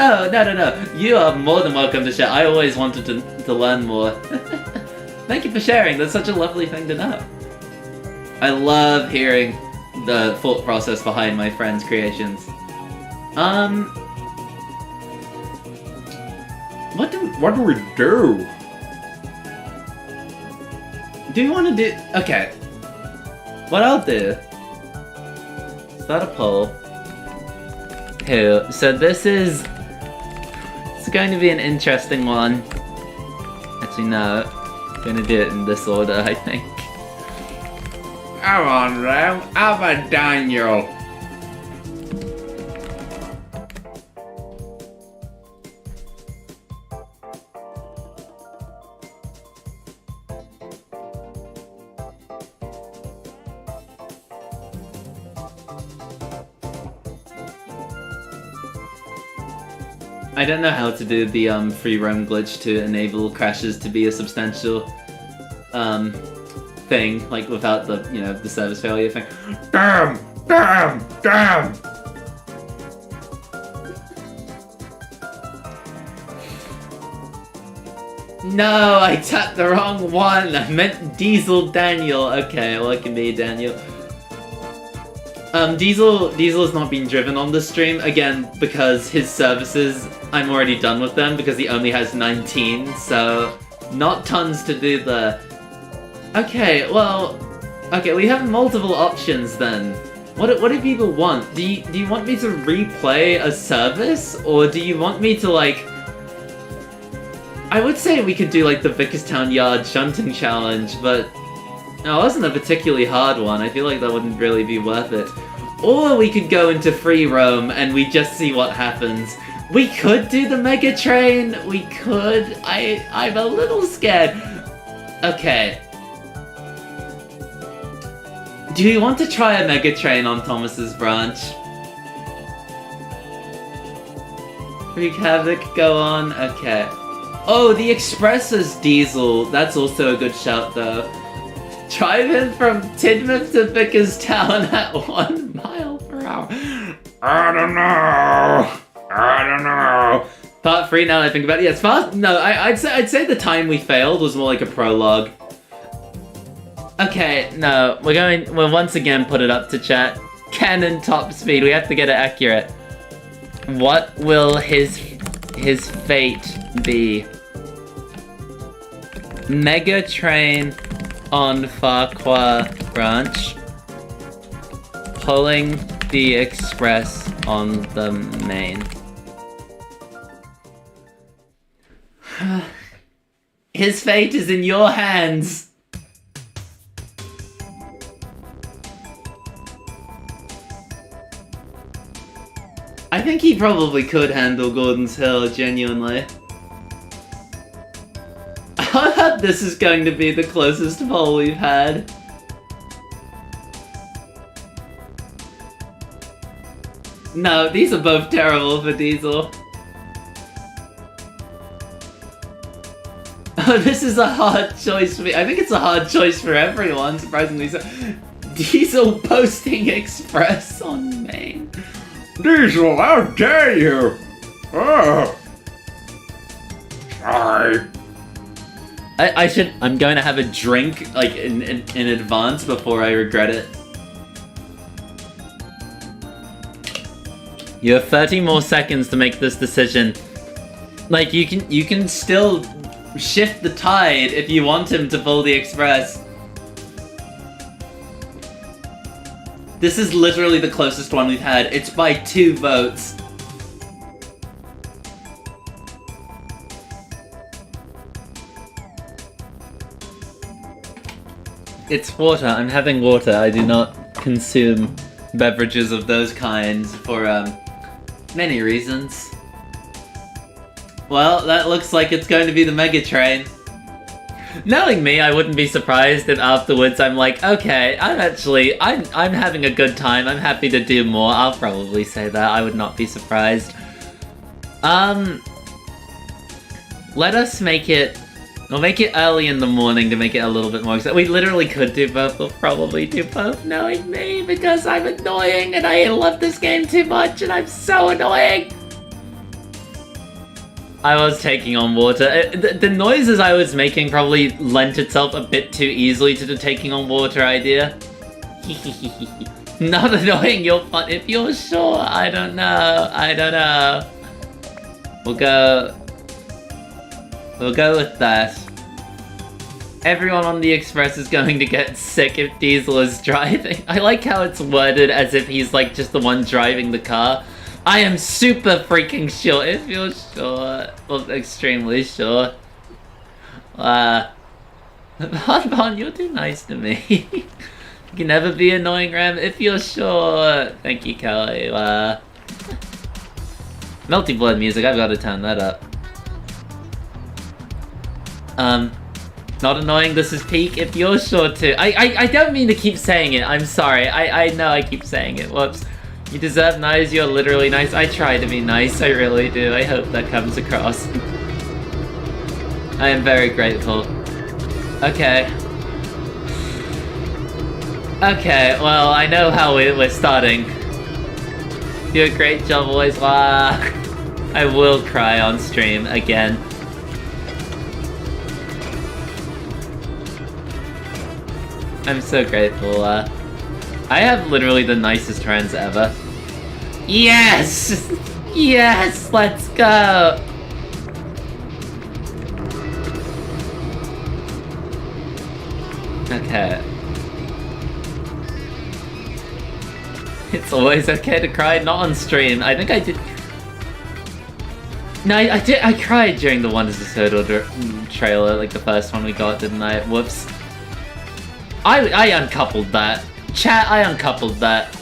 You are more than welcome to share. I always wanted to learn more. Thank you for sharing. That's such a lovely thing to know. I love hearing the thought process behind my friends' creations. What do we do? Do you want to do... Okay. What I'll do... Start a poll. So this is... It's going to be an interesting one. Actually, no. I'm going to do it in this order, I think. Come on, Ram. How about Daniel? I don't know how to do the free roam glitch to enable crashes to be a substantial thing, like without the the service failure thing. Damn! No, I tapped the wrong one. I meant Diesel Daniel. Okay, well it can be Daniel. Diesel is not being driven on the stream again because his services I'm already done with them because he only has 19, so not tons to do there. Okay, well, we have multiple options then. What do people want? Do you want me to replay a service, or do you want me to like? I would say we could do like the Vickerstown Yard shunting challenge, but no, it wasn't a particularly hard one. I feel like that wouldn't really be worth it. Or we could go into free roam and we just see what happens. We could do the Mega Train. We could. I'm a little scared. Okay. Do you want to try a Mega Train on Thomas's branch? Freak Havoc, go on. Okay. Oh, the Express's Diesel. That's also a good shout, though. Drive in from Tidmouth to Vickerstown at 1 mile per hour. I don't know. Part 3, now that I think about it. Yeah, it's fast. No, I'd say the time we failed was more like a prologue. Okay, no, we'll once again put it up to chat. Cannon top speed, we have to get it accurate. What will his fate be? Mega Train on Farquhar branch, pulling the express on the main. His fate is in your hands. I think he probably could handle Gordon's Hill, genuinely. I bet this is going to be the closest poll we've had. No, these are both terrible for Diesel. Oh, this is a hard choice for me. I think it's a hard choice for everyone, surprisingly so. Diesel posting Express on main. Diesel, how dare you! Oh. I'm going to have a drink, like, in advance before I regret it. You have 30 more seconds to make this decision. Like, you can still shift the tide if you want him to pull the express. This is literally the closest one we've had. It's by 2 votes. It's water. I'm having water. I do not consume beverages of those kinds for, many reasons. Well, that looks like it's going to be the Mega Train. Knowing me, I wouldn't be surprised if afterwards I'm like, okay, I'm having a good time, I'm happy to do more. I'll probably say that, I would not be surprised. Let us make it... We'll make it early in the morning to make it a little bit more exciting. We literally could do both, we'll probably do both, knowing me, because I'm annoying and I love this game too much and I'm so annoying! I was taking on water. The noises I was making probably lent itself a bit too easily to the taking on water idea. Not annoying, you're fun if you're sure. I don't know. We'll go with that. Everyone on the express is going to get sick if Diesel is driving. I like how it's worded as if he's like just the one driving the car. I am super freaking sure, if you're sure. Well, extremely sure. Bon, you're too nice to me. You can never be annoying, Ram, if you're sure. Thank you, Kelly. Melty Blood music, I've got to turn that up. Not annoying, this is peak, if you're sure too. I don't mean to keep saying it, I'm sorry. I know I keep saying it, whoops. You deserve nice, you're literally nice. I try to be nice, I really do. I hope that comes across. I am very grateful. Okay. Okay, well, I know how we're starting. Do a great job, boys. I will cry on stream again. I'm so grateful. I have literally the nicest friends ever. Yes! Yes! Let's go! Okay. It's always okay to cry, not on stream. I think I did... No, I did. I cried during the Wonders of Sodor trailer, like the first one we got, didn't I? Whoops. I uncoupled that. Chat, I uncoupled that.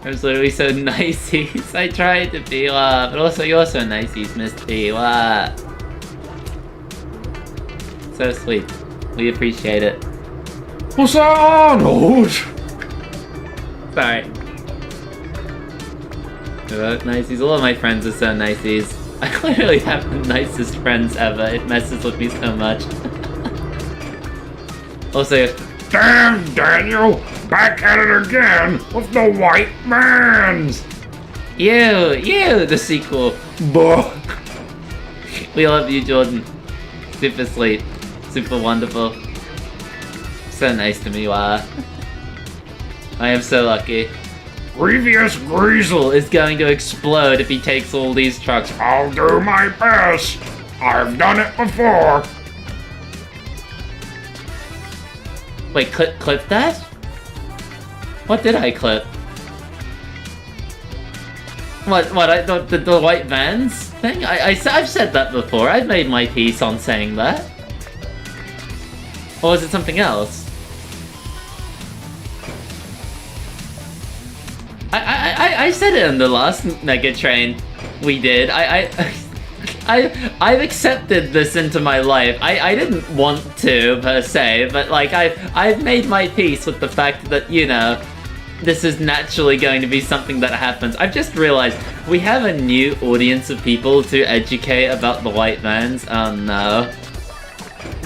I was literally so niceys. I tried to be, but also you're so niceys, Miss P. So sweet. We appreciate it. What's that, Arnold? Sorry. Niceys. All of my friends are so niceys. I literally have the nicest friends ever. It messes with me so much. Also, damn, Daniel! Back at it again with the white mans! you, the sequel. Buh. We love you, Jordan. Super sweet. Super wonderful. So nice to me, I am so lucky. Grievous Greasel Is going to explode if he takes all these trucks. I'll do my best. I've done it before. Wait, clip that? What did I clip? What, the white vans thing? I've said that before. I've made my piece on saying that. Or is it something else? I said it in the last Mega Train we did. I've accepted this into my life. I didn't want to, per se, but like I've made my peace with the fact that, you know, this is naturally going to be something that happens. I've just realized we have a new audience of people to educate about the white vans. Oh no.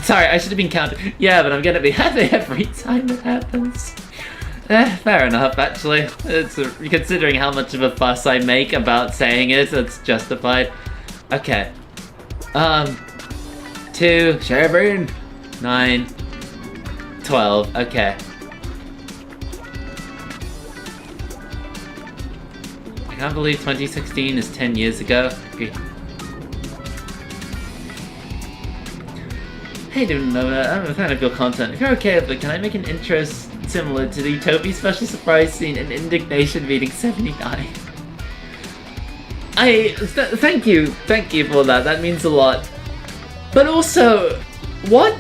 Sorry, I should have been counting. Yeah, but I'm gonna be happy every time it happens. Fair enough, actually. It's considering how much of a fuss I make about saying it, it's justified. Okay. 2, 7. 9, 12. Okay. I can't believe 2016 is 10 years ago. Okay. Hey, DemonOfNowhere, I'm a fan of your content. If you're okay with it, can I make an intro similar to the Toby special surprise scene in Indignation Meeting 79? Thank you for that. That means a lot. But also, what?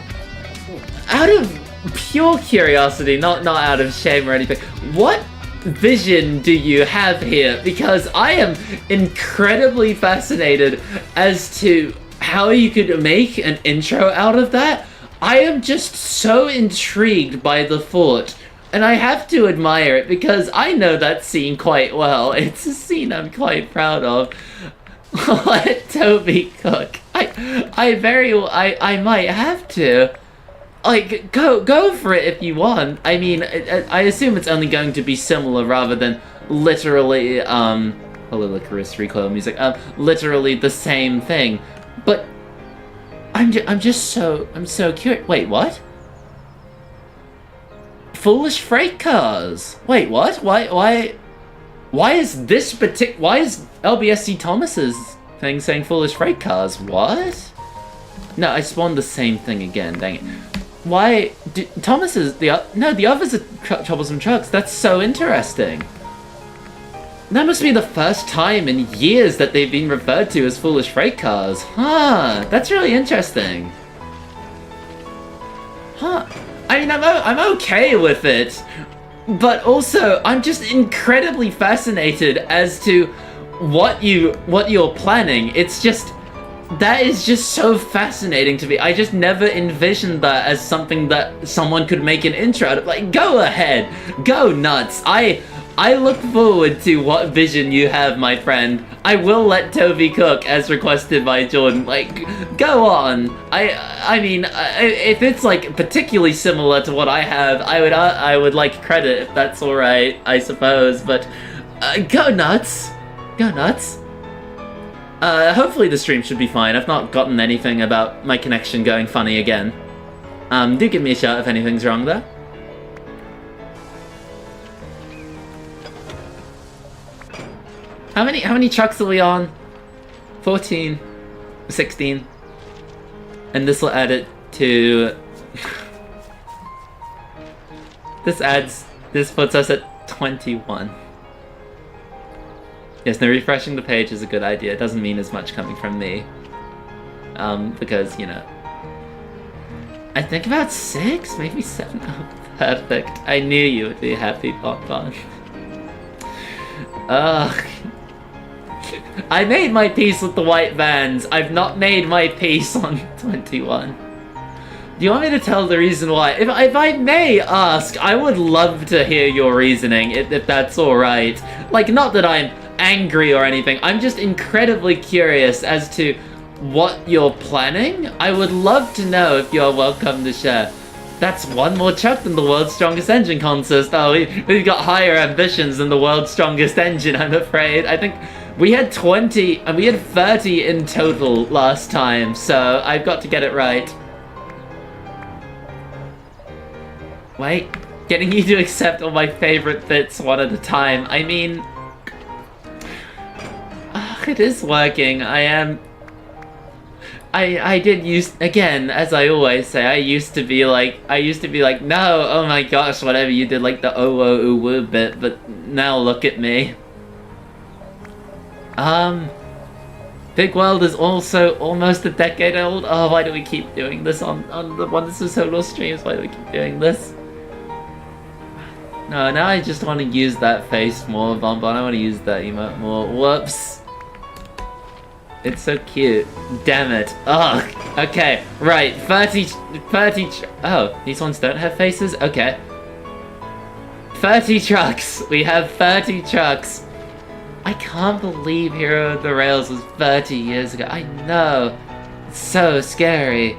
Out of pure curiosity, not out of shame or anything, what vision do you have here? Because I am incredibly fascinated as to how you could make an intro out of that. I am just so intrigued by the thought, and I have to admire it because I know that scene quite well. It's a scene I'm quite proud of. Let Toby cook. I might have to. Like, go for it if you want. I mean, I assume it's only going to be similar rather than literally, hello Licorice recoil music, literally the same thing. But I'm so curious. Wait, what? Foolish freight cars. Wait, what? Why is this why is LBSC Thomas's thing saying foolish freight cars? What? No, I spawned the same thing again, dang it. Why Thomas's the others are troublesome trucks. That's so interesting. That must be the first time in years that they've been referred to as foolish freight cars. Huh, that's really interesting. Huh. I mean, I'm okay with it, but also I'm just incredibly fascinated as to what you're planning. It's just, that is just so fascinating to me. I just never envisioned that as something that someone could make an intro out of. Like, go ahead, go nuts. I look forward to what vision you have, my friend. I will let Toby cook as requested by Jordan. Like, go on. I mean, if it's like particularly similar to what I have, I would like credit if that's all right, I suppose. But go nuts, go nuts. Hopefully the stream should be fine. I've not gotten anything about my connection going funny again. Do give me a shout if anything's wrong there. How many trucks are we on? 14, 16, and this will add it to. This puts us at 21. Yes, no, refreshing the page is a good idea. It doesn't mean as much coming from me, because you know. I think about 6, maybe 7. Oh, perfect. I knew you would be happy, Bonbon. Ugh. I made my peace with the white vans. I've not made my peace on 21. Do you want me to tell the reason why? If I may ask, I would love to hear your reasoning, if that's alright. Like, not that I'm angry or anything. I'm just incredibly curious as to what you're planning. I would love to know if you're welcome to share. That's one more truck than the world's strongest engine contest. Oh, we've got higher ambitions than the world's strongest engine, I'm afraid. I think we had 20, and we had 30 in total last time, so I've got to get it right. Wait, getting you to accept all my favorite bits one at a time. I mean, it is working. I did use, again, as I always say, I used to be like, no, oh my gosh, whatever, you did like the oh, oh, ooh, woo bit, but now look at me. Big World is also almost a decade old. Oh, why do we keep doing this on the GWShunter streams? Why do we keep doing this? No, now I just want to use that face more, Bonbon. I want to use that emote more. Whoops. It's so cute. Damn it. Ugh. Okay, right. 30... Oh, these ones don't have faces? Okay. 30 trucks. We have 30 trucks. I can't believe Hero of the Rails was 30 years ago. I know. It's so scary.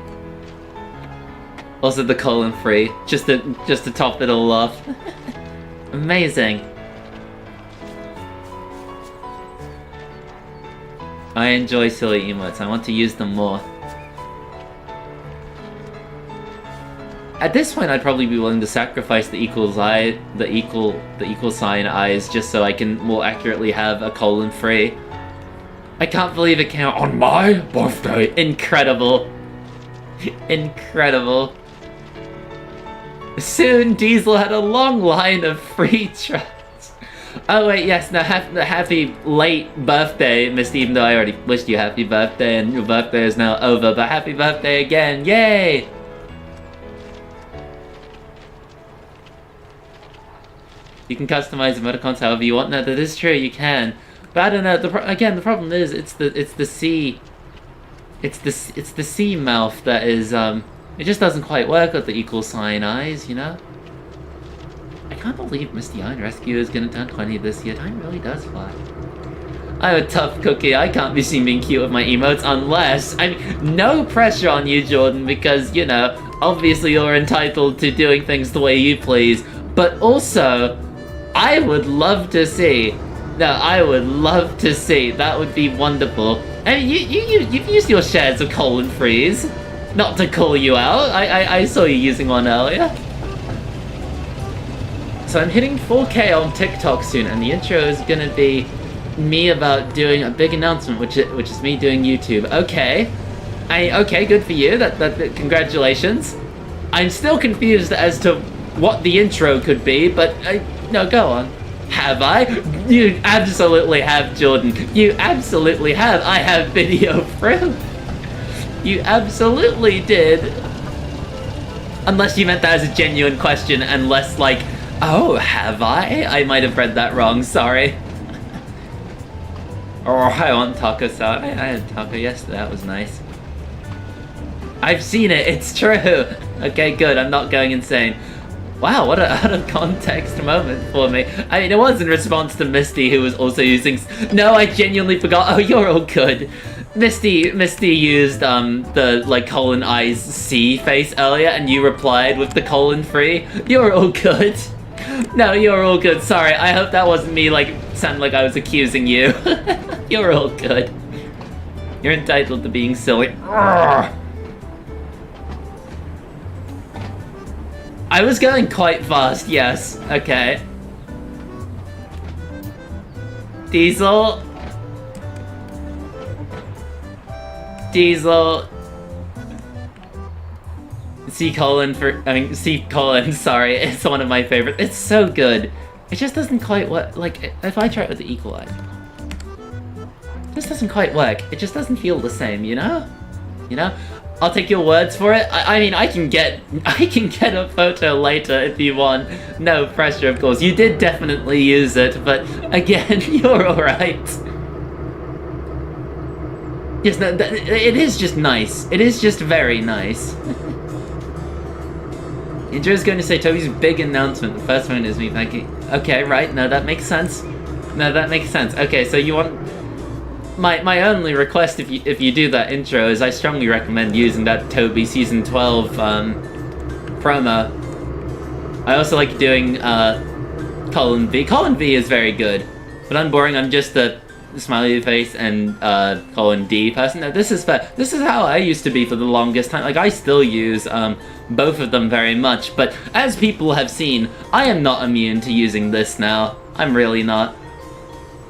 Also the colon free. Just to top it all off. Amazing. I enjoy silly emotes. I want to use them more. At this point, I'd probably be willing to sacrifice the equal sign eyes just so I can more accurately have a colon free. I can't believe it came out on my birthday. Incredible. Incredible. Soon, Diesel had a long line of free trials. Oh wait, yes, now happy late birthday, Misty, even though I already wished you happy birthday and your birthday is now over, but happy birthday again, yay! You can customize emoticons however you want. No, that is true, you can. But I don't know, again, the problem is, it's the C mouth that is, it just doesn't quite work with the equal sign eyes, you know? I can't believe Misty Iron Rescue is gonna turn 20 this year. Time really does fly. I'm a tough cookie. I can't be seen being cute with my emotes unless... I mean, no pressure on you, Jordan, because, you know, obviously you're entitled to doing things the way you please. But also, I would love to see... No, I would love to see. That would be wonderful. I mean, you've used your shares of colon freeze. Not to call you out. I saw you using one earlier. So I'm hitting 4K on TikTok soon, and the intro is gonna be me about doing a big announcement, which is me doing YouTube. Okay, okay, good for you. That congratulations. I'm still confused as to what the intro could be, but no, go on. Have I? You absolutely have, Jordan. You absolutely have. I have video proof. You absolutely did. Unless you meant that as a genuine question, and less like, oh, have I? I might have read that wrong, sorry. Oh, I want taco salad. I had taco yesterday, that was nice. I've seen it, it's true. Okay, good, I'm not going insane. Wow, what a out of context moment for me. I mean, it was in response to Misty, who was also using... No, I genuinely forgot. Oh, you're all good. Misty used the like colon eyes C face earlier, and you replied with the colon free. You're all good. No, you're all good. Sorry, I hope that wasn't me like sounding like I was accusing you. You're all good. You're entitled to being silly. Urgh. I was going quite fast, yes. Okay. Diesel. C colon, sorry, it's one of my favorites. It's so good. It just doesn't quite work. Like, if I try it with the equalize, it just doesn't quite work. It just doesn't feel the same, you know? You know? I'll take your words for it. I mean, I can get a photo later if you want. No pressure, of course. You did definitely use it, but again, you're alright. Yes, no, it is just nice. It is just very nice. Indra's going to say Toby's big announcement. The first one is me thanking... Okay, right, no, that makes sense. No, that makes sense. Okay, so you want... My only request if you do that intro is I strongly recommend using that Toby Season 12 promo. I also like doing colon V. Colon V is very good, but I'm boring. I'm just a smiley face and colon D person. No, this is fair. This is how I used to be for the longest time. Like, I still use both of them very much, but as people have seen, I am not immune to using this now. I'm really not.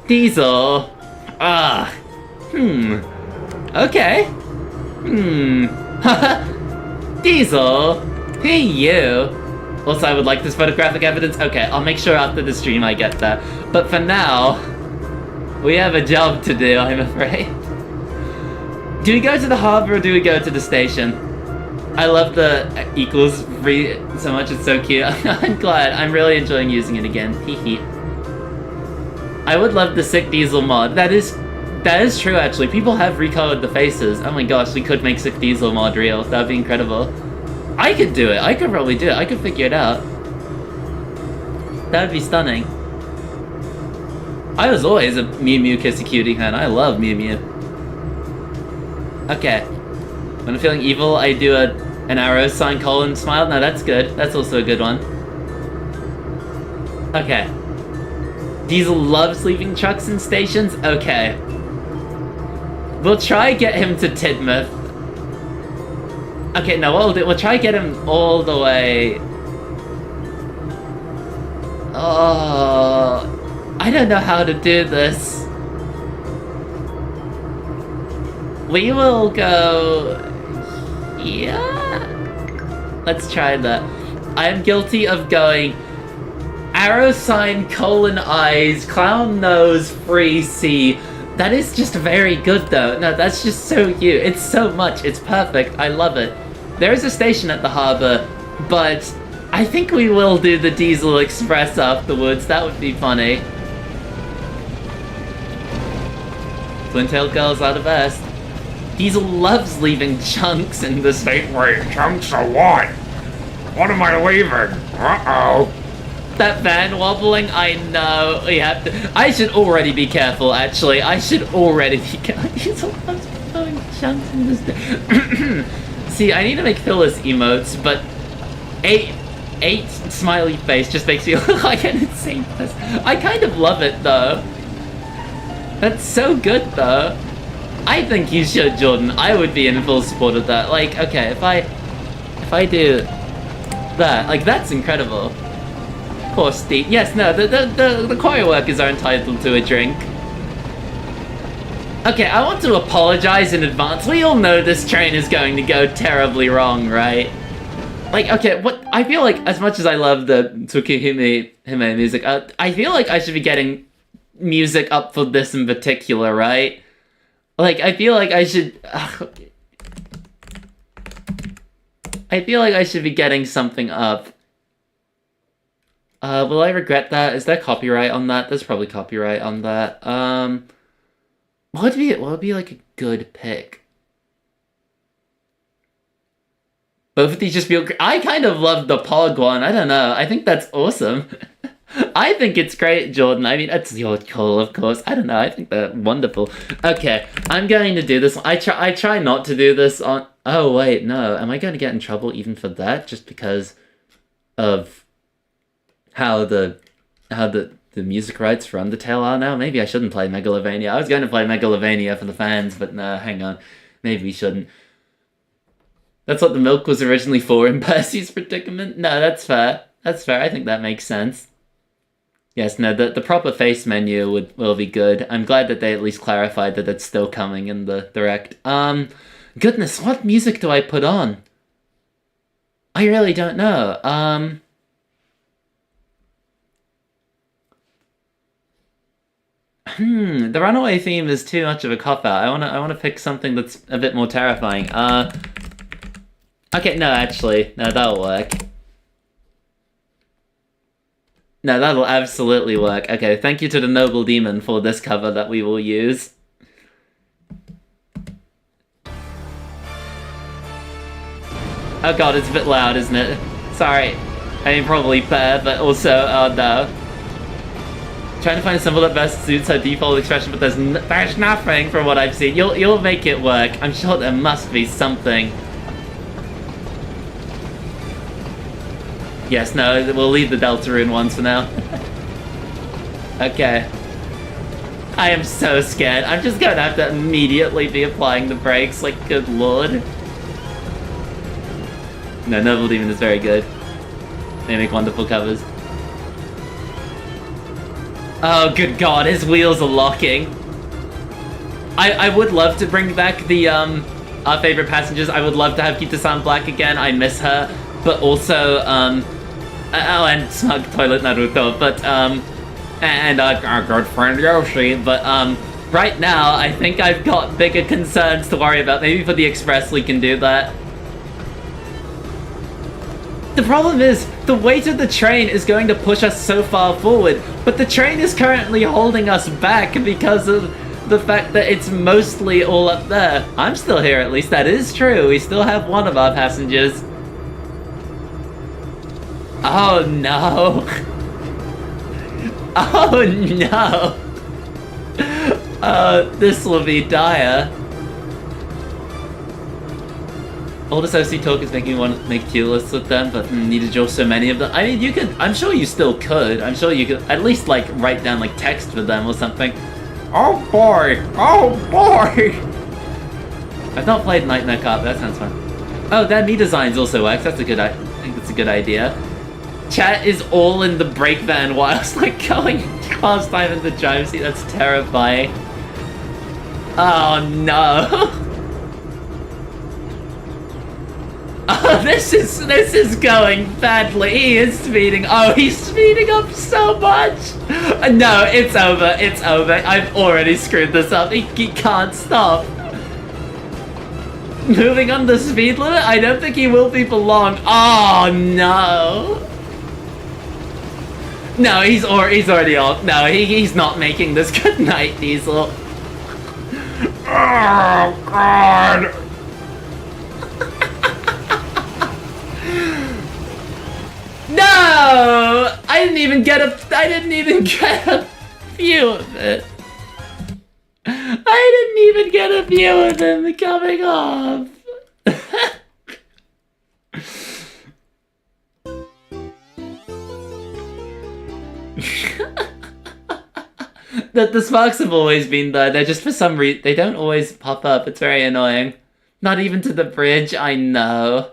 Diesel. Okay. Diesel. Hey, you. Also, I would like this photographic evidence. Okay, I'll make sure after the stream I get that. But for now, we have a job to do, I'm afraid. Do we go to the harbor or do we go to the station? I love the equals free so much, it's so cute. I'm glad. I'm really enjoying using it again. Hee hee. I would love the sick Diesel mod. That is true, actually. People have recolored the faces. Oh my gosh, we could make sick Diesel mod real. That would be incredible. I could do it. I could probably do it. I could figure it out. That would be stunning. I was always a Mew Mew Kissy Cutie fan. I love Mew Mew. Okay. When I'm feeling evil, I do an arrow sign colon smile. No, that's good. That's also a good one. Okay. Diesel loves leaving trucks in stations? Okay. We'll try get him to Tidmouth. Okay, no, we'll try get him all the way... Oh... I don't know how to do this. We will go... Yeah? Let's try that. I'm guilty of going... Arrow sign, colon eyes, clown nose, free C. That is just very good though. No, that's just so you. It's so much. It's perfect. I love it. There is a station at the harbor, but I think we will do the Diesel Express afterwards. That would be funny. Twin-tailed girls are the best. Diesel loves leaving chunks in the state. Wait, chunks of what? What am I leaving? Uh-oh. That van wobbling, I know. We have to. I should already be careful, actually. I should already be careful. Diesel loves throwing chunks in this. See, I need to make Phyllis emotes, but eight smiley face just makes me look like an insane person. I kind of love it, though. That's so good, though. I think you should, Jordan. I would be in full support of that. Like, okay, if I do that, like, that's incredible. Poor Steve. Yes, no, the choir workers are entitled to a drink. Okay, I want to apologize in advance. We all know this train is going to go terribly wrong, right? Like, okay, what I feel like, as much as I love the Tsukihime music, I feel like I should be getting music up for this in particular, right? Like, I feel like I should... I feel like I should be getting something up. Will I regret that? Is there copyright on that? There's probably copyright on that. What would be like a good pick? Both of these just feel... I kind of love the Pog one. I don't know. I think that's awesome. I think it's great, Jordan. I mean, it's your call, of course. I don't know. I think they're wonderful. Okay, I'm going to do this. I try not to do this on... Oh, wait, no. Am I going to get in trouble even for that? Just because of how the music rights for Undertale are now? Maybe I shouldn't play Megalovania. I was going to play Megalovania for the fans, but no, hang on. Maybe we shouldn't. That's what the milk was originally for in Percy's predicament? No, that's fair. That's fair. I think that makes sense. Yes, no, the proper face menu will be good. I'm glad that they at least clarified that it's still coming in the direct. Goodness, what music do I put on? I really don't know. The Runaway theme is too much of a cop-out. I wanna pick something that's a bit more terrifying. Okay, no, actually, no, that'll work. No, that'll absolutely work. Okay, thank you to the Noble Demon for this cover that we will use. Oh god, it's a bit loud, isn't it? Sorry. I mean, probably fair, but also, oh no. Trying to find a symbol that best suits her default expression, but there's nothing from what I've seen. You'll make it work. I'm sure there must be something. Yes, no, we'll leave the Deltarune ones for now. Okay. I am so scared. I'm just gonna have to immediately be applying the brakes, like, good lord. No, Noble Demon is very good. They make wonderful covers. Oh, good god, his wheels are locking. I would love to bring back the, our favorite passengers. I would love to have Kita-san Black again. I miss her. But also, oh, and Smug Toilet Naruto, but, and our good friend Yoshi, but, right now, I think I've got bigger concerns to worry about. Maybe for the Express we can do that. The problem is, the weight of the train is going to push us so far forward, but the train is currently holding us back because of the fact that it's mostly all up there. I'm still here, at least. That is true. We still have one of our passengers. Oh no. Oh no. This will be dire. Oldest OC talk is making me want to make tier lists with them, but need to draw so many of them. I mean, you could, I'm sure you still could. I'm sure you could at least, like, write down, like, text for them or something. Oh boy! Oh boy! I've not played Nightmare Carp, that sounds fun. Oh, their me designs also works, that's a good, I think that's a good idea. Chat is all in the brake van whilst like going past time in the driver's seat, that's terrifying. Oh no. Oh, this is going badly. He is speeding. Oh, he's speeding up so much. No, it's over. It's over. I've already screwed this up. He can't stop. Moving on the speed limit? I don't think he will be for long. Oh, no. No, he's already off. No, he's not making this. Good night, Diesel. Oh, God! No! I didn't even get a view of it. I didn't even get a view of him coming off. The sparks have always been there. They're just for some reason they don't always pop up. It's very annoying. Not even to the bridge. I know.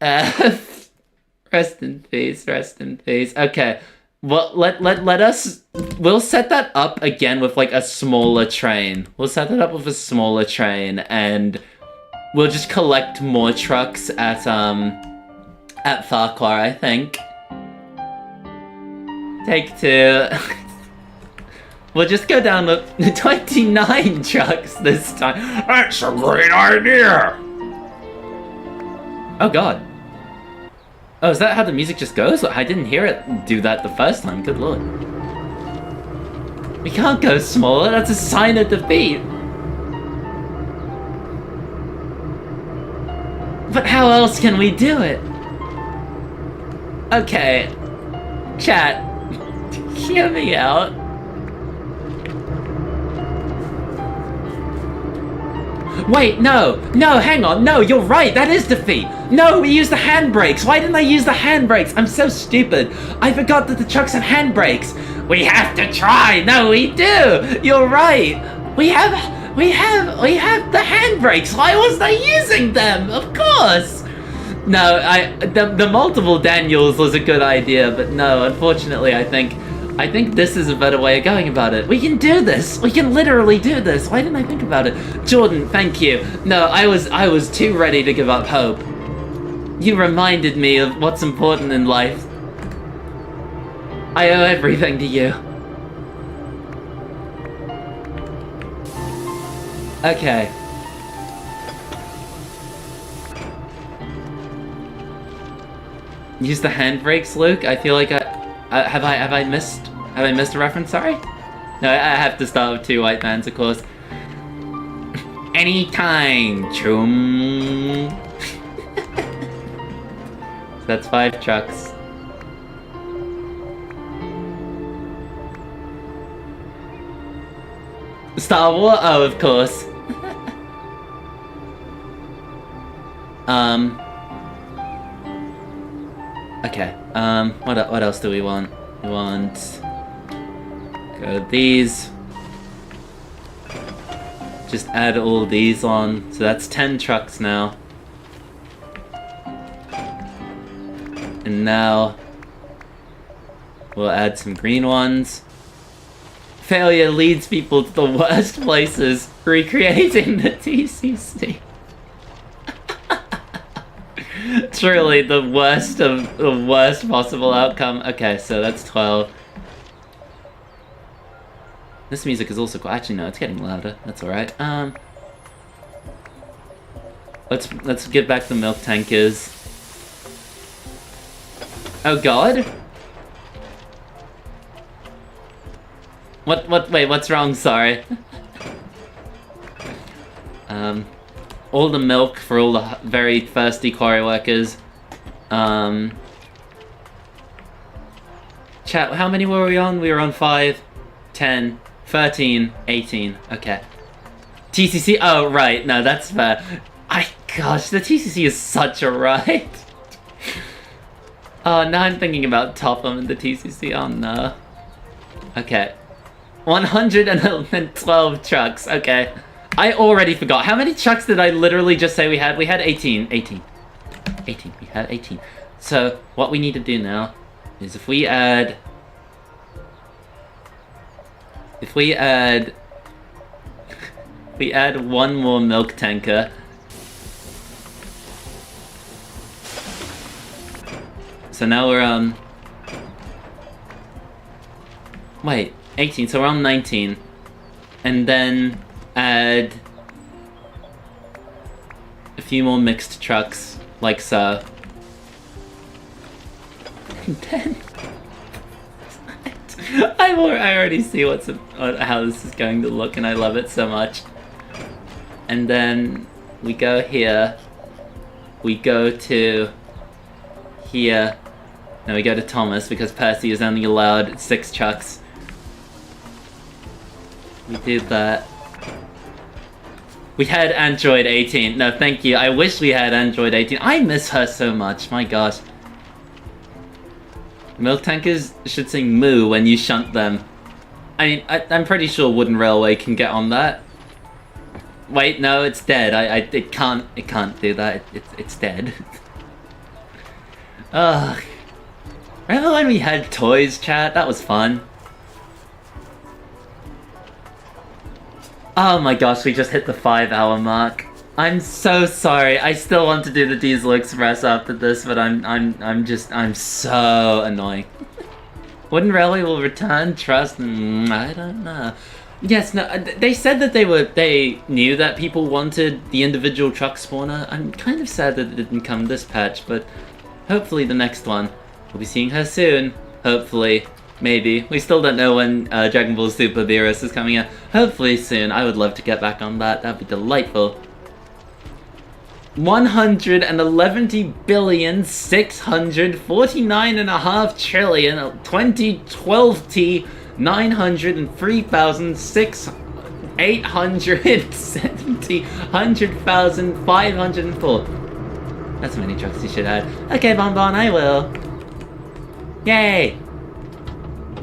F. Rest in peace. Rest in peace. Okay. Well, let us. We'll set that up again with like a smaller train. We'll set that up with a smaller train, and we'll just collect more trucks at Farquhar, I think. Take 2. We'll just go down with 29 trucks this time. That's a great idea! Oh god. Oh, is that how the music just goes? I didn't hear it do that the first time, good lord. We can't go smaller, that's a sign of defeat. But how else can we do it? Okay. Chat. Hear me out. Wait, no, hang on, no, you're right, that is defeat. No, we used the handbrakes. Why didn't I use the handbrakes? I'm so stupid. I forgot that the trucks have handbrakes. We have to try. No, we do. You're right. We have the handbrakes. Why wasn't I using them? Of course. No, the multiple Daniels was a good idea, but no, unfortunately, I think this is a better way of going about it. We can do this. We can literally do this. Why didn't I think about it? Jordan, thank you. No, I was too ready to give up hope. You reminded me of what's important in life. I owe everything to you. Okay. Use the handbrakes, Luke. I feel like have I missed a reference? Sorry. No, I have to start with 2 white vans, of course. Anytime, chum. That's 5 trucks. Star Wars? Oh, of course. Okay. What else do we want? We want... Go these. Just add all these on. So that's 10 trucks now. And now we'll add some green ones. Failure leads people to the worst places, recreating the TCC. Truly the worst of the worst possible outcome. Okay, so that's 12. This music is also quite, actually no, it's getting louder. That's alright. Let's get back the milk tankers. Oh god? Wait, what's wrong? Sorry. All the milk for all the very thirsty quarry workers. Chat, how many were we on? We were on 5, 10, 13, 18. Okay. TCC, oh right, no, that's fair. Gosh, the TCC is such a ride. Oh, now I'm thinking about Topham and the TCC. Oh no. Okay. 112 trucks, okay. I already forgot. How many trucks did I literally just say we had? We had 18. 18. 18. We had 18. So, what we need to do now is if we add... If we add one more milk tanker... So now we're, Wait, 18, so we're on 19. And then add a few more mixed trucks, like so. And then I already see how this is going to look, and I love it so much. And then we go here. We go to here. Now we go to Thomas because Percy is only allowed 6 trucks. We did that. We had Android 18. No, thank you. I wish we had Android 18. I miss her so much. My gosh. Milk tankers should sing moo when you shunt them. I mean, I'm pretty sure Wooden Railway can get on that. Wait, no, it's dead. It can't do that. It's dead. Ugh. Remember when we had toys, chat? That was fun. Oh my gosh, we just hit the 5-hour mark. I'm so sorry. I still want to do the Diesel Express after this, but I'm so annoying. Wooden Railway will return, trust, I don't know. Yes, no, they said that they knew that people wanted the individual truck spawner. I'm kind of sad that it didn't come this patch, but hopefully the next one. We'll be seeing her soon. Hopefully. Maybe. We still don't know when Dragon Ball Super Beerus is coming out. Hopefully soon. I would love to get back on that. That'd be delightful. 111,649.5 trillion 2012T 903,870,100,504. That's how many trucks you should add. Okay, Bonbon, I will. Yay!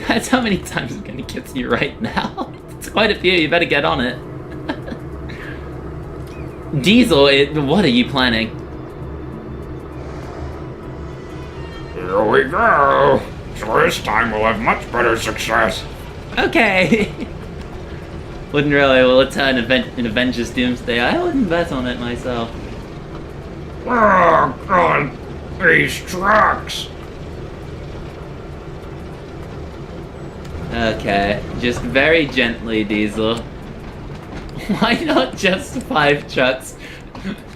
That's how many times I'm gonna get to you right now. It's quite a few, you better get on it. Diesel, what are you planning? Here we go. So this time we'll have much better success. Okay. Wouldn't really will return in Avengers Doomsday. I wouldn't bet on it myself. Oh god, these trucks. Okay, just very gently, Diesel. Why not just 5 trucks?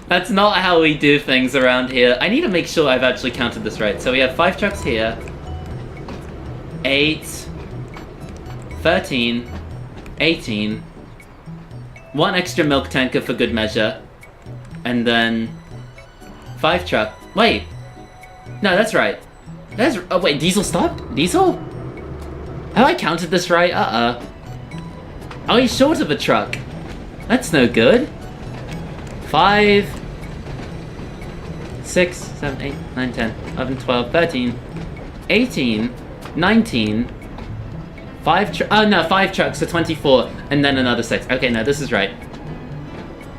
That's not how we do things around here. I need to make sure I've actually counted this right. So we have 5 trucks here. 8. 13. 18. 1 extra milk tanker for good measure. And then 5 truck. Wait. No, that's right. Oh wait, Diesel stopped? Diesel? Have I counted this right? Oh, he's short of a truck. That's no good. 5, 6, 7, 8, 9, 10, 11, 12, 13, 18, 19, 5 trucks, so 24, and then another 6. Okay, no, this is right.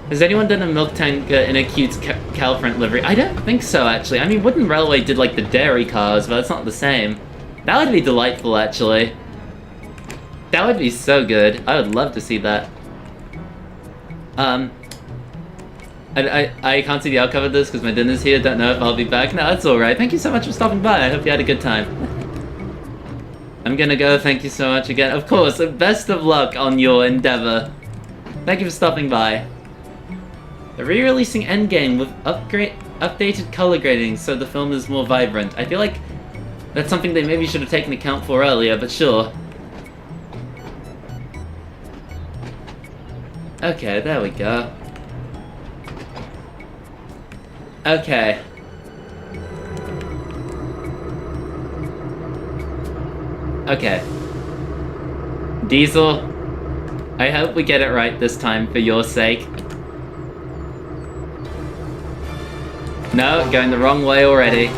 Has anyone done a milk tank in a cute Calfront livery? I don't think so, actually. I mean, Wooden Railway did, like, the dairy cars, but it's not the same. That would be delightful, actually. That would be so good. I would love to see that. I can't see the outcome of this because my dinner's here. Don't know if I'll be back. No, that's alright. Thank you so much for stopping by. I hope you had a good time. I'm gonna go. Thank you so much again. Of course, best of luck on your endeavor. Thank you for stopping by. They're re-releasing Endgame with updated color grading so the film is more vibrant. I feel like that's something they maybe should have taken account for earlier, but sure. Okay, there we go. Okay. Okay. Diesel, I hope we get it right this time for your sake. No, going the wrong way already.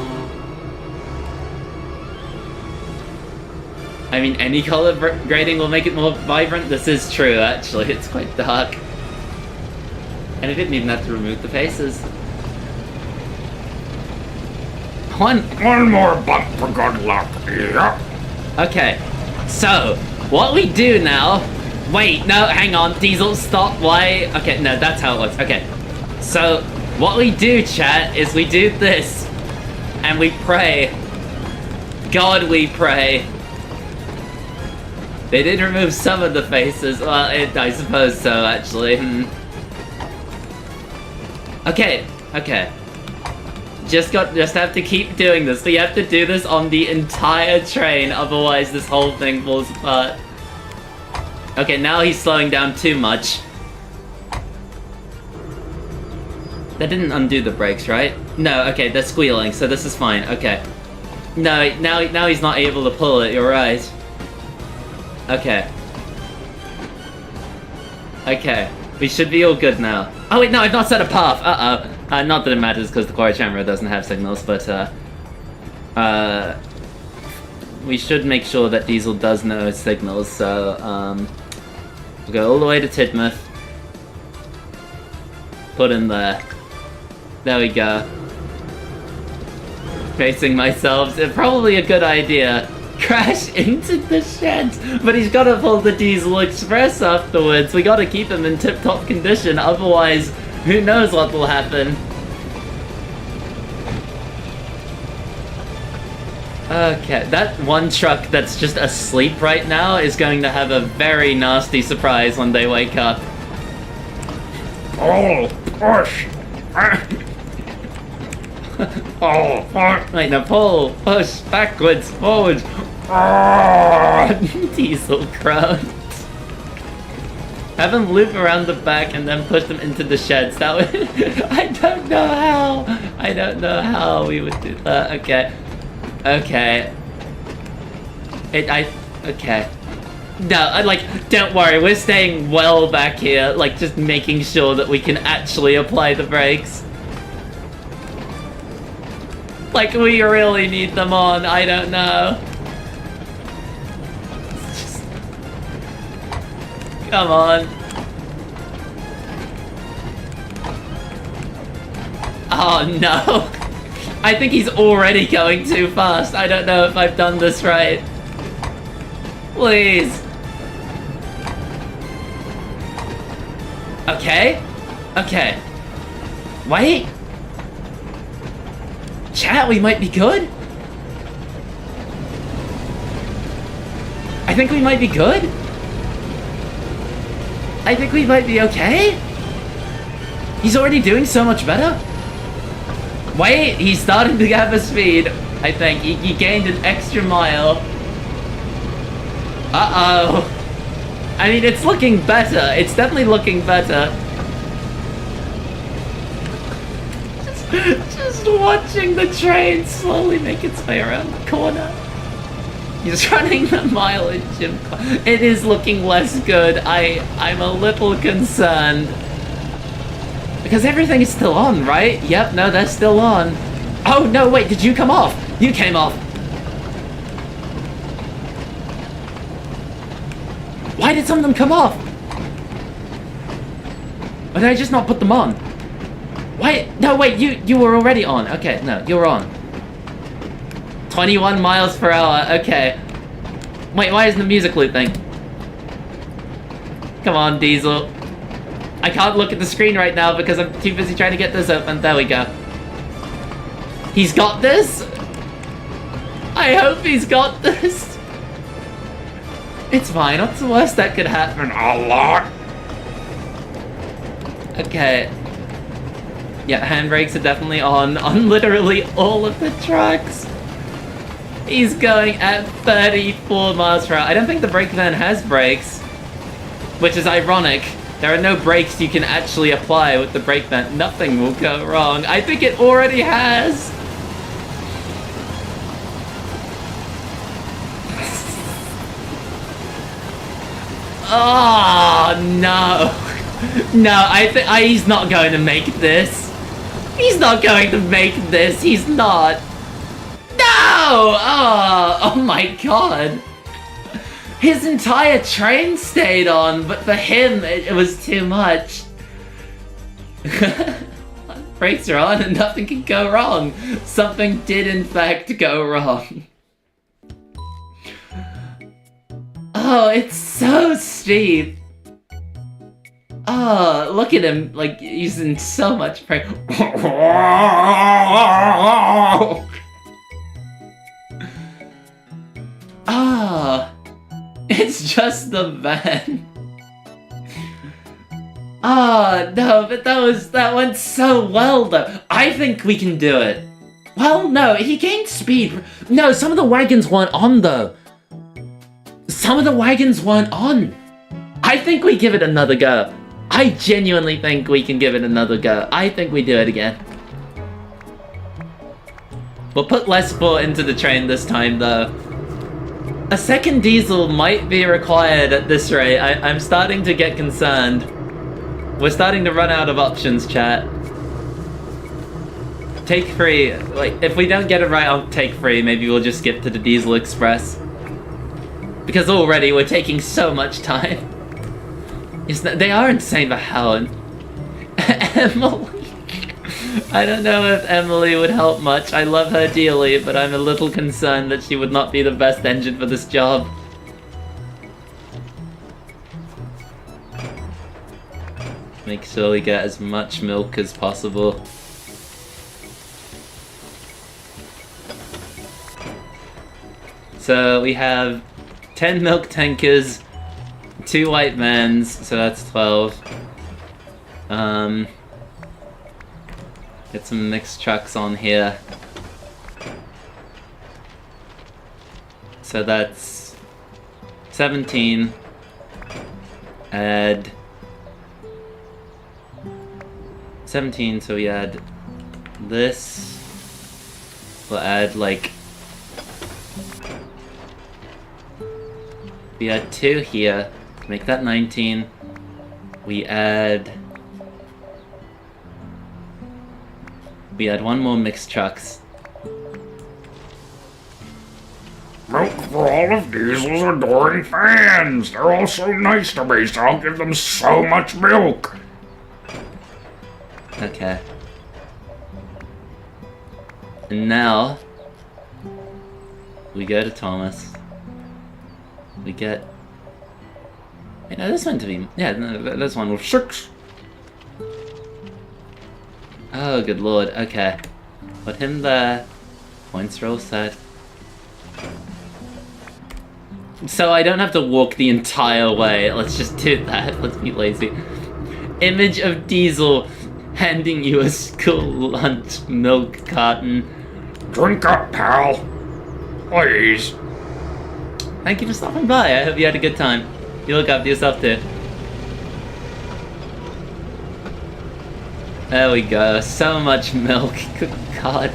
I mean, any color grading will make it more vibrant. This is true, actually. It's quite dark. And I didn't even have to remove the faces. One more bump for good luck. Yeah. Okay, so what we do now... Wait, no, hang on, Diesel, stop, why? Okay, no, that's how it works. Okay, so what we do, chat, is we do this, and we pray. God, we pray. They did remove some of the faces. Well, I suppose so, actually. Okay. Just have to keep doing this. We have to do this on the entire train, otherwise this whole thing falls apart. Okay, now he's slowing down too much. That didn't undo the brakes, right? No, okay, they're squealing, so this is fine. Okay. No, now he's not able to pull it, you're right. Okay. Okay, we should be all good now. Oh wait, no, I've not set a path. Uh-oh. Not that it matters because the core camera doesn't have signals, but we should make sure that Diesel does know his signals, so we'll go all the way to Tidmouth. Put in there. There we go. Facing myself, it's probably a good idea. Crash into the sheds, but he's gotta pull the Diesel Express afterwards. We gotta keep him in tip-top condition, otherwise, who knows what will happen. Okay, that one truck that's just asleep right now is going to have a very nasty surprise when they wake up. Pull, push. Oh, fuck. Wait, now pull, push, backwards, forwards. Diesel crowd. Have him loop around the back and then push them into the sheds. That would... I don't know how we would do that. Okay. Okay. Okay. No, don't worry, we're staying well back here, just making sure that we can actually apply the brakes. We really need them on, I don't know. Come on. Oh no. I think he's already going too fast. I don't know if I've done this right. Please. Okay. Okay. Wait. Chat, we might be good. I think we might be good. I think we might be okay. He's already doing so much better. Wait, he's starting to have a speed. I think he gained an extra mile. Uh-oh. I mean, it's looking better. It's definitely looking better. Just watching the train slowly make its way around the corner. He's running the mileage. It is looking less good. I'm a little concerned. Because everything is still on, right? Yep, no, they're still on. Oh, no, wait, did you come off? You came off. Why did some of them come off? Or did I just not put them on? Why? No, wait, you were already on. Okay, no, you were on. 21 miles per hour, okay. Wait, why isn't the music looping? Come on, Diesel. I can't look at the screen right now because I'm too busy trying to get this open. There we go. He's got this? I hope he's got this. It's fine. What's the worst that could happen? A lot. Okay. Yeah, handbrakes are definitely on literally all of the trucks. He's going at 34 miles per hour. I don't think the brake van has brakes, which is ironic. There are no brakes you can actually apply with the brake van. Nothing will go wrong. I think it already has. Oh, no. No, he's not going to make this. He's not going to make this. He's not. No! Oh my god. His entire train stayed on, but for him, it was too much. Brakes are on and nothing can go wrong. Something did in fact go wrong. Oh, it's so steep. Oh, look at him, like, he's in so much pain. Ah, it's just the van. Ah, no, but that went so well, though. I think we can do it. Well, no, he gained speed. No, some of the wagons weren't on, though. Some of the wagons weren't on. I think we give it another go. I genuinely think we can give it another go. I think we do it again. We'll put less thought into the train this time, though. A second diesel might be required at this rate. I'm starting to get concerned. We're starting to run out of options, chat. Take 3. Like, if we don't get it right on take 3, maybe we'll just skip to the Diesel Express. Because already we're taking so much time. They are insane for Helen. Emily. I don't know if Emily would help much. I love her dearly, but I'm a little concerned that she would not be the best engine for this job. Make sure we get as much milk as possible. So we have 10 milk tankers, 2 white vans, so that's 12. Get some mixed trucks on here. So that's 17. Add 17, so we add this. We'll add like... We add 2 here to make that 19. We add 1 more mixed trucks. Milk for all of Diesel's adoring fans! They're all so nice to me, so I'll give them so much milk! Okay. And now, we go to Thomas. We get... You know, this one to be... Yeah, no, this one was 6. Oh, good lord. Okay. Put him there. Points are all set. So I don't have to walk the entire way. Let's just do that. Let's be lazy. Image of Diesel handing you a school lunch milk carton. Drink up, pal. Please. Thank you for stopping by. I hope you had a good time. You look after yourself too. There we go. So much milk. Good God.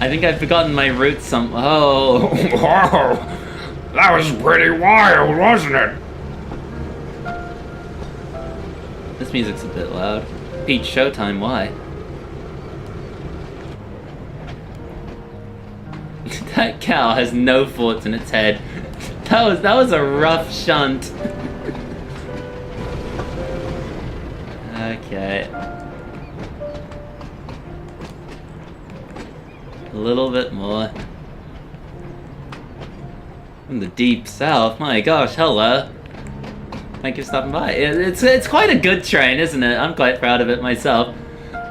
I think I've forgotten my route some. Oh. Whoa. That was pretty wild, wasn't it? This music's a bit loud. Peach Showtime, why? That cow has no thoughts in its head. That was a rough shunt. Okay. A little bit more. In the deep south, my gosh, hello. Thank you for stopping by. It's quite a good train, isn't it? I'm quite proud of it myself.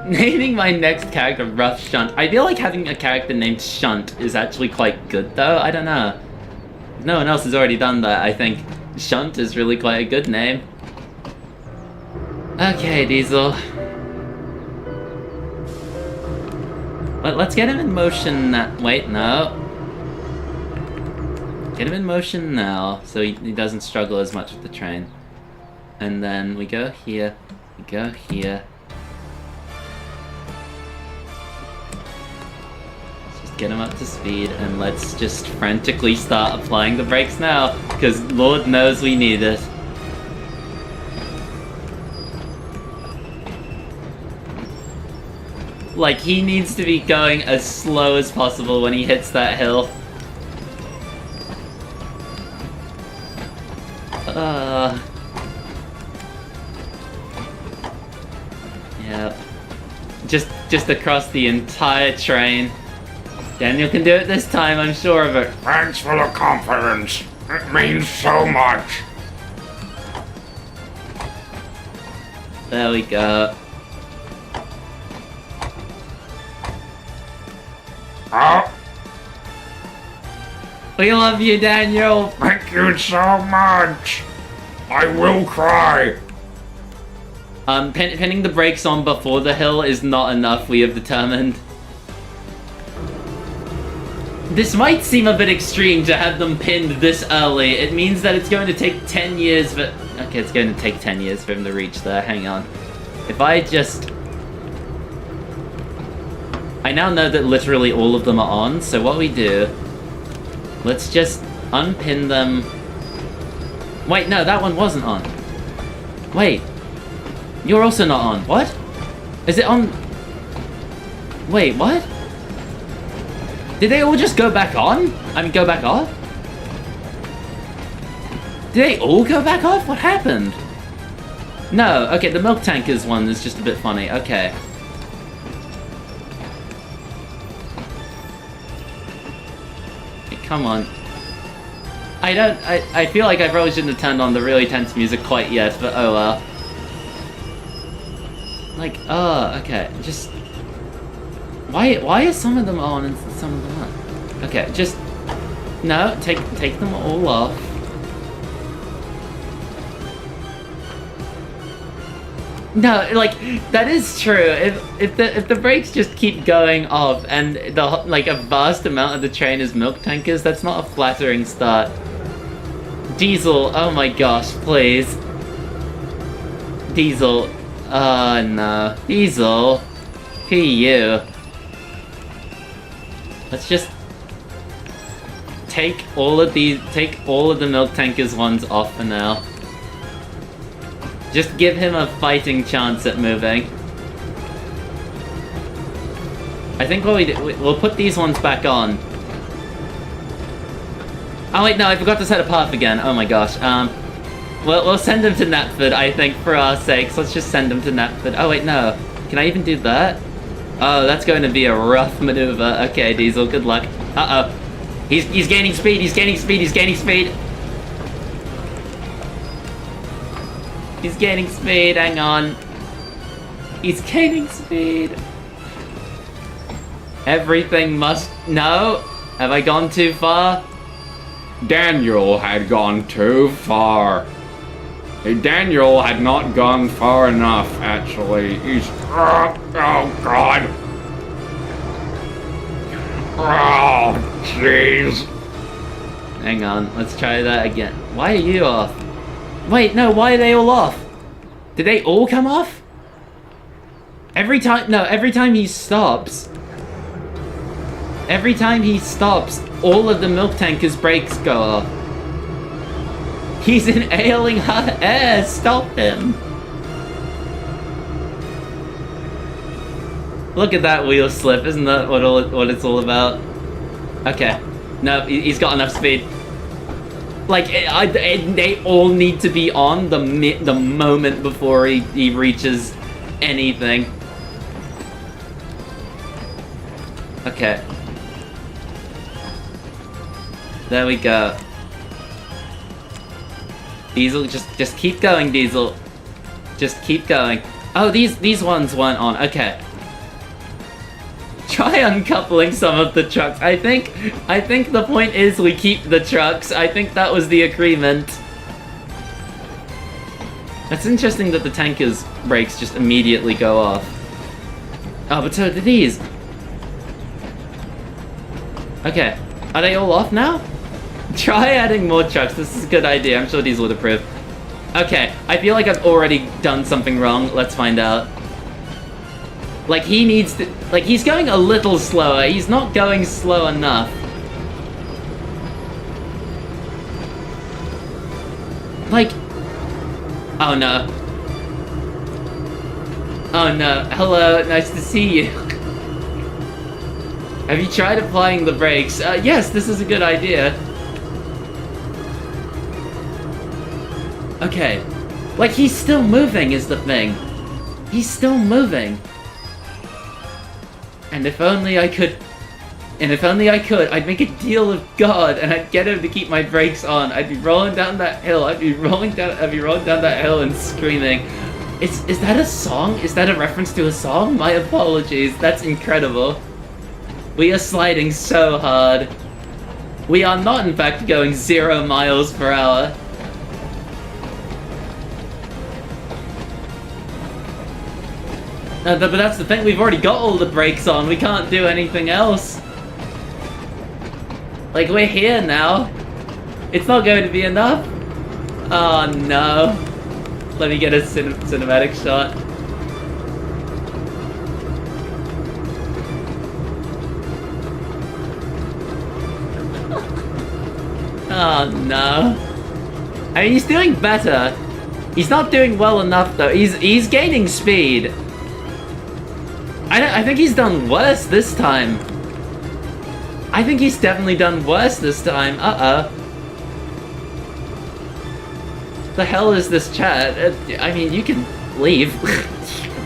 Naming my next character Rough Shunt. I feel like having a character named Shunt is actually quite good, though. I don't know. If no one else has already done that, I think Shunt is really quite a good name. Okay, Diesel. But let's get him in motion now. Wait, no. Get him in motion now, so he doesn't struggle as much with the train. And then we go here, we go here. Let's just get him up to speed, and let's just frantically start applying the brakes now, because Lord knows we need it. Like, he needs to be going as slow as possible when he hits that hill. just across the entire train. Daniel can do it this time, I'm sure of it. Thanks for the confidence. It means so much. There we go. Oh, We love you, Daniel. thank you so much. I will cry. Pinning the brakes on before the hill is not enough, we have determined. This might seem a bit extreme to have them pinned this early. It means that it's going to take 10 years for... Okay, it's going to take 10 years for him to reach there. Hang on. If I just... I now know that literally all of them are on, so what we do... Let's just unpin them... Wait, no, that one wasn't on. Wait. You're also not on. What? Is it on... Wait, what? Did they all just go back on? I mean, go back off? Did they all go back off? What happened? No, okay, the milk tankers one is just a bit funny. Okay. Okay, come on. I feel like I probably shouldn't have turned on the really tense music quite yet, but oh well. Like, oh, okay, just... Why are some of them on and some of them not? Okay, just... No, take them all off. No, like, that is true. If the brakes just keep going off and like a vast amount of the train is milk tankers, that's not a flattering start. Diesel, oh my gosh, please. Diesel. Oh no. Diesel. you. Let's just take all of the milk tankers ones off for now. Just give him a fighting chance at moving. I think what we'll put these ones back on. Oh wait, no, I forgot to set a path again. Oh my gosh. We'll send him to Knapford, I think, for our sakes. Let's just send him to Knapford. Oh wait, no. Can I even do that? Oh, that's going to be a rough maneuver. Okay, Diesel, good luck. Uh-oh. He's gaining speed, he's gaining speed, he's gaining speed. He's gaining speed, hang on. He's gaining speed. Everything must... No? Have I gone too far? Daniel had gone too far. Daniel had not gone far enough, actually. He's... Oh, God. Oh, jeez. Hang on, let's try that again. Why are you off? Wait, no, why are they all off? Did they all come off? Every time he stops... Every time he stops, all of the milk tanker's brakes go off. He's inhaling hot air! Stop him! Look at that wheel slip, isn't that what it's all about? Okay. No, he's got enough speed. Like, they all need to be on the moment before he reaches anything. Okay. There we go. Diesel, just keep going, Diesel. Just keep going. Oh, these ones weren't on. Okay. Try uncoupling some of the trucks. I think the point is we keep the trucks. I think that was the agreement. That's interesting that the tanker's brakes just immediately go off. Oh, but so do these. Okay. Are they all off now? Try adding more trucks. This is a good idea. I'm sure these would approve. Okay. I feel like I've already done something wrong. Let's find out. Like, he needs to... Like, he's going a little slower. He's not going slow enough. Like... Oh, no. Oh, no. Hello. Nice to see you. Have you tried applying the brakes? Yes, this is a good idea. Okay. Like, he's still moving is the thing. He's still moving. And if only I could... I'd make a deal with God, and I'd get him to keep my brakes on. I'd be rolling down that hill. I'd be rolling down that hill and screaming. Is that a song? Is that a reference to a song? My apologies. That's incredible. We are sliding so hard. We are not, in fact, going 0 miles per hour. But that's the thing. We've already got all the brakes on. We can't do anything else. Like, we're here now. It's not going to be enough. Oh, no. Let me get a cinematic shot. Oh, no. I mean, he's doing better. He's not doing well enough, though. He's gaining speed. I think he's done worse this time. I think he's definitely done worse this time. Uh-oh. The hell is this chat? I mean, you can leave.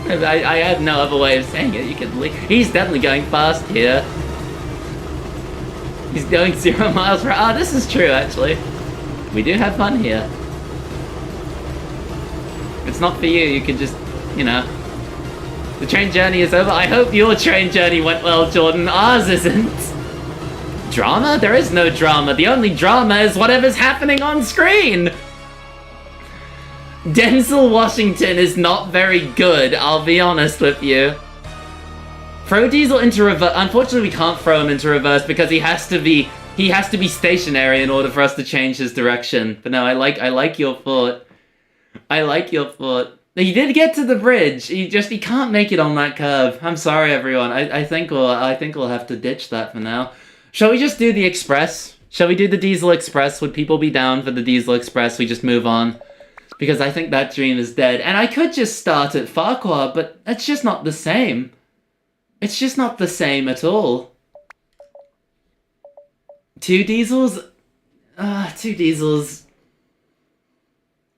I have no other way of saying it. You can leave. He's definitely going fast here. He's going 0 miles per hour. Oh, this is true, actually. We do have fun here. If it's not for you, you can just, you know. The train journey is over. I hope your train journey went well, Jordan. Ours isn't. Drama? There is no drama. The only drama is whatever's happening on screen. Denzel Washington is not very good, I'll be honest with you. Throw Diesel into reverse. Unfortunately, we can't throw him into reverse because he has to be stationary in order for us to change his direction. But no, I like your thought. I like your thought. He did get to the bridge. He can't make it on that curve. I'm sorry, everyone. I think we'll have to ditch that for now. Shall we just do the express? Shall we do the Diesel Express? Would people be down for the Diesel Express? We just move on. Because I think that dream is dead. And I could just start at Farquhar, but it's just not the same. It's just not the same at all. 2 diesels? 2 diesels.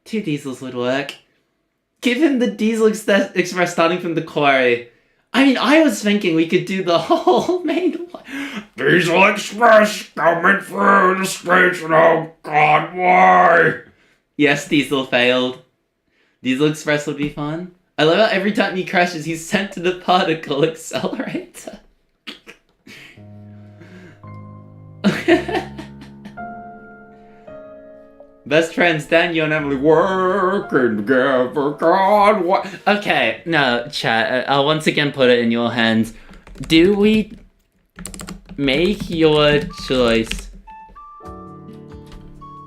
2 diesels would work. Give him the Diesel Express starting from the quarry. I mean, I was thinking we could do the whole main one. Diesel Express coming through the station. Oh God, why? Yes, Diesel failed. Diesel Express would be fun. I love how every time he crashes, he's sent to the particle accelerator. Best friends Daniel and Emily working together. God, what? Okay, no, chat. I'll once again put it in your hands. Do we make your choice?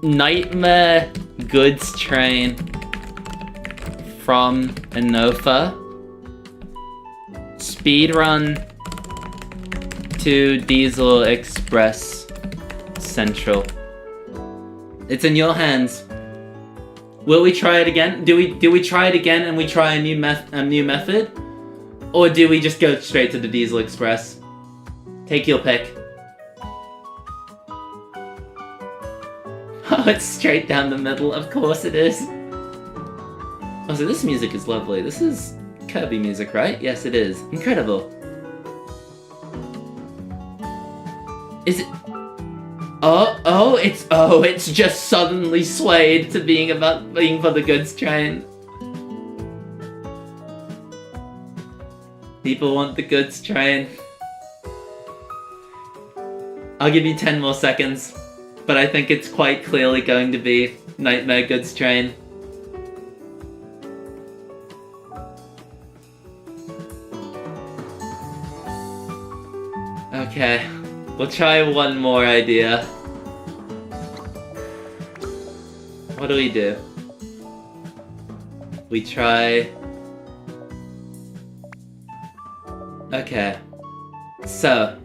Nightmare goods train from Enofa. Speedrun to Diesel Express Central. It's in your hands. Will we try it again? Do we try it again and we try a new method? Or do we just go straight to the Diesel Express? Take your pick. Oh, it's straight down the middle. Of course it is. Oh, so this music is lovely. This is Kirby music, right? Yes, it is. Incredible. Is it... it's just suddenly swayed to being for the goods train. People want the goods train. I'll give you 10 more seconds, but I think it's quite clearly going to be Nightmare Goods Train. Okay. We'll try one more idea. What do we do? We try... Okay. So...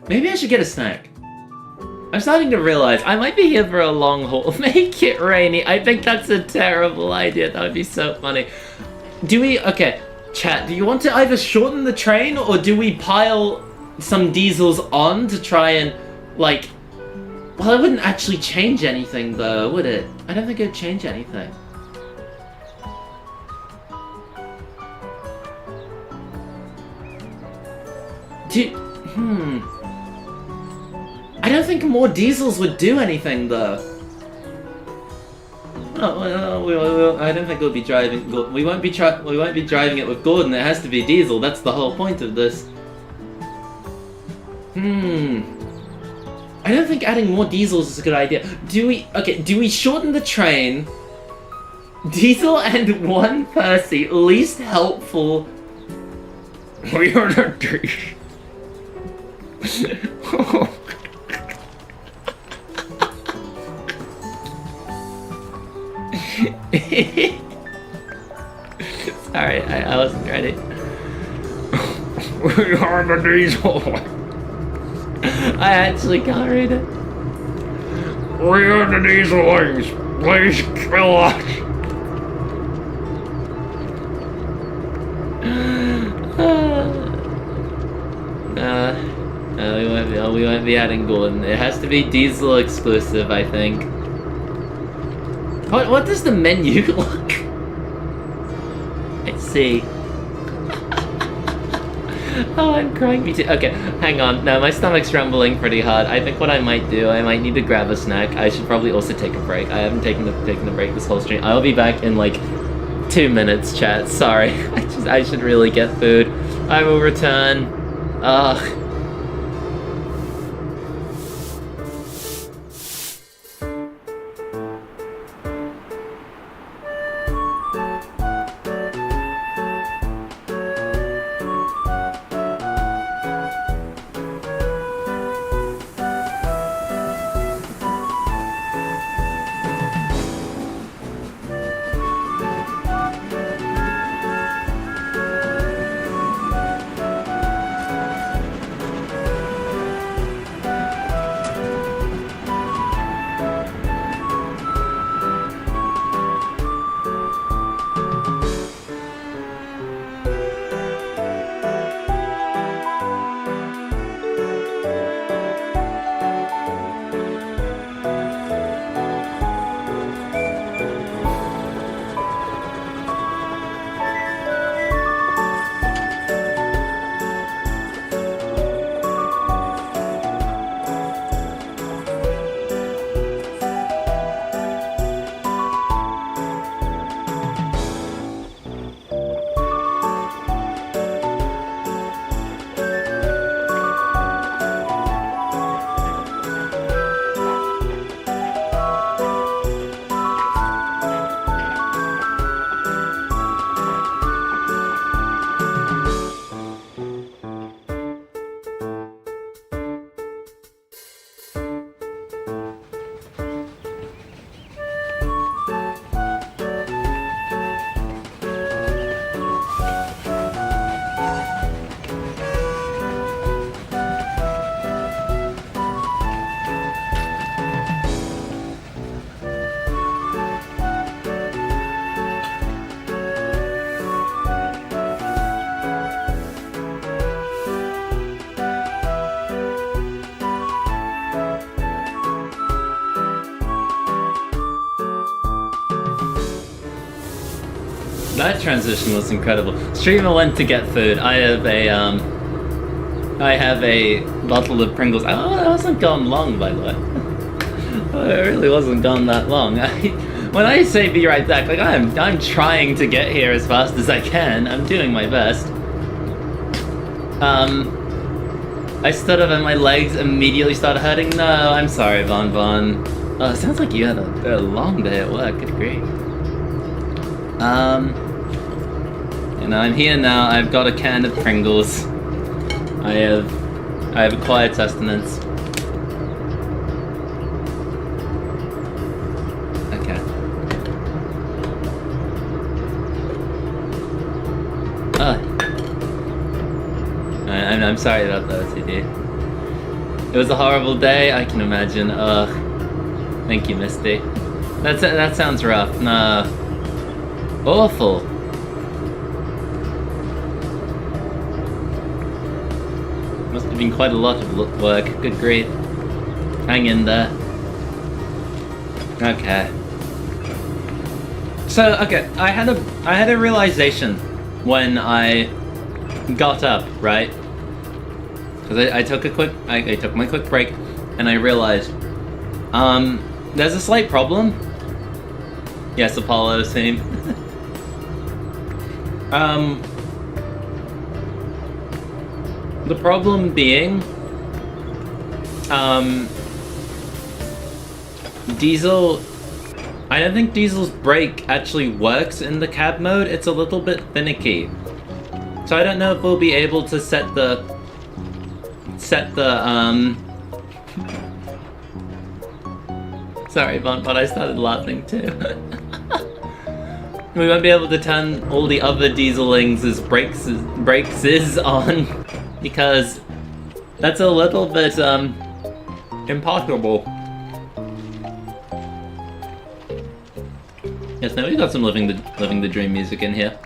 maybe I should get a snack. I'm starting to realize I might be here for a long haul. Make it rainy. I think that's a terrible idea. That would be so funny. Do we... okay. Chat, do you want to either shorten the train or do we pile some diesels on to try and, like... well, it wouldn't actually change anything though, would it? I don't think it would change anything. I don't think more diesels would do anything, though. Oh, well, I don't think we'll be driving. We won't be driving it with Gordon. It has to be diesel. That's the whole point of this. I don't think adding more diesels is a good idea. Do we shorten the train? Diesel and one Percy, least helpful. We are the diesel. Sorry, I wasn't ready. We are the diesel. I actually can't read it. We are the diesel wings. Please kill us. We won't be adding Gordon. It has to be diesel exclusive, I think. What does the menu look? Let's see. Oh, I'm crying. Me too. Okay, hang on. No, my stomach's rumbling pretty hard. I think what I might do, I might need to grab a snack. I should probably also take a break. I haven't taken the break this whole stream. I'll be back in like 2 minutes, chat. Sorry. I should really get food. I will return. Ugh. That transition was incredible. Streamer went to get food. I have a bottle of Pringles. Oh, that wasn't gone long, by the way. It really wasn't gone that long. When I say be right back, like I'm trying to get here as fast as I can. I'm doing my best. I stood up and my legs immediately started hurting. No, I'm sorry, Von Von. Oh, it sounds like you had a long day at work. Good grief. You know, I'm here now. I've got a can of Pringles. I have acquired sustenance. Okay. I'm sorry about that, OCD. It was a horrible day, I can imagine. Ugh. Thank you, Misty. That sounds rough. No. Awful. Must have been quite a lot of work. Good grief. Hang in there. Okay. So, okay, I had a realization when I got up, right? Because I took my quick break, and I realized, there's a slight problem. Yes, Apollo, same. The problem being, Diesel, I don't think Diesel's brake actually works in the cab mode. It's a little bit finicky. So I don't know if we'll be able to set the sorry, but I started laughing too. We won't be able to turn all the other Dieselings' brakes on because that's a little bit impossible. Yes, now we've got some living the dream music in here.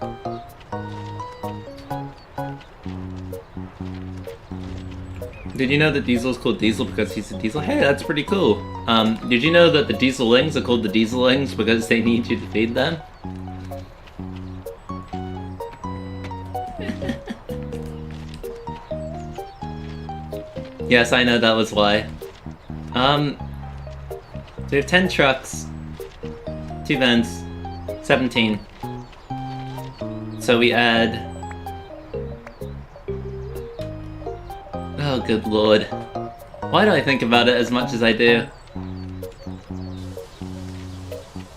Did you know that Diesel's called Diesel because he's a Diesel? Hey, that's pretty cool. Did you know that the Dieselings are called the Dieselings because they need you to feed them? Yes, I know that was why. So we have 10 trucks, 2 vents, 17. So we add... Oh, good lord. Why do I think about it as much as I do?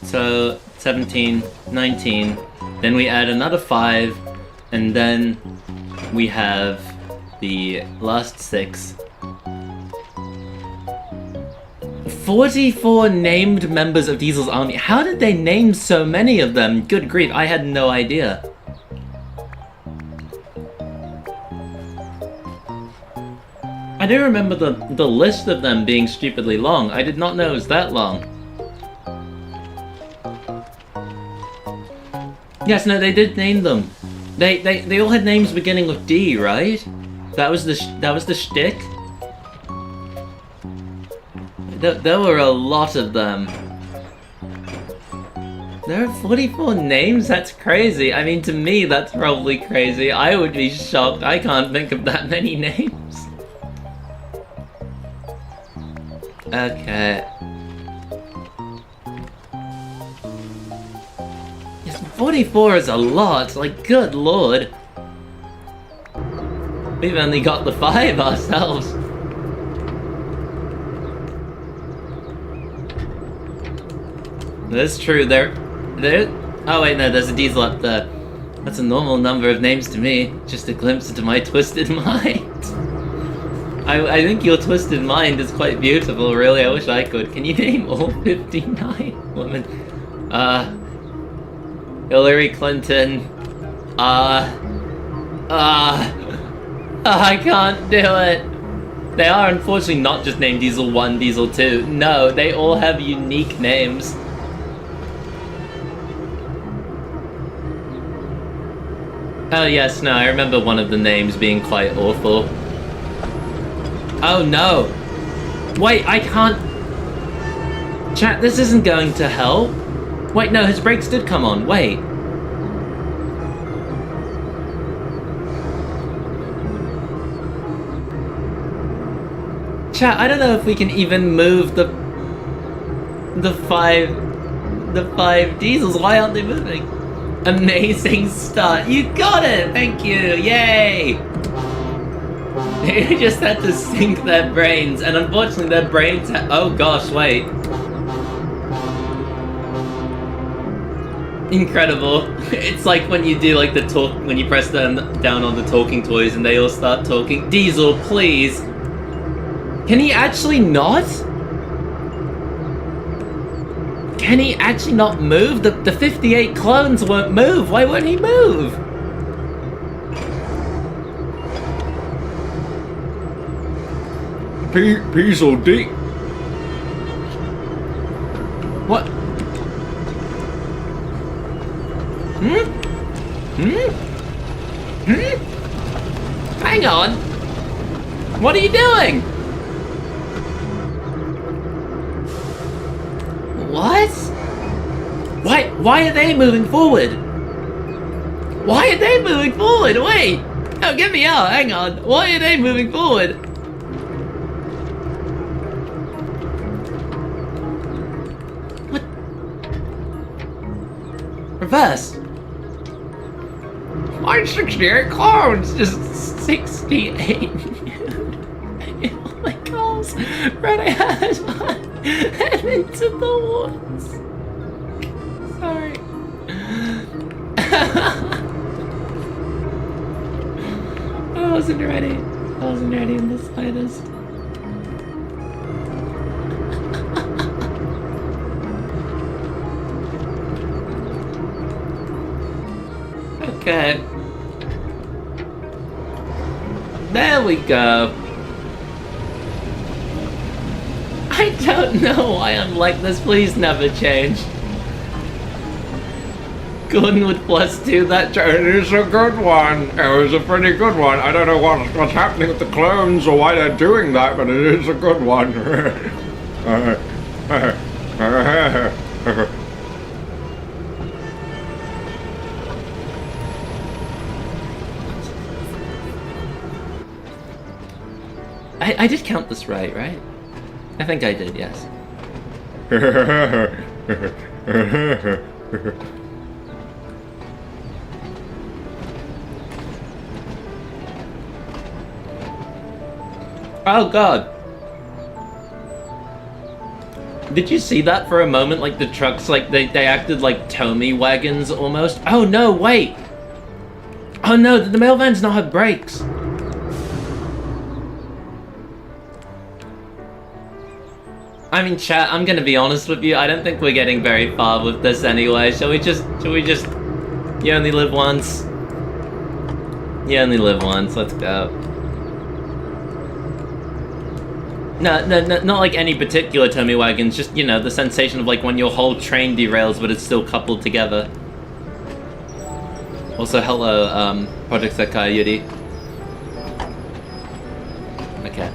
So, 17, 19, then we add another 5, and then we have the last 6. 44 named members of Diesel's army. How did they name so many of them? Good grief, I had no idea. I do remember the list of them being stupidly long. I did not know it was that long. Yes, no, they did name them. They all had names beginning with D, right? That was the shtick. There were a lot of them. There are 44 names? That's crazy. I mean, to me, that's probably crazy. I would be shocked. I can't think of that many names. Okay. Yes, 44 is a lot. Like, good lord. We've only got the 5 ourselves. That's true, there... Oh wait, no, there's a Diesel up there. That's a normal number of names to me. Just a glimpse into my twisted mind. I think your twisted mind is quite beautiful, really. I wish I could. Can you name all 59 women? Hillary Clinton. I can't do it. They are unfortunately not just named Diesel 1, Diesel 2. No, they all have unique names. Oh yes, no, I remember one of the names being quite awful. Oh no! Wait, I can't... Chat, this isn't going to help. Wait, no, his brakes did come on, wait. Chat, I don't know if we can even move the 5 Diesels. Why aren't they moving? Amazing start. You got it! Thank you! Yay! They just had to sink their brains, and unfortunately their brains oh gosh, wait. Incredible. It's like when you do like the talk, when you press them down on the talking toys and they all start talking. Diesel, please! Can he actually not? Can he actually not move? The 58 clones won't move. Why won't he move? Diesel D. What? Hang on. What are you doing? What? Why are they moving forward? Why are they moving forward? Wait! No, get me out! Hang on! Why are they moving forward? What? Reverse! Mine's 68 clones! Just 68. All my cars ran ahead and into the woods. Sorry. I wasn't ready. I wasn't ready in the slightest. Okay. There we go. I don't know why I'm like this. Please never change. Gordon with +2, that It is a good one. It was a pretty good one. I don't know what's happening with the clones or why they're doing that, but it is a good one. I did count this right? I think I did, yes. Oh god. Did you see that for a moment? Like the trucks, like they acted like Tomy wagons almost? Oh no, wait! Oh no, the mail vans not have brakes. I mean, chat, I'm gonna be honest with you, I don't think we're getting very far with this anyway. Shall we just... You only live once. You only live once, let's go. No, not like any particular Tomy wagons, just, you know, the sensation of like when your whole train derails but it's still coupled together. Also, hello, Project Sekai Yuri. Okay.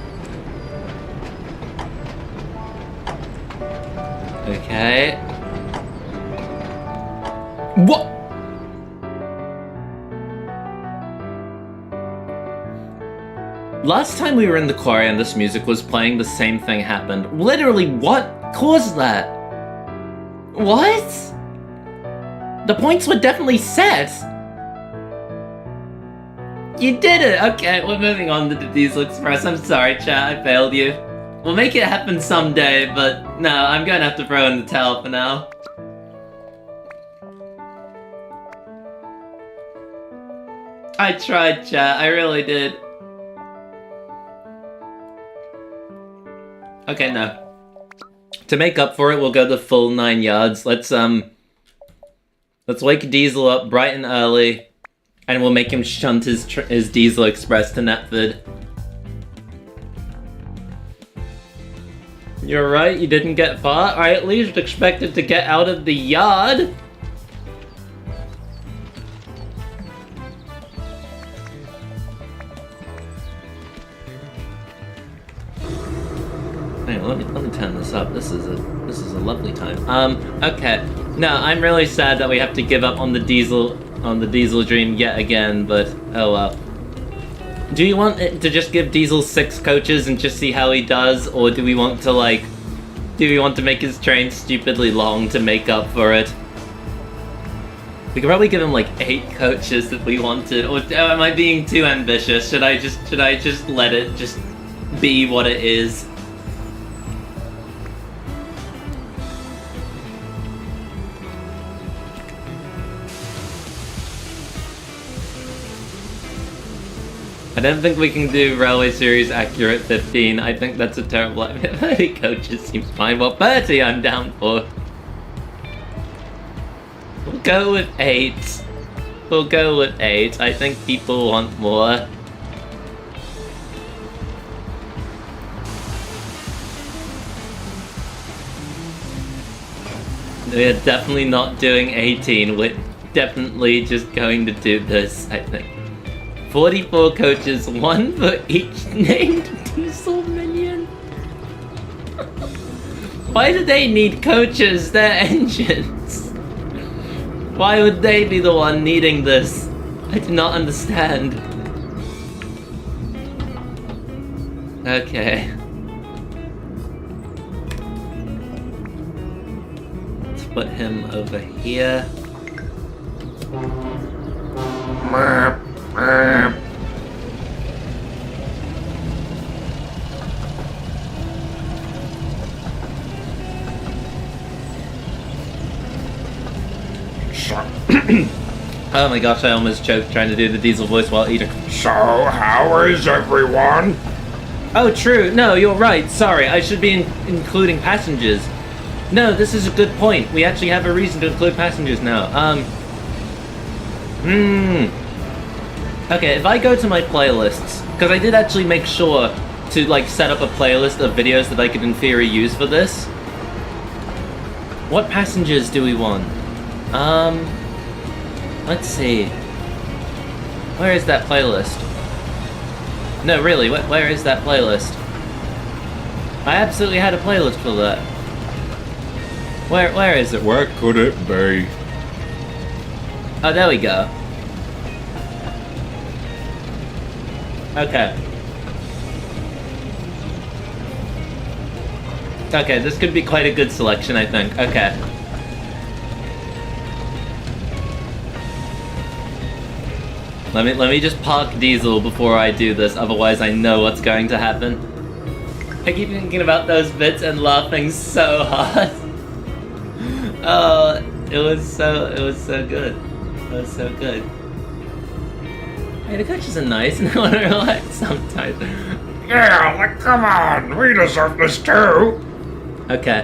Okay. What? Last time we were in the quarry and this music was playing, the same thing happened. Literally, what caused that? What? The points were definitely set. You did it! Okay, we're moving on to the Diesel Express. I'm sorry, chat, I failed you. We'll make it happen someday, but no, I'm gonna have to throw in the towel for now. I tried, chat, I really did. Okay, no. To make up for it, we'll go the full 9 yards. Let's wake Diesel up bright and early, and we'll make him shunt his Diesel Express to Netford. You're right, you didn't get far. I at least expected to get out of the yard. Hang on, let me turn this up. This is a lovely time. Okay. No, I'm really sad that we have to give up on the diesel dream yet again, but oh well. Do you want it to just give Diesel 6 coaches and just see how he does, or do we want to make his train stupidly long to make up for it? We could probably give him like 8 coaches if we wanted, or am I being too ambitious? Should I just let it just be what it is? I don't think we can do Railway Series accurate 15. I think that's a terrible idea. 30 coaches seems fine. Well, 30 I'm down for. We'll go with 8. We'll go with 8. I think people want more. We're definitely not doing 18. We're definitely just going to do this, I think. 44 coaches, 1 for each named Diesel minion. Why do they need coaches? They're engines. Why would they be the one needing this? I do not understand. Okay. Let's put him over here. Oh my gosh, I almost choked trying to do the Diesel voice while eating. So, how is everyone? Oh, true. No, you're right. Sorry, I should be including passengers. No, this is a good point. We actually have a reason to include passengers now. Okay, if I go to my playlists, because I did actually make sure to, like, set up a playlist of videos that I could in theory use for this. What passengers do we want? Let's see. Where is that playlist? No, really, where is that playlist? I absolutely had a playlist for that. Where is it? Where could it be? Oh, there we go. Okay. Okay, this could be quite a good selection, I think. Okay. Let me just park Diesel before I do this, otherwise I know what's going to happen. I keep thinking about those bits and laughing so hard. Oh, it was so good. It was so good. Hey, the coaches are nice and I want to relax sometimes. Yeah, like, come on, we deserve this too. Okay.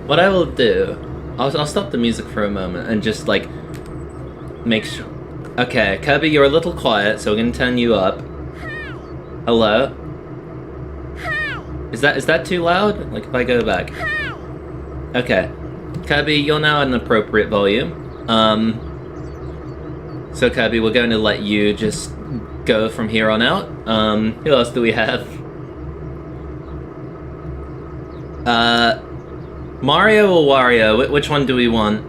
What I will do, I'll stop the music for a moment and just, like, make sure. Okay, Kirby, you're a little quiet, so we're gonna turn you up. Hello? Is that too loud? Like, if I go back? Okay. Kirby, you're now at an appropriate volume. So Kirby, we're going to let you just go from here on out. Who else do we have? Mario or Wario? Which one do we want?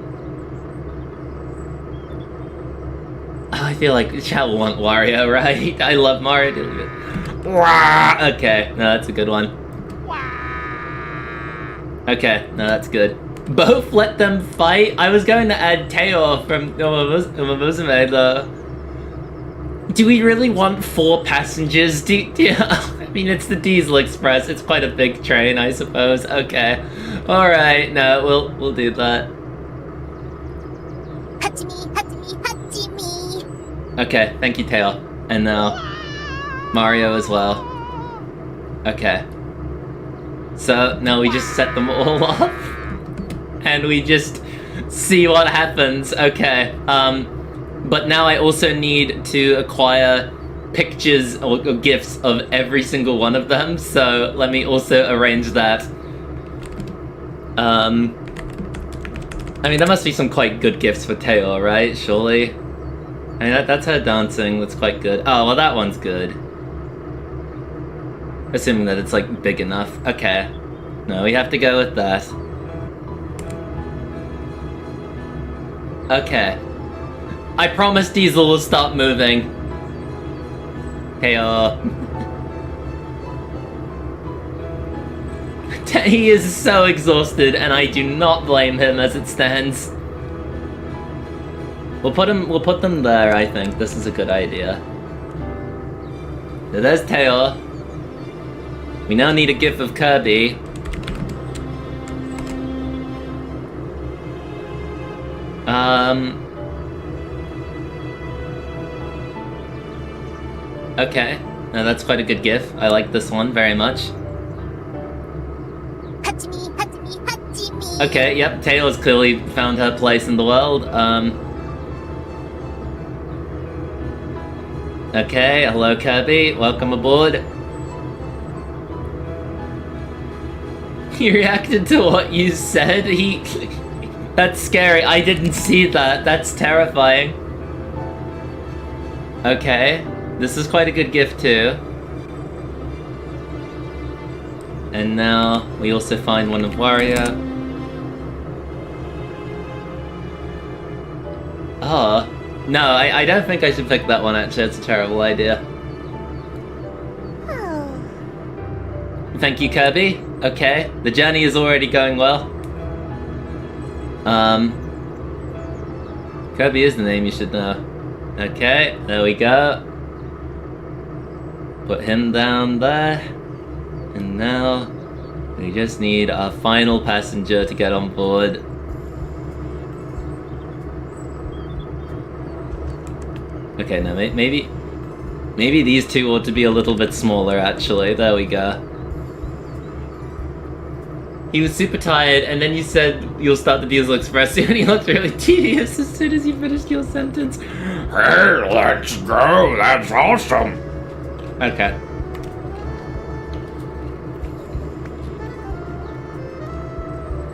I feel like the chat will want Wario, right? I love Mario. Okay, no, that's a good one. Okay, no, that's good. Both let them fight? I was going to add Teo from Umamusume, though. Do we really want 4 passengers? I mean, it's the Diesel Express. It's quite a big train, I suppose. Okay. Alright, no, we'll do that. Okay, thank you, Teo. And now, Mario as well. Okay. So, now we just set them all off. And we just see what happens. Okay. But now I also need to acquire pictures or GIFs of every single one of them. So, let me also arrange that. I mean, there must be some quite good GIFs for Teo, right? Surely. I mean, that's her dancing. That's quite good. Oh, well, that one's good. Assuming that it's, like, big enough. Okay. No, we have to go with that. Okay. I promise Diesel will stop moving. Hey, he is so exhausted, and I do not blame him as it stands. We'll put them there, I think. This is a good idea. So there's Teo. We now need a GIF of Kirby. Okay. No, that's quite a good GIF. I like this one very much. Okay, yep, Taylor's clearly found her place in the world. Okay, hello Kirby, welcome aboard. He reacted to what you said? That's scary, I didn't see that, that's terrifying. Okay, this is quite a good GIF too. And now, we also find one of Wario. Oh, no, I don't think I should pick that one actually, it's a terrible idea. Thank you, Kirby. Okay, the journey is already going well. Kirby is the name you should know. Okay, there we go. Put him down there. And now we just need our final passenger to get on board. Okay, now maybe these two ought to be a little bit smaller, actually. There we go. He was super tired, and then you said you'll start the Diesel Express soon, and he looked really tedious as soon as you finished your sentence. Hey, let's go. That's awesome. Okay.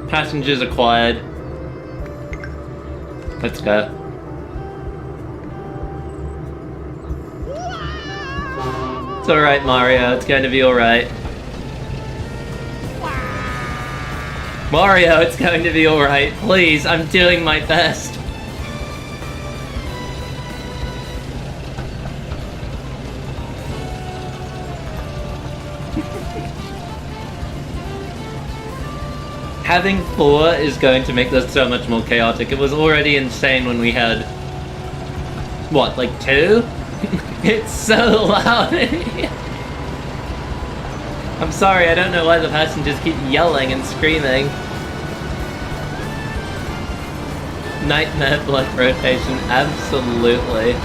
Passengers acquired. Let's go. It's alright, Mario. It's going to be alright. Mario, it's going to be alright. Please, I'm doing my best. Having 4 is going to make this so much more chaotic. It was already insane when we had... what, like 2? It's so loud in here. I'm sorry, I don't know why the passengers keep yelling and screaming. Nightmare blood rotation, absolutely.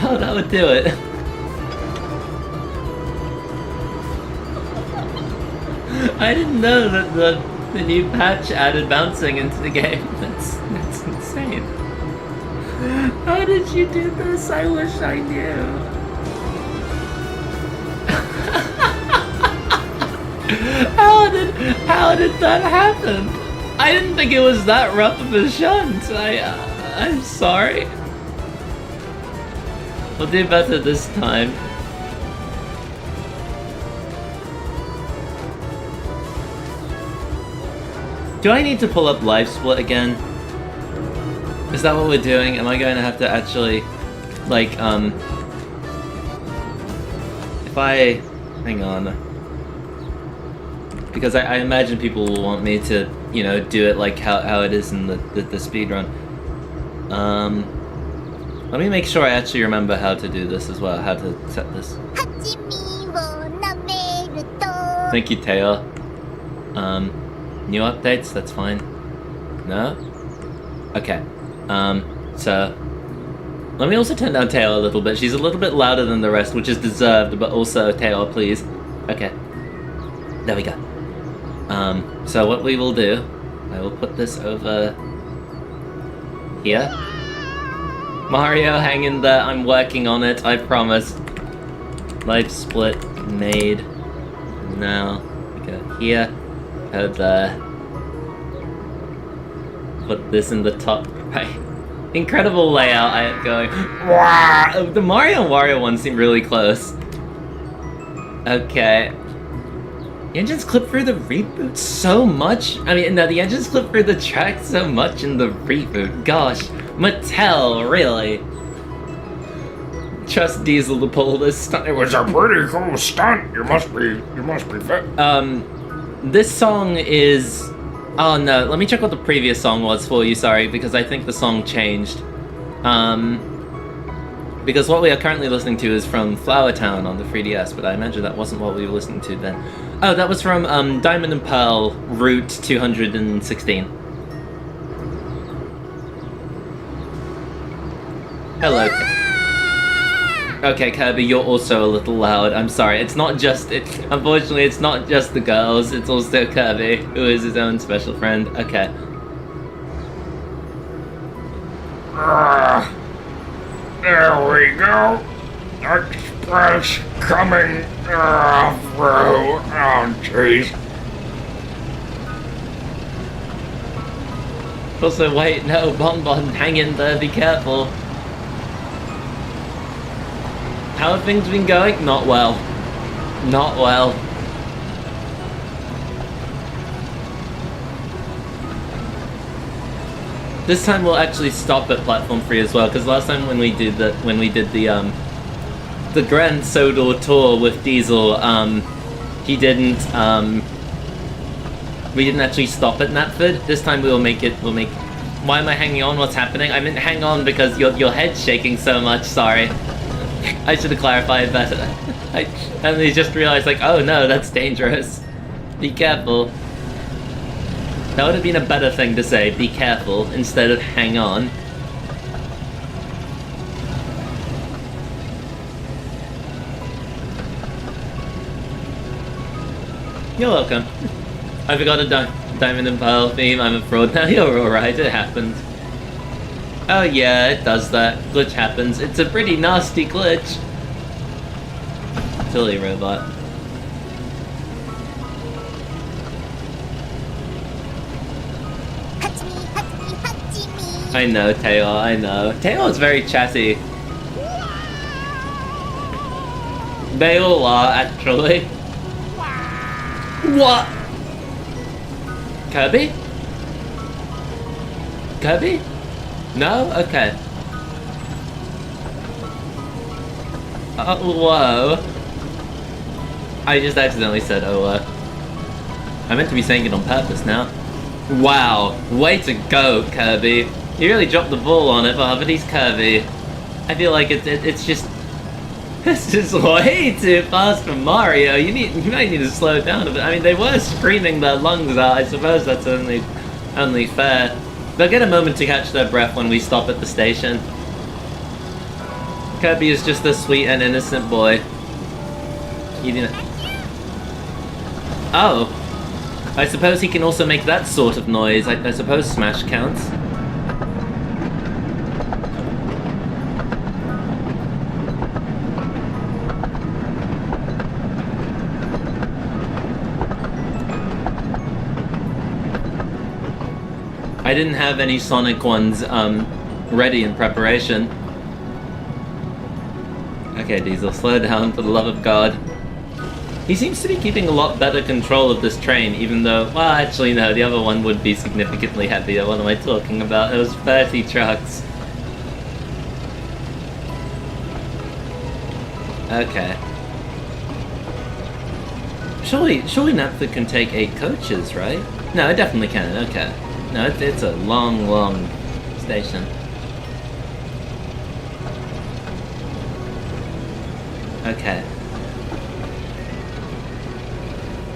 Oh, that would do it. I didn't know that the new patch added bouncing into the game. That's insane. How did you do this? I wish I knew. How did that happen? I didn't think it was that rough of a shunt. I'm sorry. We'll do better this time. Do I need to pull up Live Split again? Is that what we're doing? Am I going to have to actually, like, if I... hang on. Because I imagine people will want me to, you know, do it like how it is in the speedrun. Let me make sure I actually remember how to do this as well, how to set this. Thank you, Teo. New updates, that's fine. No? Okay. So let me also turn down Teo a little bit. She's a little bit louder than the rest, which is deserved, but also Teo, please. Okay. There we go. So what we will do, I will put this over here. Mario, hang in there, I'm working on it, I promise. Live split made. Now, we go here, go there. Put this in the top right. Incredible layout I am going. Wow! The Mario and Wario one seem really close. Okay. The engines clip through the reboot so much? I mean, no, the engines clip through the track so much in the reboot. Gosh. Mattel, really? Trust Diesel to pull this stunt. It was a pretty cool stunt. You must be fit. This song is... oh no, let me check what the previous song was for you, sorry, because I think the song changed. Because what we are currently listening to is from Flower Town on the 3DS, but I imagine that wasn't what we were listening to then. Oh, that was from Diamond and Pearl, Route 216. Hello. Okay, Kirby, you're also a little loud. I'm sorry. It's not just... unfortunately, it's not just the girls. It's also Kirby, who is his own special friend. Okay. There we go. Express coming through. Oh, jeez. Also, wait, no, Bonbon, hang in there, be careful. How have things been going? Not well. Not well. This time we'll actually stop at platform 3 as well, because last time when we did the Grand Sodor tour with Diesel, he didn't we didn't actually stop at Knapford. This time we'll make. Why am I hanging on? What's happening? I meant hang on because your head's shaking so much, sorry. I should have clarified better. And he just realized, like, oh no, that's dangerous. Be careful. That would have been a better thing to say, be careful, instead of hang on. You're welcome. I forgot a diamond and pearl theme, I'm a fraud now. You're alright, it happens. Oh yeah, it does that. Glitch happens. It's a pretty nasty glitch. Silly robot. I know, Teo, I know. Teo is very chatty. They all are, actually. What? Kirby? Kirby? No? Okay. Whoa. I just accidentally said, oh, I meant to be saying it on purpose now. Wow. Way to go, Kirby. You really dropped the ball on it, but he's Kirby. I feel like it's just... It's just way too fast for Mario. You might need to slow down a bit. I mean, they were screaming their lungs out. I suppose that's only fair. They'll get a moment to catch their breath when we stop at the station. Kirby is just a sweet and innocent boy. You didn't... Oh. I suppose he can also make that sort of noise. I suppose Smash counts. I didn't have any Sonic ones ready in preparation. Okay, Diesel, slow down for the love of God. He seems to be keeping a lot better control of this train, even though, well, actually no, the other one would be significantly heavier. What am I talking about? It was 30 trucks. Okay. Surely Naphtha can take 8 coaches, right? No, it definitely can, okay. No, it's a long, long station. Okay.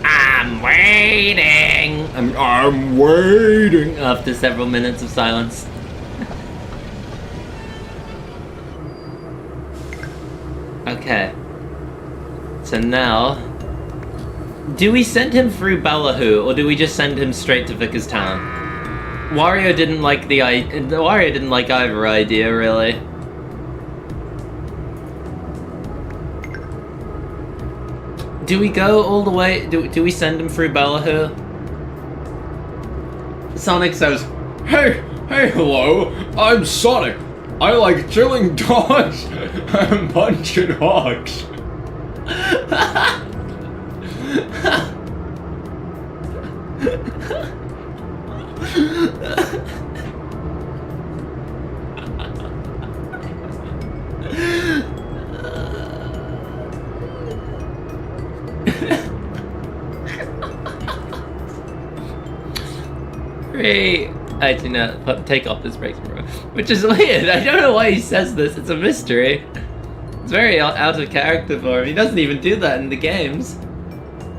I'm waiting! I'm waiting! After several minutes of silence. Okay. So now... Do we send him through Ballyhoo, or do we just send him straight to Vickers Town? Wario didn't like Wario didn't like either idea, really. Do we go all the way? Do we send him through Ballyhoo? Sonic says, Hey, hello, I'm Sonic. I like killing dogs and punching hogs. I do not take off his brakes, bro. Which is weird. I don't know why he says this. It's a mystery. It's very out of character for him. He doesn't even do that in the games.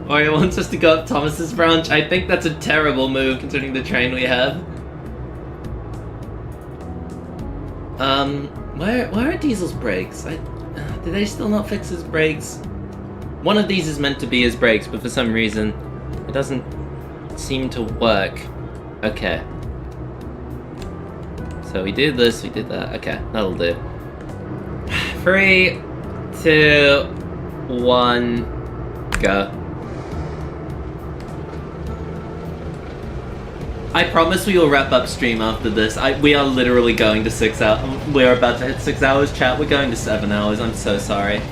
Or he wants us to go up Thomas's branch. I think that's a terrible move considering the train we have. Where are Diesel's brakes? Did they still not fix his brakes? One of these is meant to be his brakes, but for some reason it doesn't seem to work. Okay. So we did this, we did that. Okay, that'll do. 3, 2, 1, go. I promise we will wrap up stream after this. We are literally going to 6 hours. We're about to hit 6 hours, chat. We're going to 7 hours. I'm so sorry.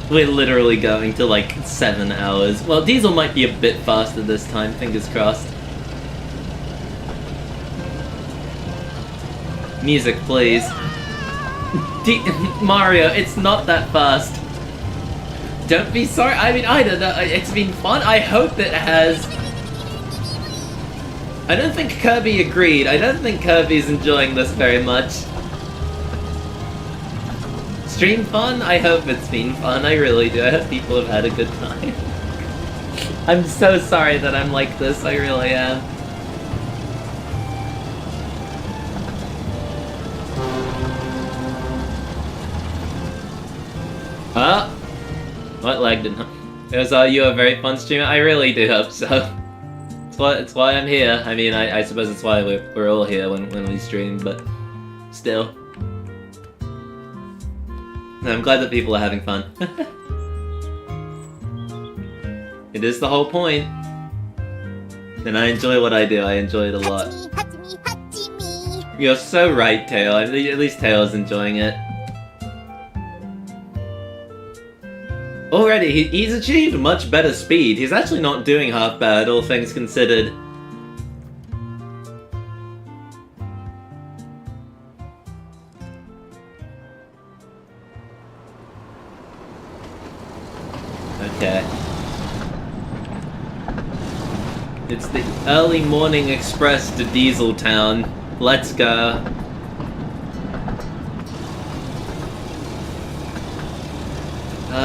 We're literally going to like 7 hours. Well, Diesel might be a bit faster this time, fingers crossed. Music, please. Mario, it's not that fast. Don't be sorry. I mean, I don't know. It's been fun. I hope it has. I don't think Kirby agreed. I don't think Kirby's enjoying this very much. Stream fun? I hope it's been fun. I really do. I hope people have had a good time. I'm so sorry that I'm like this. I really am. Huh? What lagged in? It was you a very fun streamer? I really do hope so. It's why I'm here. I mean, I suppose it's why we're all here when we stream, but still. I'm glad that people are having fun. It is the whole point. And I enjoy what I do. I enjoy it a lot. You're so right, Tail. At least Tail's enjoying it. Already, he's achieved much better speed. He's actually not doing half bad, all things considered. Okay. It's the early morning express to Diesel Town. Let's go.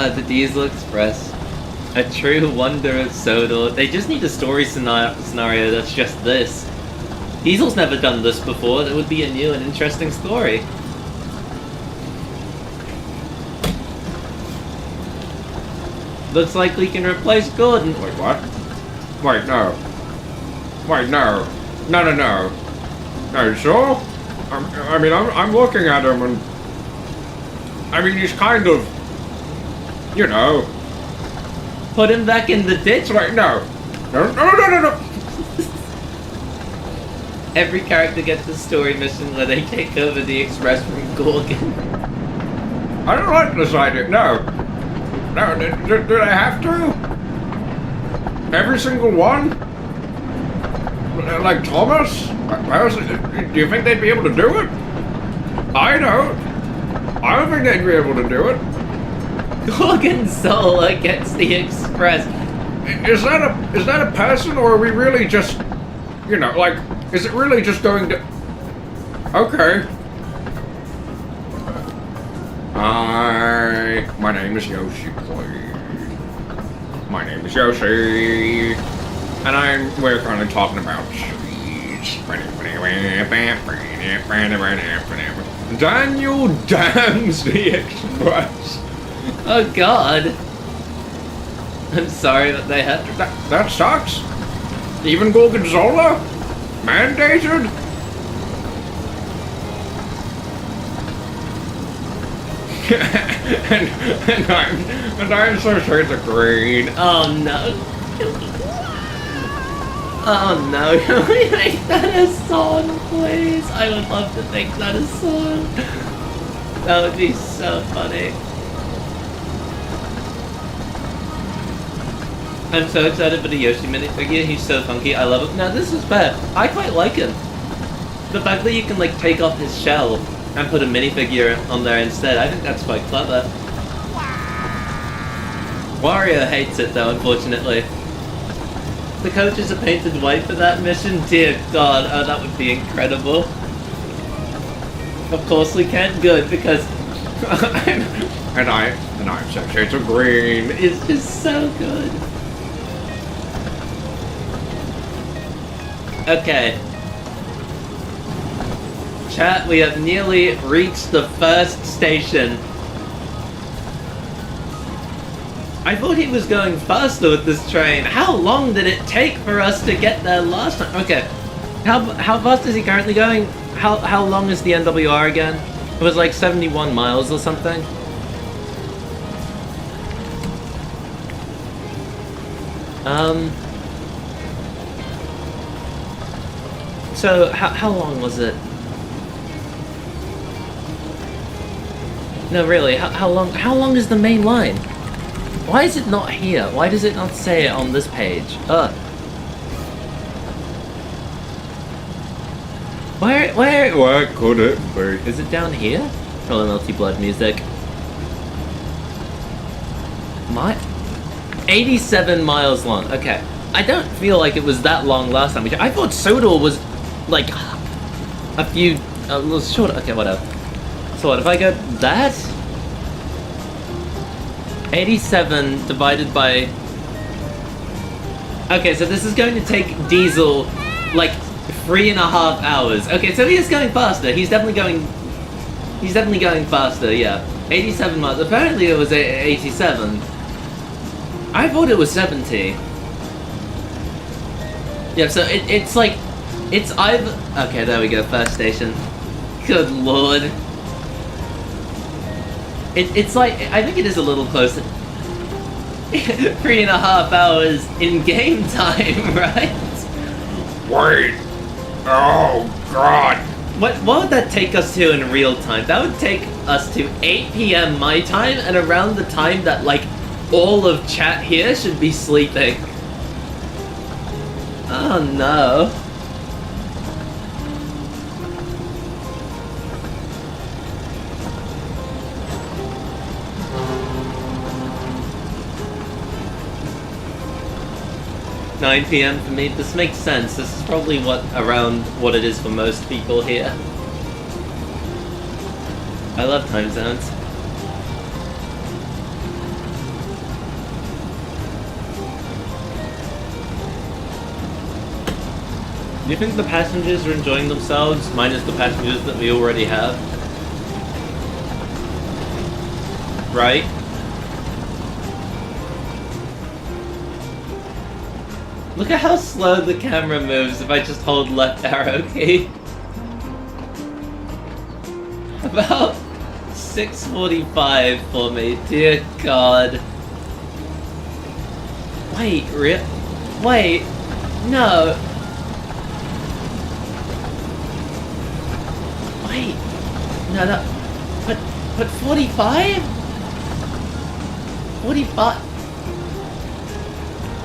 The Diesel Express. A true wonder of Sodor. They just need a story scenario that's just this. Diesel's never done this before. That would be a new and interesting story. Looks like we can replace Gordon. Wait, what? Wait, no. Wait, no. No. No, you sure? I'm looking at him and... I mean, he's kind of... You know... Put him back in the ditch? Wait, no. No. Every character gets a story mission where they take over the express from Gorgon. I don't like this idea. No. No, do they have to? Every single one? Like Thomas? Do you think they'd be able to do it? I don't think they'd be able to do it. Gorgonzola gets the express. Is that a person, or are we really just, you know, like, is it really just going to... Okay. Hi, my name is Yoshi, please. My name is Yoshi, and we're currently talking about cheese. Daniel dams the express. Oh god. I'm sorry that they had to... That sucks. Even Gorgonzola? Mandated? and I'm so sure the green. Oh no. Oh no, can we make that a song, please? I would love to make that a song. That would be so funny. I'm so excited for the Yoshi minifigure, he's so funky, I love him. Now this is fair, I quite like him. The fact that you can like take off his shell and put a minifigure on there instead, I think that's quite clever. Wario hates it though, unfortunately. The coaches are painted white for that mission? Dear god, oh that would be incredible. Of course we can't, good, because and I'm such shades of green. It's just so good. Okay. Chat, we have nearly reached the first station. I thought he was going faster with this train. How long did it take for us to get there last time? Okay. How fast is he currently going? How long is the NWR again? It was like 71 miles or something. So how long was it? No, really, how long is the main line? Why is it not here? Why does it not say it on this page? Where could it be? Is it down here? Probably multi-blood music. 87 miles long. Okay. I don't feel like it was that long last time. I thought Sodor was like a few a little shorter. Okay, whatever. So what if I go that? 87 divided by... Okay, so this is going to take Diesel like 3.5 hours. Okay, so he is going faster. He's definitely going faster, yeah. 87 miles. Apparently it was 87. I thought it was 70. Yeah, so it's like... It's either... Okay, there we go, first station. Good lord. It's like... I think it is a little closer. 3.5 hours in game time, right? Wait. Oh, God. What would that take us to in real time? That would take us to 8 PM my time, and around the time that, like, all of chat here should be sleeping. Oh, no. $9 PM for me. This makes sense. This is probably around what it is for most people here. I love time zones. Do you think the passengers are enjoying themselves, minus the passengers that we already have? Right? Look at how slow the camera moves if I just hold left arrow key. About 6:45 for me, dear God. Wait, wait, no. Wait, no, but 45? 45?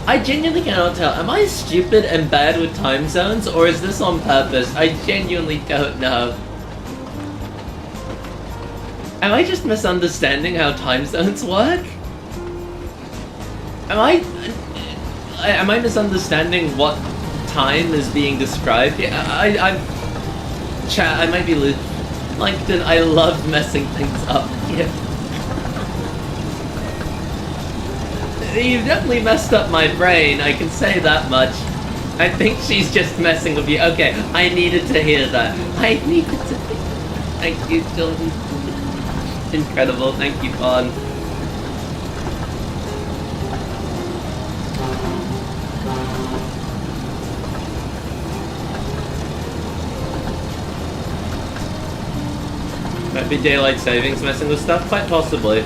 I genuinely cannot tell. Am I stupid and bad with time zones, or is this on purpose? I genuinely don't know. Am I just misunderstanding how time zones work? Am I misunderstanding what time is being described? Yeah, chat, I might be Langton, I love messing things up. Yeah. You've definitely messed up my brain, I can say that much. I think she's just messing with you. Okay, I needed to hear that. I needed to... Thank you, Jordan. Incredible, thank you, Fawn. Might be daylight savings messing with stuff? Quite possibly.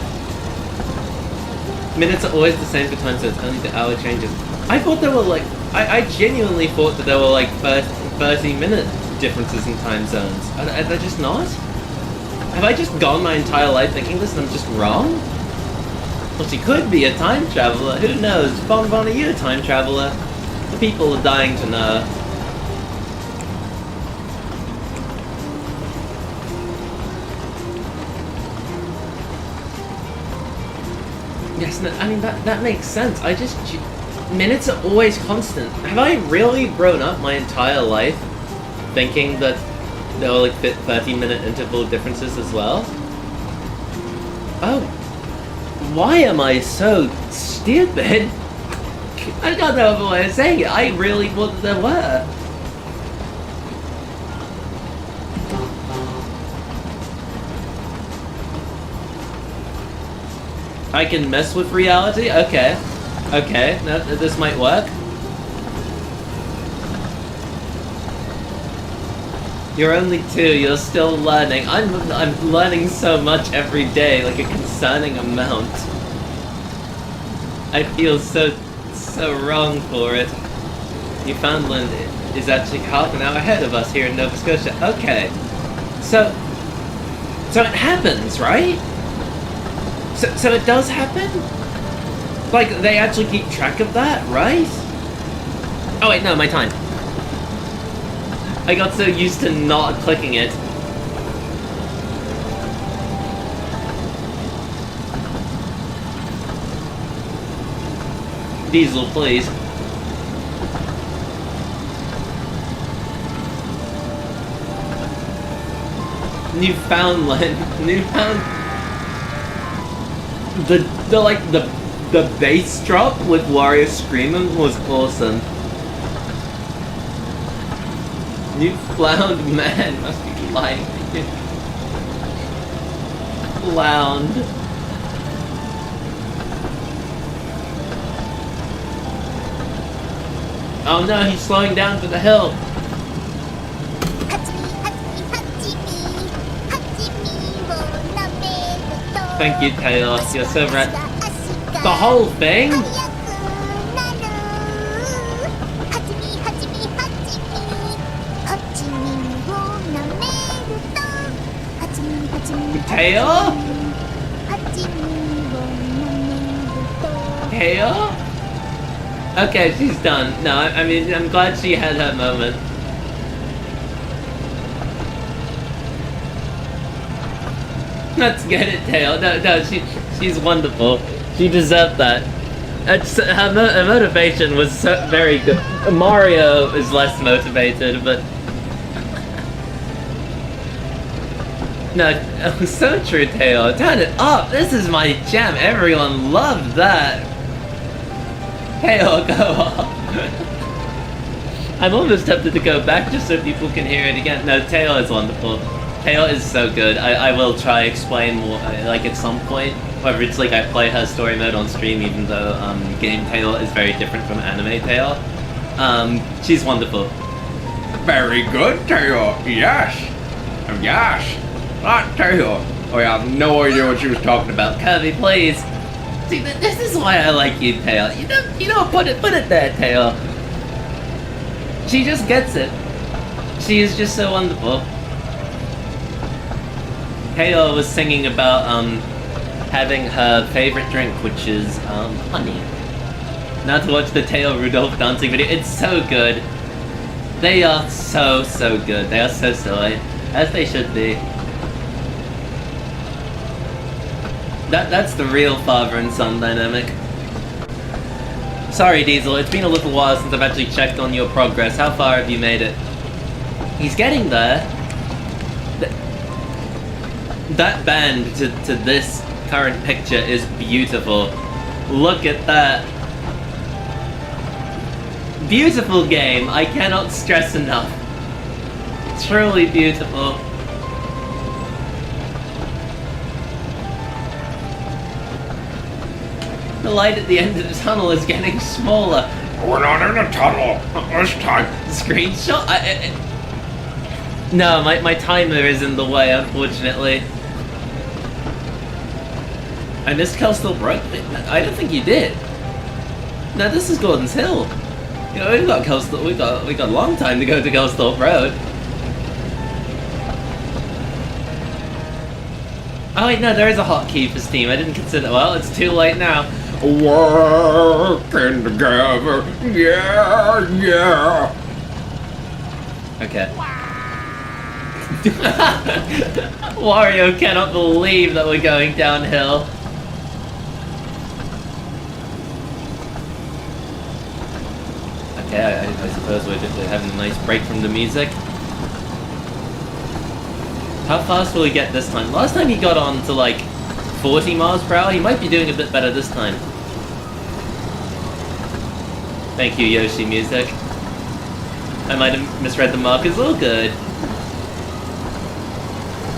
Minutes are always the same for time zones, only the hour changes. I thought there were like... I genuinely thought that there were like 30-minute differences in time zones. Are they just not? Have I just gone my entire life thinking this and I'm just wrong? Well, she could be a time traveler. Who knows? Bon, are you a time traveler? The people are dying to know. Yes, no, I mean, that makes sense. I just... Minutes are always constant. Have I really grown up my entire life thinking that there were like 30-minute interval differences as well? Oh. Why am I so stupid? I don't know what I'm saying. I really thought that there were. I can mess with reality? Okay. Okay, no, this might work. You're only 2, you're still learning. I'm learning so much every day, like a concerning amount. I feel so wrong for it. Newfoundland is actually half an hour ahead of us here in Nova Scotia. Okay. So it happens, right? So it does happen? Like, they actually keep track of that, right? Oh wait, no, my time. I got so used to not clicking it. Diesel, please. Newfoundland. The bass drop with Wario screaming was awesome. Newfound man must be lying. Lound. Oh no, he's slowing down for the hill. Thank you, Chaos. You're so right. The whole thing? Teo? Teo? Okay, she's done. No, I mean, I'm glad she had her moment. Let's get it, Teo. No, she's wonderful. She deserved that. Her motivation was very good. Mario is less motivated, but... No, it was so true, Teo. Turn it up! This is my jam! Everyone loved that! Teo, go up! I'm almost tempted to go back just so people can hear it again. No, Teo is wonderful. Teo is so good. I will try explain more, like, at some point. However, it's like I play her story mode on stream, even though game Teo is very different from anime Teo. She's wonderful. Very good, Teo. Yes. Yes. That Teo. Oh, I have no idea what she was talking about. Kirby, please. See, this is why I like you, Teo. You don't put it there, Teo. She just gets it. She is just so wonderful. Teo was singing about having her favorite drink, which is honey. Now to watch the Teo Rudolph dancing video. It's so good. They are so good. They are so silly, as they should be. That's the real father and son dynamic. Sorry, Diesel. It's been a little while since I've actually checked on your progress. How far have you made it? He's getting there. That band to this current picture is beautiful. Look at that. Beautiful game. I cannot stress enough. Truly beautiful. The light at the end of the tunnel is getting smaller. We're not in a tunnel this time. Screenshot? No, my timer is in the way, unfortunately. I missed Coastal Brook? I don't think you did. No, this is Gordon's Hill. You know, we got a long time to go to Coastal Road. Oh wait, no, there is a hotkey for Steam. I didn't consider. Well, it's too late now. Working together, yeah. Okay. Wario cannot believe that we're going downhill. Okay, I suppose we're just having a nice break from the music. How fast will he get this time? Last time he got on to like 40 miles per hour. He might be doing a bit better this time. Thank you, Yoshi Music. I might have misread the markers. All good.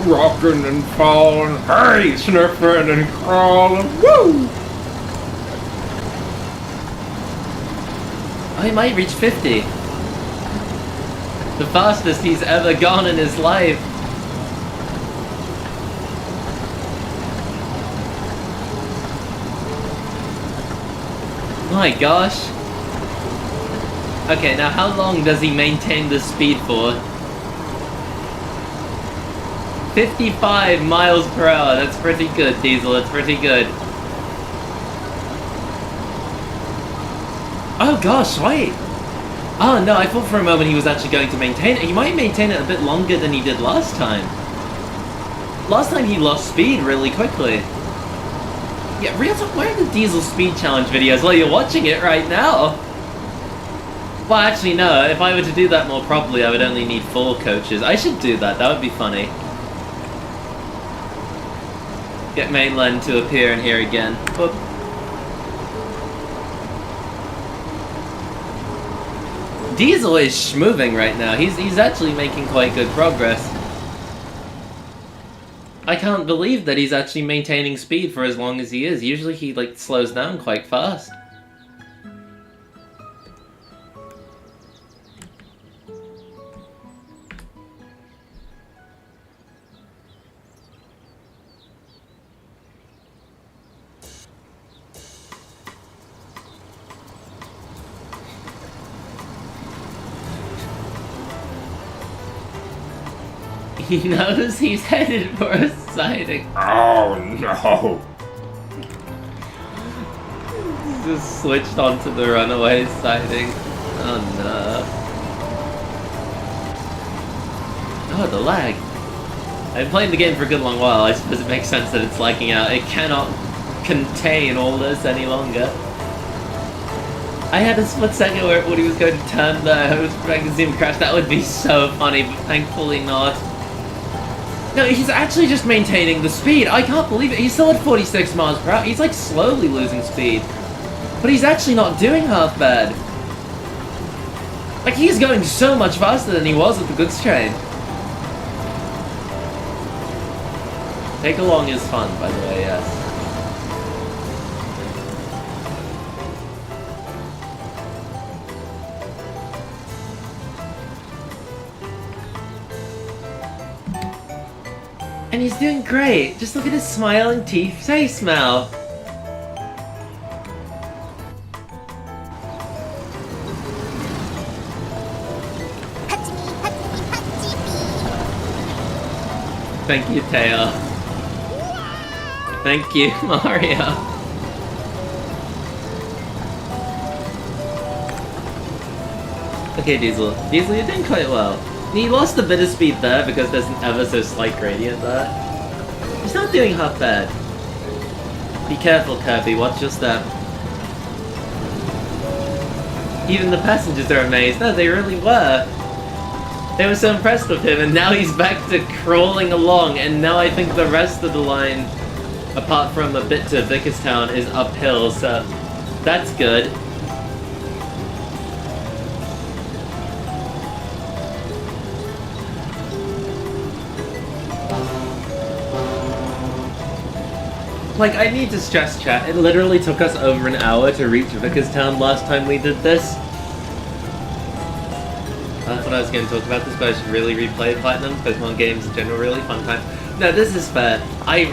Rocking and falling, hey, sniffing and crawling, woo! Oh, he might reach 50. The fastest he's ever gone in his life. My gosh. Okay, now how long does he maintain the speed for? 55 miles per hour. That's pretty good, Diesel. That's pretty good. Oh gosh, wait. Oh no, I thought for a moment he was actually going to maintain it. He might maintain it a bit longer than he did last time. Last time he lost speed really quickly. Yeah, real talk, where are the Diesel Speed Challenge videos? Well, you're watching it right now. Well, actually, no. If I were to do that more properly, I would only need 4 coaches. I should do that. That would be funny. Get mainland to appear in here again. Whoop. Diesel is schmoving right now. He's actually making quite good progress. I can't believe that he's actually maintaining speed for as long as he is. Usually he, like, slows down quite fast. He knows he's headed for a sighting. Oh no! Just switched onto the runaway sighting. Oh no. Oh, the lag. I've been playing the game for a good long while. I suppose it makes sense that it's lagging out. It cannot contain all this any longer. I had a split second where when he was going to turn the host magazine crash. That would be so funny, but thankfully not. No, he's actually just maintaining the speed. I can't believe it. He's still at 46 miles per hour. He's like slowly losing speed. But he's actually not doing half bad. Like, he's going so much faster than he was with the goods train. Take along is fun, by the way, yes. And he's doing great. Just look at his smiling teeth face now. Thank you, Teo. Thank you, Mario. Okay, Diesel. Diesel, you're doing quite well. He lost a bit of speed there because there's an ever so slight gradient there. He's not doing half bad. Be careful, Kirby. Watch your step. Even the passengers are amazed. No, they really were. They were so impressed with him, and now he's back to crawling along, and now I think the rest of the line, apart from a bit to Vickerstown, is uphill, so that's good. Like, I need to stress, chat, it literally took us over an hour to reach Vickerstown last time we did this. That's what I was going to talk about this, but I should really replay Platinum. Pokemon games in general, really fun time. No, this is fair. I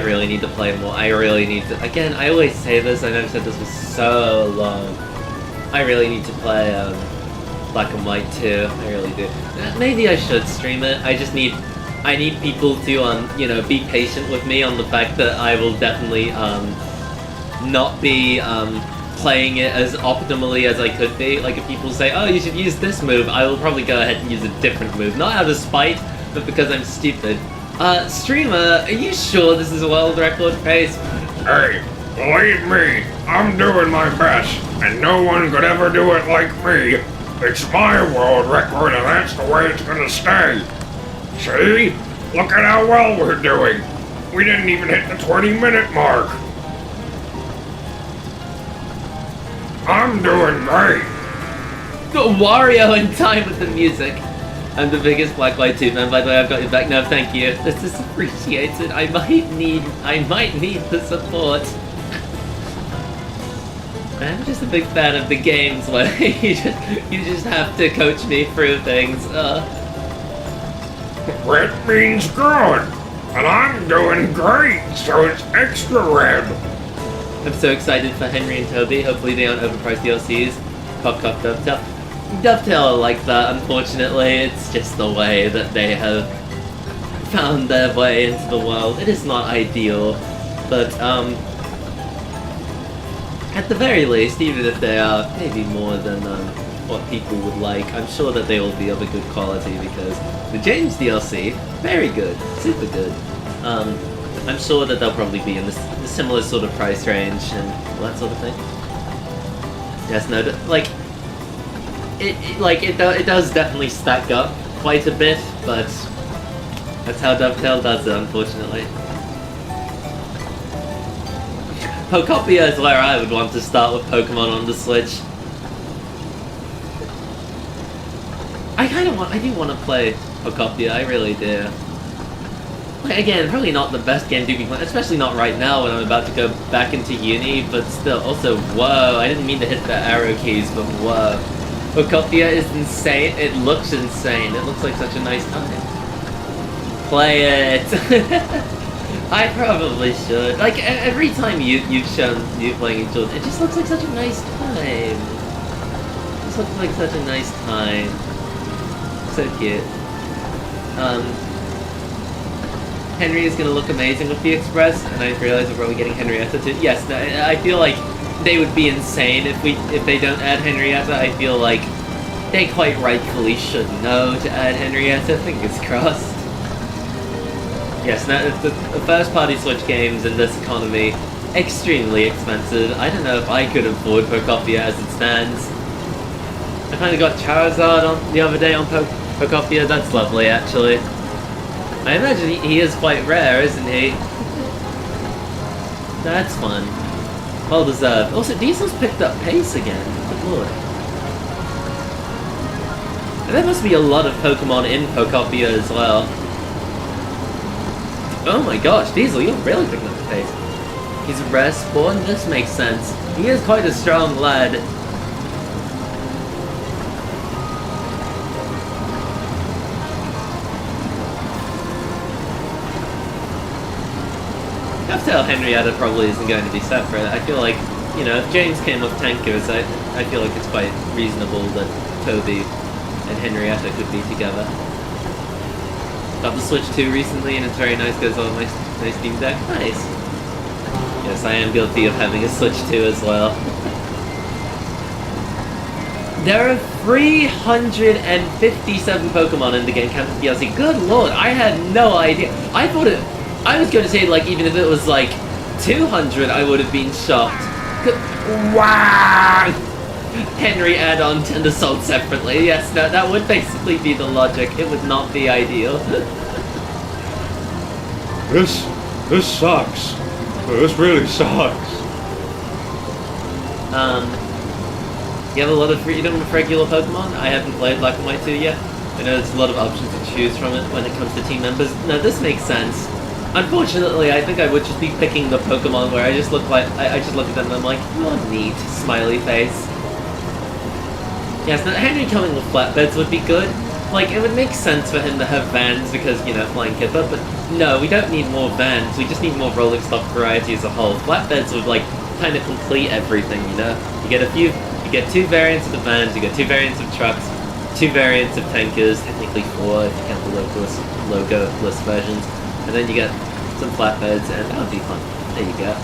really need to play more. I really need to... Again, I always say this, I know I've said this for so long. I really need to play Black and White 2. I really do. Maybe I should stream it. I just need... I need people to, you know, be patient with me on the fact that I will definitely, not be, playing it as optimally as I could be. Like, if people say, oh, you should use this move, I will probably go ahead and use a different move. Not out of spite, but because I'm stupid. Streamer, are you sure this is a world record pace? Hey, believe me, I'm doing my best, and no one could ever do it like me. It's my world record, and that's the way it's gonna stay. See? Look at how well we're doing. We didn't even hit the 20-minute mark. I'm doing great. Got Wario in time with the music. I'm the biggest Black White 2 fan, by the way. I've got your back. No, thank you. This is appreciated. I might need the support. I'm just a big fan of the games where you just have to coach me through things. Red means good, and I'm doing great, so it's extra red. I'm so excited for Henry and Toby. Hopefully they aren't overpriced DLCs. Cough, cough, Dovetail. Dovetail are like that, unfortunately. It's just the way that they have found their way into the world. It is not ideal, but at the very least, even if they are maybe more than what people would like, I'm sure that they will be of a good quality because the James DLC, very good, super good. I'm sure that they'll probably be in the similar sort of price range and all that sort of thing. Yes, no, like it does definitely stack up quite a bit, but that's how Dovetail does it, unfortunately. Pokopia is where I would want to start with Pokemon on the Switch. I do want to play Pokopia, I really do. Like, again, probably not the best game to be playing, especially not right now when I'm about to go back into uni, but still, also, whoa, I didn't mean to hit the arrow keys, but whoa. Pokopia is insane, it looks insane, it looks like such a nice time. Play it! I probably should. Like, every time you've shown you playing each other, it just looks like such a nice time. It just looks like such a nice time. So cute. Henry is gonna look amazing with the Express, and I realize we're probably getting Henrietta too. Yes, no, I feel like they would be insane if they don't add Henrietta. I feel like they quite rightfully should know to add Henrietta. Fingers crossed. Yes, now the first-party Switch games in this economy, extremely expensive. I don't know if I could afford Pokopia as it stands. I finally got Charizard on the other day on Pokopia. That's lovely, actually. I imagine he is quite rare, isn't he? That's fun. Well deserved. Also, Diesel's picked up pace again. Good lord. And there must be a lot of Pokemon in Pokopia as well. Oh my gosh, Diesel, you're really picking up the pace. He's a rare spawn? This makes sense. He is quite a strong lad. Dovetail Henrietta probably isn't going to be separate. I feel like, you know, if James came with tankers, I feel like it's quite reasonable that Toby and Henrietta could be together. Got the Switch 2 recently, and it's very nice because on my Steam Deck. Nice. Yes, I am guilty of having a Switch 2 as well. There are 357 Pokemon in the game, counting DLC. Good lord, I had no idea. I was going to say, like, even if it was, like, 200, I would have been shocked. Wow! Henry add-on and Assault separately. Yes, that would basically be the logic. It would not be ideal. This sucks. This really sucks. You have a lot of freedom with regular Pokemon? I haven't played Black and White 2 yet. I know there's a lot of options to choose from it when it comes to team members. No, this makes sense. Unfortunately, I think I would just be picking the Pokemon where I just look like I just look at them and I'm like, you're neat, smiley face. Yes, now Henry coming with flatbeds would be good. Like, it would make sense for him to have vans because, you know, flying Kipper, but no, we don't need more vans, we just need more rolling stock variety as a whole. Flatbeds would, like, kind of complete everything, you know? You get two variants of the vans, you get two variants of trucks, two variants of tankers, technically four if you count the logo-less versions, and then you get some flatbeds, and that would be fun. There you go.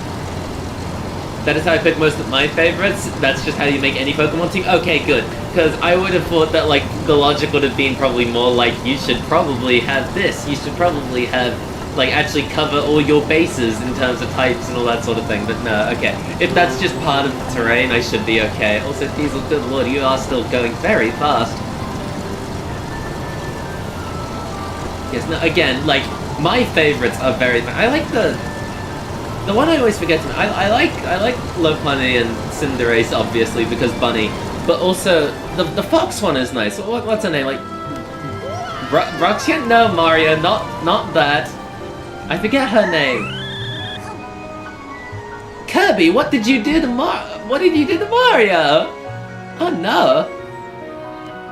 That is how I pick most of my favorites. That's just how you make any Pokemon team. Okay, good. Because I would have thought that, like, the logic would have been probably more like, you should probably have this. You should probably have, like, actually cover all your bases in terms of types and all that sort of thing. But no, okay. If that's just part of the terrain, I should be okay. Also, Diesel, good lord, you are still going very fast. Yes, no, again, like, my favorites are very... I like the one I always forget to... I like Lopunny and Cinderace, obviously, because Bunny. But also, the Fox one is nice. What's her name? Like... Roxanne? No, Mario, not that. I forget her name. Kirby, what did you do to What did you do to Mario? Oh no.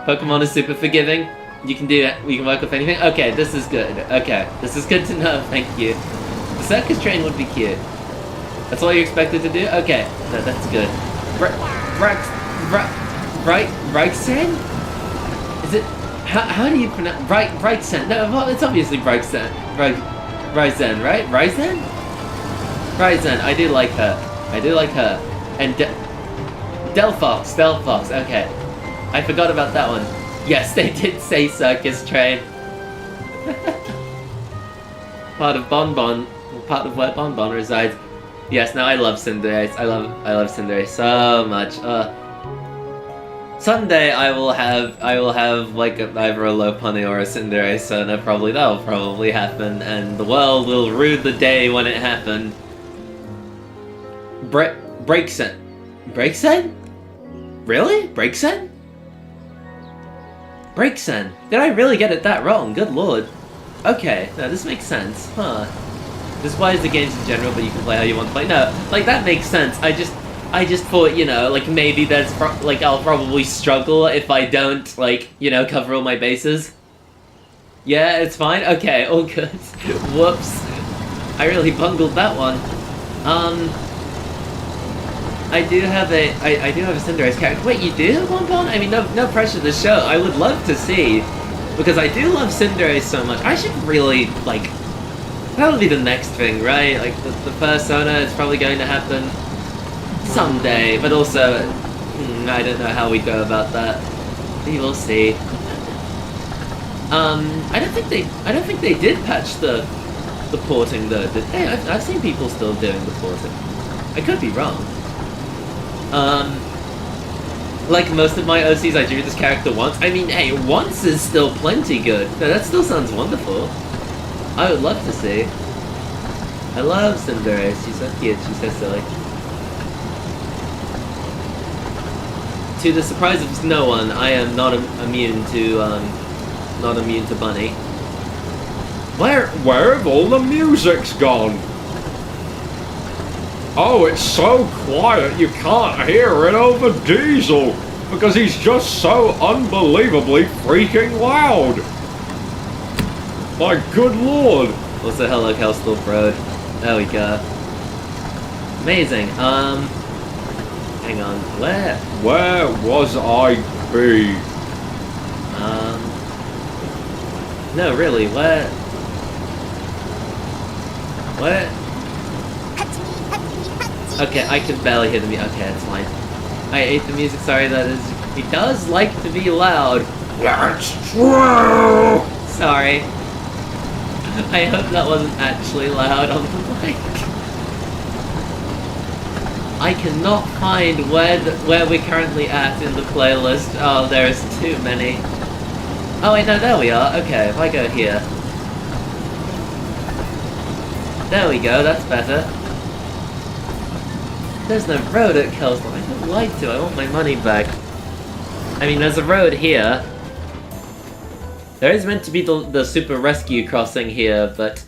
Pokemon is super forgiving. You can do it. We can work with anything. Okay, this is good. Okay, this is good to know. Thank you. The circus train would be cute. That's all you expected to do? Okay, no, that's good. Ryxen? Is it? How do you pronounce Ryxen? No, well, it's obviously Ryxen. Ryzen, right? Ryzen? Ryzen. I do like her. I do like her. And Delphox. Okay, I forgot about that one. Yes, they did say circus train. Part of where Bonbon resides. Yes, no, I love Cinderace. I love Cinderace so much. Someday I will have like either a Lopunny or a Cinderace, so that'll probably happen, and the world will rue the day when it happened. Breaksen? Really? Breaksen? Breaksen? Did I really get it that wrong? Good lord. Okay, no, this makes sense. Huh. This applies to games in general, but you can play how you want to play. No, like, that makes sense. I just thought, you know, like, maybe there's, I'll probably struggle if I don't, like, you know, cover all my bases. Yeah, it's fine? Okay, all good. Whoops. I really bungled that one. I do have a Cinderace character. Wait, you do, Bonbon? I mean, no pressure to show. I would love to see, because I do love Cinderace so much. I should really, like, that'll be the next thing, right? Like, the persona is probably going to happen someday, but also, I don't know how we go about that. We will see. I don't think they did patch the porting though. Hey, I've seen people still doing the porting. I could be wrong. Like most of my OCs, I drew this character once. I mean, hey, once is still plenty good. No, that still sounds wonderful. I would love to see. I love Cinderace. She's so cute. She's so silly. To the surprise of no one, I am not immune to Bunny. Where have all the music's gone? Oh, it's so quiet you can't hear it over Diesel, because he's just so unbelievably freaking loud. My good lord. Also, hello, Kelstorp Road. There we go. Amazing. Hang on. Where was I be? No, really, where? Okay, I can barely hear the music. Okay, that's fine. I hate the music, sorry, that is... It does like to be loud. That's true! Sorry. I hope that wasn't actually loud on the mic. I cannot find where we're currently at in the playlist. Oh, there's too many. Oh wait, no, there we are. Okay, if I go here. There we go, that's better. There's no road at Kelstorp. I don't like to, I want my money back. I mean, there's a road here. There is meant to be the super rescue crossing here, but,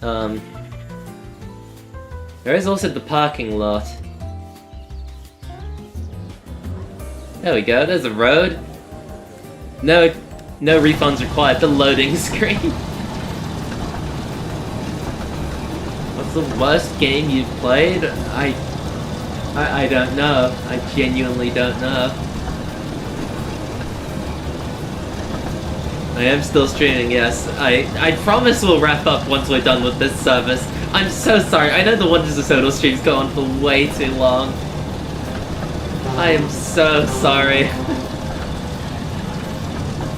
there is also the parking lot. There we go, there's a road. No refunds required, the loading screen. What's the worst game you've played? I don't know. I genuinely don't know. I am still streaming, yes. I promise we'll wrap up once we're done with this service. I'm so sorry. I know the Wonders of Sodor streams go on for way too long. I am so sorry.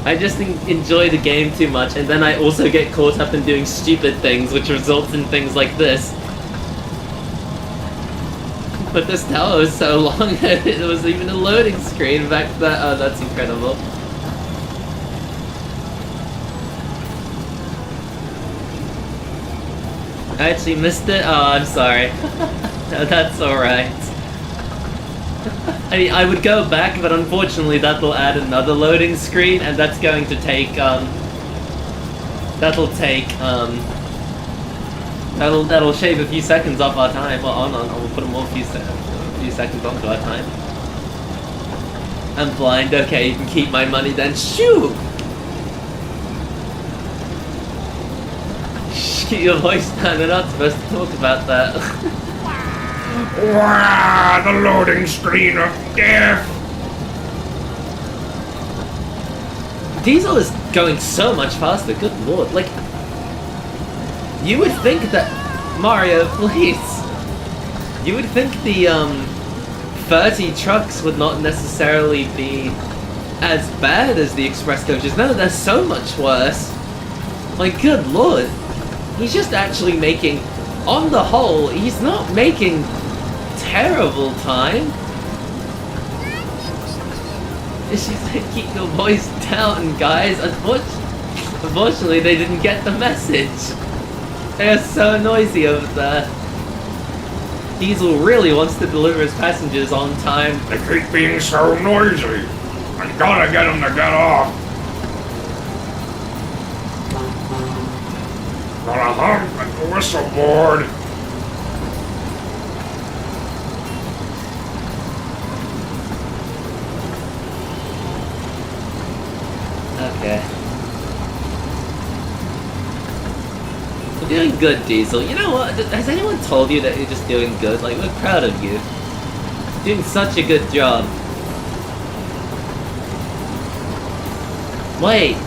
I just enjoy the game too much, and then I also get caught up in doing stupid things, which results in things like this. But this tower was so long that it was even a loading screen back there. Oh, that's incredible. I actually missed it? Oh, I'm sorry. No, that's alright. I mean, I would go back, but unfortunately that'll add another loading screen, and that's going to take, that'll shave a few seconds off our time. Well, we'll put a few seconds onto our time. I'm blind. Okay, you can keep my money then. Shoo! Keep your voice down. We're not supposed to talk about that. Wow, the loading screen of death! Diesel is going so much faster. Good lord. Like, you would think that... Mario, please. You would think the, 30 trucks would not necessarily be as bad as the express coaches. No, they're so much worse. Like, good lord. He's just actually making... On the whole, he's not making terrible time. She's like, keep your voice down, guys. Unfortunately, they didn't get the message. They're so noisy over there. Diesel really wants to deliver his passengers on time. They keep being so noisy. I gotta get them to get off. Gotta hump at the whistle board. Okay. We're doing good, Diesel. You know what? Has anyone told you that you're just doing good? Like, we're proud of you. You're doing such a good job. Wait.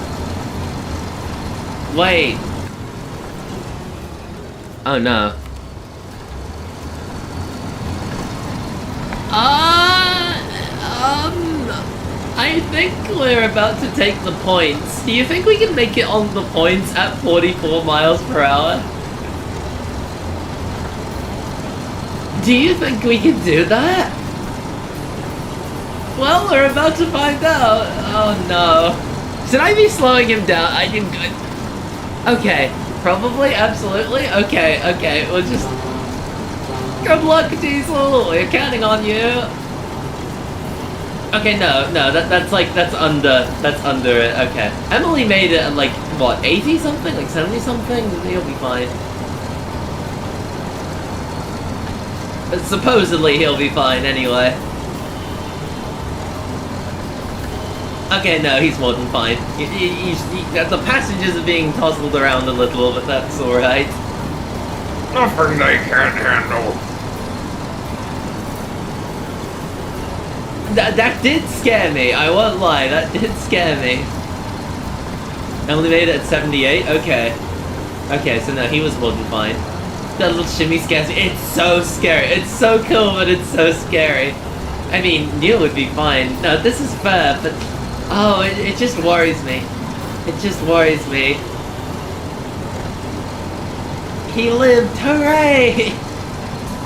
Wait. Oh no. I think we're about to take the points. Do you think we can make it on the points at 44 miles per hour? Do you think we can do that? Well, we're about to find out. Oh no. Should I be slowing him down? I can... Okay. Probably, absolutely. Okay, we'll just... Good luck, Diesel! We're counting on you! Okay, no, that's under it, okay. Emily made it at like, what, 80 something? Like 70 something? He'll be fine. Supposedly he'll be fine anyway. Okay, no, he's more than fine. The passengers are being tousled around a little, but that's alright. Nothing they can't handle. That did scare me, I won't lie, that did scare me. Only made it at 78? Okay. Okay, so no, he was more than fine. That little shimmy scares me. It's so scary. It's so cool, but it's so scary. I mean, Neil would be fine. No, this is fair, but... Oh, it just worries me. It just worries me. He lived! Hooray!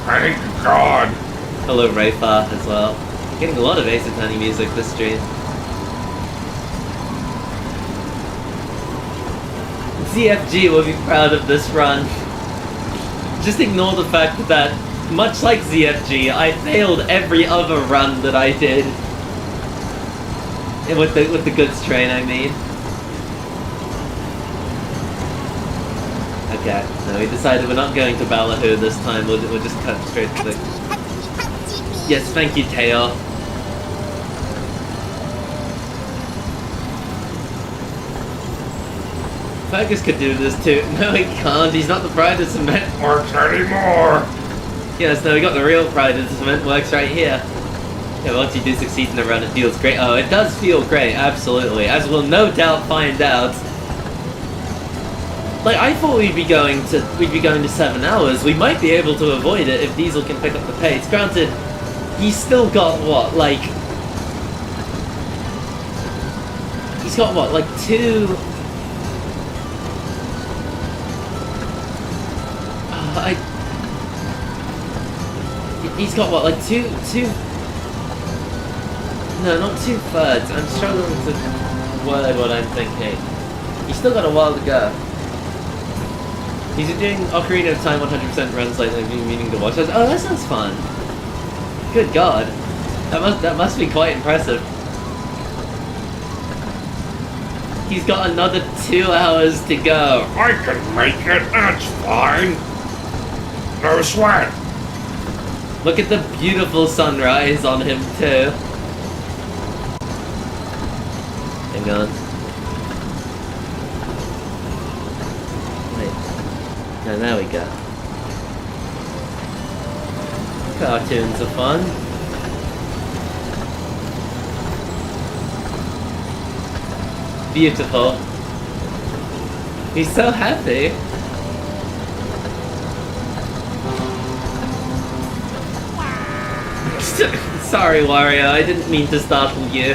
Thank God. Hello, Rayfar, as well. Getting a lot of Ace Attorney music this stream. ZFG will be proud of this run. Just ignore the fact that, much like ZFG, I failed every other run that I did. With the goods train, I mean. Okay, no, we decided we're not going to Ballyhoo this time, we'll just cut straight to the... Yes, thank you, Teo. Fergus could do this too. No, he can't. He's not the Pride of Cement. Works anymore. Yes, no, we got the real Pride of Cement works right here. Yeah, once you do succeed in the run, it feels great. Oh, it does feel great, absolutely. As we'll no doubt find out. Like, I thought we'd be going to 7 hours. We might be able to avoid it if Diesel can pick up the pace. Granted, he's still got what, like... He's got what, like 2... He's got what, like two... No, not 2/3. I'm struggling to word what I'm thinking. He's still got a while to go. He's doing Ocarina of Time 100% runs like I've been meaning to watch. Oh, that sounds fun. Good God. That must be quite impressive. He's got another 2 hours to go. I can make it, that's fine. No sweat. Look at the beautiful sunrise on him too. Hang on. Wait. No, there we go. Cartoons are fun. Beautiful. He's so happy. Sorry, Wario, I didn't mean to startle you.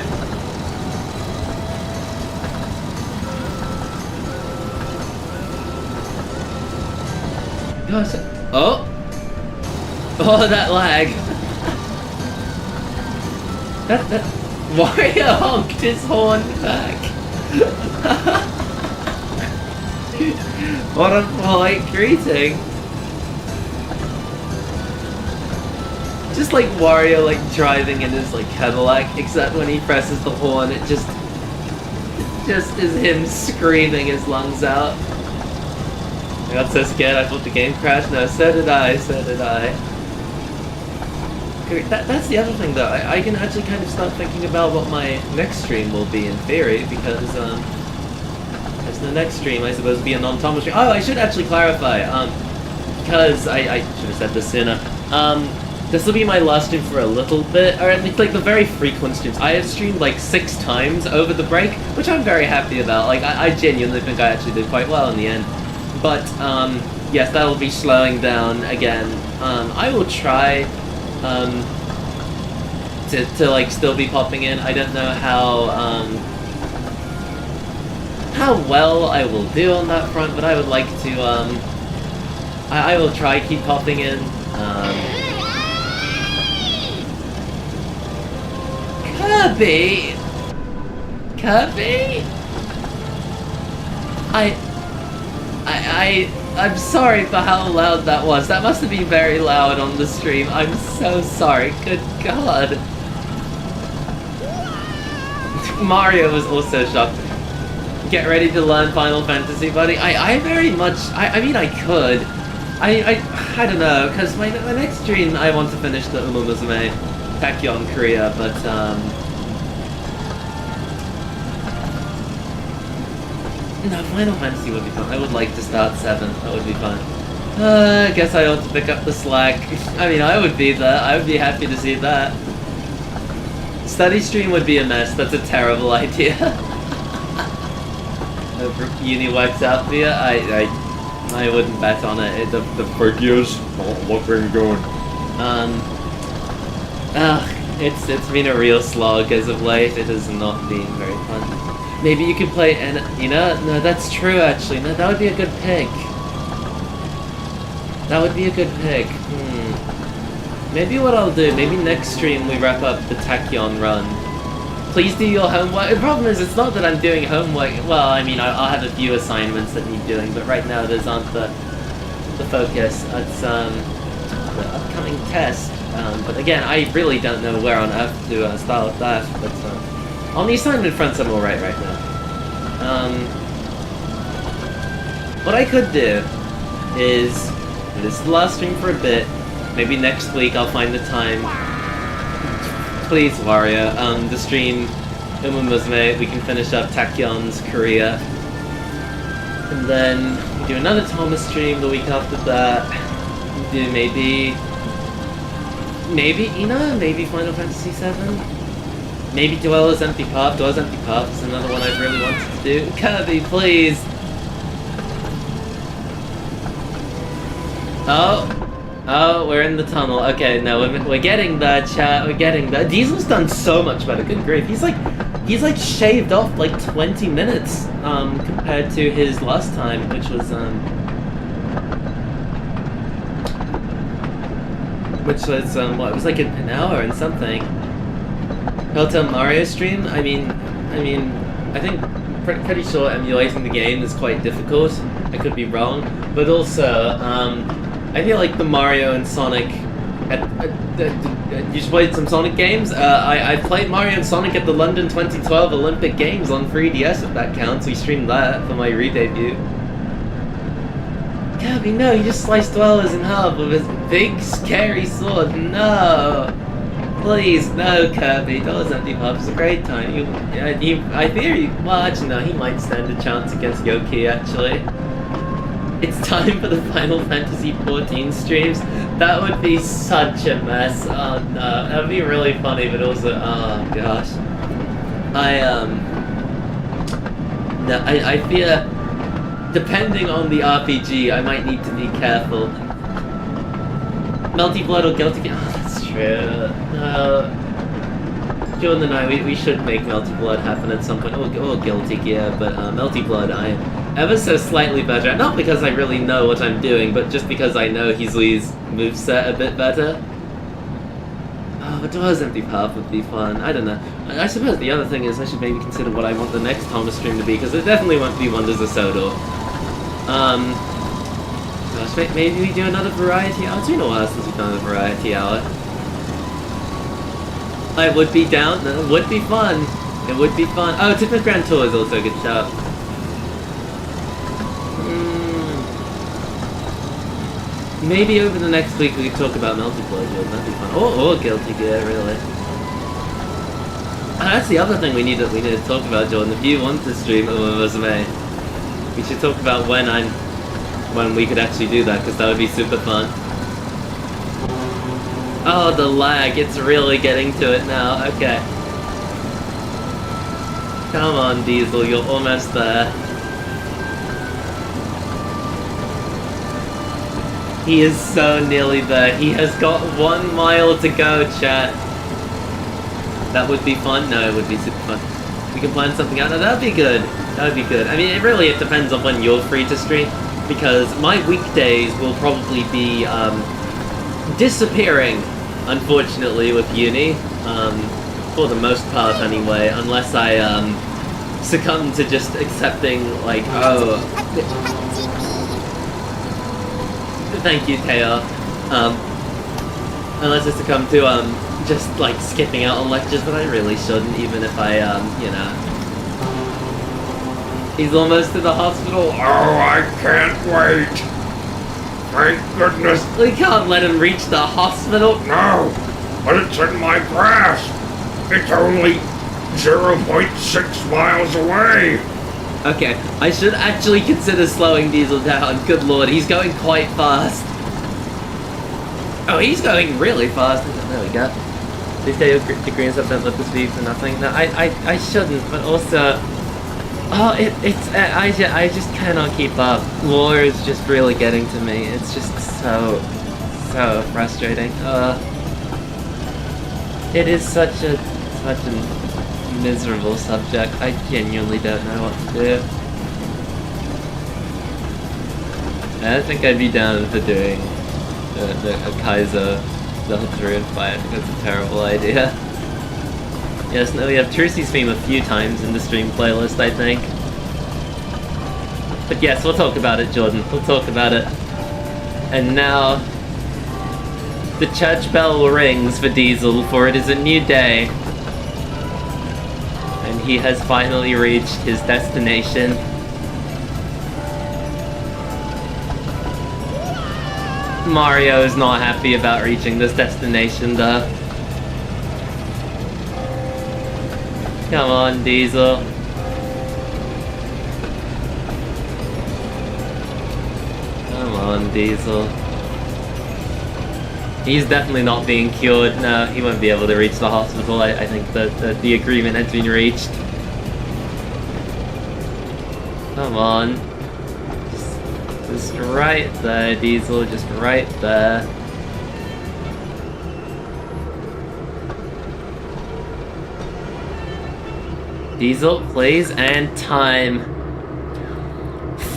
Gosh. Oh! Oh, that lag. that Wario honked his horn back. What a polite greeting. Just like Wario like driving in his like Cadillac, except when he presses the horn, it just is him screaming his lungs out. I got so scared I thought the game crashed. No, so did I. That's the other thing though. I can actually kind of start thinking about what my next stream will be in theory, because as the next stream I suppose will be a non-Thomas stream. Oh, I should actually clarify, because I should have said this sooner. This will be my last stream for a little bit, or at least like the very frequent streams. I have streamed like 6 times over the break, which I'm very happy about. Like I genuinely think I actually did quite well in the end. But yes, that'll be slowing down again. I will try to like still be popping in. I don't know how well I will do on that front, but I would like to I will try keep popping in. Kirby? I'm sorry for how loud that was. That must have been very loud on the stream. I'm so sorry. Good God. Mario was also shocked. Get ready to learn Final Fantasy, buddy. I very much... I mean, I could. I don't know, because my next stream I want to finish the Umumusume Tachyon Korea, but no, Final Fantasy would be fun. I would like to start 7. That would be fun. I guess I ought to pick up the slack. I mean, I would be there. I would be happy to see that. Study stream would be a mess. That's a terrible idea. Uni wipes out for you? I wouldn't bet on it. The Figures, what were you doing? It's been a real slog as of late. It has not been very fun. Maybe you could play, and you know, no, that's true actually. No, that would be a good pick. That would be a good pick. Maybe what I'll do, maybe next stream we wrap up the Tachyon run. Please do your homework. The problem is, it's not that I'm doing homework. Well, I mean, I'll have a few assignments that need doing, but right now those aren't the focus. It's the upcoming test. But again, I really don't know where on earth to start with that. But on the assignment front, I'm alright right now. What I could do is, this is the last stream for a bit. Maybe next week I'll find the time. Please, Wario, the stream Umumusume, we can finish up Tachyon's Korea. And then we do another Thomas stream the week after that. Do maybe, you know, maybe Final Fantasy VII? Maybe Dweller's Empty Path. Dweller's Empty Path is another one I've really wanted to do. Kirby, please! Oh, we're in the tunnel. Okay, no, we're getting there, chat. We're getting there. Diesel's done so much better. Good grief. He's like shaved off like 20 minutes compared to his last time, which was what, it was like an hour and something. Hotel Mario stream. I mean, I think pretty sure emulating the game is quite difficult. I could be wrong, but also I feel like the Mario and Sonic. You played some Sonic games? I played Mario and Sonic at the London 2012 Olympic Games on 3DS, if that counts. We streamed that for my re-debut. Gabby, no, he just sliced Dwellers in half with his big, scary sword. No! Please, no, Kirby. Doors Empty Pub's a great time. I fear well, actually, no, he might stand a chance against Yoki, actually. It's time for the Final Fantasy XIV streams. That would be such a mess. Oh no, that would be really funny, but also, oh gosh. I fear, depending on the RPG, I might need to be careful. Melty Blood or Guilty Gear? Oh, that's true. No. Jordan and I, we should make Melty Blood happen at some point, or Guilty Gear, but Melty Blood, I am ever so slightly better at. Not because I really know what I'm doing, but just because I know Heasley's moveset a bit better. Oh, but Doors Empty Path would be fun. I don't know. I suppose the other thing is I should maybe consider what I want the next Thomas stream to be, because it definitely won't be Wonders of Sodor. Gosh, maybe we do another variety hour? It's been a while since we've done a variety hour. I would be down. It would be fun. It would be fun. Oh, Tipper's Grand Tour is also a good shout. Maybe over the next week we could talk about Melted Blood, that'd be fun. Or Guilty Gear, really. That's the other thing we need to talk about, Jordan. If you want to stream a resume, we should talk about when we could actually do that, because that would be super fun. Oh, the lag, it's really getting to it now. Okay. Come on, Diesel, you're almost there. He is so nearly there. He has got 1 mile to go, chat. That would be fun? No, it would be super fun. We can plan something out. No, that would be good. That would be good. I mean, it depends on when you're free to stream, because my weekdays will probably be disappearing, unfortunately, with uni. For the most part, anyway, unless I succumb to just accepting, like, oh... Thank you, KR. Unless I succumb to, just, like, skipping out on lectures, but I really shouldn't, even if I, you know... He's almost to the hospital. Oh, I can't wait. Thank goodness. We can't let him reach the hospital. No, but it's in my grasp. It's only 0.6 miles away. Okay, I should actually consider slowing Diesel down. Good lord, he's going quite fast. Oh, he's going really fast. There we go. Please get your degree and stuff, don't let this be for nothing. No, I shouldn't, but also... Oh, I just cannot keep up. Lore is just really getting to me. It's just so frustrating. It is such a miserable subject. I genuinely don't know what to do. I don't think I'd be down for doing a Kaiser the Druid fight. I think that's a terrible idea. Yes, no, we have Trucy's theme a few times in the stream playlist, I think. But yes, we'll talk about it, Jordan. We'll talk about it. And now, the church bell rings for Diesel, for it is a new day. And he has finally reached his destination. Mario is not happy about reaching this destination, though. Come on, Diesel. Come on, Diesel. He's definitely not being cured. No, he won't be able to reach the hospital. I think that the agreement has been reached. Come on. Just right there, Diesel. Just right there. Diesel, please, and time.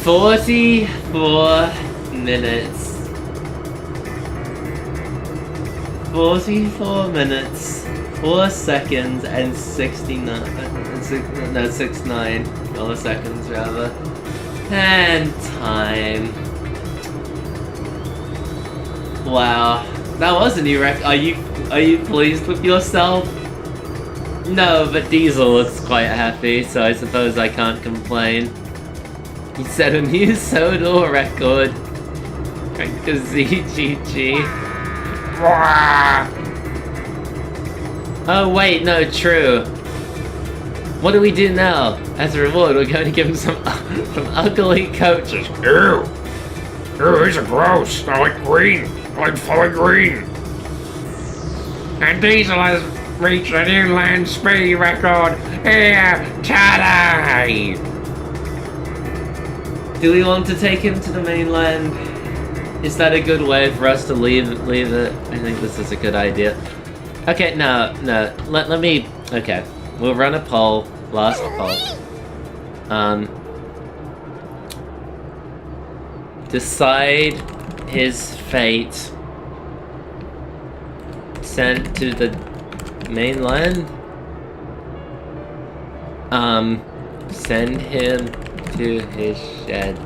44 minutes. 44 minutes, 4 seconds, and 69 milliseconds, rather. And time. Wow. That was a new record. Are you pleased with yourself? No, but Diesel looks quite happy, so I suppose I can't complain. He set a new Sodor record. Rank a ZGG. Oh wait, no, true. What do we do now? As a reward, we're going to give him some ugly coaches. Ew! Ew, these are gross. I like green. I like fully green. And Diesel has reached a new land speed record. Here, ta-da! Do we want to take him to the mainland? Is that a good way for us to leave it? I think this is a good idea. Okay, no. Let me... Okay. We'll run a poll. Last poll. Decide his fate. Sent to the mainland. Send him to his shed.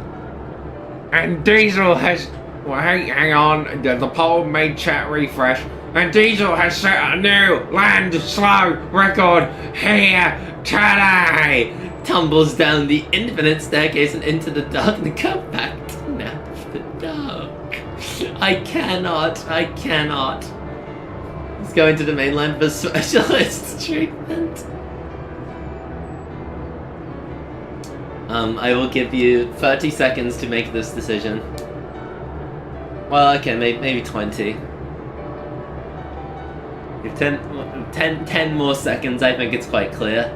And Diesel has... Well, hang on. The poll made chat refresh. And Diesel has set a new land slow record. Here, ta-da! Tumbles down the infinite staircase and into the dark and come back to now the dark. I cannot. He's going to the mainland for specialist treatment. I will give you 30 seconds to make this decision. Well, okay, maybe 20. If 10 more seconds, I think it's quite clear.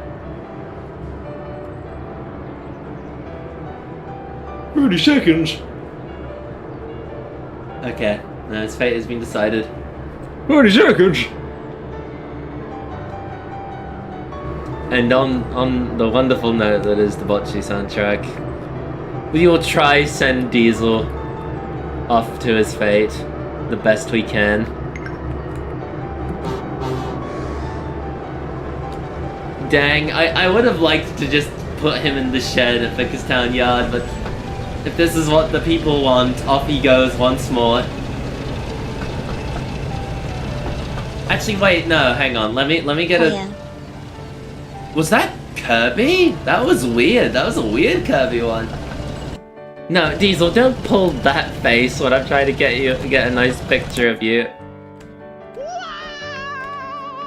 30 seconds. Okay, now his fate has been decided. 30 seconds. And on the wonderful note that is the Bigotry soundtrack, we will try send Diesel off to his fate the best we can. Dang, I would have liked to just put him in the shed at Vickerstown Yard, but if this is what the people want, off he goes once more. Actually, wait, no, hang on. Let me get Yeah. Was that Kirby? That was weird. That was a weird Kirby one. No, Diesel, don't pull that face when I'm trying to get a nice picture of you.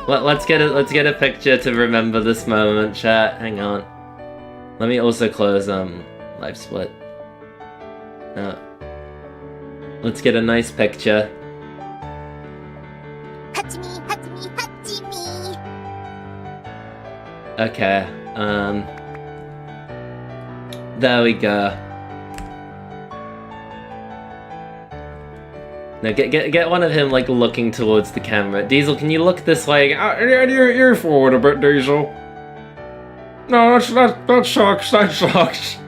Let's get a picture to remember this moment, chat. Hang on. Let me also close live split. Let's get a nice picture. Okay, there we go. Now get one of him like looking towards the camera. Diesel, can you look this way? You're forward a bit, Diesel. No, that sucks. That sucks.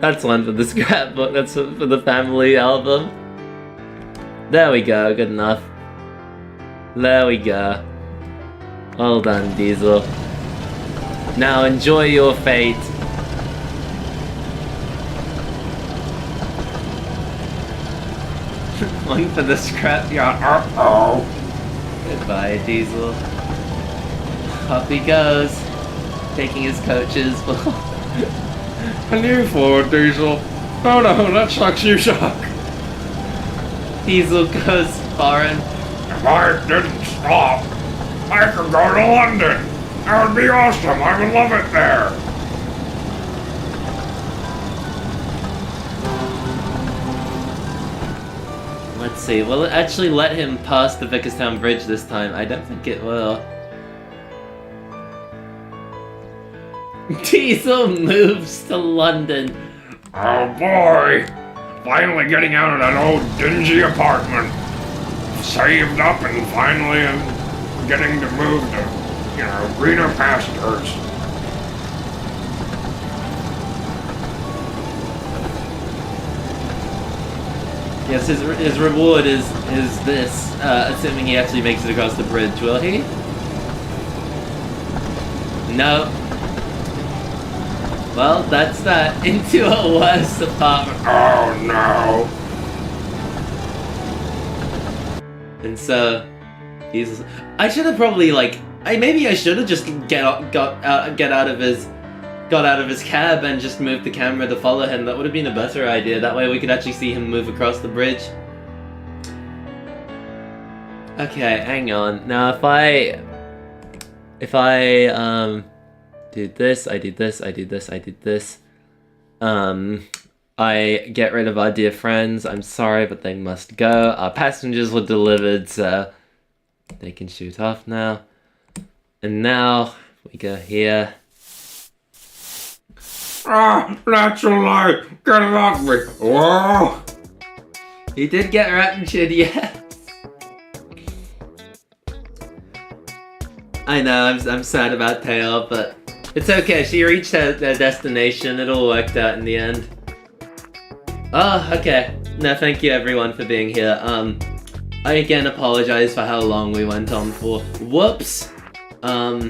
That's one for the scrapbook. That's for the family album. There we go. Good enough. There we go. Well done, Diesel. Now enjoy your fate. One for the scrapyard. Uh-oh. Goodbye, Diesel. Up he goes. Taking his coaches. And you forward, Diesel. Oh no, that sucks, you suck. Diesel goes foreign. If I didn't stop, I could go to London. That would be awesome. I would love it there. Let's see. Will it actually let him pass the Vickerstown Bridge this time? I don't think it will. Diesel moves to London. Oh boy. Finally getting out of that old dingy apartment. Saved up and finally I'm getting to move to, greener pastures. Yes, his reward is this, assuming he actually makes it across the bridge, will he? No. Well, that's that. Into a worse apartment. Oh no. And so, I should have probably maybe I should have just got out of his cab and just moved the camera to follow him. That would have been a better idea. That way we could actually see him move across the bridge. Okay, hang on. Now if I do this, I do this, I do this, I do this. I get rid of our dear friends. I'm sorry, but they must go. Our passengers were delivered, so they can shoot off now. And now we go here. Naturally! Get off me! Whoa! He did get raptured, yeah. I know, I'm sad about Tail, but it's okay. She reached her destination. It all worked out in the end. Oh, okay. No, thank you everyone for being here. I again apologize for how long we went on for. Whoops. But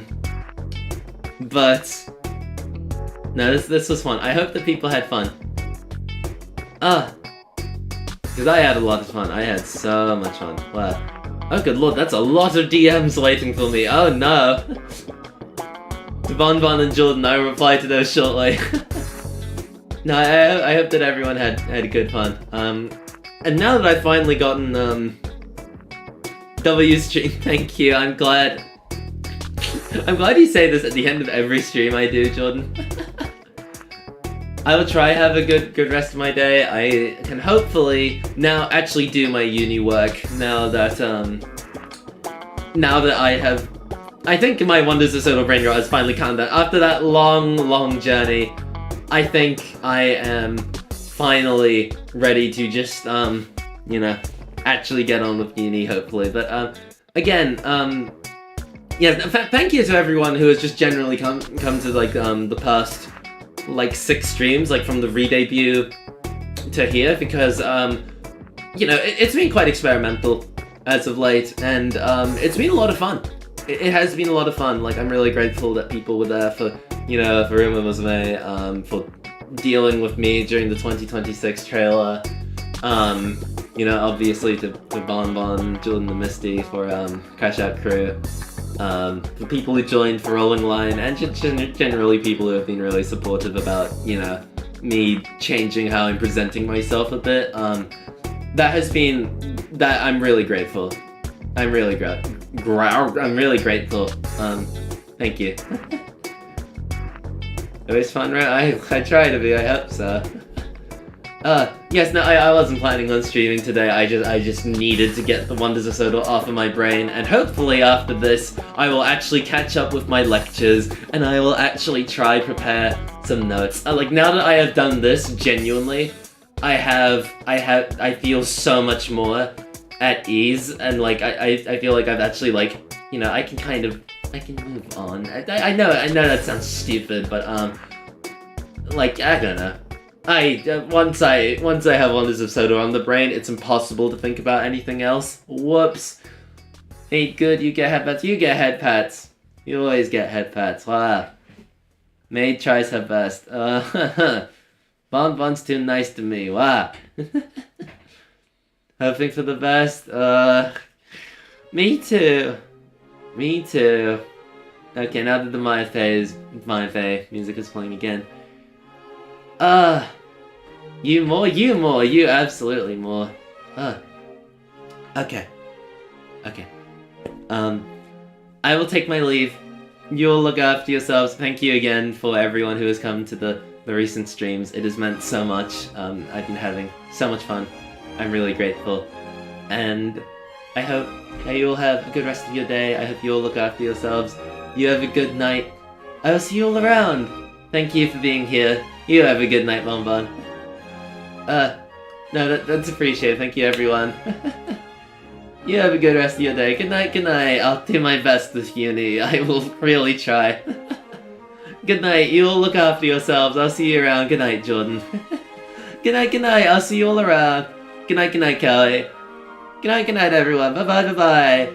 no, this was fun. I hope that people had fun. Because I had a lot of fun. I had so much fun. Wow. Oh, good lord, that's a lot of DMs waiting for me. Oh no. Bon and Jordan, I will reply to those shortly. No, I hope that everyone had good fun. And now that I've finally gotten W stream, thank you. I'm glad you say this at the end of every stream I do, Jordan. I will try have a good rest of my day. I can hopefully now actually do my uni work now that I think my Wonders of Sodor brain rot has finally calmed down. After that long journey, I think I am finally ready to just actually get on with uni hopefully. But again, yeah, thank you to everyone who has just generally come to like the past like 6 streams, like from the re-debut to here, because it's been quite experimental as of late, and it's been a lot of fun. It has been a lot of fun. Like, I'm really grateful that people were there for Uma Musume, for dealing with me during the 2026 trailer. Obviously to Bon, Jordan the Misty for Crash Out Crew. The people who joined for Rolling Line, and generally people who have been really supportive about, me changing how I'm presenting myself a bit. I'm really grateful. I'm really grateful. Thank you. Always fun, right? I try to be, I hope so. Yes, no, I wasn't planning on streaming today. I just needed to get the Wonders of Sodor off of my brain, and hopefully after this, I will actually catch up with my lectures, and I will actually prepare some notes. Like, now that I have done this, genuinely, I feel so much more at ease, and like, I feel like I've actually, like, I can move on. I know that sounds stupid, but, like, I don't know. Once I have Wonders of Sodor on the brain, it's impossible to think about anything else. Whoops. Ain't good, you get head pats. You get head pats. You always get head pats. Wow. Maid tries her best. Bon's too nice to me. Wow. Hoping for the best. Me too. Okay, now that the Maya Fey music is playing again. You absolutely more. Okay. I will take my leave. You'll look after yourselves. Thank you again for everyone who has come to the recent streams. It has meant so much. I've been having so much fun. I'm really grateful. And I hope you all have a good rest of your day. I hope you all look after yourselves. You have a good night. I will see you all around. Thank you for being here. You have a good night, Bon. No, that's appreciated. Thank you, everyone. You have a good rest of your day. Good night. I'll do my best this uni. I will really try. Good night. You all look after yourselves. I'll see you around. Good night, Jordan. Good night. I'll see you all around. Good night, Kelly. Good night, everyone. Bye-bye.